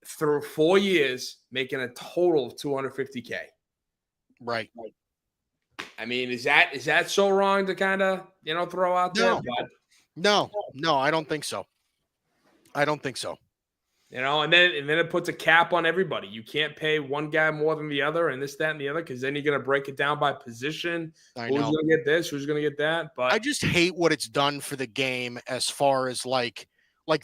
through 4 years, making a total of $250K. Right. I mean, is that so wrong to kind of throw out there? No, I don't think so. And then it puts a cap on everybody. You can't pay one guy more than the other, and this, that, and the other, because then you're going to break it down by position. Who's going to get this? Who's going to get that? But I just hate what it's done for the game as far as like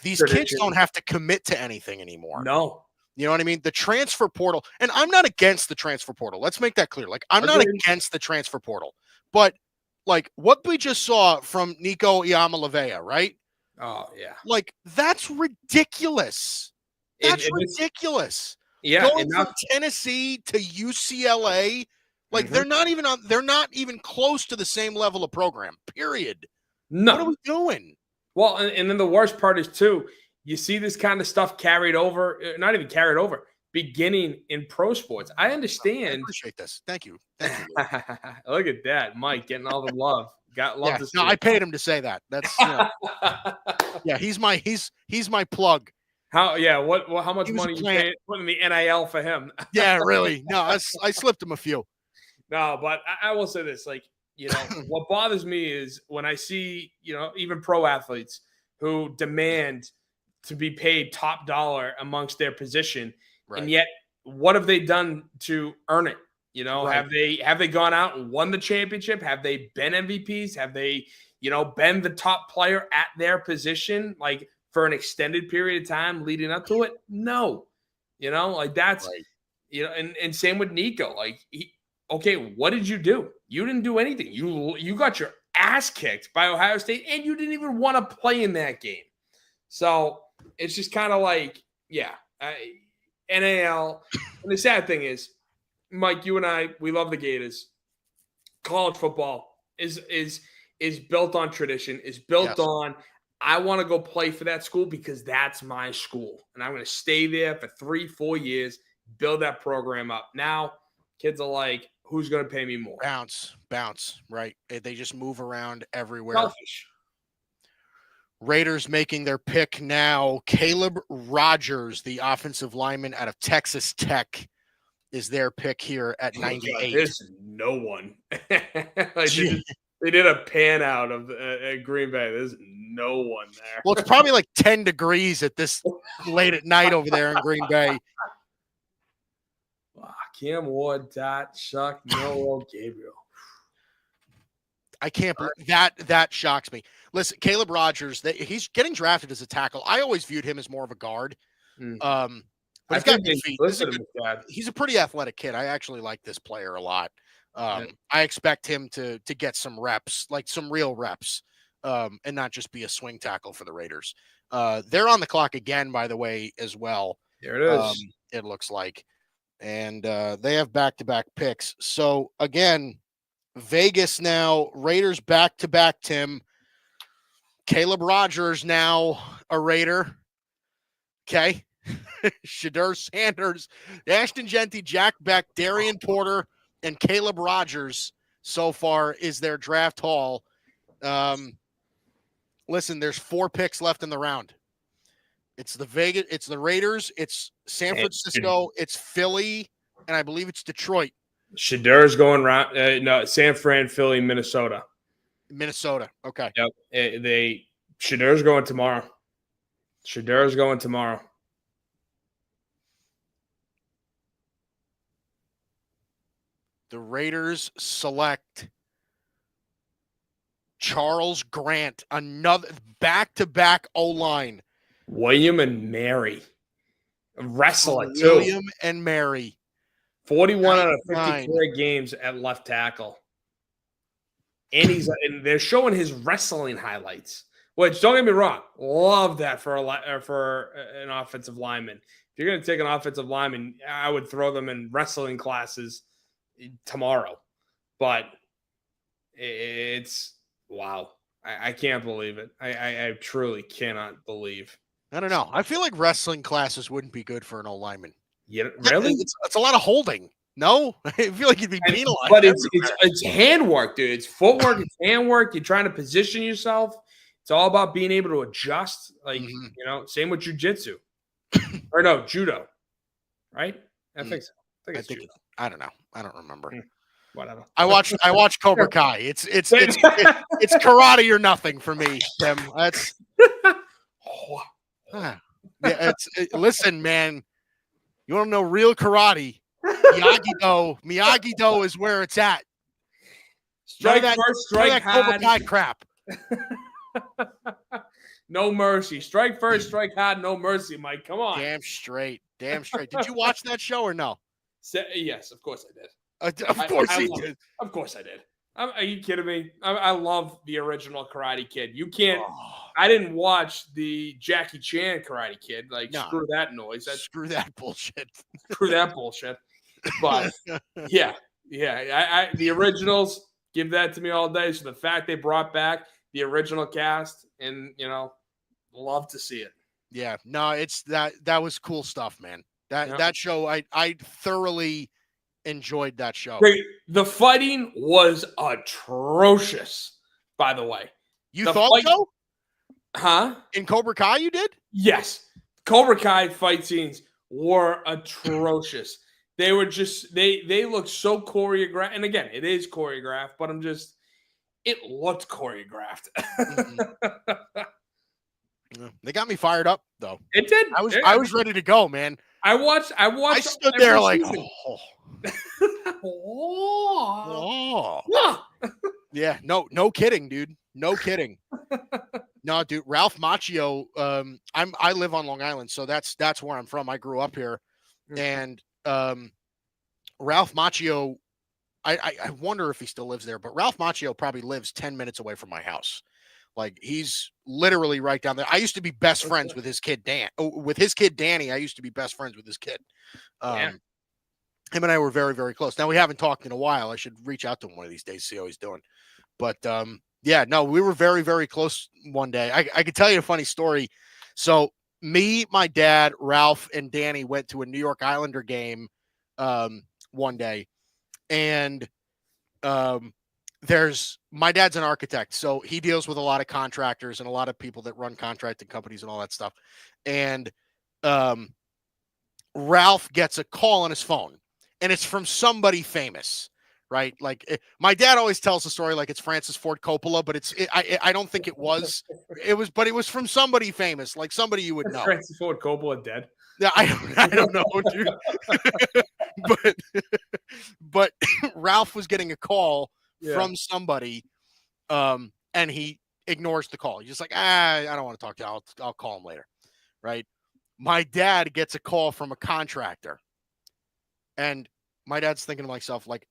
these kids don't have to commit to anything anymore. No. You know what I mean? The transfer portal, and I'm not against the transfer portal. Let's make that clear. Like, I'm not against the transfer portal, but like what we just saw from Nico Iamaleava, right? Oh, yeah. Like, that's ridiculous. That's ridiculous. Yeah, going from Tennessee to UCLA, like they're not even close to the same level of program. Period. No. What are we doing? Well, and then the worst part is too, you see this kind of stuff carried over, not even carried over, beginning in pro sports. I understand. I appreciate this. Thank you. Look at that, Mike, getting all the love. Got love to see. No, I paid him to say that. That's yeah. He's my plug. How much money you putting the NIL for him? Yeah, really. No, I slipped him a few. No, but I will say this, like, what bothers me is when I see, even pro athletes who demand to be paid top dollar amongst their position. Right. And yet what have they done to earn it? Right. Have they gone out and won the championship? Have they been MVPs? Have they, been the top player at their position? Like, for an extended period of time leading up to it? No. Like that's, right. And same with Nico. Like, okay, what did you do? You didn't do anything. You got your ass kicked by Ohio State, and you didn't even want to play in that game. So it's just kind of like, NAL. And the sad thing is, Mike, you and I, we love the Gators. College football is built on tradition, is built on, I want to go play for that school because that's my school. And I'm going to stay there for 3-4 years, build that program up. Now, kids are like, who's going to pay me more? Bounce, right? They just move around everywhere. Selfish. Raiders making their pick now. Caleb Rogers, the offensive lineman out of Texas Tech, is their pick here at 98. There's no one. They did a pan out of Green Bay. There's no one there. Well, it's probably like 10 degrees at this late at night over there in Green Bay. Cam Ward, Chuck, Noel, Gabriel. I can't believe that shocks me. Listen, Caleb Rogers, he's getting drafted as a tackle. I always viewed him as more of a guard. But I he's got think good they feet. listed him as bad. He's a pretty athletic kid. I actually like this player a lot. I expect him to get some reps, like some real reps, and not just be a swing tackle for the Raiders. They're on the clock again, by the way, as well. There it is. It looks like. And they have back-to-back picks. So, again, Vegas now, Raiders back-to-back, Tim. Caleb Rogers now a Raider. Okay. Shadur Sanders, Ashton Genty, Jack Beck, Darian Porter, and Caleb Rogers so far is their draft haul. Listen, there's 4 picks left in the round. It's the Raiders, it's San Francisco, it's Philly, and I believe it's Detroit. Shadur's going around. No, San Fran, Philly, Minnesota. Minnesota. Okay. Yep. Shadur's going tomorrow. The Raiders select Charles Grant, another back-to-back O-line. William and Mary. Wrestler, too. William and Mary. 41 out of 54 games at left tackle. And they're showing his wrestling highlights. Which, don't get me wrong, love that for an offensive lineman. If you're going to take an offensive lineman, I would throw them in wrestling classes tomorrow. But it's wow. I can't believe it. I truly cannot believe. I don't know. I feel like wrestling classes wouldn't be good for an old lineman. Yeah, really? It's a lot of holding. No? I feel like you'd be penalized. But it's handwork, dude. It's footwork. It's handwork. You're trying to position yourself. It's all about being able to adjust. Like, same with jiu-jitsu. Or no, judo. Right? I think so. I think it's judo. I don't know. I don't remember. Whatever. I watched Cobra Kai. It's karate or nothing for me, Tim. That's listen, man. You want to know real karate? Miyagi-Do is where it's at. Strike first, strike hard. Cobra Kai crap. No mercy. Strike first, strike hard, no mercy, Mike. Come on. Damn straight. Did you watch that show or no? Yes, of course I did. Of course you did. Of course I did. Are you kidding me? I love the original Karate Kid. You can't. I didn't watch the Jackie Chan Karate Kid. Screw that noise. Screw that bullshit. Screw that bullshit. But yeah. The originals, give that to me all day. So the fact they brought back the original cast, and love to see it. Yeah. No, it's that was cool stuff, man. That show, I thoroughly enjoyed that show. The fighting was atrocious, by the way. You thought so? Huh? In Cobra Kai you did? Yes. Cobra Kai fight scenes were atrocious. They were just they looked so choreographed. And again, it is choreographed, but it looked choreographed. They got me fired up though. It did. I was ready to go, man. I watched. I stood there like, yeah. No kidding, dude. No kidding. No, dude. Ralph Macchio. I live on Long Island, so that's where I'm from. I grew up here, and Ralph Macchio. I wonder if he still lives there, but Ralph Macchio probably lives 10 minutes away from my house. Like, he's literally right down there. I used to be best friends with his kid, Danny. I used to be best friends with his kid. Him and I were very, very close. Now, we haven't talked in a while. I should reach out to him one of these days, see how he's doing. But, we were very, very close one day. I could tell you a funny story. So, me, my dad, Ralph, and Danny went to a New York Islander game one day. And my dad's an architect, so he deals with a lot of contractors and a lot of people that run contracting companies and all that stuff. And Ralph gets a call on his phone, and it's from somebody famous, right? Like, my dad always tells the story like it's Francis Ford Coppola, but I don't think it was. It was from somebody famous, like somebody you would know. Francis Ford Coppola dead? Yeah, I don't know, dude. but Ralph was getting a call from somebody, and he ignores the call. He's just like, I don't want to talk to you. I'll call him later, right? my dad gets a call from a contractor. And my dad's thinking to myself, like,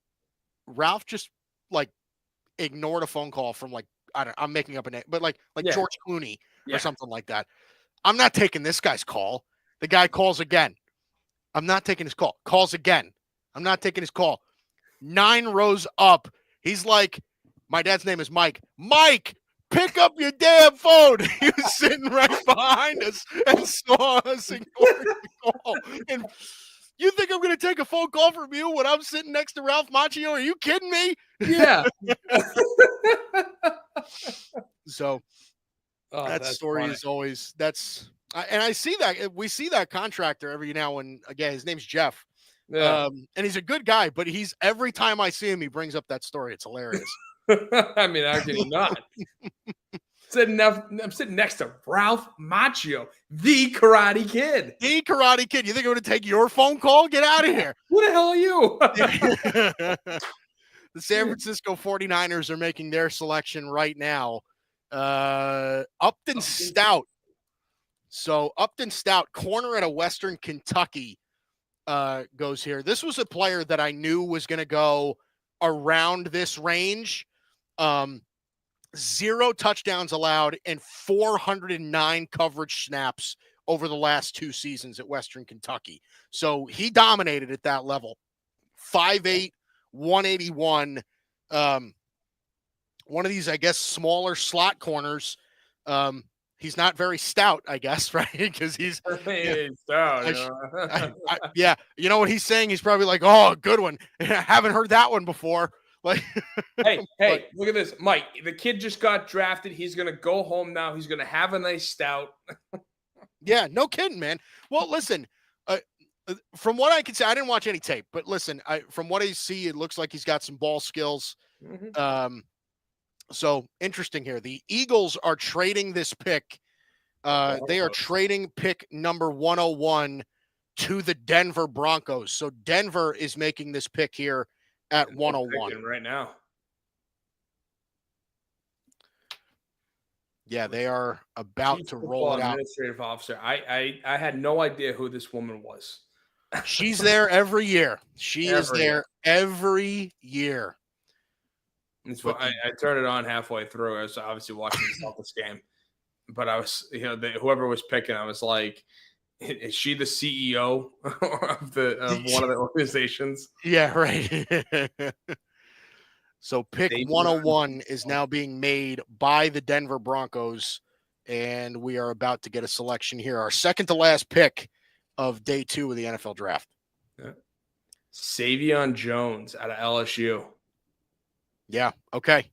Ralph just like ignored a phone call from like, I'm making up a name, but like Yeah. George Clooney Yeah. or something like that. I'm not taking this guy's call. The guy calls again. I'm not taking his call. Calls again. I'm not taking his call. 9 rows up. He's like, my dad's name is Mike. Mike, pick up your damn phone. He was sitting right behind us and saw us ignoring the call. And you think I'm going to take a phone call from you when I'm sitting next to Ralph Macchio? Are you kidding me? Yeah. So that story funny. is always and I see that we see that contractor every now and again. His name's Jeff. Yeah. And he's a good guy, but he's every time I see him, he brings up that story. It's hilarious. I mean, how can you not? I'm sitting next to Ralph Macchio, the Karate Kid. The Karate Kid. You think I'm going to take your phone call? Get out of here. Who the hell are you? The San Francisco 49ers are making their selection right now. Upton Stout. So Upton Stout, corner out of Western Kentucky, goes here. This was a player that I knew was going to go around this range. 0 touchdowns allowed and 409 coverage snaps over the last 2 seasons at Western Kentucky. So he dominated at that level. 5'8", 181. One of these, I guess, smaller slot corners. He's not very stout, I guess, right? Because he's stout. Yeah. You know what he's saying? He's probably like, oh, good one. I haven't heard that one before. Like, hey, look at this. Mike, the kid just got drafted. He's going to go home now. He's going to have a nice stout. Yeah, no kidding, man. Well, listen, from what I can say, I didn't watch any tape, but listen, from what I see, it looks like he's got some ball skills. Mm-hmm. So interesting here. The Eagles are trading this pick. They are trading pick number 101 to the Denver Broncos. So Denver is making this pick here at 101 right now. Yeah, they are about to roll it out. Administrative officer. I had no idea who this woman was. She's there every year. She is there every year. I turned it on halfway through. I was obviously watching the Celtics game, but I was, whoever was picking, I was like, is she the CEO of one of the organizations? Yeah, right. So pick 101 is now being made by the Denver Broncos, and we are about to get a selection here. Our second to last pick of day 2 of the NFL draft. Yeah. Savion Jones out of LSU. Yeah. Okay.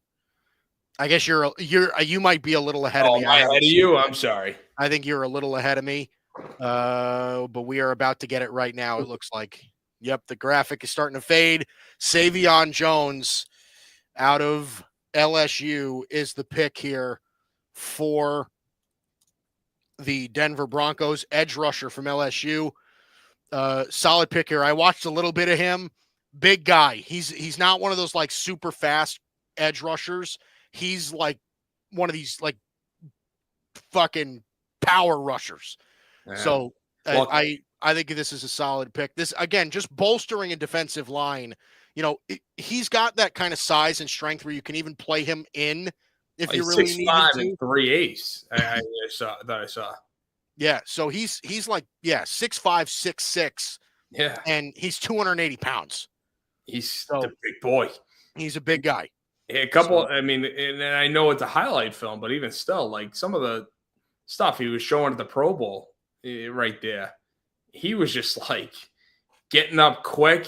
I guess you might be a little ahead of me. Ahead of you? I'm sorry. I think you're a little ahead of me. But we are about to get it right now. It looks like. Yep. The graphic is starting to fade. Savion Jones out of LSU is the pick here for the Denver Broncos. Edge rusher from LSU. Solid pick here. I watched a little bit of him. Big guy. He's not one of those like super fast edge rushers. He's like one of these like fucking power rushers. Yeah. So I think this is a solid pick. This again, just bolstering a defensive line. He's got that kind of size and strength where you can even play him in if you really need to. 6'5" and 3/8. I saw. Yeah, so he's like 6'5", 6'6". Yeah, and he's 280 pounds. He's a big boy. He's a big guy. A couple. I mean, and I know it's a highlight film, but even still, like some of the stuff he was showing at the Pro Bowl, right there, he was just like getting up quick,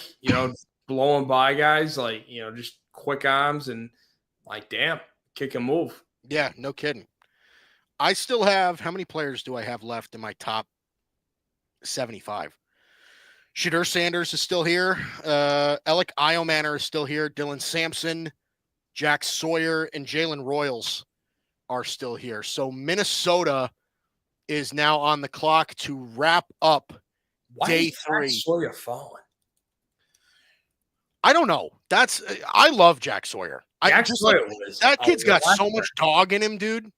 blowing by guys, like just quick arms and like damn, kick and move. Yeah, no kidding. I still have, how many players do I have left in my top 75? Shadur Sanders is still here. Alec Iomanner is still here. Dylan Sampson, Jack Sawyer, and Jalen Royals are still here. So Minnesota is now on the clock to wrap up day 3. Jack Sawyer falling? I don't know. I love Jack Sawyer. That kid's got so much dog in him, dude.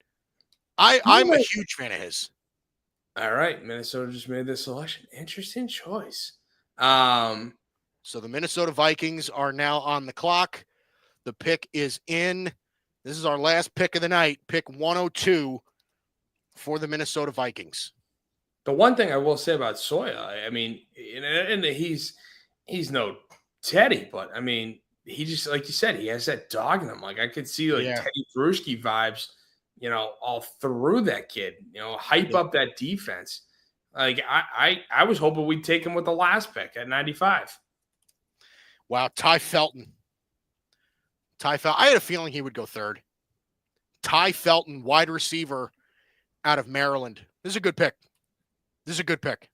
I'm a huge fan of his. All right, Minnesota just made this selection. Interesting choice. So the Minnesota Vikings are now on the clock. The pick is in. This is our last pick of the night, pick 102 for the Minnesota Vikings. The one thing I will say about Soya, I mean, and he's no Teddy, but I mean, he just, like you said, he has that dog in him. Like I could see like Teddy Bruschi vibes, all through that kid. Hype up that defense. Like I was hoping we'd take him with the last pick at 95. Wow, Ty Felton. I had a feeling he would go third. Ty Felton, wide receiver out of Maryland. This is a good pick.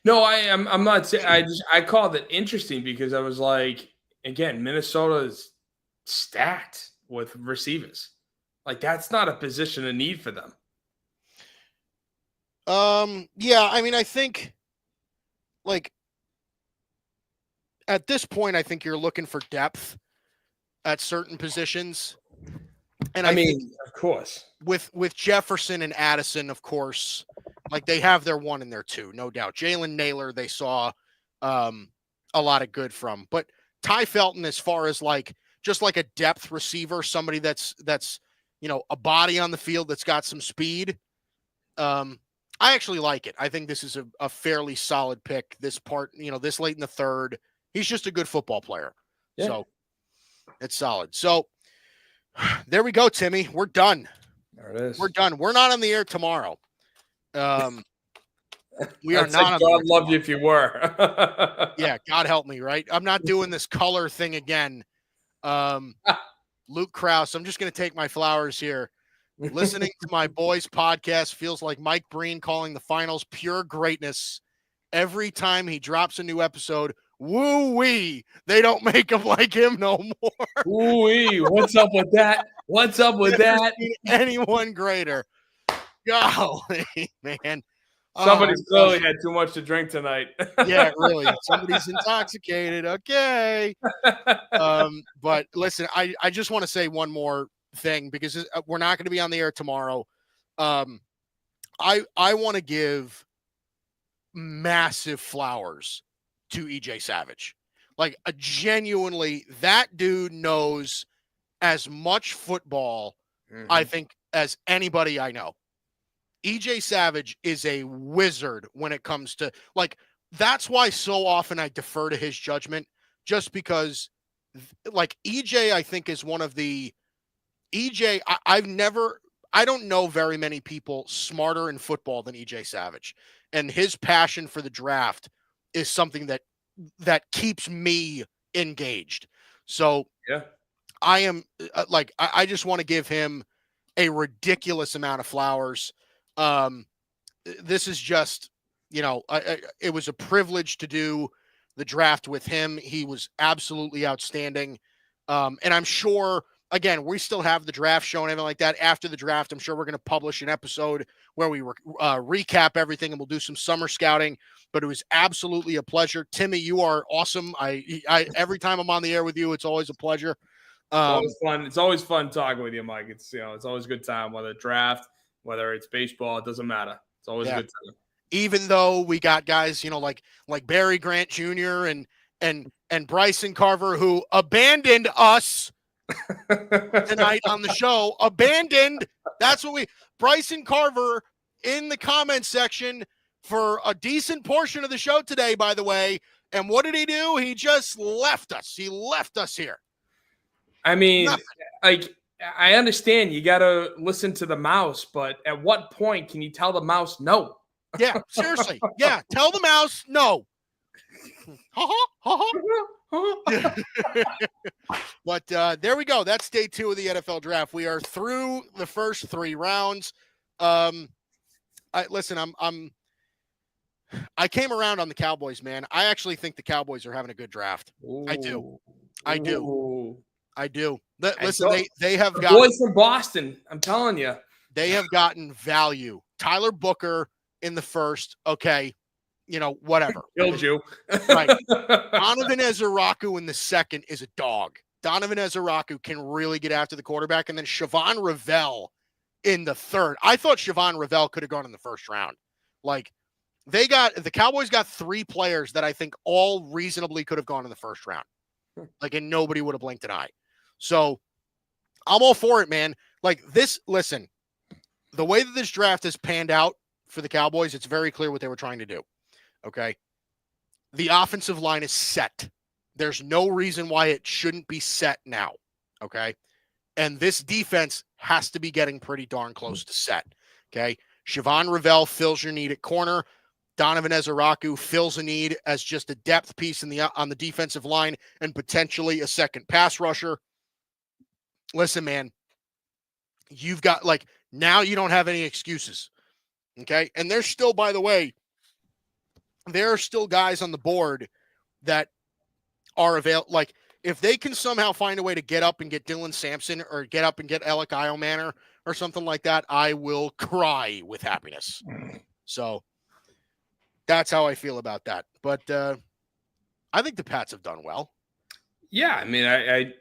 No, I'm not saying. I called it interesting because I was like, again, Minnesota's stacked with receivers. Like that's not a position of need for them. Yeah, I mean, I think like at this point, I think you're looking for depth at certain positions. And I mean, of course, with Jefferson and Addison, of course, like they have their 1 and their 2, no doubt. Jalen Naylor, they saw a lot of good from, but Ty Felton, as far as like just like a depth receiver, somebody that's a body on the field that's got some speed. I actually like it. I think this is a fairly solid pick. This late in the third, he's just a good football player. Yeah. So it's solid. So there we go, Timmy. We're done. There it is. We're done. We're not on the air tomorrow. We are not. Like God love you if you were. Yeah, God help me, right? I'm not doing this color thing again. Luke Krause, I'm just going to take my flowers here. Listening to my boys' podcast feels like Mike Breen calling the finals pure greatness. Every time he drops a new episode, woo-wee, they don't make him like him no more. Woo-wee, what's up with that? What's up with that? Anyone greater. Golly, man. Somebody's clearly had too much to drink tonight. Yeah, really. Somebody's intoxicated. Okay. But listen, I just want to say one more thing because we're not going to be on the air tomorrow. I want to give massive flowers to EJ Savage. Like genuinely, that dude knows as much football, I think, as anybody I know. EJ Savage is a wizard when it comes to that's why so often I defer to his judgment, just because EJ, I think, is one of the I don't know very many people smarter in football than EJ Savage, and his passion for the draft is something that keeps me engaged. So yeah, I am I just want to give him a ridiculous amount of flowers. This is just, it was a privilege to do the draft with him. He was absolutely outstanding. And I'm sure, again, we still have the draft show and everything like that. After the draft, I'm sure we're going to publish an episode where we recap everything and we'll do some summer scouting. But it was absolutely a pleasure. Timmy, you are awesome. I every time I'm on the air with you, it's always a pleasure. It's always fun. It's always fun talking with you, Mike. It's it's always a good time, whether draft, whether it's baseball, it doesn't matter. It's always a good time. Even though we got guys, like Barry Grant Jr. and Bryson Carver, who abandoned us tonight on the show. Abandoned. That's what Bryson Carver in the comments section for a decent portion of the show today, by the way. And what did he do? He just left us. He left us here. I mean, I understand you got to listen to the mouse, but at what point can you tell the mouse no? Yeah, seriously. Yeah, tell the mouse no. But there we go. That's day 2 of the NFL draft. We are through the first 3 rounds. Listen, I came around on the Cowboys, man. I actually think the Cowboys are having a good draft. Ooh. I do. Listen, they have got boys from Boston. I'm telling you, they have gotten value. Tyler Booker in the first. Okay, whatever. Killed you. Right. Donovan Ezeraku in the second is a dog. Donovan Ezeraku can really get after the quarterback, and then Siobhan Revell in the third. I thought Siobhan Revell could have gone in the first round. Like, the Cowboys got 3 players that I think all reasonably could have gone in the first round. Like, and nobody would have blinked an eye. So I'm all for it, man. Like, listen, the way that this draft has panned out for the Cowboys, it's very clear what they were trying to do. Okay. The offensive line is set. There's no reason why it shouldn't be set now. Okay. And this defense has to be getting pretty darn close to set. Okay. Siobhan Revell fills your need at corner. Donovan Ezeraku fills a need as just a depth piece on the defensive line and potentially a second pass rusher. Listen, man, you've got, like, now you don't have any excuses. Okay. And there's still, by the way, there are still guys on the board that are available. Like, if they can somehow find a way to get up and get Dylan Sampson or get up and get Alec Manor or something like that, I will cry with happiness. So that's how I feel about that. But I think the Pats have done well. Yeah, I mean, I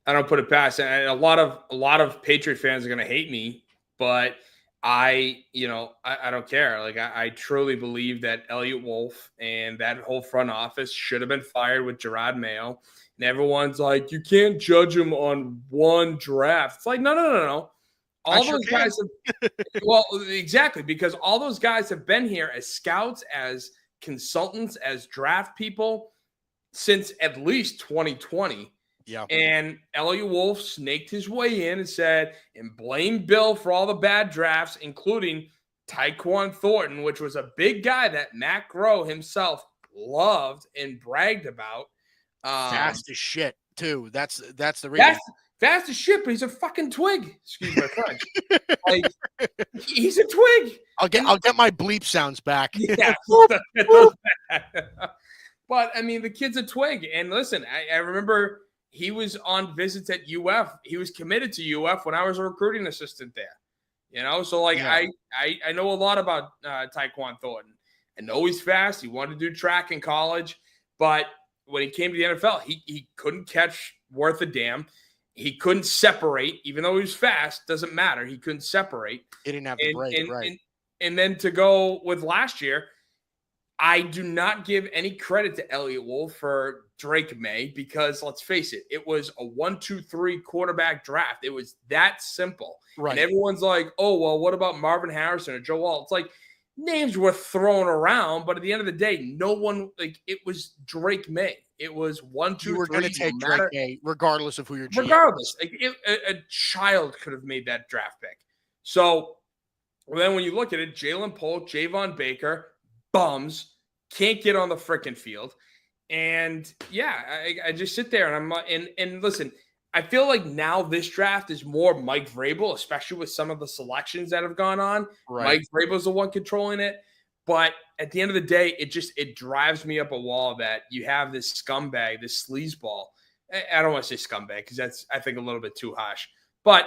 don't put it past. And a lot of Patriot fans are going to hate me, but I don't care. Like, I truly believe that Elliott Wolf and that whole front office should have been fired with Gerard Mayo. And everyone's like, you can't judge him on one draft. It's like, no. All those guys have, well, exactly, because all those guys have been here as scouts, as consultants, as draft people since at least 2020. Yeah. And Elliott Wolf snaked his way in and said, and blamed Bill for all the bad drafts, including Tyquan Thornton, which was a big guy that Matt Groh himself loved and bragged about. Fast as shit, too. That's the reason. Fast as shit, but he's a fucking twig. Excuse my French. Like, he's a twig. I'll get my bleep sounds back. Yeah. But I mean, the kid's a twig. And listen, I remember he was on visits at UF. He was committed to UF when I was a recruiting assistant there. So like, yeah. I know a lot about Tyquan Thornton. I know he's fast. He wanted to do track in college, but when he came to the NFL, he couldn't catch worth a damn. He couldn't separate, even though he was fast. Doesn't matter. He couldn't separate. He didn't have the break, right? And then to go with last year, I do not give any credit to Elliott Wolf for Drake May because, let's face it, it was a 1-2-3 quarterback draft. It was that simple. Right. And everyone's like, oh, well, what about Marvin Harrison or Joe Wall? It's like, names were thrown around, but at the end of the day, no one, like, it was Drake May. It was 1, 2, 3. You were going to take Drake May regardless of who you're GM. Regardless. Like, a child could have made that draft pick. So then when you look at it, Jalen Polk, Javon Baker, bums, can't get on the freaking field. And yeah, I just sit there and and listen, I feel like now this draft is more Mike Vrabel, especially with some of the selections that have gone on. Right. Mike Vrabel's the one controlling it. But at the end of the day, it drives me up a wall that you have this scumbag, this sleazeball. I don't want to say scumbag because that's, I think, a little bit too harsh. But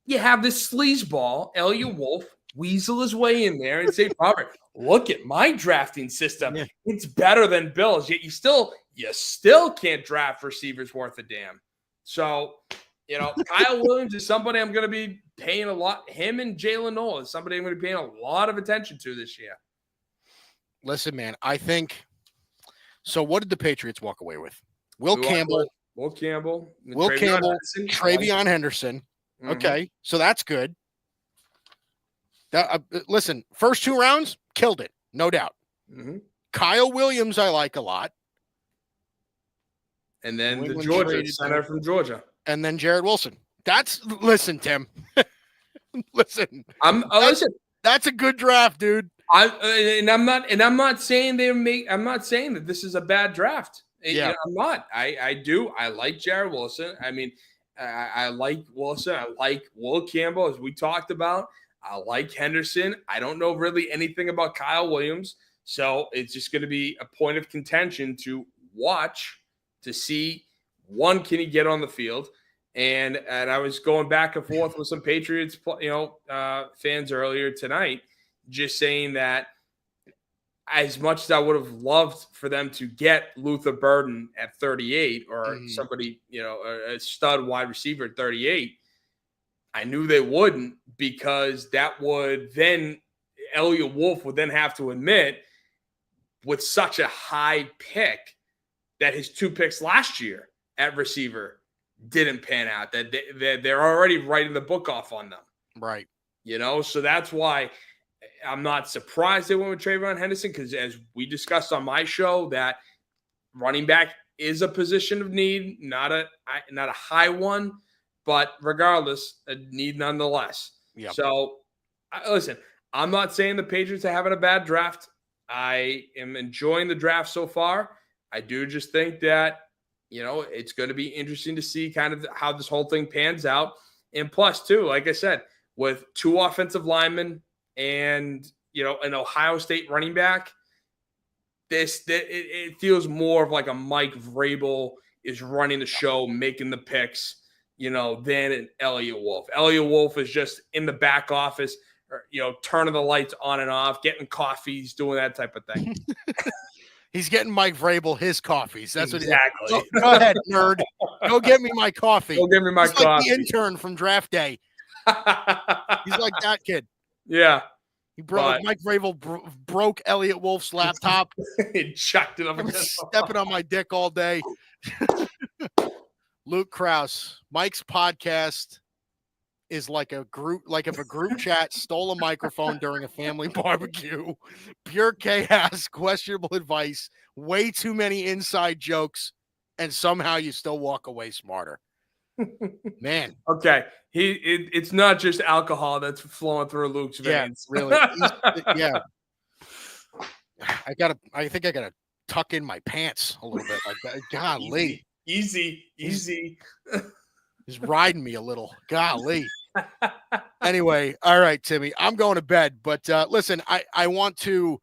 you have this sleazeball, Elliott Wolf, weasel his way in there and say, Robert, look at my drafting system. Yeah. It's better than Bill's. Yet you still can't draft receivers worth a damn. So, Kyle Williams is somebody I'm going to be paying a lot. Him and Jalen Noel is somebody I'm going to be paying a lot of attention to this year. Listen, man, I think so. What did the Patriots walk away with? Will Campbell, Travion Henderson. Mm-hmm. Okay, so that's good. Listen, first 2 rounds, killed it, no doubt. Mm-hmm. Kyle Williams, I like a lot. And then the Georgia center from Georgia. And then Jared Wilson. Listen, Tim. Listen. That's a good draft, dude. I'm not saying I'm not saying that this is a bad draft. Yeah. I'm not. I like Jared Wilson. I mean, I like Wilson. I like Will Campbell, as we talked about. I like Henderson. I don't know really anything about Kyle Williams. So it's just going to be a point of contention to watch to see, one, can he get on the field? And I was going back and forth with some Patriots, fans earlier tonight, just saying that as much as I would have loved for them to get Luther Burden at 38 or somebody, a stud wide receiver at 38, I knew they wouldn't, because that would then Elliott Wolf would then have to admit, with such a high pick, that his 2 picks last year at receiver didn't pan out, that they're already writing the book off on them. Right. So that's why I'm not surprised they went with Trayvon Henderson, because as we discussed on my show, that running back is a position of need, not a high one, but regardless, a need nonetheless. Yep. So, listen, I'm not saying the Patriots are having a bad draft. I am enjoying the draft so far. I do just think that, it's going to be interesting to see kind of how this whole thing pans out. And plus, too, like I said, with 2 offensive linemen and, an Ohio State running back, it feels more of like a Mike Vrabel is running the show, making the picks, than an Elliott Wolf. Elliott Wolf is just in the back office, or, turning the lights on and off, getting coffees, doing that type of thing. He's getting Mike Vrabel his coffees. That's exactly. What he, go ahead, nerd. Go get me my coffee. Go get me my He's coffee. Like the intern from draft day. He's like that kid. Yeah. He broke Mike Vrabel broke Elliott Wolf's laptop. He chucked it up. I'm stepping on my dick all day. Luke Krause, Mike's podcast is like if a group chat stole a microphone during a family barbecue. Pure chaos, questionable advice, way too many inside jokes, and somehow you still walk away smarter. Man. Okay. It's not just alcohol that's flowing through Luke's veins. Yeah, really. Yeah. I think I gotta tuck in my pants a little bit like that. Golly. Easy. He's riding me a little. Golly. Anyway, all right, Timmy, I'm going to bed. But listen, I want to,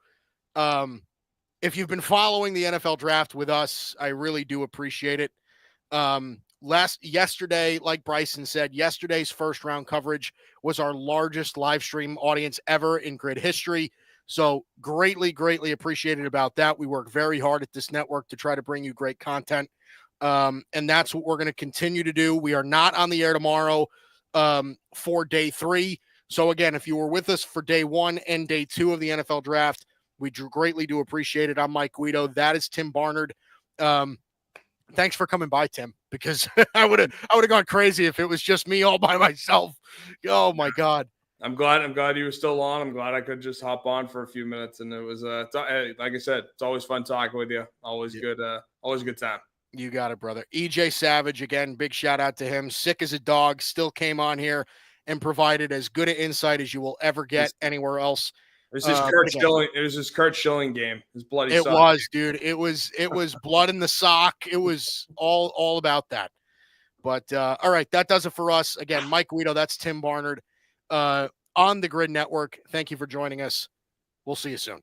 if you've been following the NFL draft with us, I really do appreciate it. Yesterday, like Bryson said, yesterday's first round coverage was our largest live stream audience ever in Gryd history. So greatly appreciated about that. We work very hard at this network to try to bring you great content. And that's what we're going to continue to do. We are not on the air tomorrow for day 3. So again, if you were with us for day 1 and day 2 of the NFL draft, we greatly do appreciate it. I'm Mike Guido. That is Tim Barnard. Thanks for coming by, Tim, because I would have gone crazy if it was just me all by myself. Oh my God. I'm glad you were still on. I'm glad I could just hop on for a few minutes. And it was like I said, it's always fun talking with you. Always good time. You got it, brother. EJ Savage, again, big shout out to him. Sick as a dog, still came on here and provided as good an insight as you will ever get anywhere else. It was his Kurt Schilling. It was his Kurt Schilling game. His bloody. It was, dude. It was blood in the sock. It was all about that. But all right, that does it for us. Again, Mike Guido. That's Tim Barnard on the Gryd Network. Thank you for joining us. We'll see you soon.